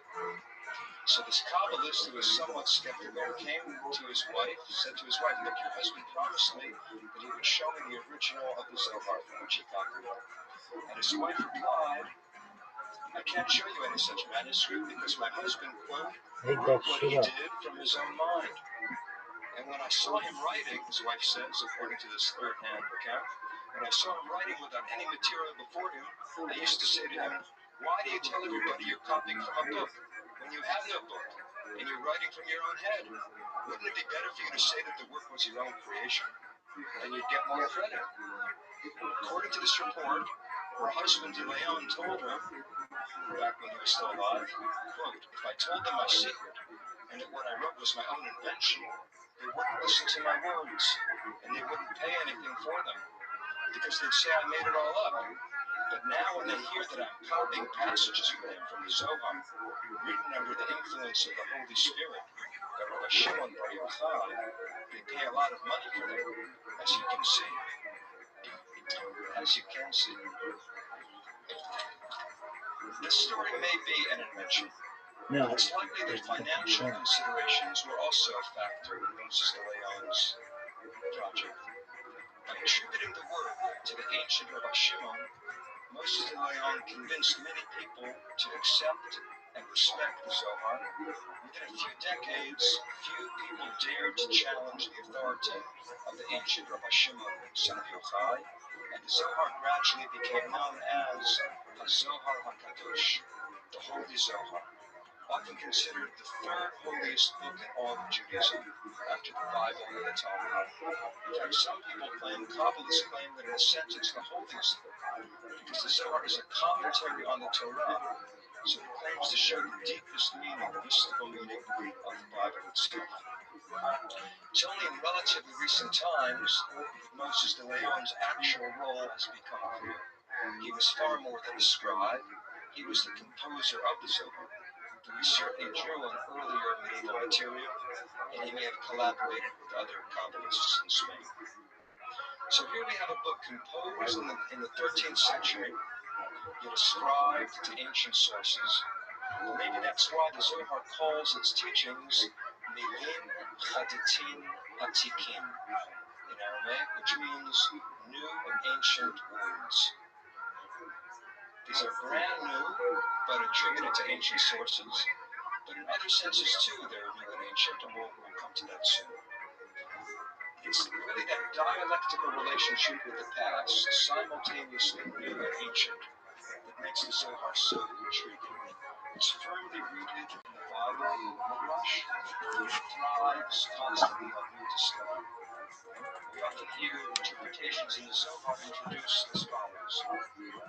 So this Kabbalist, who was somewhat skeptical, came to his wife, said to his wife, "Look, your husband promised me that he would show me the original of the Zohar from which he copied it." And his wife replied, "I can't show you any such manuscript because my husband, quote, wrote what he did from his own mind. And when I saw him writing," his wife says, according to this third-hand account, "when I saw him writing without any material before him, I used to say to him, 'Why do you tell everybody you're copying from a book when you have no book and you're writing from your own head? Wouldn't it be better for you to say that the work was your own creation? And you'd get more credit.'" According to this report, her husband, Leon, told her, back when he was still alive, quote, "If I told them my secret and that what I wrote was my own invention, they wouldn't listen to my words and they wouldn't pay anything for them because they'd say I made it all up. But now when they hear that I'm copying passages from the Zohar, written under the influence of the Holy Spirit, by Rabbi Shimon Bar Yochai, they pay a lot of money for them, as you can see. As you can see. This story may be an invention. No, It's likely that financial considerations were also a factor in Moses de Leon's project. By attributing the work to the ancient Rabbi Shimon, Moses de Leon convinced many people to accept and respect the Zohar. Within a few decades, few people dared to challenge the authority of the ancient Rabbi Shimon, son of Yochai, and the Zohar gradually became known as the Zohar HaKadosh, the Holy Zohar, often considered the third holiest book in all of Judaism, after the Bible and the Talmud. In fact, some people claim, Kabbalists claim, that in a sense it's the holiest book, because the Zohar is a commentary on the Torah, so it claims to show the deepest meaning, the mystical meaning of the Bible itself. It's only in relatively recent times that Moses de Leon's actual role has become clear. He was far more than a scribe. He was the composer of the Zohar. He certainly drew on earlier medieval material, and he may have collaborated with other Kabbalists in Spain. So here we have a book composed in the 13th century, yet ascribed to ancient sources. Maybe that's why the Zohar calls its teachings Milim Chaditin Atikim in Aramaic, which means new ancient words. These are brand new, but attributed to ancient sources. But in other senses too, they're new and ancient, and we'll come to that soon. It's really that dialectical relationship with the past, simultaneously new and ancient, that makes the Zohar so intriguing. It's firmly rooted in the Bible and the Midrash. It thrives constantly on new discovery. We often hear interpretations in the Zohar introduced as follows.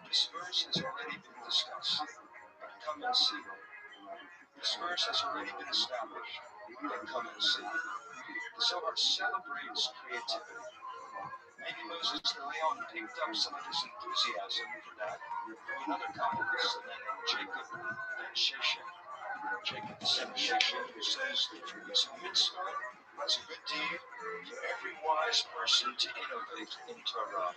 This verse has already been discussed, but come and see. This verse has already been established, but come and see. The Zohar celebrates creativity. Maybe Moses de Leon picked up some of his enthusiasm for that from another Kabbalist, a man named Jacob ben Sheshet. Jacob the son of Sheshet, who says it's a mitzvah, it's a good deed for every wise person to innovate in Torah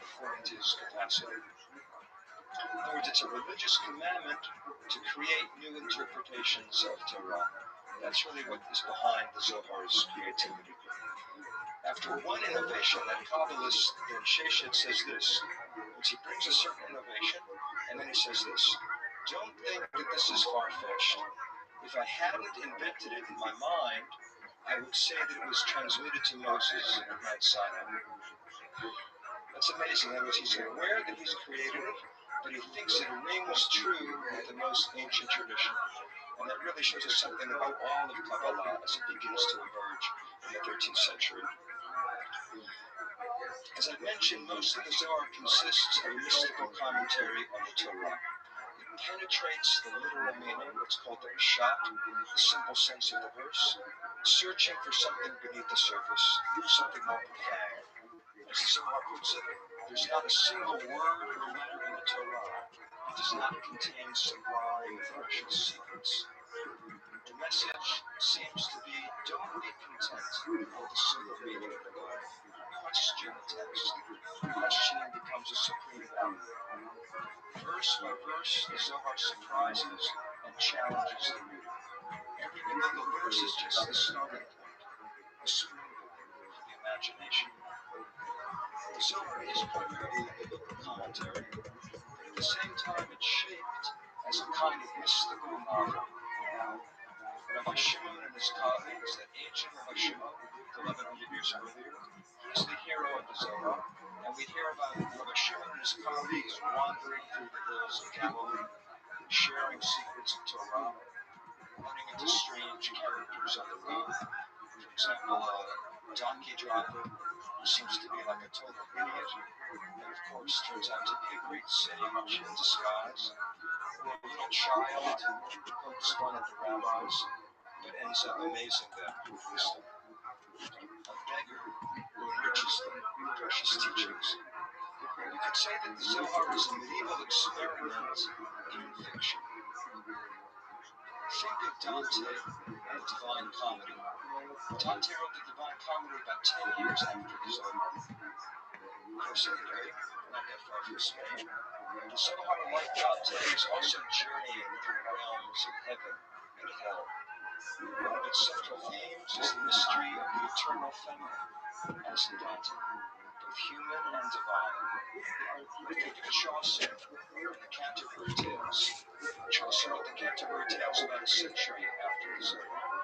according to his capacity. In other words, it's a religious commandment to create new interpretations of Torah. That's really what is behind the Zohar's creativity. After one innovation, that Kabbalist Ben Sheshet says this, which he brings a certain innovation, and then he says this, don't think that this is far-fetched. If I hadn't invented it in my mind, I would say that it was transmitted to Moses at Mount Sinai. That's amazing. In other words, he's aware that he's created it, but he thinks it rings true with the most ancient tradition. And that really shows us something about all of Kabbalah as it begins to emerge in the 13th century. As I mentioned, most of the Zohar consists of a mystical commentary on the Torah. It penetrates the literal meaning, what's called the pshat, the simple sense of the verse, searching for something beneath the surface, something more profound. As the Zohar puts it, there's not a single word or letter in the Torah that does not contain sublime, precious secrets. The message seems to be, don't be content with the simple meaning of the word. Question the text. Questioning becomes a supreme value. Verse by verse, the Zohar surprises and challenges the reader. Every biblical verse is just the starting point, a springboard for the imagination. The Zohar is primarily a biblical commentary, but at the same time it's shaped as a kind of mystical novel. Rabbi Shimon and his colleagues, that ancient Rabbi Shimon, lived 1100 years earlier, he's the hero of the Zohar, and we hear about Rabbi Shimon and his colleagues wandering through the hills of Galilee, sharing secrets of Torah, running into strange characters on the road. For example, a donkey driver who seems to be like a total idiot, and of course turns out to be a great sage in disguise, or a little child who pokes fun at the rabbis, but ends up amazing them with wisdom. A beggar who enriches them with precious teachings. You could say that the Zohar is a medieval experiment in fiction. Think of Dante and the Divine Comedy. Dante wrote the Divine Comedy about 10 years after the Zohar. Of course, Italy, not that far from Spain. The Zohar, like Dante, is also journeying through realms of heaven and hell. One of its central themes is the mystery of the eternal feminine, as in Dante, both human and divine. Think of Chaucer and the Canterbury Tales. Chaucer wrote the Canterbury Tales about a century after the Zohar,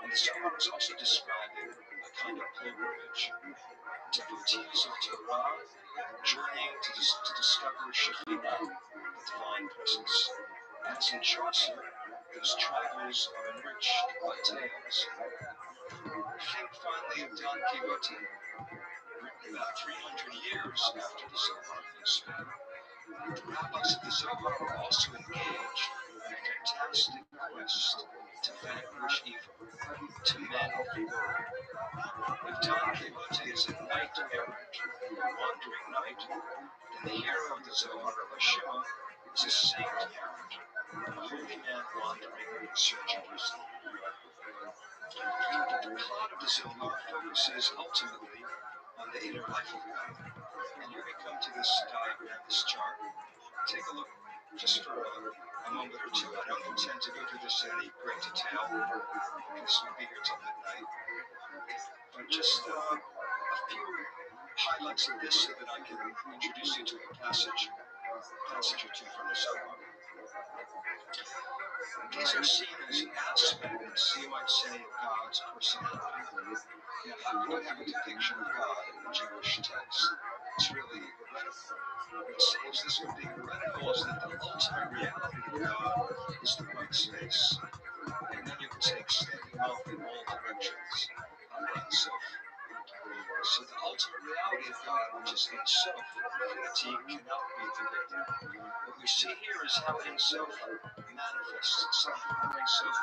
and the Zohar is also describing a kind of pilgrimage. Devotees of Torah journeying to discover Shekhinah, the divine presence. As in Chaucer, those travels are enriched by tales. Think finally of Don Quixote, written about 300 years after the Zohar in Spain. The rabbis of the Zohar are also engaged in a fantastic quest to vanquish evil, to mend the world. If Don Quixote is a knight errant, a wandering knight, then the hero of the Zohar, Rabbi Shimon, is a saint errant, a holy man wandering in search of wisdom. The plot of the Zohar focuses ultimately on the inner life of God. And here we come to this diagram, this chart. Take a look, just for a moment or two. I don't intend to go through this in any great detail, because we'll be here till midnight. But just a few highlights of this so that I can introduce you to a passage or two from the Zohar. These are seen as aspects, you might say, of God's personality. Now, how can you have a depiction of God in a Jewish text? It's really heretical. It seems this would be heretical is that the ultimate reality of God is the white space. And then you could say extending out in all directions, Ein Sof. So the ultimate reality of God, which is Ein Sof, infinity, cannot be depicted. What we see here is how Ein Sof manifests itself, how Ein Sof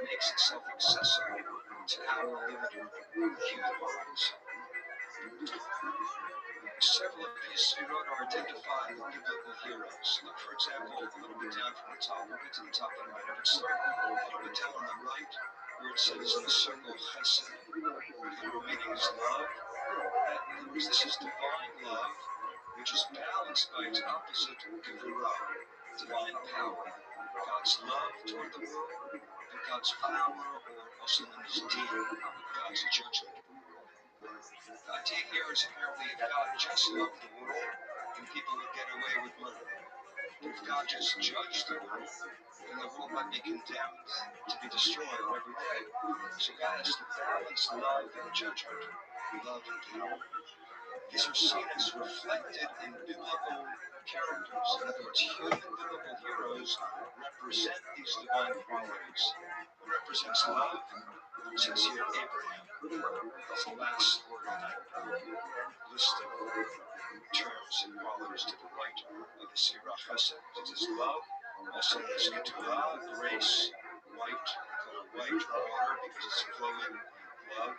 makes itself accessible to our limited human minds. Several of these Sfirot are identified with biblical heroes. Look, for example, a little bit down from the top. We'll get to the top in a minute, but start a little bit down on the right, where it says in the circle Chesed. The literal meaning is love. In other words, this is divine love, which is balanced by its opposite, Gevurah, divine power. God's love toward the world, but God's power, or also known as Din, God's judgment of the world. The idea here is apparently if God just loved the world, then people would get away with murder. But if God just judged the world, then the world might be condemned to be destroyed every day. So God has to balance love and judgment, love and power. These are seen as reflected in biblical characters. In other words, human biblical heroes represent these divine qualities. Who represents love? It says here Abraham. That's the last word in that list of terms and qualities to the right of the Sirah Chesed. It is love. Also known as ketubah, grace, white, color white or water because it's flowing love.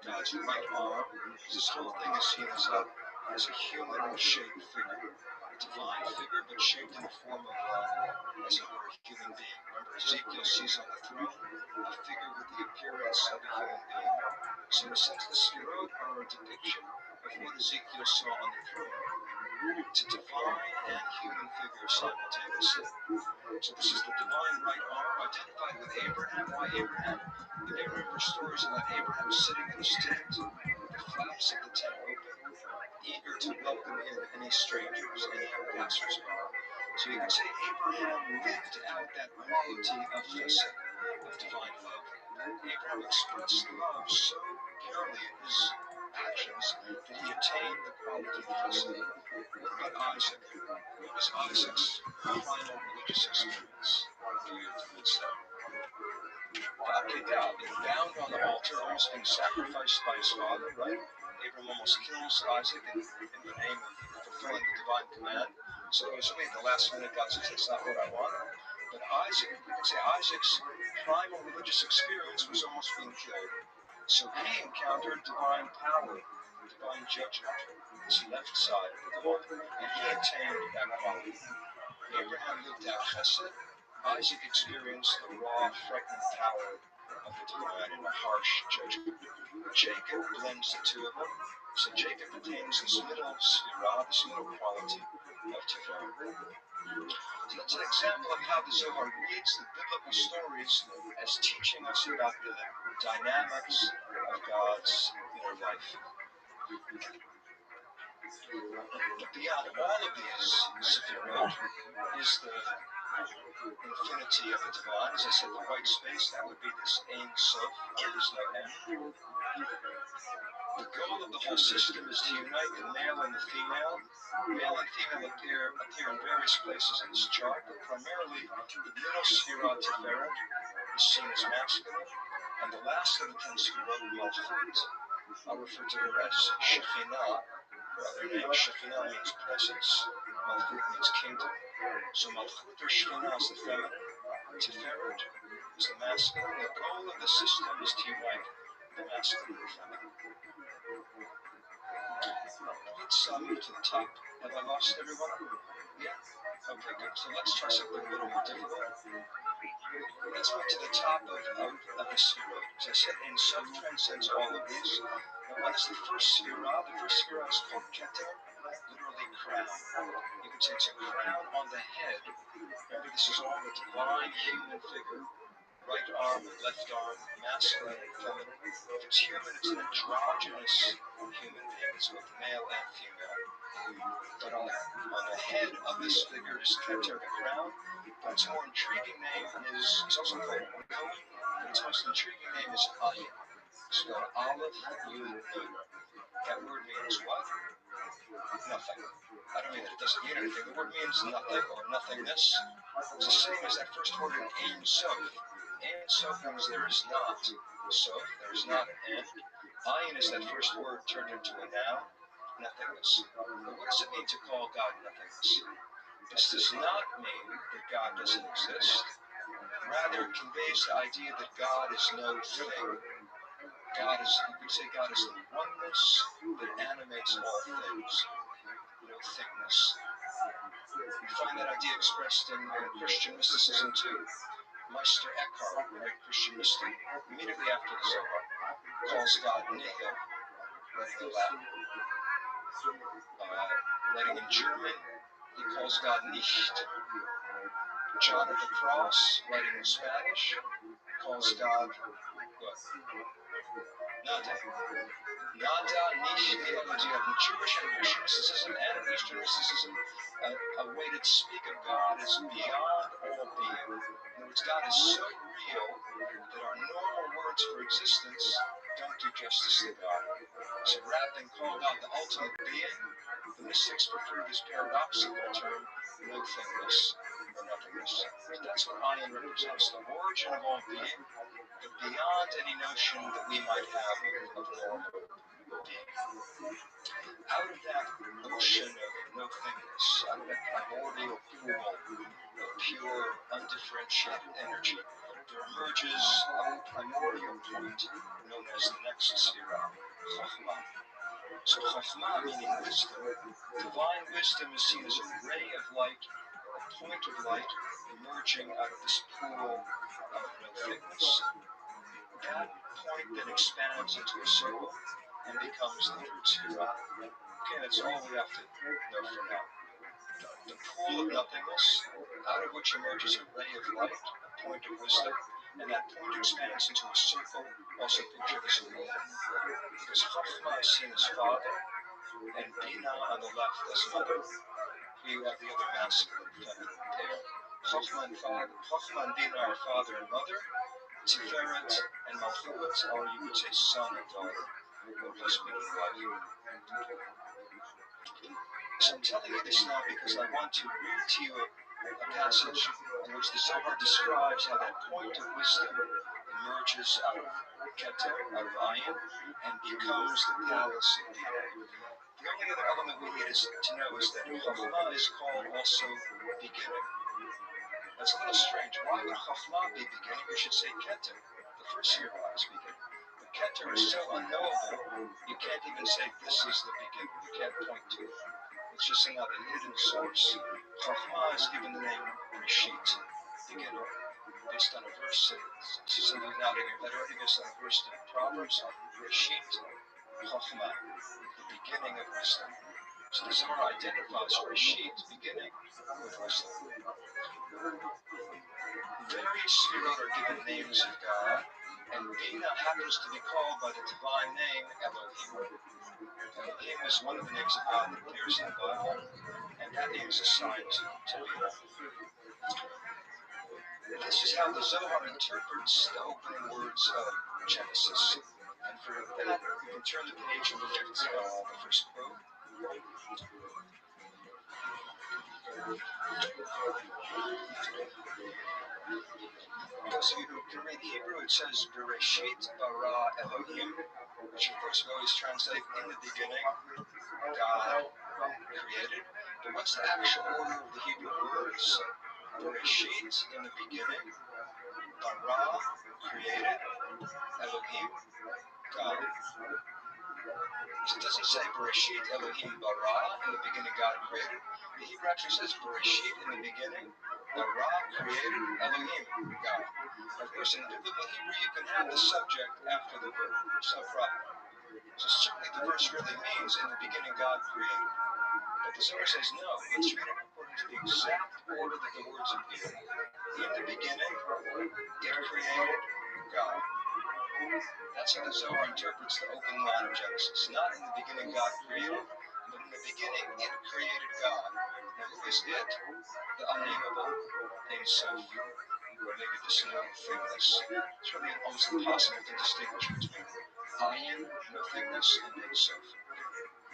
God's right arm. This whole thing is seen as a human-shaped figure, a divine figure, but shaped in the form of, as it were, a human being. Remember, Ezekiel sees on the throne a figure with the appearance of a human being. So in a sense, the Sefirot are a depiction of what Ezekiel saw on the throne. It's a divine and human figure simultaneously. So this is the divine right arm identified with Abraham. Why Abraham? You may remember stories about Abraham sitting in his tent, with the flaps of the tent open, eager to welcome in any strangers, any passers-by. So you could say Abraham lived out that quality of chesed, of divine love. Abraham expressed love so purely in his actions that he attained the quality of chesed. What about Isaac? What was Isaac's final religious experience? You would say. Being bound on the altar, almost being sacrificed by his father, right? Abraham almost kills Isaac in the name of fulfilling the divine command. So it was really at the last minute, God says, that's not what I want. But Isaac, you could say Isaac's primal religious experience was almost being killed. So he encountered divine power, divine judgment, this left side of the divine, and he attained that quality. Abraham lived out chesed. Isaac experienced the raw, frightened power of the divine in a harsh judgment. Jacob blends the two of them. So Jacob attains this middle sphira, this middle quality of Tiferet. So that's an example of how the Zohar reads the biblical stories as teaching us about the dynamics of God's inner life. But beyond all of these Sefirot is the infinity of the divine. As I said, the white space, that would be this Ein Sof, there is no end. The goal of the whole system is to unite the male and the female. Male and female appear in various places in this chart, but primarily the middle Sefirah Tiferet is seen as masculine, and the last of the 10 Sefirot, Malchut, I'll refer to her as Shekhinah. Her other name, Shekhinah means presence, Malchut means kingdom. So Malchut or Shekhinah is the feminine, Tiferet is the masculine. The goal of the system is to unite the masculine and the feminine. Let's move to the top. Have I lost everyone? Yeah? Okay, good. So let's try something a little more difficult. Let's move to the top of the Sefirot. As I said, Ein Sof transcends all of these. Now, what is the first Sefirah? The first Sefirah is called Keter, literally crown. You could say it's a crown on the head. Remember, this is all the divine human figure. Right arm and left arm, masculine and feminine. If it's human, it's an androgynous human being. It's both male and female. But on the head of this figure is Keter, the crown. But its more intriguing name is, it's also called Will, but its most intriguing name is Ayin. It's spelled Aleph, Yud, Nun. That word means what? Nothing. I don't mean that it doesn't mean anything. The word means nothing or nothingness. It's the same as that first word in Ein Sof. Ein Sof means there is not. Sof, there is not an end. Ayin is that first word turned into a noun, nothingness. But what does it mean to call God nothingness? This does not mean that God doesn't exist. Rather, it conveys the idea that God is no thing. God is, you could say God is the oneness that animates all things. No thingness. You find that idea expressed in Christian mysticism too. Meister Eckhart, the great Christian mystic, immediately after the Zohar, calls God nihil, writing in Latin. Writing in German, he calls God nicht. John of the Cross, writing in Spanish, calls God what? Nada. Nada, nicht, theology of Jewish and Christian mysticism and Eastern mysticism, a way to speak of God as beyond all being. In other words, God is so real that our normal words for existence don't do justice to God. So rather than call God the ultimate being, the mystics prefer this paradoxical term, no thingness or nothingness. So that's what Ayin represents, the origin of all being, but beyond any notion that we might have of normal. being. Out of that ocean of nothingness, out of that primordial pool of pure, undifferentiated energy, there emerges a primordial point known as the next sphere, Chokhmah. So Chokhmah meaning wisdom. Divine wisdom is seen as a ray of light, a point of light emerging out of this pool of nothingness. That point then expands into a circle and becomes the third sphere. Okay, that's all we have to know for now. The pool of nothingness, out of which emerges a ray of light, a point of wisdom, and that point expands into a circle, also pictured as a womb. Because Chokhmah is seen as father, and Bina on the left as mother. Here you have the other masculine, feminine pair. Chokhmah and Bina are father and mother. Tiferet and Malchut are, you could say, son and daughter, or husband and wife. So I'm telling you this now because I want to read to you a passage in which the Zohar describes how that point of wisdom emerges out of Keter, out of Ayin, and becomes the palace of Bina. The only other element we need to know is that Chokhmah is called also beginning. That's a little strange. Why would Chokhmah be beginning? We should say Keter. The first year is beginning. But Keter is so unknowable, you can't even say this is the beginning. You can't point to it. It's just another hidden source. Chokhmah is given the name Reshit, beginning, based on a verse. Some of you nodding your head already, based on a verse in Proverbs. Reshit, Chokhmah, the beginning of wisdom. So the Zohar identifies Reshit, beginning, with wisdom. Various Sefirot are given names of God, and Bina happens to be called by the divine name Elohim. Elohim is one of the names of God that appears in the Bible, and that name is assigned to Bina. This is how the Zohar interprets the opening words of Genesis. And for that, you can turn the page and look at the first quote. Those of you who can read Hebrew, it says Bereshit bara Elohim, which of course we always translate in the beginning, God created. But what's the actual order of the Hebrew words? Bereshit, in the beginning, bara, created, Elohim, God. So it doesn't say Bereshit Elohim bara, in the beginning God created. The Hebrew actually says Bereshit, in the beginning, bara, created, Elohim, God. Of course, in biblical Hebrew, you can have the subject after the verb. It's no problem. So certainly the verse really means, in the beginning God created. But the Zohar says no. Let's read it according to the exact order that the words appear. In the beginning, it created God. That's how the Zohar interprets the open line of Genesis. Not in the beginning God created, but in the beginning it created God. Now who is it? The unnameable, Ein Sof, or maybe the snow thingness. It's really almost impossible to distinguish between Ayin, nothingness, and Ein Sof.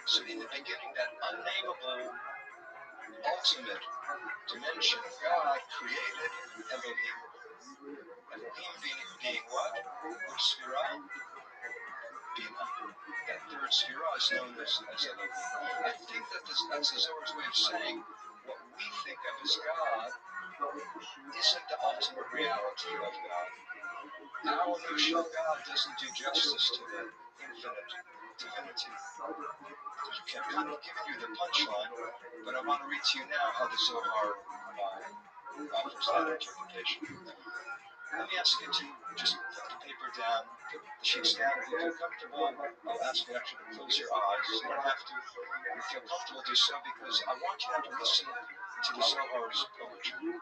So in the beginning, that unnameable, ultimate dimension of God created Elohim. Elohim being what? Which Sphira? Bina. That third Sphira is known as Elohim. I think that's the Zohar's way of saying what we think of as God isn't the ultimate reality of God. Our notion of God doesn't do justice to the infinite divinity. Okay, I've kind of given you the punchline, but I want to read to you now how the Zohar offers that interpretation. Let me ask you to just put the paper down, put the sheets down. If you feel comfortable, I'll ask you actually to close your eyes. You don't have to. If you feel comfortable, do so, because I want you now to listen to the Zohar's poetry.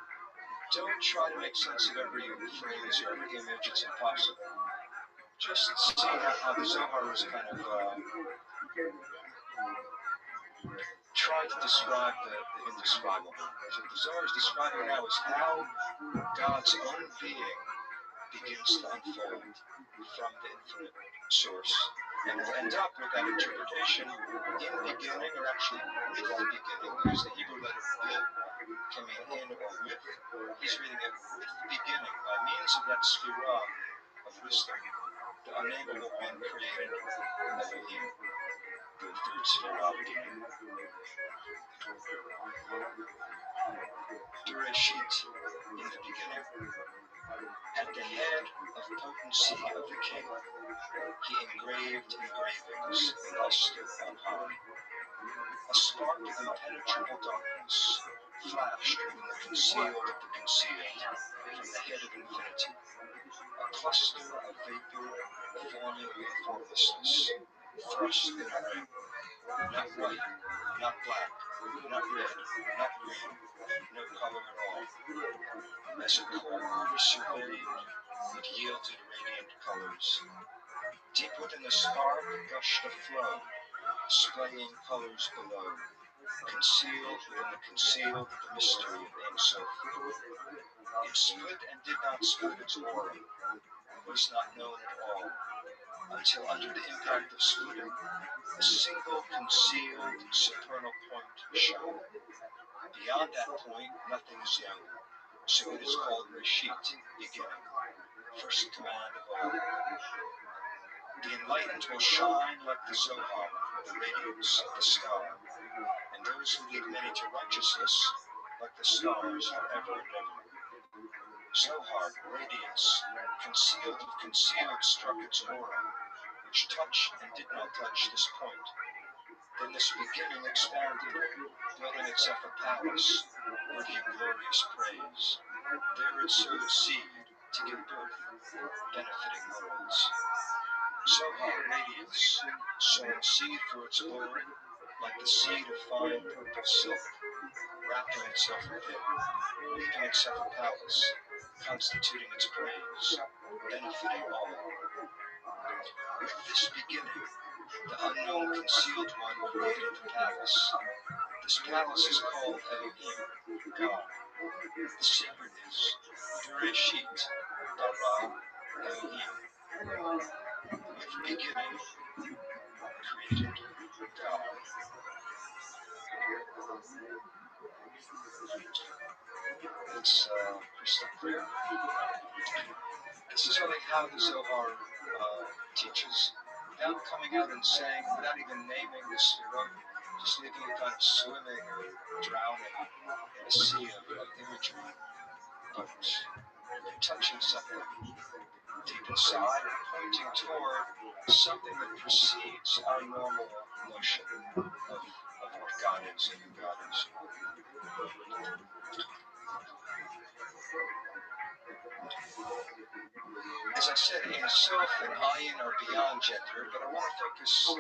Don't try to make sense of every phrase or every image. It's impossible. Just see how the Zohar is kind of trying to describe the indescribable. So what the Zohar is describing now is how God's own being begins to unfold from the infinite source. And we'll end up with that interpretation in beginning, or actually with the beginning. There's the Hebrew letter Bit coming in or with. He's reading it with the beginning by means of that Sphira of wisdom, the unnameable one created Elohim, the third sphere of being. Bereshit, in the beginning, at the head of potency of the king, he engraved engravings and thus stood on high. A spark of impenetrable darkness flashed from the concealed of the concealed, from the head of infinity. A cluster of vapor forming uniformlessness, thrust in a ring. Not white, not black, not red, not green, no color at all. As a core was surveyed, it yielded radiant colors. Deep within the spark gushed a flow, displaying colors below, concealed within the concealed the mystery of Ein Sof. It split and did not split its aura, was not known at all, until under the impact of splitting, a single concealed supernal point shone. Beyond that point, nothing is known, so it is called Reshit, beginning, first command of all. The enlightened will shine like the Zohar, the radiance of the sky, and those who lead many to righteousness, like the stars forever and ever. Zohar, radiance, concealed of concealed, struck its aura, which touched and did not touch this point. Then this beginning expanded, building itself a palace, worthy of glorious praise. There it sowed seed to give birth, benefiting worlds. Zohar, radiance, sowing seed for its glory, like the seed of fine purple silk, wrapping itself within, weaving itself a palace, constituting its praise, benefiting all. With this beginning, the unknown concealed one created the palace. This palace is called Elohim, God. The secret is Bereshit, bara Elohim. With beginning, created God. It's crystal clear. This is really how the Zohar teaches, without coming out and saying, without even naming the Sfirot, just leaving it kind of swimming or drowning in a sea of imagery, but touching something deep inside and pointing toward something that precedes our normal notion of what God is and who God is. As I said, Ein Sof and Ayin are beyond gender, but I want to focus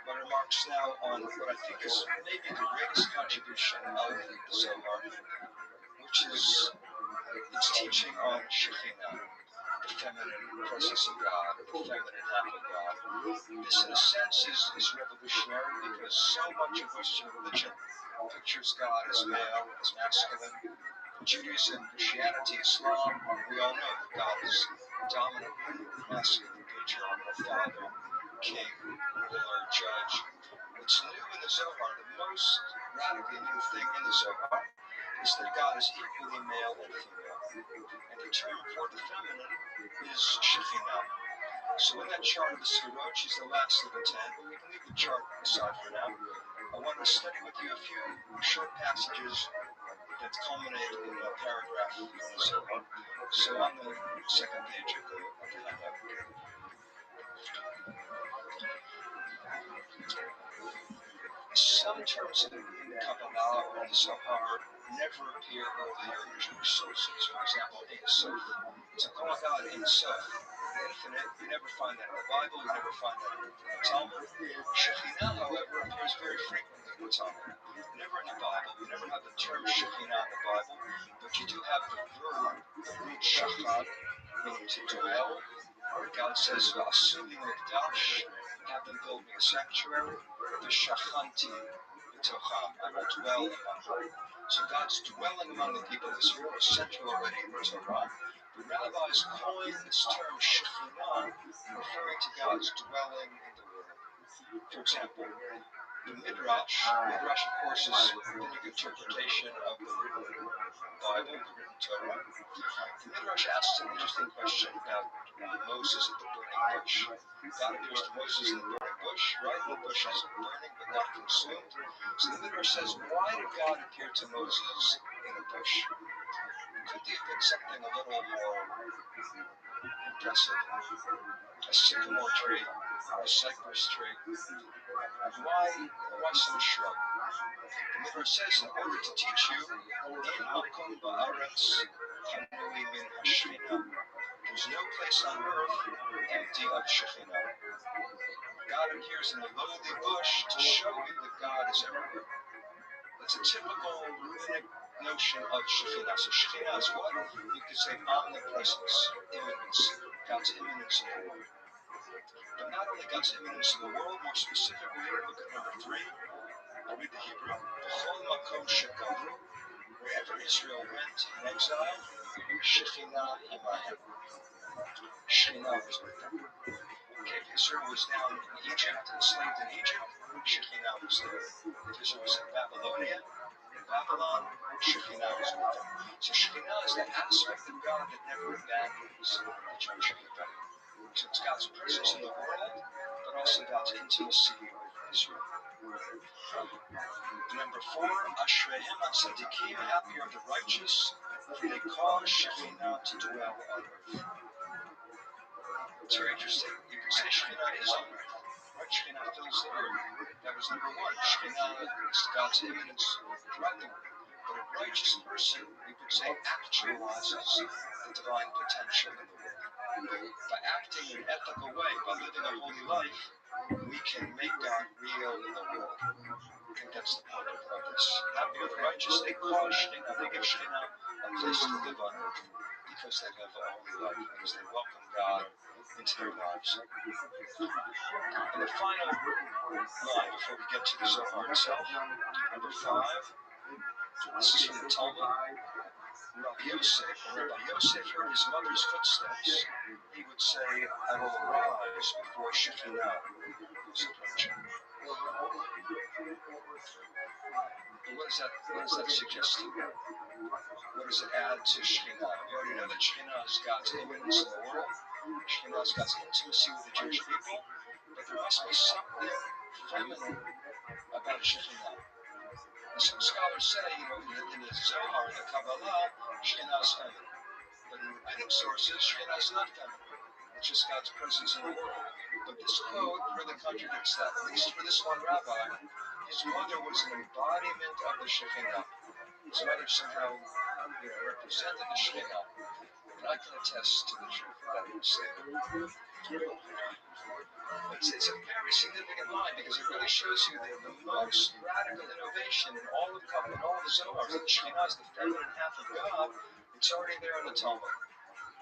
my remarks now on what I think is maybe the greatest contribution of the Zohar, which is its teaching on Shekhinah, the feminine presence of God, the feminine half of God. This, in a sense, is revolutionary because so much of Western religion pictures God as male, as masculine. Judaism, Christianity, Islam, we all know that God is dominantly masculine, patriarchal, father, king, ruler, judge. What's new in the Zohar, the most radically new thing in the Zohar, is that God is equally male and female. And the term for the feminine is Shekhinah. So in that chart of the Sfirot, she's the last of the 10, but we can leave the chart aside for now. I want to study with you a few short passages that culminate in a paragraph from the Zohar. So on the second page of the handout. Some terms in Kabbalah or in the Zohar never appear earlier in Jewish sources. For example, Ein Sof. To call God Ein Sof, the infinite, you never find that in the Bible, you never find that in the Talmud. Shekhinah, however, appears very frequently in the Talmud. Never in the Bible. We never have the term Shekhinah in the Bible, but you do have the verb, the root shachan, meaning to dwell. God says, V'asuli mikdash, have them build me a sanctuary. V'shachanti b'tocham, I will dwell among them. So God's dwelling among the people of Israel is central already in the Torah. The rabbis coin this term Shekhinah, referring to God's dwelling in the world. For example, the Midrash, of course, is the rabbinic interpretation of the written Bible, the written Torah. The Midrash asks an interesting question about Moses at the burning bush. God appears to Moses in the burning bush, right? The bush is burning but not consumed. So the Midrash says, why did God appear to Moses in a bush? Could he have been something a little more impressive? A sycamore tree, a cypress tree. Why some shrub? The Midrash says, in order to teach you, in makom ba'aretz hanui min hashchina. There's no place on earth empty of Shekhinah. God appears in a lowly bush to show you that God is everywhere. That's a typical rabbinic notion of Shekhinah. So Shekhinah is what? You could say omnipresence, immanence, God's immanence in the world. But not only God's immanence in the world, more specifically, look at number 3. I'll read the Hebrew. B'chol makom shekavu, wherever Israel went in exile, Shekhinah imahem. Shekhinah was with them. Okay, if Israel was down in Egypt, enslaved in Egypt, Shekhinah was there. If Israel was in Babylonia, in Babylon, Shekhinah was with them. So Shekhinah is that aspect of God that never abandons the Jewish people. So it's God's presence in the world, but also God's intimacy with Israel. Number 4, Ashrehem HaTzadikim, happy are the righteous, for they cause Shekhinah to dwell on earth. It's very interesting. You could say Shekhinah is on earth. Right? Shekhinah fills the earth. That was number 1. Shekhinah is God's immanence throughout the world. But a righteous person, you could say, actualizes the divine potential in the world. By acting in an ethical way, by living a holy life, we can make God real in the world. I think that's the point of this. Happy are the righteous, they cause Shekhinah, they give Shekhinah a place to live on earth because they live a holy life, because they welcome God into their lives. And the final line before we get to the Zohar itself, number 5, this is from the Talmud. Rabbi Yosef heard his mother's footsteps. He would say, I will arise before Shekhinah is approaching. What does that suggest to you? What does it add to Shekhinah? We already know that Shekhinah is God's immanence in the world. Shekhinah is God's intimacy with the Jewish people. But there must be something feminine about Shekhinah. And some scholars say, in the Zohar, in the Kabbalah, Shekhinah is feminine. But in rabbinic sources, Shekhinah is not feminine. It's just God's presence in the world. But this quote really contradicts that. At least for this one rabbi, his mother was an embodiment of the Shekhinah. His mother somehow represented the Shekhinah. And I can attest to the truth of that statement. It's a very significant line because it really shows you the most radical innovation in all of the Zohars. The Shekhinah is the feminine half of God. It's already there in the Talmud.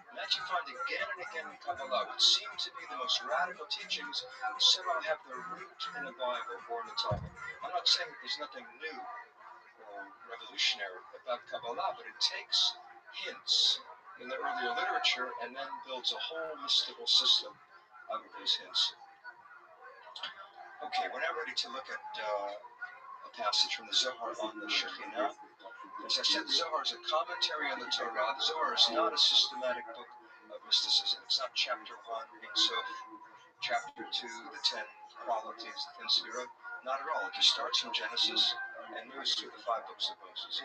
And that you find again and again in Kabbalah, which seem to be the most radical teachings, somehow have their root in the Bible or in the Talmud. I'm not saying that there's nothing new or revolutionary about Kabbalah, but it takes hints in the earlier literature and then builds a whole mystical system out of those hints. Okay, we're now ready to look at a passage from the Zohar on the Shekhinah. As I said, the Zohar is a commentary on the Torah. The Zohar is not a systematic book of mysticism. It's not chapter 1, Ein Sof, chapter 2, the 10 qualities, the 10 Sefirot. Not at all. It just starts from Genesis and moves through the 5 books of Moses.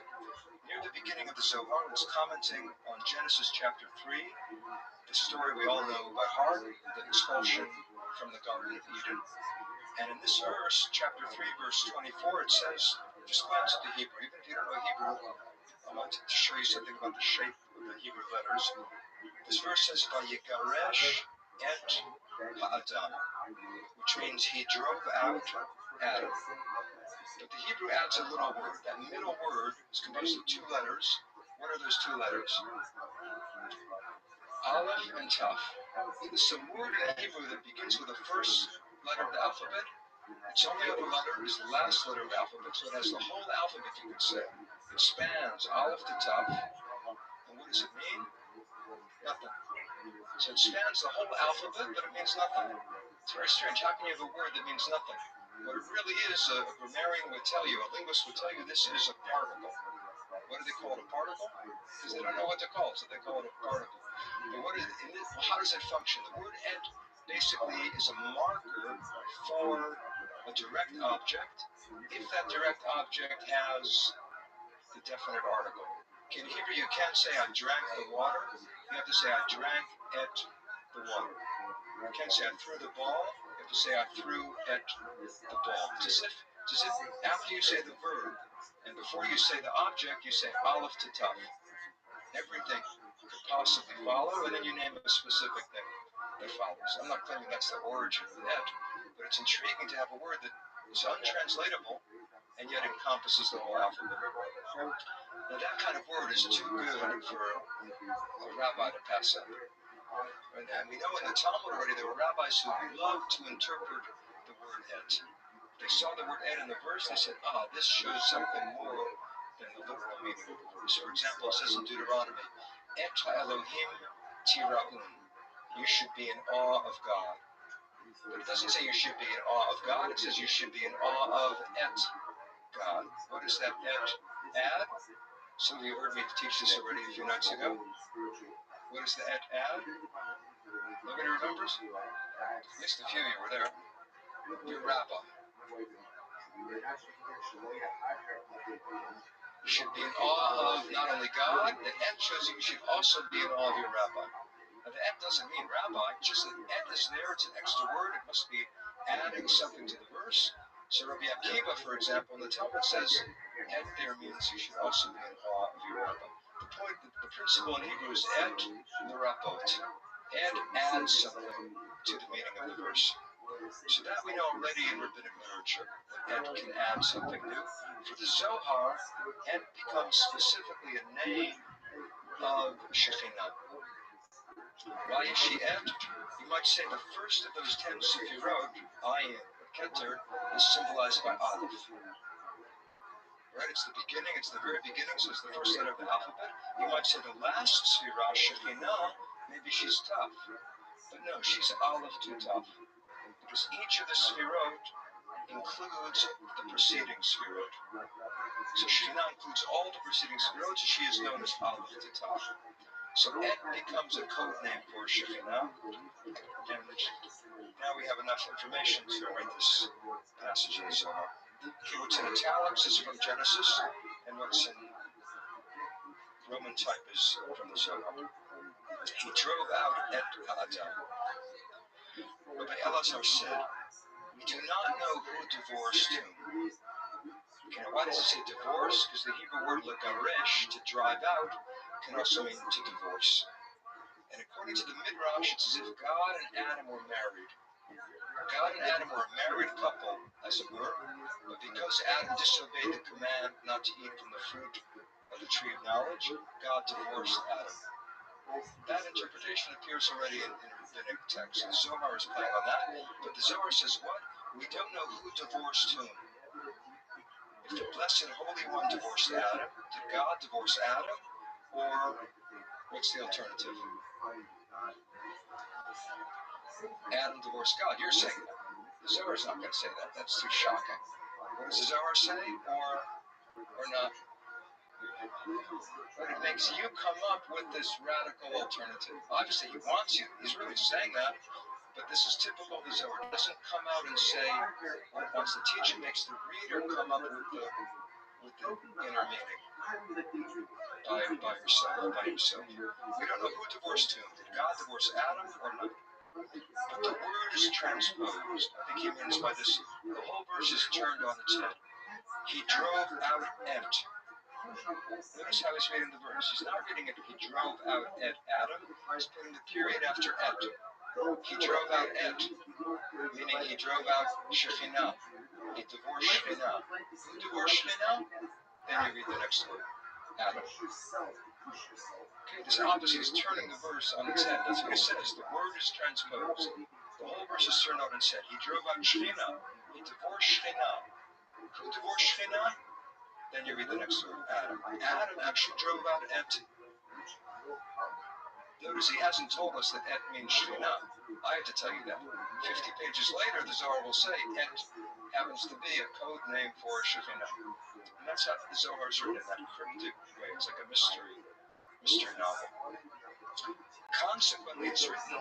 Near the beginning of the Zohar, it's commenting on Genesis chapter 3, the story we all know by heart, the expulsion from the Garden of Eden. And in this verse, chapter 3, verse 24, it says, just glance at the Hebrew. Even if you don't know Hebrew, I want to show you something about the shape of the Hebrew letters. This verse says, Vayikaresh et ha'adam, which means he drove out Adam. But the Hebrew adds a little word. That middle word is composed of 2 letters. What are those 2 letters? Aleph and Taf. It's a word in Hebrew that begins with the first letter of the alphabet. Its only other letter is the last letter of the alphabet, so it has the whole alphabet, you could say. It spans Aleph to Taf. And what does it mean? Nothing. So it spans the whole alphabet, but it means nothing. It's very strange. How can you have a word that means nothing? What it really is, a grammarian would tell you, a linguist would tell you, this is a particle. What do they call it, a particle? Because they don't know what they're called, so they call it a particle. But how does it function? The word et basically is a marker for a direct object if that direct object has the definite article. Okay, in Hebrew you can't say I drank the water, you have to say I drank at the water. You can't say I threw the ball, you have to say I threw at the ball. It's as if after you say the verb and before you say the object, you say aleph to tav. Everything could possibly follow, and then you name a specific thing that follows. I'm not claiming that's the origin of it, but it's intriguing to have a word that is untranslatable and yet encompasses the whole alphabet. Now that kind of word is too good for a rabbi to pass up. And we know in the Talmud already there were rabbis who loved to interpret the word et. They saw the word et in the verse, they said, this shows something more than the literal meaning of the verse. For example, it says in Deuteronomy, et Elohim tiraun. You should be in awe of God. But it doesn't say you should be in awe of God, it says you should be in awe of et God. What does that et add? Some of you heard me teach this already a few nights ago. What does the et add? Nobody remembers? At least a few of you were there. Your rabbi. You should be in awe of not only God, the et shows you should also be in awe of your rabbi. Now the et doesn't mean rabbi, just that et is there, it's an extra word, it must be adding something to the verse. So Rabbi Akiva, for example, in the Talmud says, et there means you should also be in awe of your rabbi. The principle in Hebrew is et l'rabot. Et adds something to the meaning of the verse. So that we know already in rabbinic literature, that et can add something new. For the Zohar, et becomes specifically a name of Shekhinah. Why is she et? You might say the first of those 10 sefirot, ayin, Keter, is symbolized by aleph. Right? It's the beginning, it's the very beginning, so it's the first letter of the alphabet. You might say the last sefirah, Shekhinah, maybe she's tough. But no, she's aleph to tav. Because each of the sefirot includes the preceding sefirot. So Shekhinah includes all the preceding sefirot, so she is known as aleph to tav. So et becomes a code name for Shekhinah. And now we have enough information to write this passage in the Zohar. Okay, what's in italics is from Genesis, and what's in Roman type is from the Zohar. He drove out et Adam. Rabbi Elazar said, we do not know who divorced whom. Okay, now why does it say divorce? Because the Hebrew word lagaresh, to drive out, can also mean to divorce. And according to the Midrash, it's as if God and Adam were married. God and Adam were a married couple, as it were, but because Adam disobeyed the command not to eat from the fruit of the tree of knowledge, God divorced Adam. That interpretation appears already in rabbinic texts. The Zohar is playing on that, but the Zohar says what? We don't know who divorced whom. If the Blessed Holy One divorced Adam, did God divorce Adam, or what's the alternative? Adam divorced God. You're saying that. The Zohar's not going to say that. That's too shocking. What does the Zohar say, or not? But it makes you come up with this radical alternative. Obviously, he wants you. He's really saying that. But this is typical of the Zohar. It doesn't come out and say what it wants to teach. It makes the reader come up with the inner meaning by himself. We don't know who divorced whom. Did God divorce Adam or not? But the word is transposed. I think he means by this, the whole verse is turned on its head. He drove out et. Notice how he's reading the verse. He's not reading it, he drove out et Adam. He's putting the period after et. He drove out et, meaning he drove out Shekhinah. He divorced Shekhinah. Who divorced Shekhinah? Then you read the next word, Adam. Okay, this obviously is turning the verse on its head. That's what he says. The word is transposed. The whole verse is turned on its head. He drove out Shekhinah. He divorced Shekhinah. Who divorced Shekhinah? Then you read the next word, Adam. Adam actually drove out et. Notice he hasn't told us that et means Shekhinah. I have to tell you that. 50 pages later, the Zohar will say et happens to be a code name for Shekhinah. And that's how the Zohar is written in that cryptic way. It's like a mystery novel. Consequently, it's written,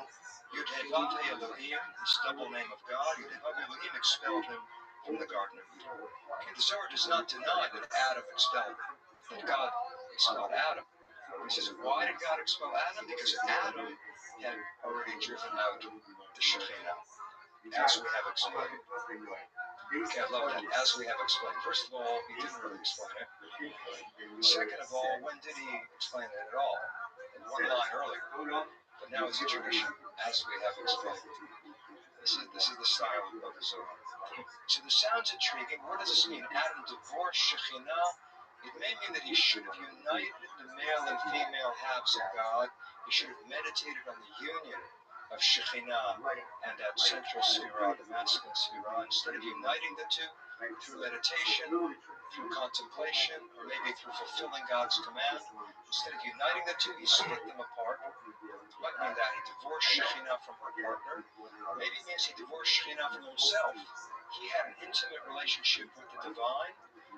Yud-Heh-Vav Elohim, this double name of God, Yud-Heh-Vav Elohim expelled him from the Garden of Eden. Okay, the Zohar does not deny that Adam expelled, that God expelled Adam. He says, why did God expel Adam? Because Adam had already driven out the Shekhinah, as we have explained. Okay, I love that, as we have explained. First of all, he didn't really explain it. Second of all, when did he explain it at all? One line earlier. But now it's a tradition, as we have explained. This is the style of the Zohar. So this sounds intriguing. What does this mean? Adam divorced Shekhinah. It may mean that he should have united the male and female halves of God. He should have meditated on the union of Shekhinah and that central Sphira, the masculine Sphira. Instead of uniting the two through meditation, through contemplation, or maybe through fulfilling God's command, instead of uniting the two, he split them apart. It might mean that he divorced Shekhinah from her partner. Maybe it means he divorced Shekhinah from himself. He had an intimate relationship with the divine,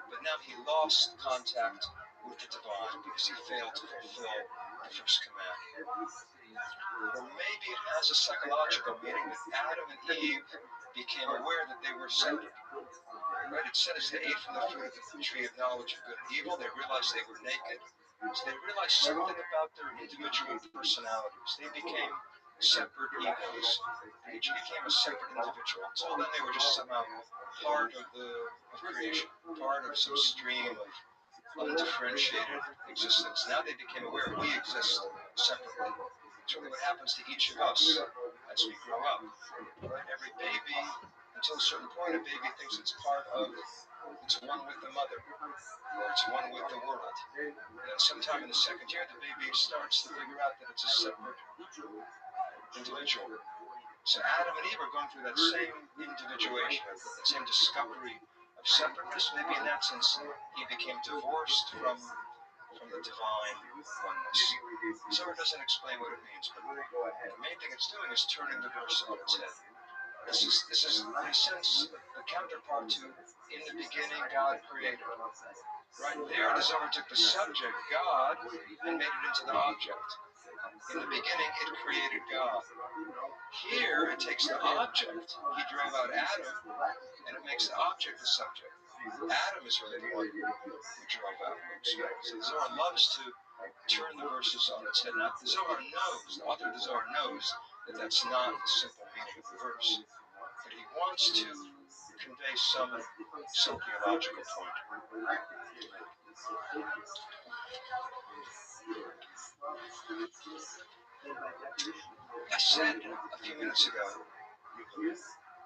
but now he lost contact with the divine because he failed to fulfill the first command. Or maybe it has a psychological meaning that Adam and Eve became aware that they were separate. Right? It says they ate from the fruit of the tree of knowledge of good and evil. They realized they were naked. So they realized something about their individual personalities. They became separate egos. They each became a separate individual. Until then, they were just somehow part of creation, part of some stream of undifferentiated existence. Now they became aware we exist separately. It's really what happens to each of us as we grow up. Right? Every baby, until a certain point, a baby thinks it's one with the mother, or it's one with the world. And sometime in the second year, the baby starts to figure out that it's a separate individual. So Adam and Eve are going through that same individuation, that same discovery of separateness. Maybe in that sense, he became divorced from the divine oneness. The Zohar doesn't explain what it means, but the main thing it's doing is turning the verse on its head. This is in a sense the counterpart to in the beginning God created. Right there, the Zohar took the subject, God, and made it into the object. In the beginning, it created God. Here, it takes the object. He drove out Adam, and it makes the object the subject. Adam is really the one who drove out. So the Zohar loves to turn the verses on its head. Now, the Zohar knows, the author of the Zohar knows that that's not the simple meaning of the verse. But he wants to convey some theological point. I said a few minutes ago,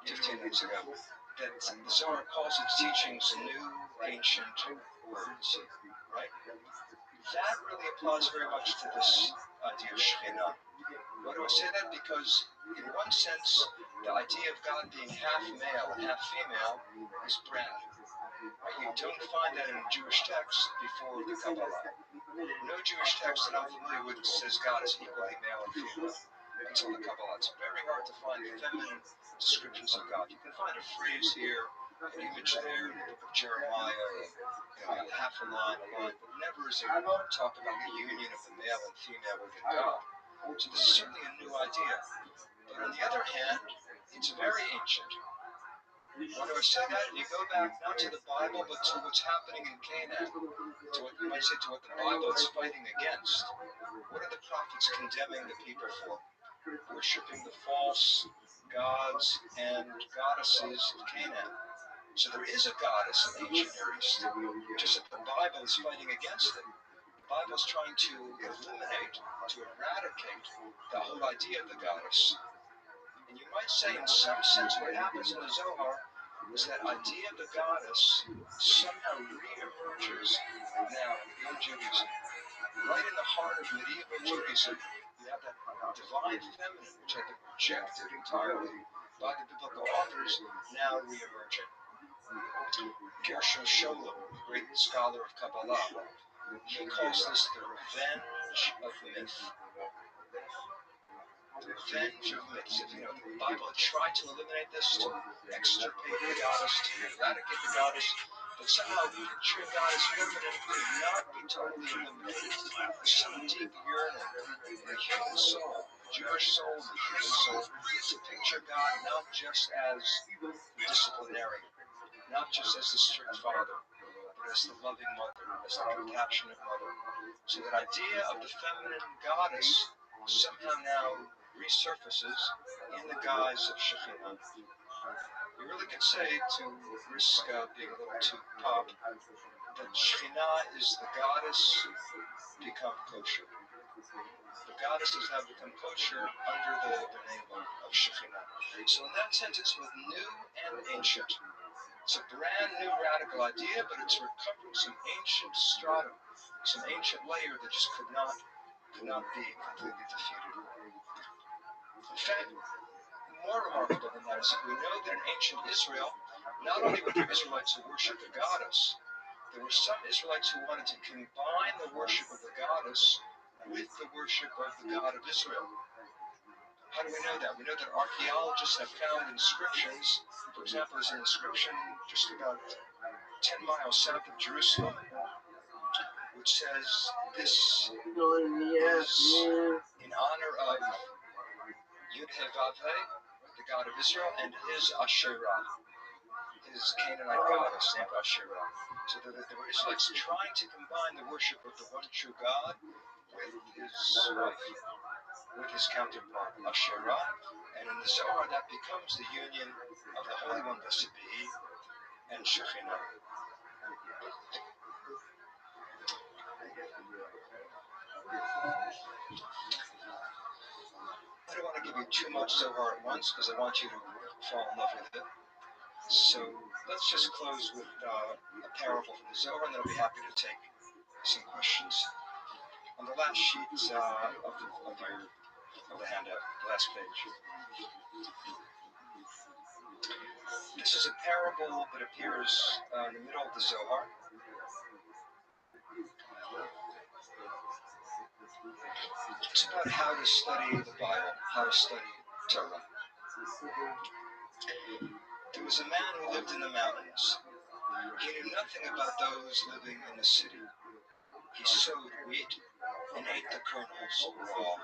15 minutes ago, that the Zohar calls its teachings new, ancient words, right? That really applies very much to this idea of Shekhinah. Why do I say that? Because in one sense, the idea of God being half male and half female is brand new. Right? You don't find that in a Jewish text before the Kabbalah. No Jewish text that I'm familiar with says God is equally male and female until the Kabbalah. It's very hard to find feminine descriptions of God. You can find a phrase here, an image there in the book of Jeremiah, half a line, but never is there talk about the union of the male and female within God. So this is certainly a new idea. But on the other hand, it's very ancient. Why do I say that? If you go back not to the Bible, but to what's happening in Canaan, to what you might say to what the Bible is fighting against. What are the prophets condemning the people for? Worshipping the false gods and goddesses of Canaan. So there is a goddess in ancient Near East, just that the Bible is fighting against it. The Bible is trying to eliminate, to eradicate the whole idea of the goddess. And you might say, in some sense, what happens in the Zohar is that idea of the goddess somehow re-emerges now in Judaism. Right in the heart of medieval Judaism, you have that divine feminine, which had been rejected entirely by the biblical authors, now re-emerging. Gershom Scholem, the great scholar of Kabbalah, he calls this the revenge of myth. The revenge of myths. If the Bible tried to eliminate this, to extirpate the goddess, to eradicate the goddess, But somehow picturing God as feminine could not be totally eliminated. There's some deep yearning in the human soul, the Jewish soul, the human soul, to picture God not just as disciplinarian, not just as the strict father, but as the loving mother, as the compassionate mother. So that idea of the feminine goddess somehow now resurfaces in the guise of Shekhinah. You really could say, to risk being a little too pop, that Shekhinah is the goddess become kosher. The goddesses have become kosher under the name of Shekhinah. So in that sense, it's both new and ancient. It's a brand new radical idea, but it's recovering some ancient stratum, some ancient layer that just could not be completely defeated. In fact, more remarkable than that is that we know that in ancient Israel, not only were there Israelites who worshipped the goddess, there were some Israelites who wanted to combine the worship of the goddess with the worship of the God of Israel. How do we know that? We know that archaeologists have found inscriptions. For example, there's an inscription just about 10 miles south of Jerusalem, which says this is in honor of Yud-Heh-Vav-Heh, the God of Israel, and his Asherah, his Canaanite goddess named Asherah. So there were Israelites trying to combine the worship of the one true God with his wife, with his counterpart, Asherah, and in the Zohar that becomes the union of the Holy One, blessed be He, and Shekhinah. I don't want to give you too much Zohar at once because I want you to fall in love with it. So let's just close with a parable from the Zohar, and then I'll be happy to take some questions. On the last sheet of the handout, the last page. This is a parable that appears in the middle of the Zohar. It's about how to study the Bible, how to study Torah. There was a man who lived in the mountains. He knew nothing about those living in the city. He sowed wheat and ate the kernels raw.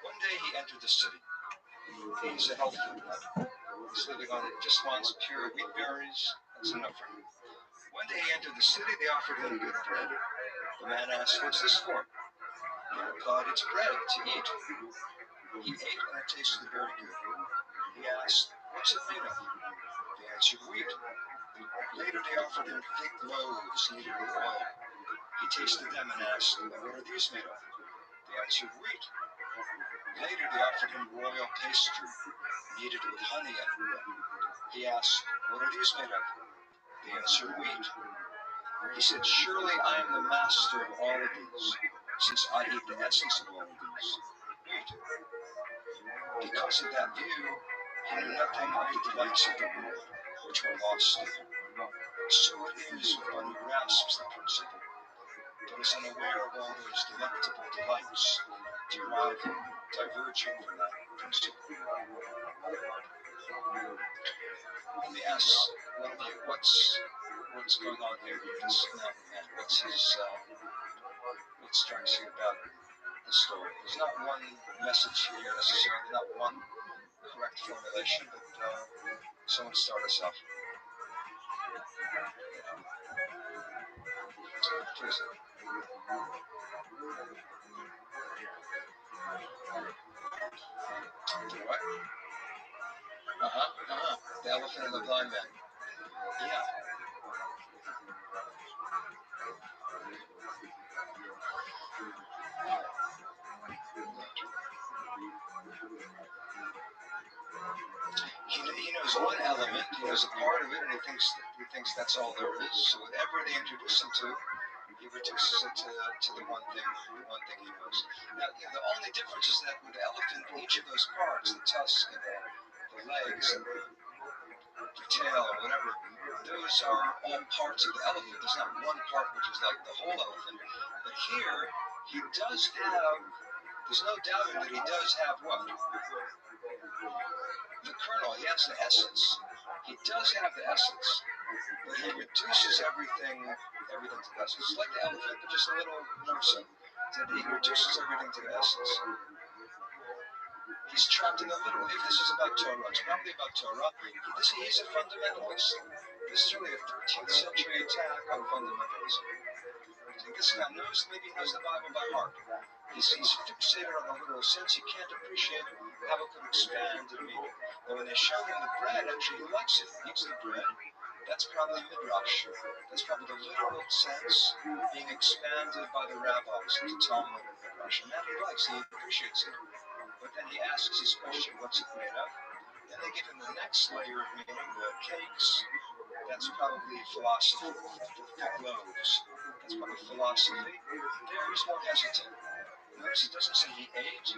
One day he entered the city. He's a health food nut. He's living on it, just wants pure wheat berries. That's enough for him. One day he entered the city. They offered him good bread. The man asked, "What's this for?" He replied, "It's bread to eat." He ate and it tasted very good. He asked, "What's it made of?" They answered, "Wheat." Later they offered him thick loaves kneaded with oil. He tasted them and asked, "What are these made of?" They answered, "Wheat." Later they offered him royal pastry kneaded with honey and oil. He asked, "What are these made of?" They answered, "Wheat." He said, "Surely I am the master of all of these, since I eat the essence of all of these, wheat." Because of that view, he knew nothing of the delights of the world, which were lost to him. So it is with one who grasps the principle, but is unaware of all those delectable delights diverging from that principle. Let me ask one of you, what's going on here with this mountain man? What strikes you about the story? There's not one message here necessarily, not one correct formulation, but someone start us off. Please. What? The elephant and the blind man. Yeah. He knows one element, he knows a part of it, and he thinks that's all there is. So whatever they introduce him to, he reduces it to the one thing he knows. Now, the only difference is that with the elephant, each of those parts, the tusk and the legs and the tail or whatever, those are all parts of the elephant. There's not one part which is like the whole elephant. But here, he does have, there's no doubting that he does have what? The kernel. He has the essence. He does have the essence. but he reduces everything to essence. It's like the elephant, but just a little more so. That he reduces everything to essence. He's trapped in the middle. If this is about Torah, it's probably about Torah. He's a fundamentalist. This is really a 13th century attack on fundamentalism. This guy maybe knows the Bible by heart. He's fixated on the literal sense. He can't appreciate how it could expand in meaning. And when they show him the bread, actually he likes it. He eats the bread. That's probably midrash. That's probably the literal sense being expanded by the rabbis into Talmud and midrash. And that he likes. He appreciates it. But then he asks his question, what's it made of? Then they give him the next layer of meaning, the cakes. That's probably philosophy, the globes. That's probably philosophy. There he's more hesitant. Notice it doesn't say he ate,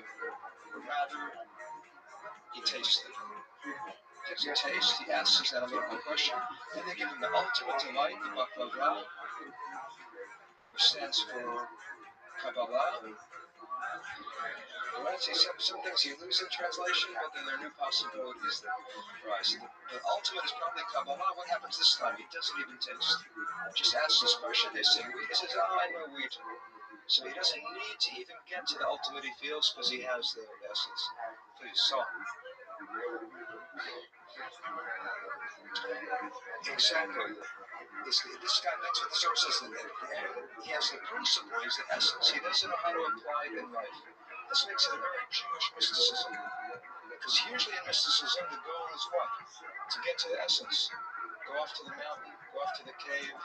but rather he tasted. He gives a taste, he asks his analytical question, and they give him the ultimate delight, the baklava, which stands for Kabbalah. Right? See, some things you lose in translation, but then there are new possibilities that rise. The ultimate is probably Kabbalah. What happens this time? He doesn't even taste. Just asks this question, they say wheat. He says, I know wheat. So he doesn't need to even get to the ultimate he feels because he has the essence. Please, so. Exactly. This guy, that's what the source says. He has the principle, he's the essence. He doesn't know how to apply it in life. This makes it a very Jewish mysticism. Because usually in mysticism, the goal is what? To get to the essence. Go off to the mountain, go off to the cave,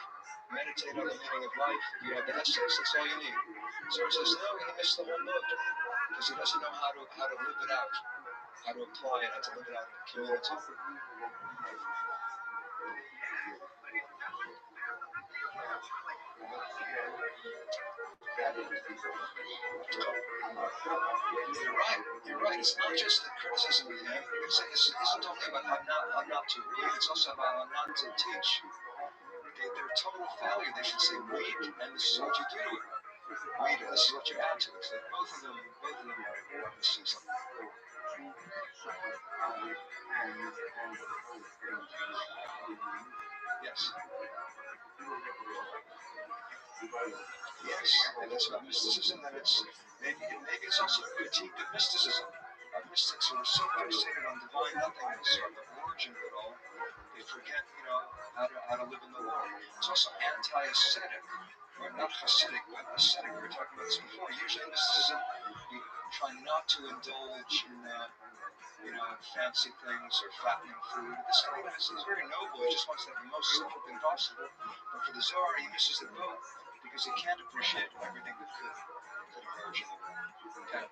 meditate on the meaning of life. You have the essence, that's all you need. So it says, no, he missed the whole book. Because he doesn't know how to live it out, how to apply it, how to live it out in the community. You're right. It's not just the criticism of him. This isn't only about how not to read, it's also about how not to teach. They're a total failure. They should say, read, and this is what you do to it. Read, and this is what you add to it. So both of them are mysticism. Yes. Yes, and that's about mysticism, and maybe it's also a critique of mysticism. Mystics who are so fixated on divine nothingness or the origin of it all, they forget, how to live in the world. It's also anti-ascetic, or not Hasidic, but ascetic. We were talking about this before. Usually in mysticism, you try not to indulge in, fancy things or fattening food. This guy is very noble. He just wants to have the most simple thing possible. But for the Zohar, he misses it both because he can't appreciate everything that could emerge in the world. Okay?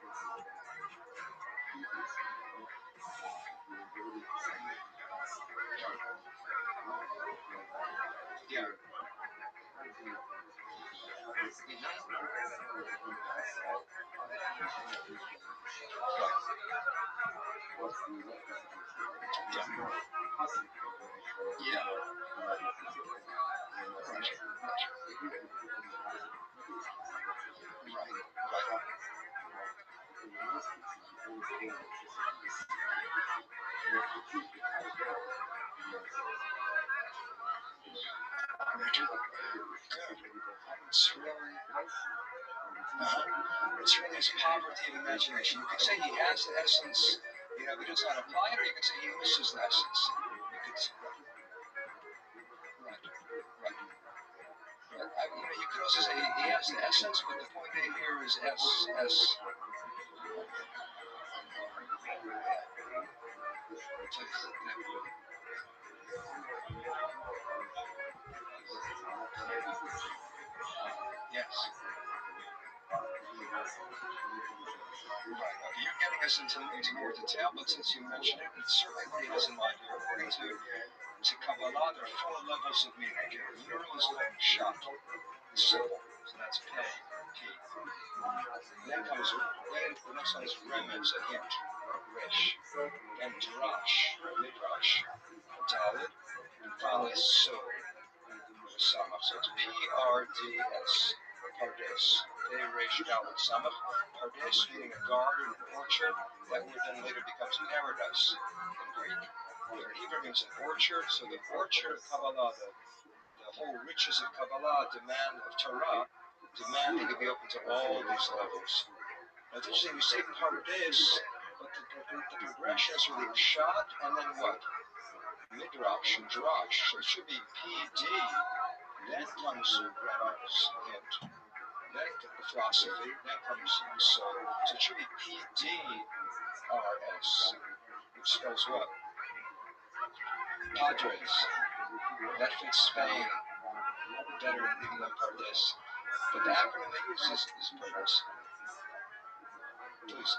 Yeah. It's really his poverty of imagination. You could say he has the essence, but he does not apply it, or you could say he misses the essence. You could also say he has the essence, but the point here is S. Yes. Right. Okay, you're getting us into more detail, but since you mentioned it, it's certainly what he has in mind here. According to Kabbalah, there are 4 levels of meaning. Literal is called pshat, simple, so that's pay, P. Then comes the next one is remez, a hint, resh. Then drash, midrash, dalit, and finally so. Samach, so it's P-R-D-S, Pardes. They resh dalit samach. Pardes meaning a garden, an orchard. That word then later becomes paradise in Greek. There it Hebrew means an orchard, so the orchard of Kabbalah, the whole riches of Kabbalah demand of Torah, demand that you be open to all these levels. Now, it's interesting, you say Pardes, but the progression is really Pshat, and then what? Midrash and Drash, so it should be PD, then comes Rabbi's hint, then the philosophy, then comes the soul. So it should be PDRS, which spells what? Padres. That fits Spain better even than Pardes. But the acronym they use is Pardes. Please.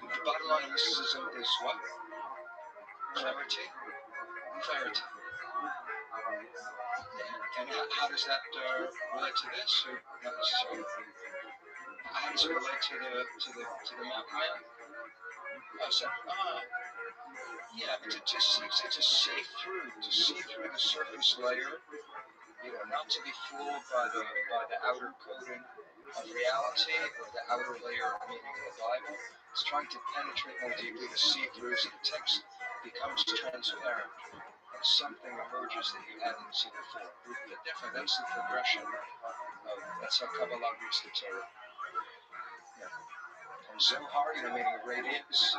The bottom line of mysticism is what? Clarity. Clarity. And how does that relate to this? Or not necessarily. How does it relate to the Maya? Oh, so, yeah, to see through the surface layer, not to be fooled by the outer coating of reality or the outer layer of meaning of the Bible. It's trying to penetrate more deeply, to see through, so the text becomes transparent. And something emerges that you hadn't seen before. But definitely, that's the progression that's how Kabbalah reads the Torah. Yeah. And Zohar, meaning radiance.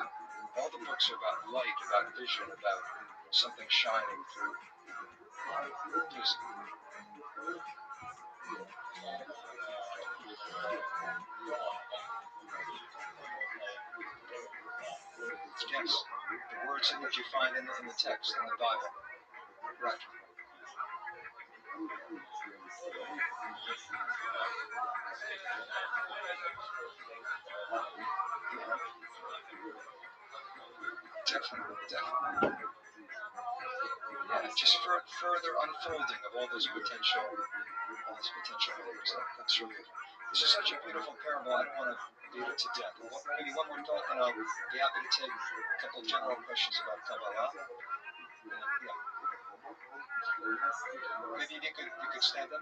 All the books are about light, about vision, about something shining through. Please. Yes, the words that you find in the text, in the Bible. Right. Definitely. Yeah, just further unfolding of all those potential layers. That's really good. This is such a beautiful parable. I don't want to beat it to death. Maybe one more thought, and I'll be happy to take a couple of general questions about Kabbalah. Yeah. Maybe you could stand up.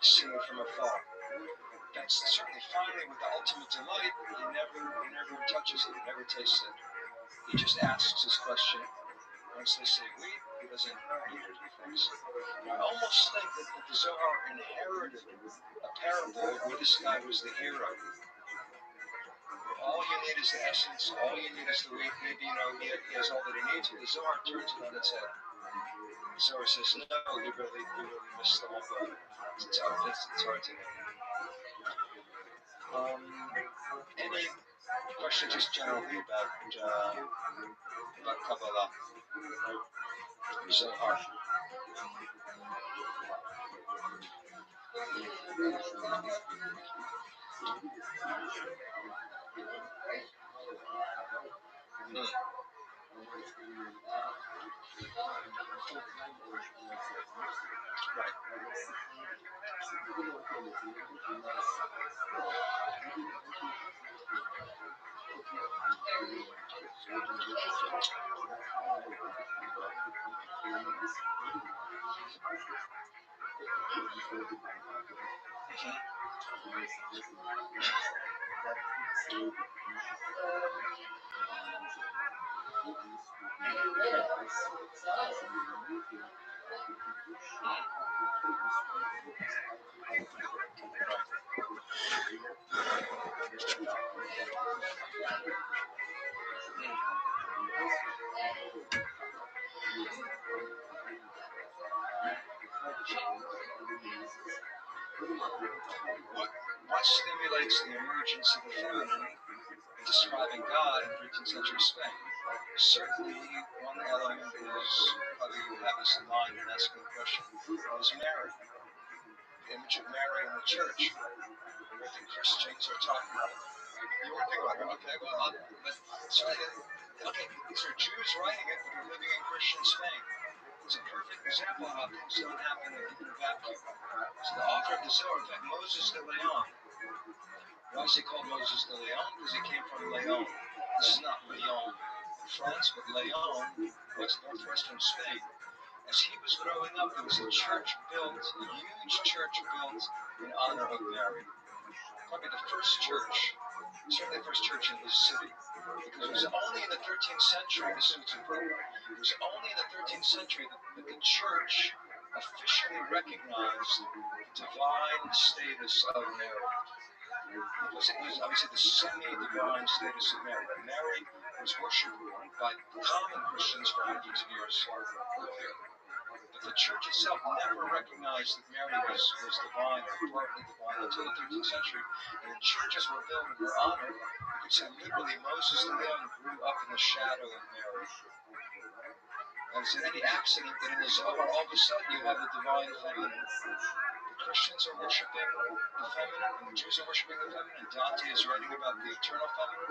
See it from afar. That's certainly finally with the ultimate delight. He never touches it, he never tastes it. He just asks his question. Once they say wait, he doesn't eat it, he thinks. I almost think that the Zohar inherited a parable where this guy was the hero. All you need is the essence, all you need is the wheat. Maybe, he has all that he needs, but the Zohar turns it on its head. The Zohar says, no, you really missed the whole boat. It's hard to know. Any questions just generally about Kabbalah? Zohar. What stimulates the emergence of the feminine in describing God in 13th century Spain? Certainly, one element is, probably you have this in mind in asking the question, is Mary. The image of Mary in the church. What the Christians are talking about. You want to think about it? Okay, well, certainly Okay, these are Jews writing it, but they're living in Christian Spain. It's a perfect example of how things don't happen in a vacuum. So the author of the Zohar, in fact, Moses de Leon. Why is he called Moses de Leon? Because he came from Leon. This is not Lyon in France, but Leon was northwestern Spain. As he was growing up, there was a church built, a huge church built in honor of Mary. Probably the first church, certainly the first church in his city. Because it was only in the 13th century, this is what's important, it was only in the 13th century that the church officially recognized the divine status of Mary. It was obviously the semi-divine status of Mary. Mary was worshipped by common Christians for hundreds of years earlier. But the church itself never recognized that Mary was divine or partly divine until the 13th century. And then churches were built in her honor. You could say literally Moses de Leon grew up in the shadow of Mary. And it's in any accident that in the Zohar, all of a sudden you have the divine feminine. The Christians are worshiping the feminine, and the Jews are worshiping the feminine, and Dante is writing about the eternal feminine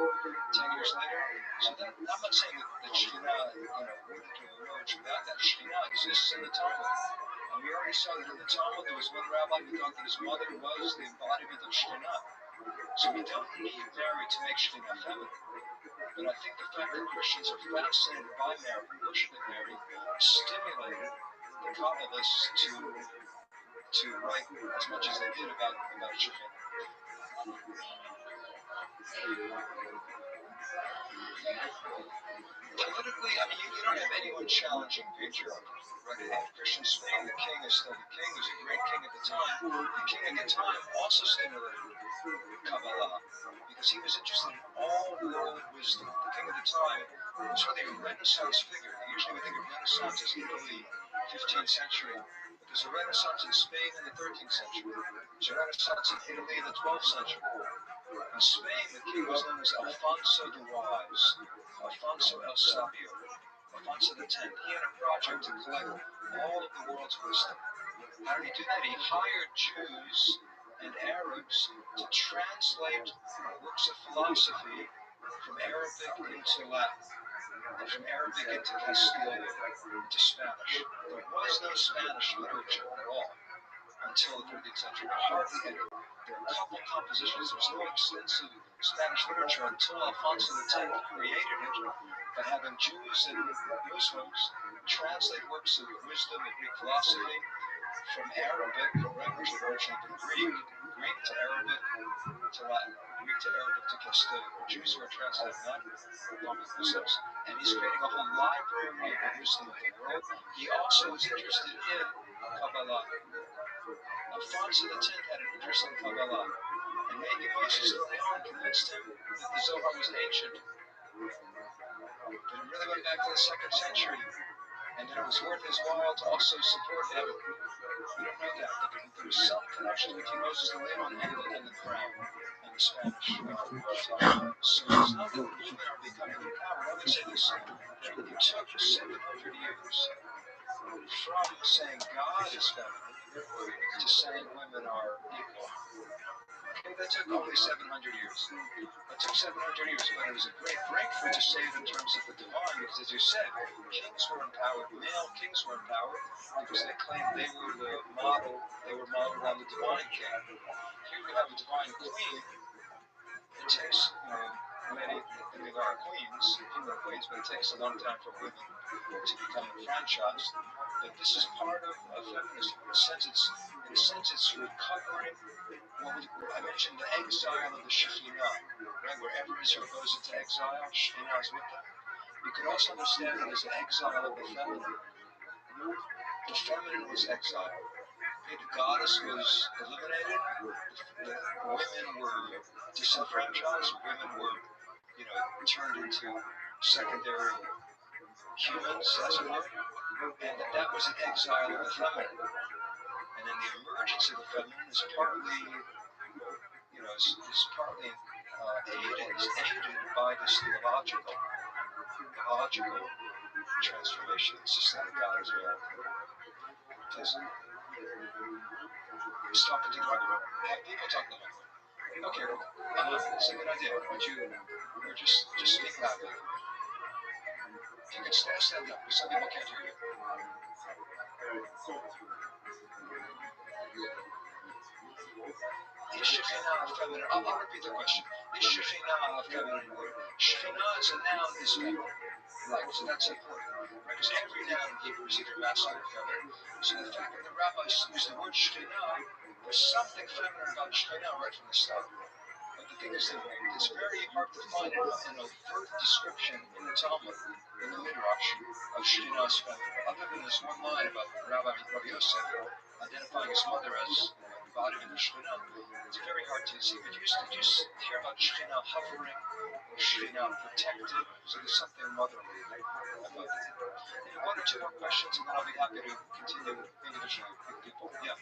10 years later. So that, I'm not saying that Shekhinah, wouldn't have emerged without that. Shekhinah exists in the Talmud. And we already saw that in the Talmud there was one rabbi who thought that his mother was the embodiment of Shekhinah. So we don't need Mary to make Shekhinah feminine. But I think the fact that Christians are fascinated by Mary, worshiping Mary, stimulated the Kabbalists to write as much as they did about Shekhinah. Politically, I mean, you don't have anyone challenging patriarchy. Right? In Christian Spain, the king is still the king. He was a great king at the time. The king at the time also stimulated Kabbalah because he was interested in all world wisdom. The king at the time was really a Renaissance figure. Usually we think of Renaissance as Italy, 15th century. But there's a Renaissance in Spain in the 13th century. There's a Renaissance in Italy in the 12th century. In Spain, the king was known as Alfonso the Wise, Alfonso el Sabio, Alfonso X. He had a project to collect all of the world's wisdom. How did he do that? He hired Jews and Arabs to translate works of philosophy from Arabic into Latin, and from Arabic into Castilian, into Spanish. There was no Spanish literature at all until the 13th century. Hardly any. There were a couple compositions. There was no extensive Spanish literature until Alfonso X created it by having Jews and Muslims translate works of wisdom and Greek philosophy from Arabic, which had originally been Greek to Arabic to Latin, Greek to Arabic to Castilian. Jews who are translating that along with Muslims, and he's creating a whole library of wisdom of the world. He also was interested in Kabbalah. Alfonso X had an interest in Kabbalah, and maybe Moses de Leon convinced him that the Zohar was ancient, that it really went back to the 2nd century, and that it was worth his while to also support him. We don't know that, but there was some connection between Moses de Leon and the crown and the Spanish royalty. So it's not that the movement are becoming empowered. I would say this: it took 700 years from saying God is feminine to saying women are equal. Okay, that took only 700 years. It took 700 years, but it was a great breakthrough to say it in terms of the divine, because as you said, kings were empowered, male kings were empowered, because they claimed they were the model, they were modeled on the divine king. Here we have a divine queen. It takes, many, there are queens, human queens, but it takes a long time for women to become enfranchised. But this is part of feminism. In a sense, it's recovering. I mentioned the exile of the Shekhinah, right? Wherever Israel goes into exile, Shekhinah is with them. You could also understand it as an exile of the feminine. The feminine was exiled. Okay, the goddess was eliminated. The women were disenfranchised. Women were, turned into secondary humans, as it were. And that was an exile of the feminine. And then the emergence of the feminine is partly aided by this theological transformation. It's just that God is real. He's talking to the microphone. People talk to the microphone. Okay, it's a good idea. Would you just speak loudly? stand up, because some people can't hear you. Is Shekhinah feminine? I'll repeat the question. Is Shekhinah feminine? Shekhinah is a noun, is feminine. Right, so that's important. Right, because every noun in Hebrew is either masculine or feminine. So the fact that the rabbis use the word Shekhinah, there's something feminine about Shekhinah right from the start. But the thing is that it's very hard to find an overt description in the Talmud, in the Midrash, of Shekhinah's feminine. Other than this one line about Rabbi Yosef identifying his mother as embodiment of Shekhinah, it's very hard to see. But you just hear about Shekhinah hovering, or Shekhinah protected, so there's something motherly about it. Maybe one or two more questions, and then I'll be happy to continue individually with people. Yeah.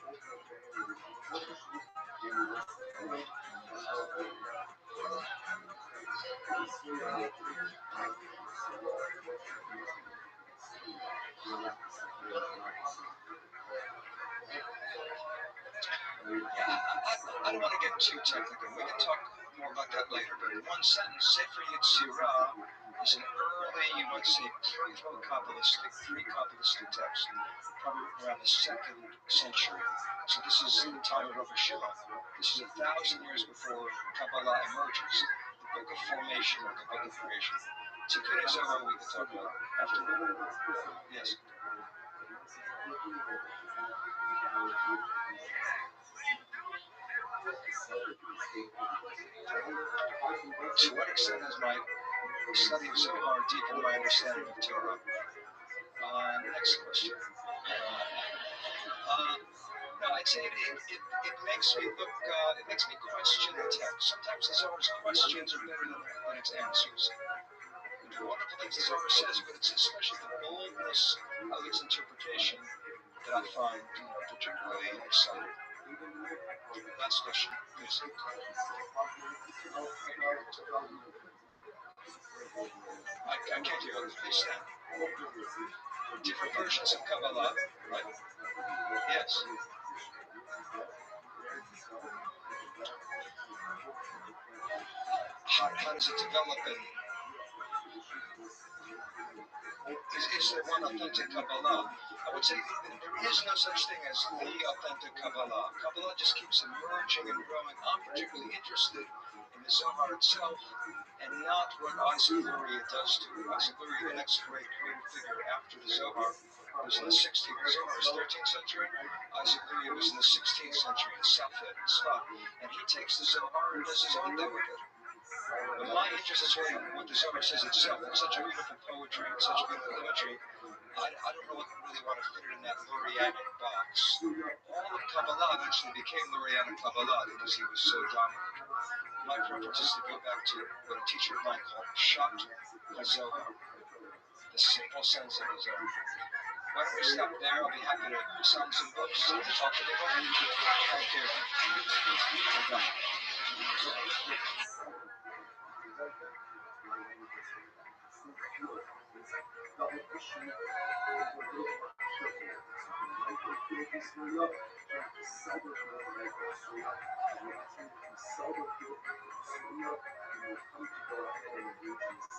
I don't want to get too technical. We can talk more about that later. But in one sentence, Sefer Yetzirah is an early, you might say, pre-Kabbalistic text, probably written around the 2nd century. So this is the time of Rabbi Shimon. This is 1,000 years before Kabbalah emerges, the book of formation or the book of creation. Tikkun Zohar we can talk about after. Yes. To what extent has my study of Zohar deepened my understanding of Torah? Next question. No, I'd say it makes me look, it makes me question the text. Sometimes the Zohar's questions are better than its answers. The wonderful things the Zohar says, but it's especially the boldness of its interpretation that I find particularly exciting. Last question, please. I can't hear you. Please stand. Different versions of Kabbalah, right? Yes. How does it develop? Is there one authentic Kabbalah? I would say there is no such thing as the authentic Kabbalah. Kabbalah just keeps emerging and growing. I'm particularly interested in the Zohar itself and not what Isaac Luria does to it. Isaac Luria, the next great creative figure after the Zohar, was in the 16th. The Zohar is 13th century. Isaac Luria was in the 16th century in Safed, in Sfat. And he takes the Zohar and does his own thing with it. But my interest is really what the Zohar says itself. It's such a beautiful poetry, it's such beautiful imagery. I don't know what really want to fit it in that Lurianic box. All of Kabbalah eventually became Lurianic Kabbalah because he was so dominant. My preference is to go back to what a teacher of mine called Pshat HaZohar, the simple sense of the Zohar. Why don't we stop there? I'll be happy to sign some books and talk to people. Thank you.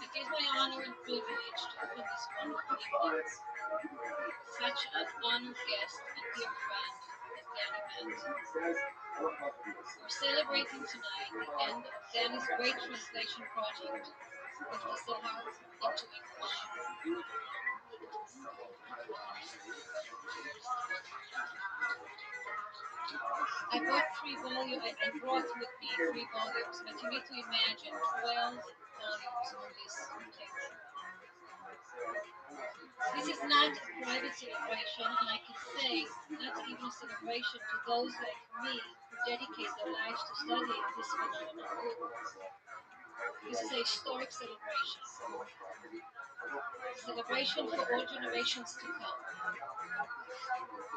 It is my honor and privilege to open this wonderful evening with such an honored guest and dear friend as Danny Matt. We're celebrating tonight the end of Danny's great translation project of the Zohar into English. I brought with me 3 volumes, but you need to imagine 12 volumes on this table. This is not a private celebration, and I can say not even a celebration to those like me who dedicate their lives to studying this phenomenal book. This is a historic celebration. A celebration for all generations to come.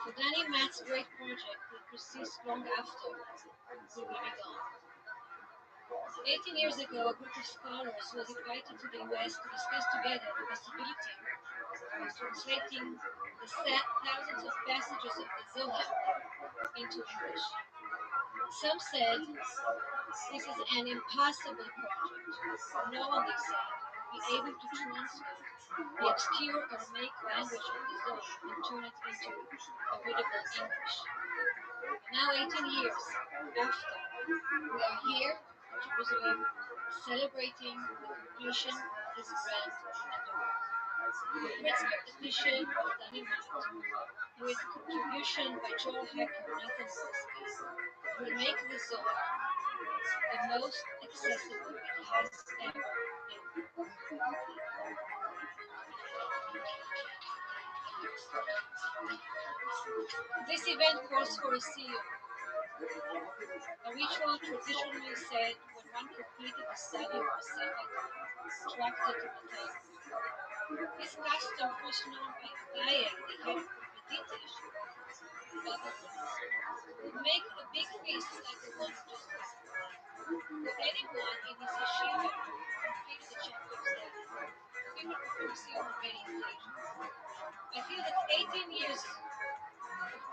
For Danny Matt's great project will persist long after we will be gone. 18 years ago, a group of scholars was invited to the US to discuss together the possibility of translating the thousands of passages of the Zohar into English. Some said this is an impossible project. No one, they said, be able to translate the obscure Aramaic language of the Zohar and turn it into a readable English. Now, 18 years after, we are here in Jerusalem celebrating the completion of this grand endeavor. With mathematician Danny Matt, and with contribution by Joel Hecker and Nathan Wolski, will make the Zohar the most accessible it has ever been. This event calls for a seal, a ritual traditionally said when one completed the study of Masechet Tractate Matan. This custom was known by Daya, the head of the British, would make a big feast like the one just before. For anyone in his yeshiva who completed the chapter of Zeh, people could see on many occasions. I feel that 18 years of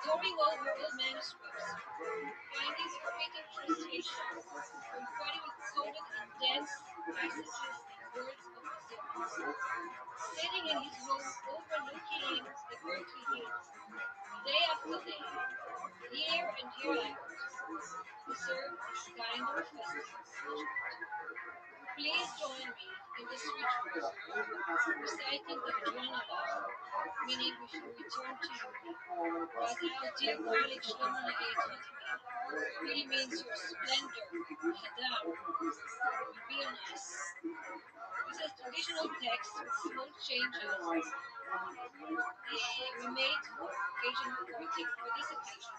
poring over old manuscripts, finding the fitting translation, confronting with coded and dense passages and words of the Zohar, sitting in his home overlooking the Berkeley Hills, day after day, year in, year out, deserve this kind of festival. Please join me in this ritual, reciting the Hadran Allah, meaning we should return to you, about how dear colleague Shlomo Naeh taught me, really means your splendor, Hadar, will be on us. This is traditional text with small changes we made for this occasion.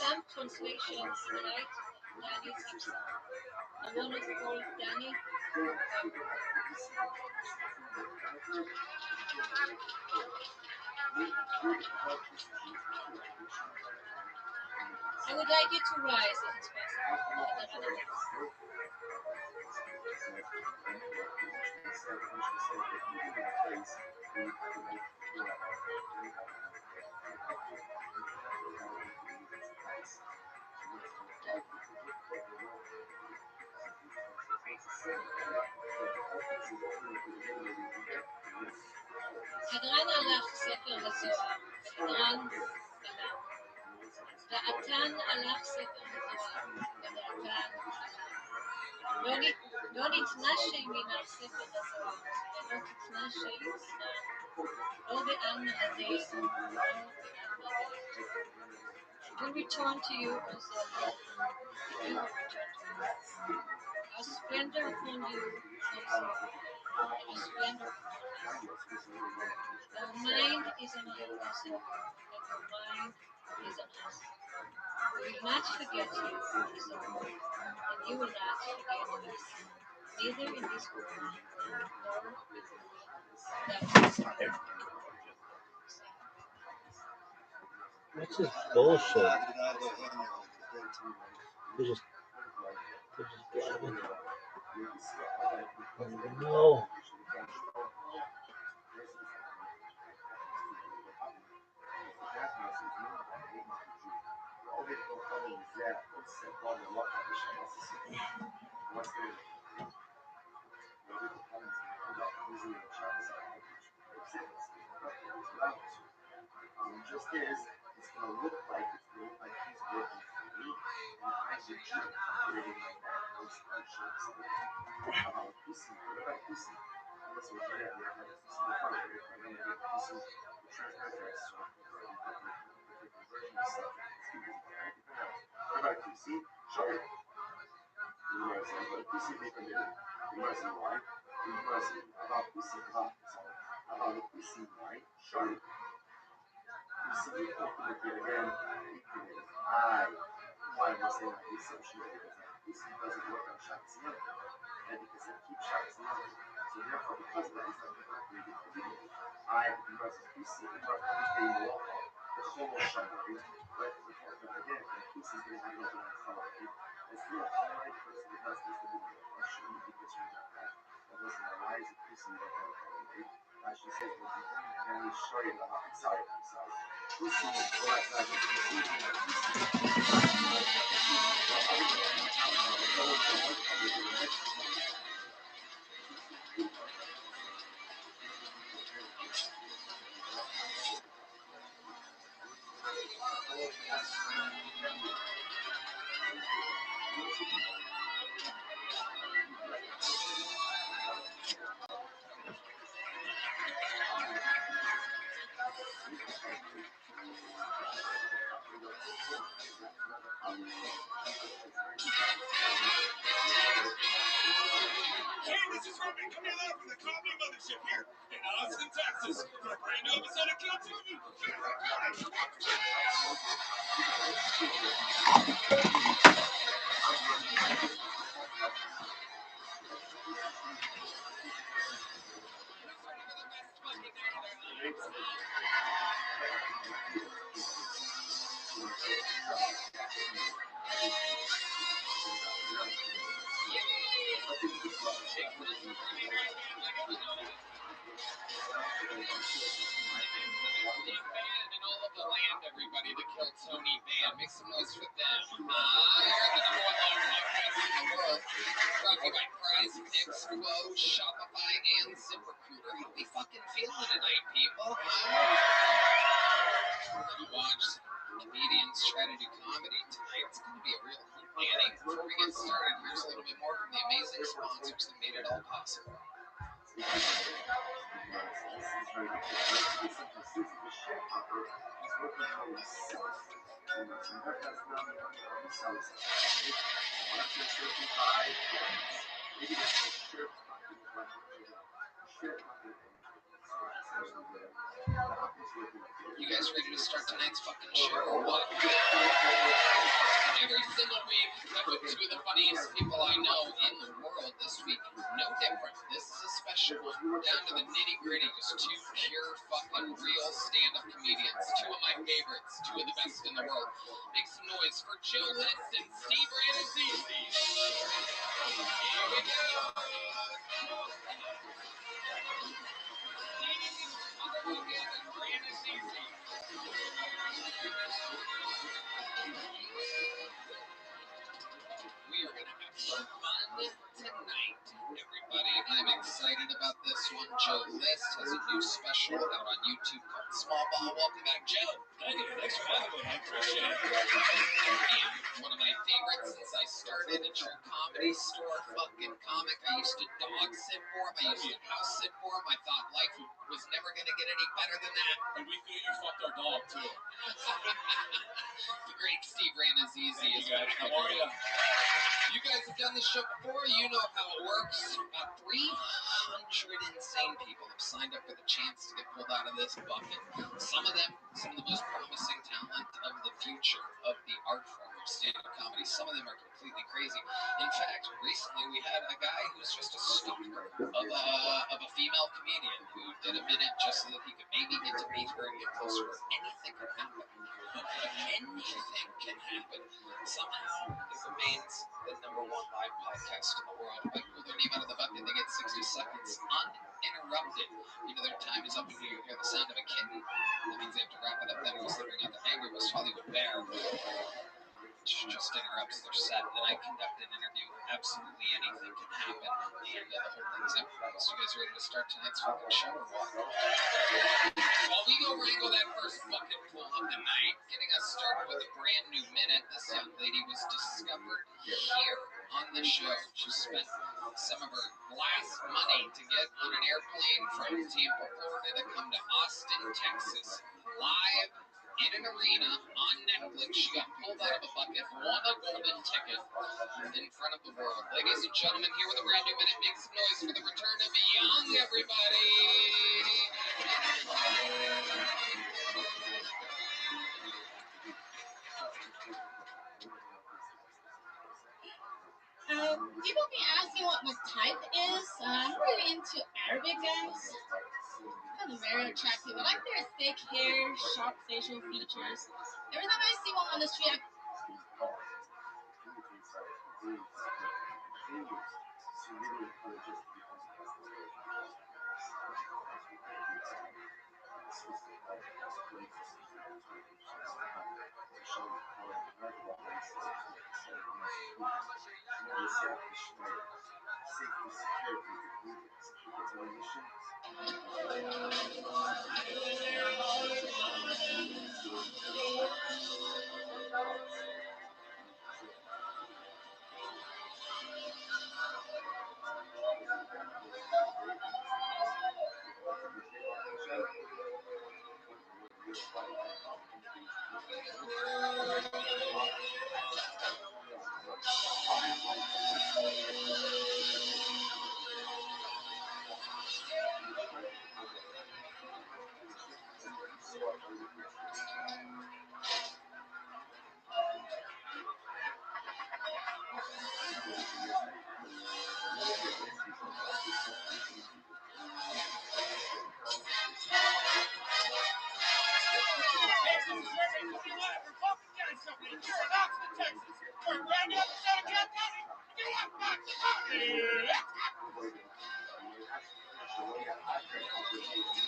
Some translations in light of Danny's absence. I want to call Danny. I would like you to rise if it's possible. Hadran הלך ספר הזוהר, ודעתן הלך ספר הזוהר, ודעתן הלך. לא ניתנה שימינה ספר הזוהר, ולא תתנה שימינה, לא בעלמא הדין, לא בעלמא הדין. Will return to you, O Zohar, if you will return to us. Our splendor upon you, O Zohar, and our splendor upon us. Our mind is on you, O Zohar, and your mind is on us. We will not forget you, O Zohar, and you will not forget us, neither in this world nor in the world that is. That's just bullshit. They're just blabbing. No. Hey, this is Rabbi coming live from the Comedy Mothership here in Austin, Texas, for a brand new episode of Kill Tony. Everybody, the Kill Tony band. Make some noise for them. You're the number one live podcast in the world. Brought to you by Prize Picks, Quo, Shopify, and ZipRecruiter. How we fucking feeling tonight, people? We're gonna watch comedians try to do comedy tonight. It's gonna be a real Danny. Before we get started, here's a little bit more from the amazing sponsors that made it all possible. You guys ready to start tonight's fucking show or what? Every single week, I'm with two of the funniest people I know in the world. This week, no different. This is a special one. We're down to the nitty gritty. Just two pure fucking real stand-up comedians. Two of my favorites. Two of the best in the world. Make some noise for Joe List and Steve Ranazizi. Here we go. We are going to have some fun tonight, everybody. I'm excited about this one. Joe List has a new special out on YouTube called Small Ball. Welcome back, Joe. Thank you. Thanks for having me. I appreciate it. And one of my favorites since I started a true comedy store fucking comic. I used to dog sit for him. I used to house sit for him. I thought life was never going to get any better than that. And we feel you fucked our dog, too. The great Steve Ranazizi Thank is you, guys. How are you? You guys have done this show before. You know how it works. About 300 insane people have signed up for the chance to get pulled out of this bucket. Some of them, some of the most promising talent of the future of the art form of stand-up comedy. Some of them are completely crazy. In fact, recently we had a guy who was just a stalker of a female comedian who did a minute just so that he could maybe get to meet her and get closer to her. Anything can happen. Anything can happen. Somehow it remains the number one live podcast in the world. If I pull their name out of the bucket, they get 60 seconds uninterrupted. You know, their time is up and you hear the sound of a kitten. That means they have to wrap it up then or else they bring out the angry West Hollywood bear. Which just interrupts their set. Then I conduct an interview. Absolutely anything can happen. And the whole thing's improvised. So you guys ready to start tonight's fucking show or what? While we go wrangle that first fucking pool of the night, getting us started with a brand new minute, this young lady was discovered here on the show. She spent some of her last money to get on an airplane from Tampa, Florida to come to Austin, Texas, live in an arena on Netflix. She got pulled out of a bucket, won a golden ticket in front of the world. Ladies and gentlemen, here with a brand new minute, make some noise for the return of Young, everybody. People be asking what my type is. I'm really into Arabic guys. Kind of very attractive. I like their thick hair, sharp facial features. Every time I see one on the street, Are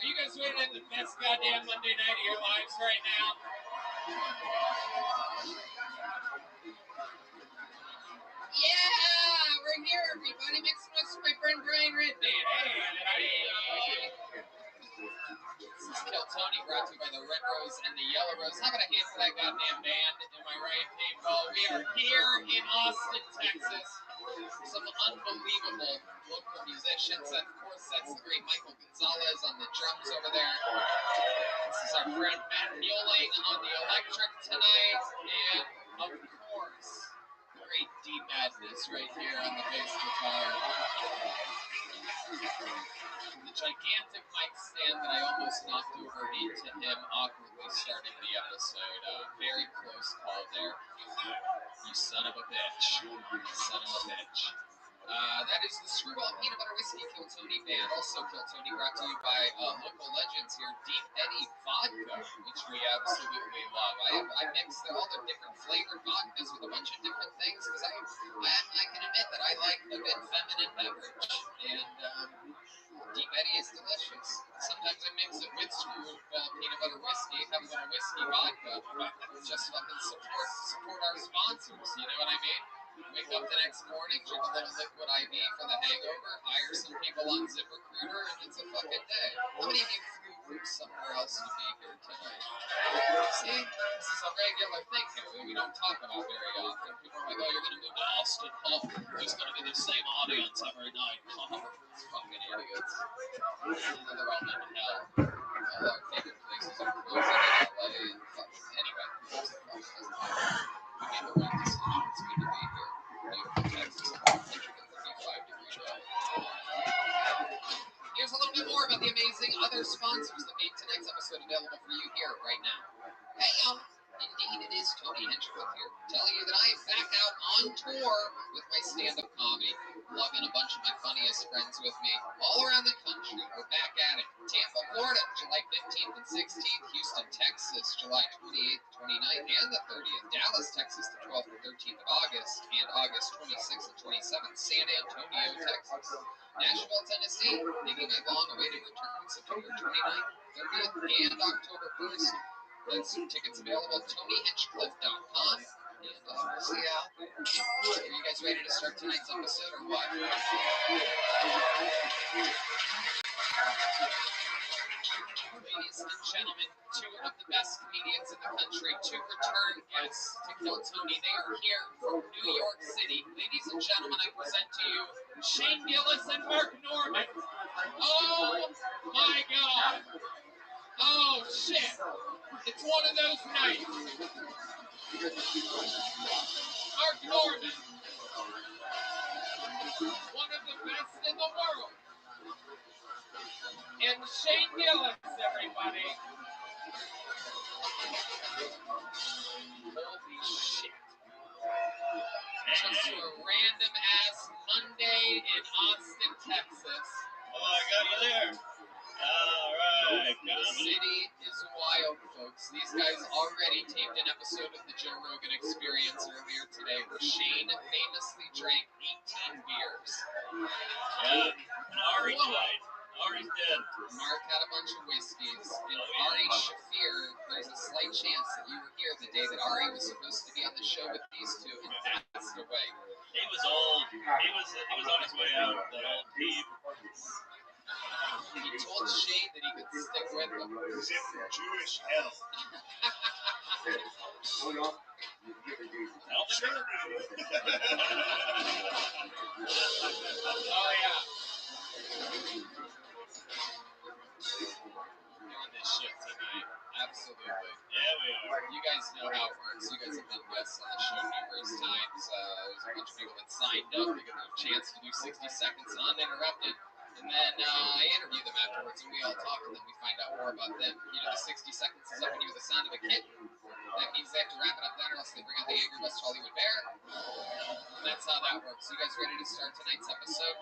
you guys waiting at the best goddamn Monday night of your lives right now? Yeah, we're here, everybody. Make some noise for my friend Brian Redband. Hey, everybody. This is Kill Tony, brought to you by the Red Rose and the Yellow Rose. How about a hand for that goddamn band? Am I right, people? We are here in Austin, Texas. Some unbelievable local musicians. Of course, that's the great Michael Gonzalez on the drums over there. This is our friend Matt Mueling on the electric tonight. And, of course, great D Madness right here on the bass guitar. The gigantic mic stand that I almost knocked over into him awkwardly starting the episode. Very close call there. You son of a bitch. You son of a bitch. That is the Screwball Peanut Butter Whiskey Kill Tony band. Also Kill Tony, brought to you by local legends here, Deep Eddy Vodka, which we absolutely love. I mixed all the different flavored vodkas with a bunch of different things because I can admit that I like a good feminine beverage. And Deep Eddy is delicious. Sometimes I mix it with Screwball Peanut Butter Whiskey, have a little whiskey vodka. Just fucking support our sponsors, you know what I mean? Wake up the next morning, drink a little liquid IV for the hangover, hire some people on ZipRecruiter, and it's a fucking day. How many of you flew from somewhere else to be here tonight? See, this is a regular thing here that we don't talk about very often. People are like, oh, you're going to move to Austin, oh, there's going to be the same audience every night. Oh, fucking idiots. They're all in hell. All our favorite places are closing in LA and fucking, anyway, we made the right decision. It's good to be here. Texas, 135-degree day. Here's a little bit more about the amazing other sponsors that made tonight's episode available for you here right now. Hey, y'all. Indeed, it is Tony Hinchcliffe here, telling you that I am back out on tour with my stand-up comedy, lugging a bunch of my funniest friends with me all around the country. We're back at it. Tampa, Florida, July 15th and 16th. Houston, Texas, July 28th, 29th, and the 30th. Dallas, Texas, the 12th and 13th of August, and August 26th and 27th. San Antonio, Texas. Nashville, Tennessee, making my long-awaited return September 29th, 30th, and October 1st. There's tickets available at TonyHinchcliffe.com. And we'll see you out there. Are you guys ready to start tonight's episode or what? Ladies and gentlemen, two of the best comedians in the country, two return guests to Kill Tony. They are here from New York City. Ladies and gentlemen, I present to you Shane Gillis and Mark Norman. Oh my God. Oh shit. It's one of those nights. Mark Norman, one of the best in the world. And Shane Gillis, everybody. Holy shit. Just a random ass Monday in Austin, Texas. Oh, I got you there. All right. The city is wild, folks. These guys already taped an episode of the Joe Rogan Experience earlier today where Shane famously drank 18 beers. Yeah. And Ari died. Ari's dead. Mark had a bunch of whiskeys. And Ari Shafir, there's a slight chance that you were here the day that Ari was supposed to be on the show with these two and passed away. He was old. He was on his way out. That old Pete. He told Shane that he could stick with him. Zip Jewish hell. Tell the truth. Oh, yeah. Doing this shit tonight. Absolutely Absolutely. Yeah, we are. You guys know how it works. You guys have been guests on the show numerous times. There's a bunch of people that signed up. They get a chance to do 60 seconds uninterrupted. And then I interview them afterwards, and we all talk, and then we find out more about them. You know, the 60 seconds is up when you hear the sound of a kitten. That means they have to wrap it up then, or else they bring out the Angry Best Hollywood Bear. That's how that works. You guys ready to start tonight's episode?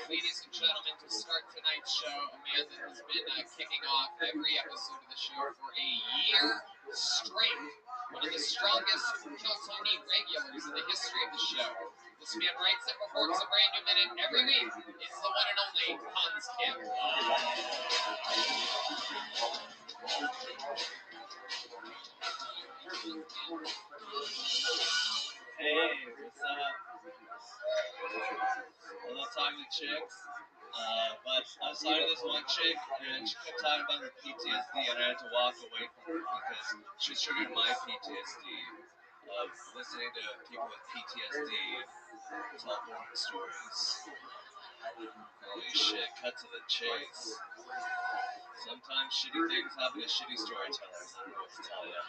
Ladies and gentlemen, to start tonight's show, a man that has been kicking off every episode of the show for a year straight. One of the strongest Kiltony regulars in the history of the show. This man writes and performs a brand new minute every week. It's the one and only Hans Kim. Hey, what's up? I love talking to chicks, but I was talking to this one chick, and she kept talking about her PTSD, and I had to walk away from her because she was triggering my PTSD of listening to people with PTSD tell boring stories. Holy shit, cut to the chase. Sometimes shitty things happen to shitty storytellers, I don't know what to tell you.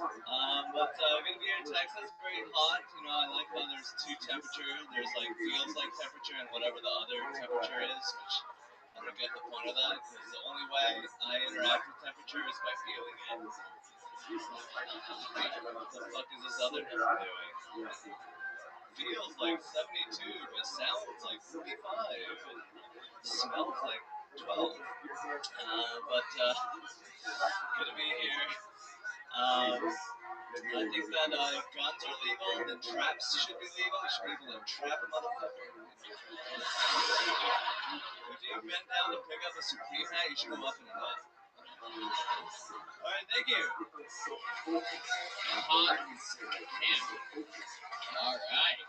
But we're gonna be here in Texas, very hot. You know, I like how there's two temperatures. There's like feels like temperature and whatever the other temperature is, which I don't get the point of that because the only way I interact with temperature is by feeling it. What the fuck is this other number doing? Feels like 72, but sounds like 45, and smells like 12. Good to be here. I think that if guns are legal, then traps should be legal. You should be able to trap a motherfucker. If you bend down to pick up a Supreme hat, you should go up in a net. Alright, thank you. Hans Kim. Alright.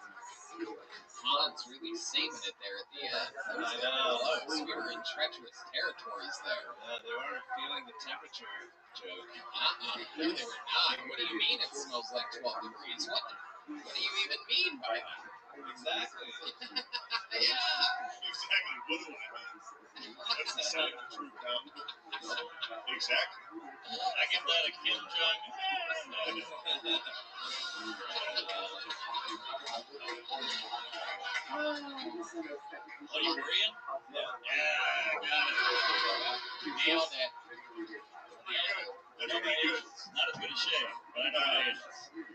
Hans really saving it there at the end. I know. Close. We were in treacherous territories there. Yeah, they weren't feeling the temperature joke. No, they were not. What do you mean it smells like 12 degrees? What do you even mean by that? Exactly. Yeah. Exactly. What do I mean? That's the sound of truth, Tom. Exactly. I get that a Kim joke. Are you worrying? Yeah. Yeah, I got it. Nailed it. That's pretty good. Not as good as Shay, but I know it is.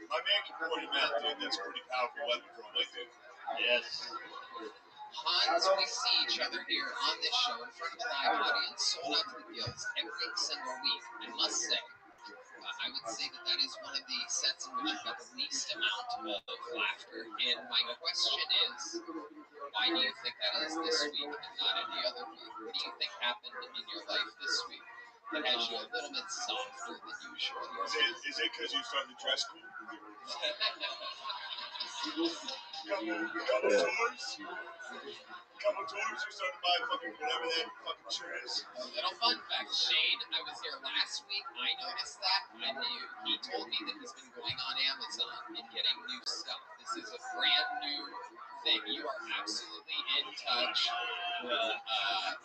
My man can point him out, dude. That's a pretty powerful weapon for a white dude. Yes. Hans, we see each other here on this show in front of a live audience, sold out to the gills every single week. I must say, I would say that is one of the sets in which you've got the least amount of laughter. And my question is, why do you think that is this week and not any other week? What do you think happened in your life this week that has you a little bit softer than usual? Is it because you started to dress cool? Couple tours, you started to buy fucking whatever that fucking shirt is. A little fun fact, Shane, I was here last week. I noticed that. I knew. He told me that he's been going on Amazon and getting new stuff. This is a brand new thing. You are absolutely in touch.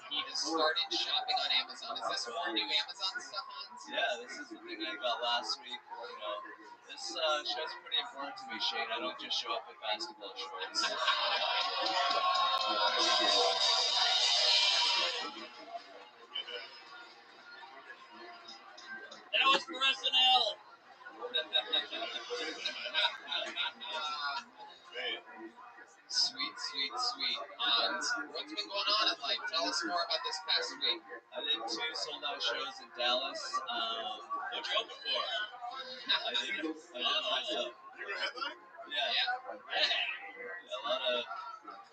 He has started shopping on Amazon. Is this more new Amazon stuff, Hans? Yeah, this is the thing I got last week. You know, this show's pretty important to me, Shane. I don't just show up in basketball shorts. That was for SNL. Sweet, sweet, sweet. Hans, what's been going on in life? Tell us more about this past week. I did 2 sold-out shows in Dallas. What you open for? I did myself. You were a headline? Yeah. A lot of.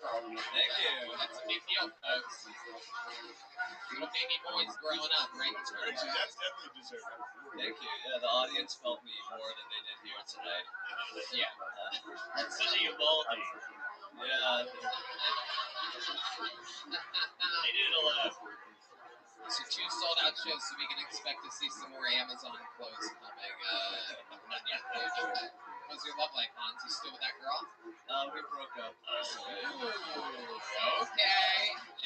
Thank you. That's a big deal, folks. Little baby boys growing up, right? That's definitely deserving. Thank you. Yeah, the audience felt me more than they did here tonight. Yeah. Silly and baldy. Yeah. They did a lot. So 2 sold out shows, so we can expect to see some more Amazon clothes coming in the near future. How's your love life, Hans? You still with that girl? We broke up. Okay.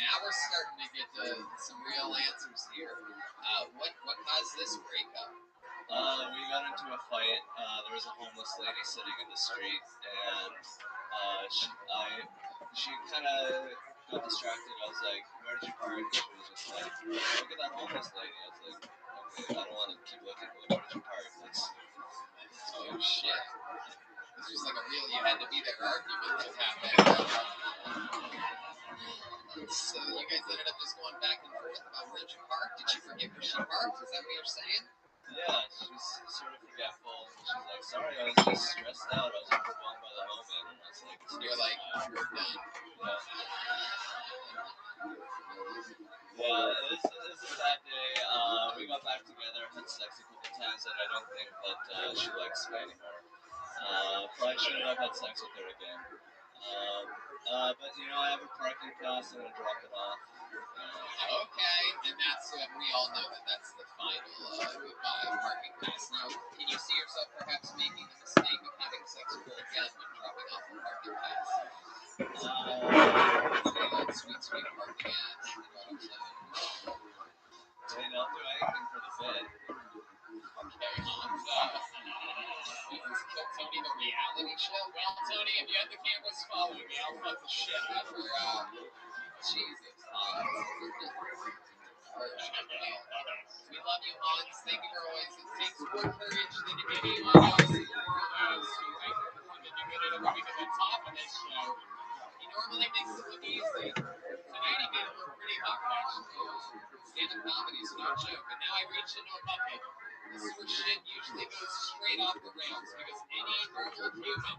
Now we're starting to get to some real answers here. What caused this breakup? We got into a fight. There was a homeless lady sitting in the street, and she kind of got distracted. I was like, "Where did you park?" And she was just like, "Look at that homeless lady." I was like, "Okay, I don't want to keep looking, but where did you park?" Oh shit! This was like a real you had to be there argument that happened. So you guys ended up just going back and forth about where you parked. Did you forget where she parked? Is that what you're saying? Yeah, she was sort of forgetful. She's like, "Sorry, I was just stressed out. I was overwhelmed by the moment." And I was like, You're like, we're done. Yeah, it was a sad day. We got back together, had sex a couple times, and I don't think that she likes me anymore. Probably shouldn't have had sex with her again. But you know, I have a parking pass. I'm gonna drop it off. Okay, and that's when we all know that that's the final goodbye parking pass. Now, can you see yourself perhaps making the mistake of having sex with her again when dropping off the parking pass? Sweet, sweet parking ass. You know what I'm saying? I'll do anything for the bit. Okay, Hans. Is this Kill Tony the reality show? Well, Tony, if you have the cameras following me, I'll fuck the shit out of her. Jesus, Hans. We love you, Hans. Thank you for always. It takes more courage than anyone else in the world has to come and you get it when we get to the top of this show. He normally makes it look easy. Tonight he made it look pretty hard, actually. Stand-up comedy is no joke. And now I reach into a bucket. This sort of shit usually goes straight off the rails because any normal human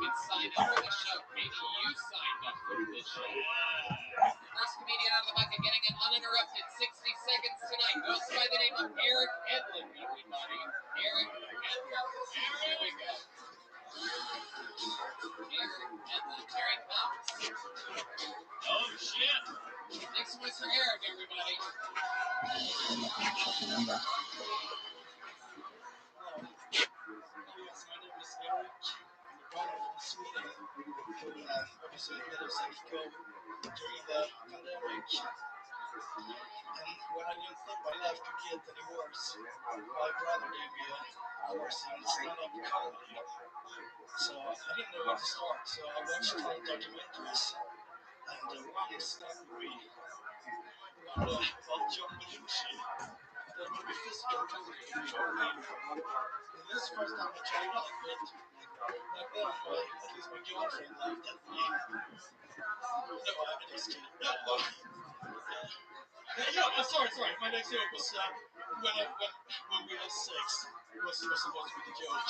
can sign up for the show. Maybe you signed up for this show. First comedian out of the bucket getting an uninterrupted 60 seconds tonight goes by the name of Eric Edlund, everybody. Eric Edlund. Here we go. Eric Edlund. Here he comes. Oh, shit. Next one's for Eric, everybody. Yes, my name is Eric. I'm a brother from Sweden who obviously met us at Go during the pandemic. And when I didn't think my life could get any worse, my brother gave me a course in stand-up comedy. So I didn't know where to start, so I watched 10 documentaries. And one stuck with me. One about John Belushi. That would be physical comedy if you know him. And this is the first time I tried it out, but back then, at least my girlfriend laughed at me. No, I'm just kidding. No, yeah, sorry. My next joke was when we had sex. Was supposed to be the joke.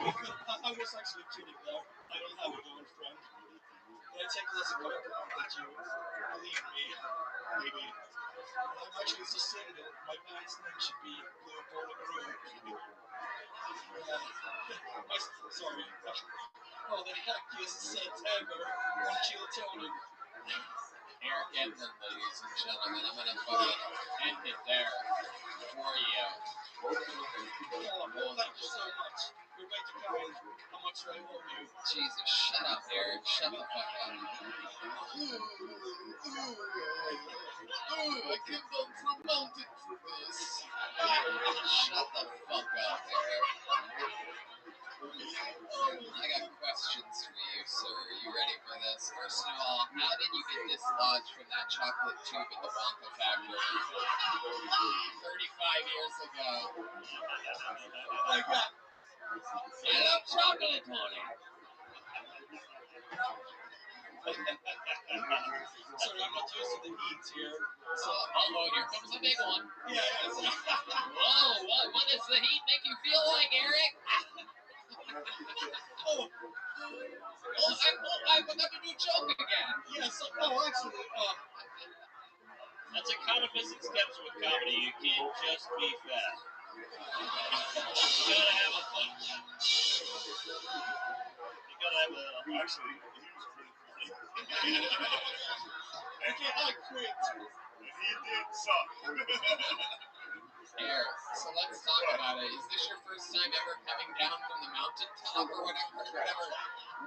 I was actually kidding there. I don't have a girlfriend. But I take it as a compliment that you believe me, maybe. I'm actually so single. My band's name should be Blue Ball Group. Sorry. Oh, the happiest set ever on Kill Tony. Eric Edlund, ladies and gentlemen. I'm going to fucking end it there for you. Oh, thank you so much. You're going to come in. How much do I owe you? Jesus, shut up, Eric. Shut the fuck up. I came down from mountain for this. Shut the fuck up, Eric. I got questions for you, sir. Are you ready for this? First of all, how did you get dislodged from that chocolate tube at the Wonka factory 35 years ago? I love chocolate, Tony. Sorry, I'm not used to the heat here. So, here comes a big one. Yeah. Whoa, what does the heat make you feel like, Eric? I forgot to do joke again. Yes, actually, That's a kind of missing steps with comedy. You can't just be fat. You gotta have a punch. You gotta have a... Actually, he was pretty funny. okay, I quit. And he did suck. Eric, so let's talk about it. Is this your first time ever coming down from the mountaintop or whatever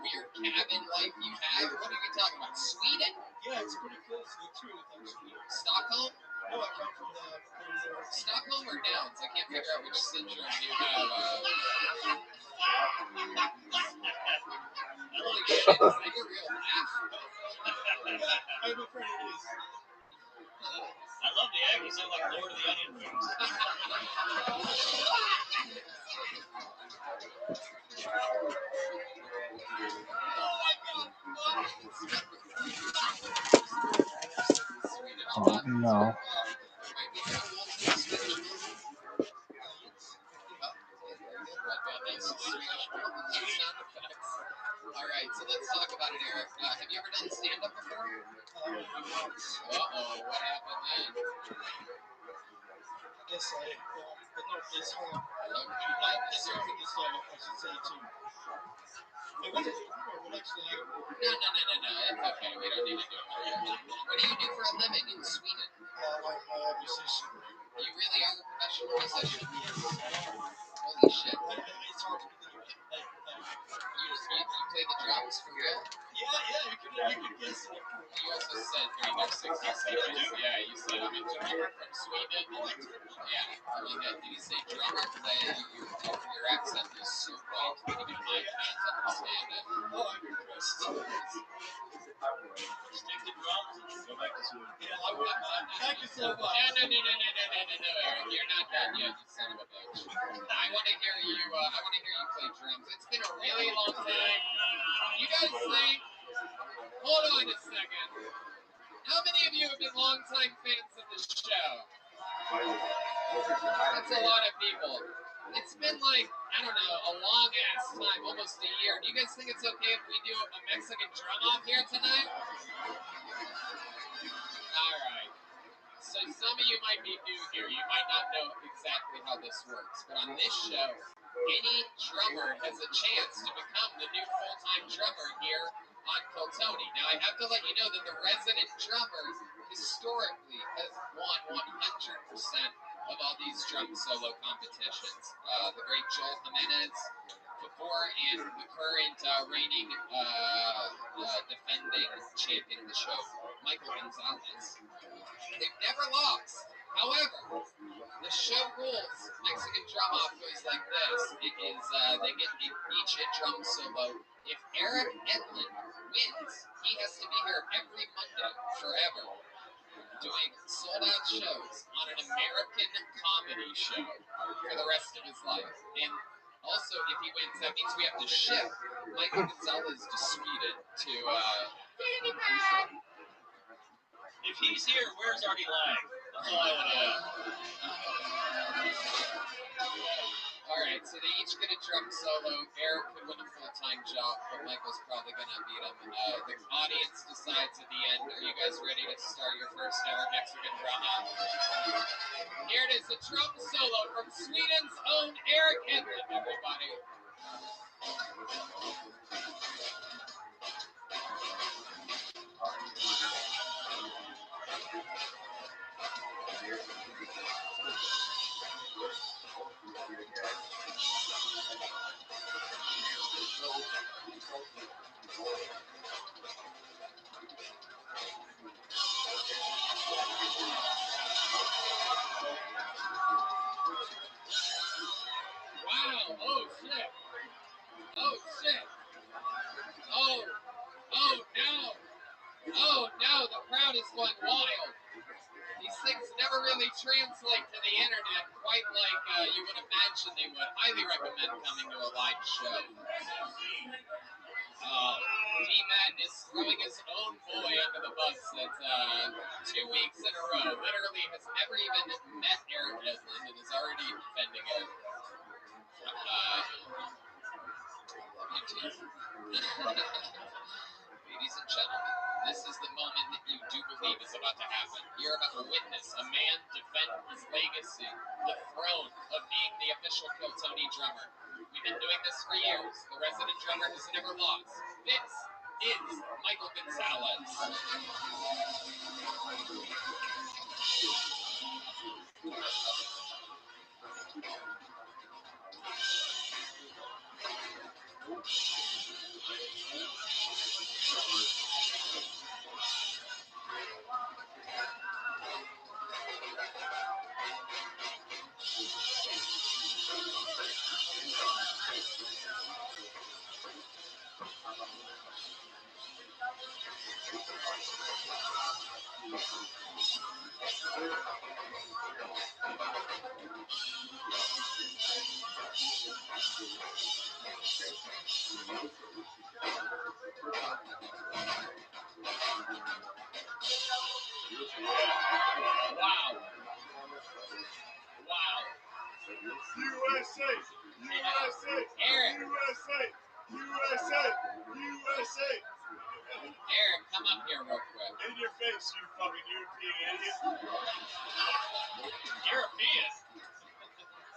weird cabin life you have? What are you talking about? Sweden? Yeah, it's pretty close to the truth, actually. Stockholm? No, I come from the Stockholm or Downs? I can't figure out which syndrome you have. Holy shit, is that your real laugh? I'm afraid it is. I love the egg. You sound like Lord of the Onion Rings. Oh, no. All right, so let's talk about it, Eric. Have you ever done stand-up before? Uh-oh, what happened then? I guess I don't, but no, it's hard. I deserve this, I should say, too. Wait, what did you do? What actually happened? No, it's okay. We don't need to do it. What do you do for a living in Sweden? I'm a musician. You really are a professional musician? Yes. Holy shit. It's hard to believe. You play the drums for real? Yeah, you can guess it. You also said during your 60 seconds, yeah, you said I'm a drummer from Sweden. Yeah, I mean, did you say drummer? Your accent is so white, even I can't understand it. Oh, I'm impressed. Stick the drums and go back to Sweden. Thank you so much. No, Aaron, you're not done yet, you son of a bitch. I want to hear you play drums. It's been a really long time. You guys think, hold on a second. How many of you have been longtime fans of the show? That's a lot of people. It's been like, I don't know, a long ass time, almost a year. Do you guys think it's okay if we do a Mexican drum off here tonight? Alright. So some of you might be new here. You might not know exactly how this works. But on this show, any drummer has a chance to become the new full-time drummer here on Kiltony. Now, I have to let you know that the resident drummer historically has won 100% of all these drum solo competitions. The great Joel Jimenez before and the current reigning defending champion of the show, Michael Gonzalez. They've never lost. However, the show rules Mexican drum off goes like this. It is they get each a drum solo. If Eric Edlund wins, he has to be here every Monday forever, doing sold-out shows on an American comedy show for the rest of his life. And also, if he wins, that means we have to ship Michael Gonzalez to Sweden to If he's here, where's Artie Lang? That's all I want to know. Alright, so they each get a drum solo. Eric could win a full-time job, but Michael's probably going to beat him. The audience decides at the end. Are you guys ready to start your first ever Mexican drum off? Here it is, a drum solo from Sweden's own Eric Edlund, everybody. Wow, oh shit. Oh shit. Oh no, the crowd is going wild. These things never really translate to the internet quite like you would imagine they would. Highly recommend coming to a live show. D-Madness throwing his own boy under the bus. That's 2 weeks in a row. Literally has never even met Eric Edlund and is already defending it. Ladies and gentlemen, this is the moment that you do believe is about to happen. You're about to witness a man defend his legacy, the throne of being the official Kiltony drummer. We've been doing this for years. The resident drummer has never lost. This is Michael Gonzalez. Wow. USA! USA! Eric. USA! USA! USA! Eric, come up here real quick. In your face, you fucking European idiot. European.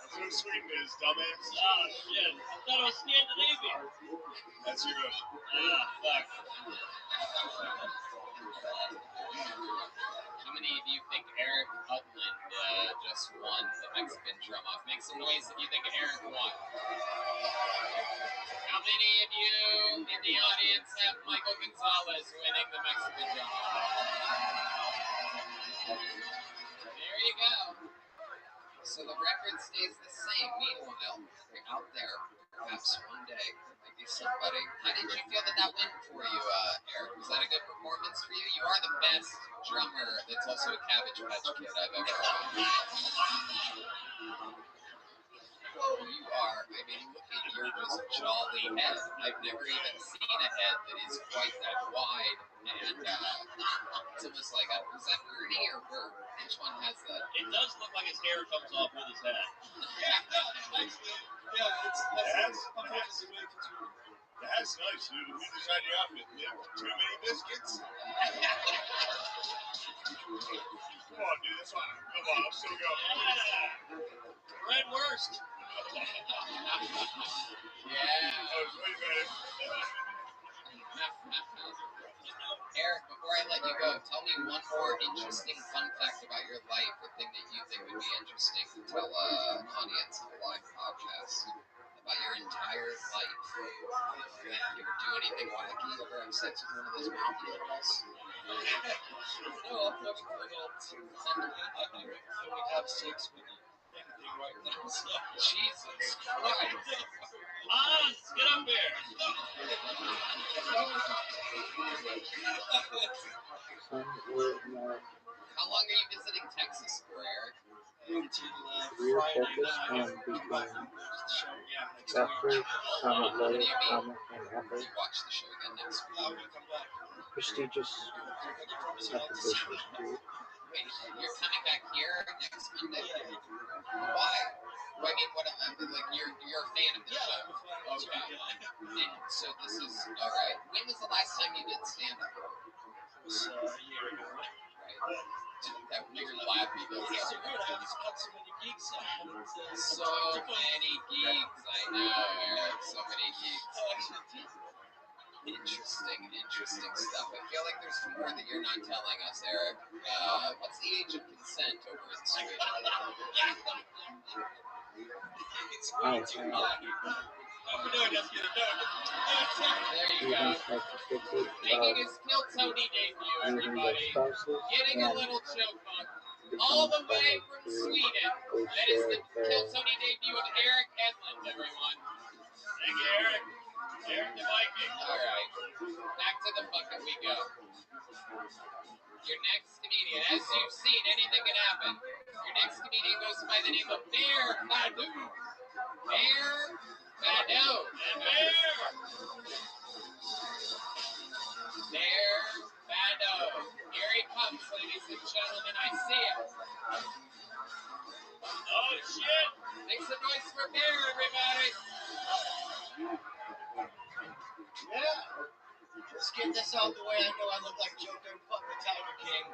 That's what Sweden is, dumbass. Oh, shit. I thought it was Scandinavian. That's Europe. Fuck. How many of you think Eric Upland just won the Mexican drum off? Make some noise if you think Eric won. How many of you in the audience have Michael Gonzalez winning the Mexican drum off? There you go. So the record stays the same. Meanwhile, out there, perhaps one day, might be somebody. How did you feel that win for you, Eric? Was that a good performance for you? You are the best drummer that's also a Cabbage Patch Kid I've ever heard. Oh, you are. I mean, look at your just jolly head. I've never even seen a head that is quite that wide. And it's almost like, is that Ernie or Bert? Which one has that? It does look like his hair comes off with his head. That's nice, dude. Who designed your outfit? Too many biscuits? Come on, dude. That's fine. Come on, I'm still going. Red worst. Yeah. That was way better. Eric, before I let you go, tell me one more interesting fun fact about your life, or thing that you think would be interesting to tell an audience of a live podcast about your entire life. You ever do anything wacky? You ever have sex with one of those mountain animals? No, I'm having a little I would have sex with anything right now. So. Jesus Christ. Hans, get up here. How long are you visiting Texas for, Eric? Until Friday night. What do you mean? You watch the show again next week. I'm gonna come back. Prestigious applications, dude. Wait, you're coming back here next Monday? Why? I mean, what? Like you're a fan of the show? Okay. And so this is all right. When was the last time you did stand up? It was a year ago. Right. That weird laugh you go. Gigs are good. I just cut so many gigs out. So many gigs. I know, Eric. So many gigs. Interesting stuff. I feel like there's more that you're not telling us, Eric. What's the age of consent over in Sweden? It's way too high. There you go. Making his Kill Tony debut, everybody. Getting a little choke on. All the way from Sweden. That is the Kill Tony debut of Eric Edlund, everyone. Thank you, Eric. Eric the Viking. Alright. Back to the fucking we go. Your next comedian, as you've seen, anything can happen. Your next comedian goes by the name of Bear Badu. Bear Badu. Bear Badu. Here he comes, ladies and gentlemen. I see him. Oh, shit. Make some noise for Bear, everybody. Yeah. Let's get this out the way. I know I look like Joker and fuck the Tiger King.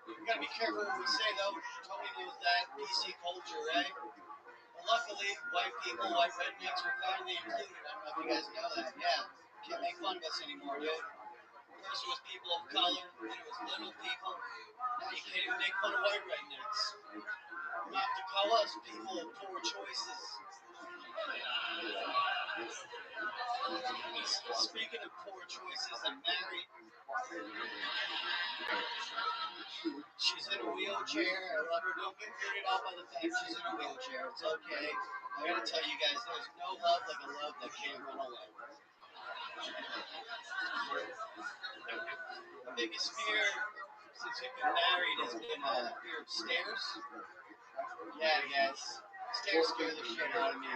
We gotta be careful what we say, though. Tony knows that. PC culture, right? But luckily, white people, white rednecks were finally included. I don't know if you guys know that. Yeah. Can't make fun of us anymore, dude. First it was people of color, then it was little people. Now you can't even make fun of white rednecks. You have to call us people of poor choices. Speaking of poor choices, I'm married. She's in a wheelchair. I love her. Don't get weirded out by the fact she's in a wheelchair. It's okay. I gotta tell you guys, there's no love like a love that can't run away. My biggest fear since we've been married has been fear of stairs. Yeah, guys. Stairs scare the shit out of me.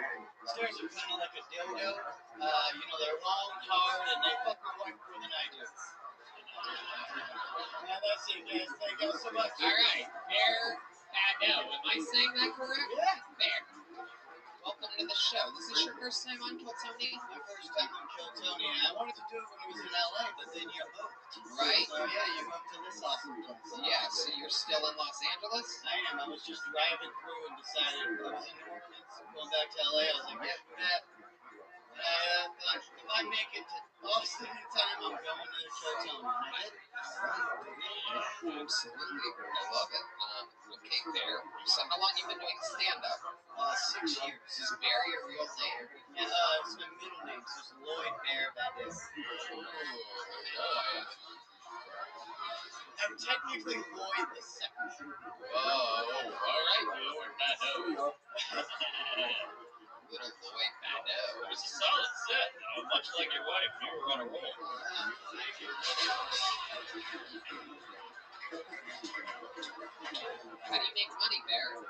Stairs are kind of like a dildo. They're long, hard, and they fuck your wife more than I do. see you guys. Thank you so much. All right, Bear Pado. Am I saying that correct? Yeah. Bear. Welcome to the show. This is your first time on Kill Tony? My first time on Kill Tony. I wanted to do it when he was in LA, but then you moved. Right. So yeah, you moved to this awesome place. Yeah, so you're still in Los Angeles? I am. I was just driving through and decided I was in New Orleans, going back to LA. I was like, yeah, Matt. If I make it to Austin in time, I'm going to Kill Tony. And I did. Yeah, absolutely. I love it. Okay, Bear. So how long you been doing stand-up? 6 years. Is Bear your real name? Yeah, it's my middle name, so it's Lloyd Bear Pado. Lloyd. I'm technically Lloyd the Second. Oh, all right, Lloyd Pado. Little Lloyd Pado. It was a solid set, much like your wife. You were on a roll. Thank you. How do you make money, Bear?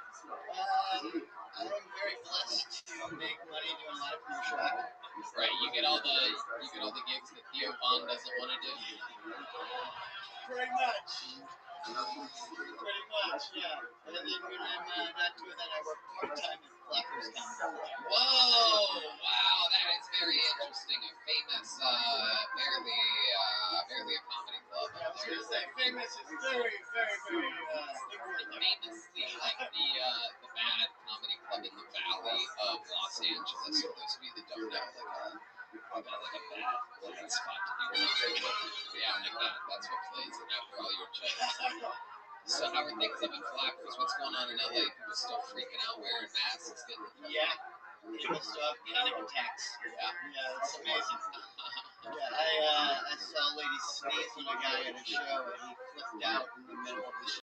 I'm very blessed to make money doing live commercial acting. Right, you get all the gigs that Theo Vaughn doesn't want to do. Pretty much. Pretty much, yeah. And then when I'm not doing that, I work part-time at Flappers Comedy. Whoa! Wow, that is very interesting. A famous, barely a comedy club. Yeah, I was gonna say famous is very, very, very big word there. Famously, like the bad comedy club in the Valley of Los Angeles. For those of you that don't know, like a bad spot to do comedy. Yeah, like that. That's what plays it out for all your jokes. So how are things up in Flappers? What's going on in LA? People still freaking out, wearing masks, Yeah. People still have panic attacks. Yeah, it's amazing. Yeah, I saw a lady sneeze on a guy at a show and he flipped out in the middle of the show.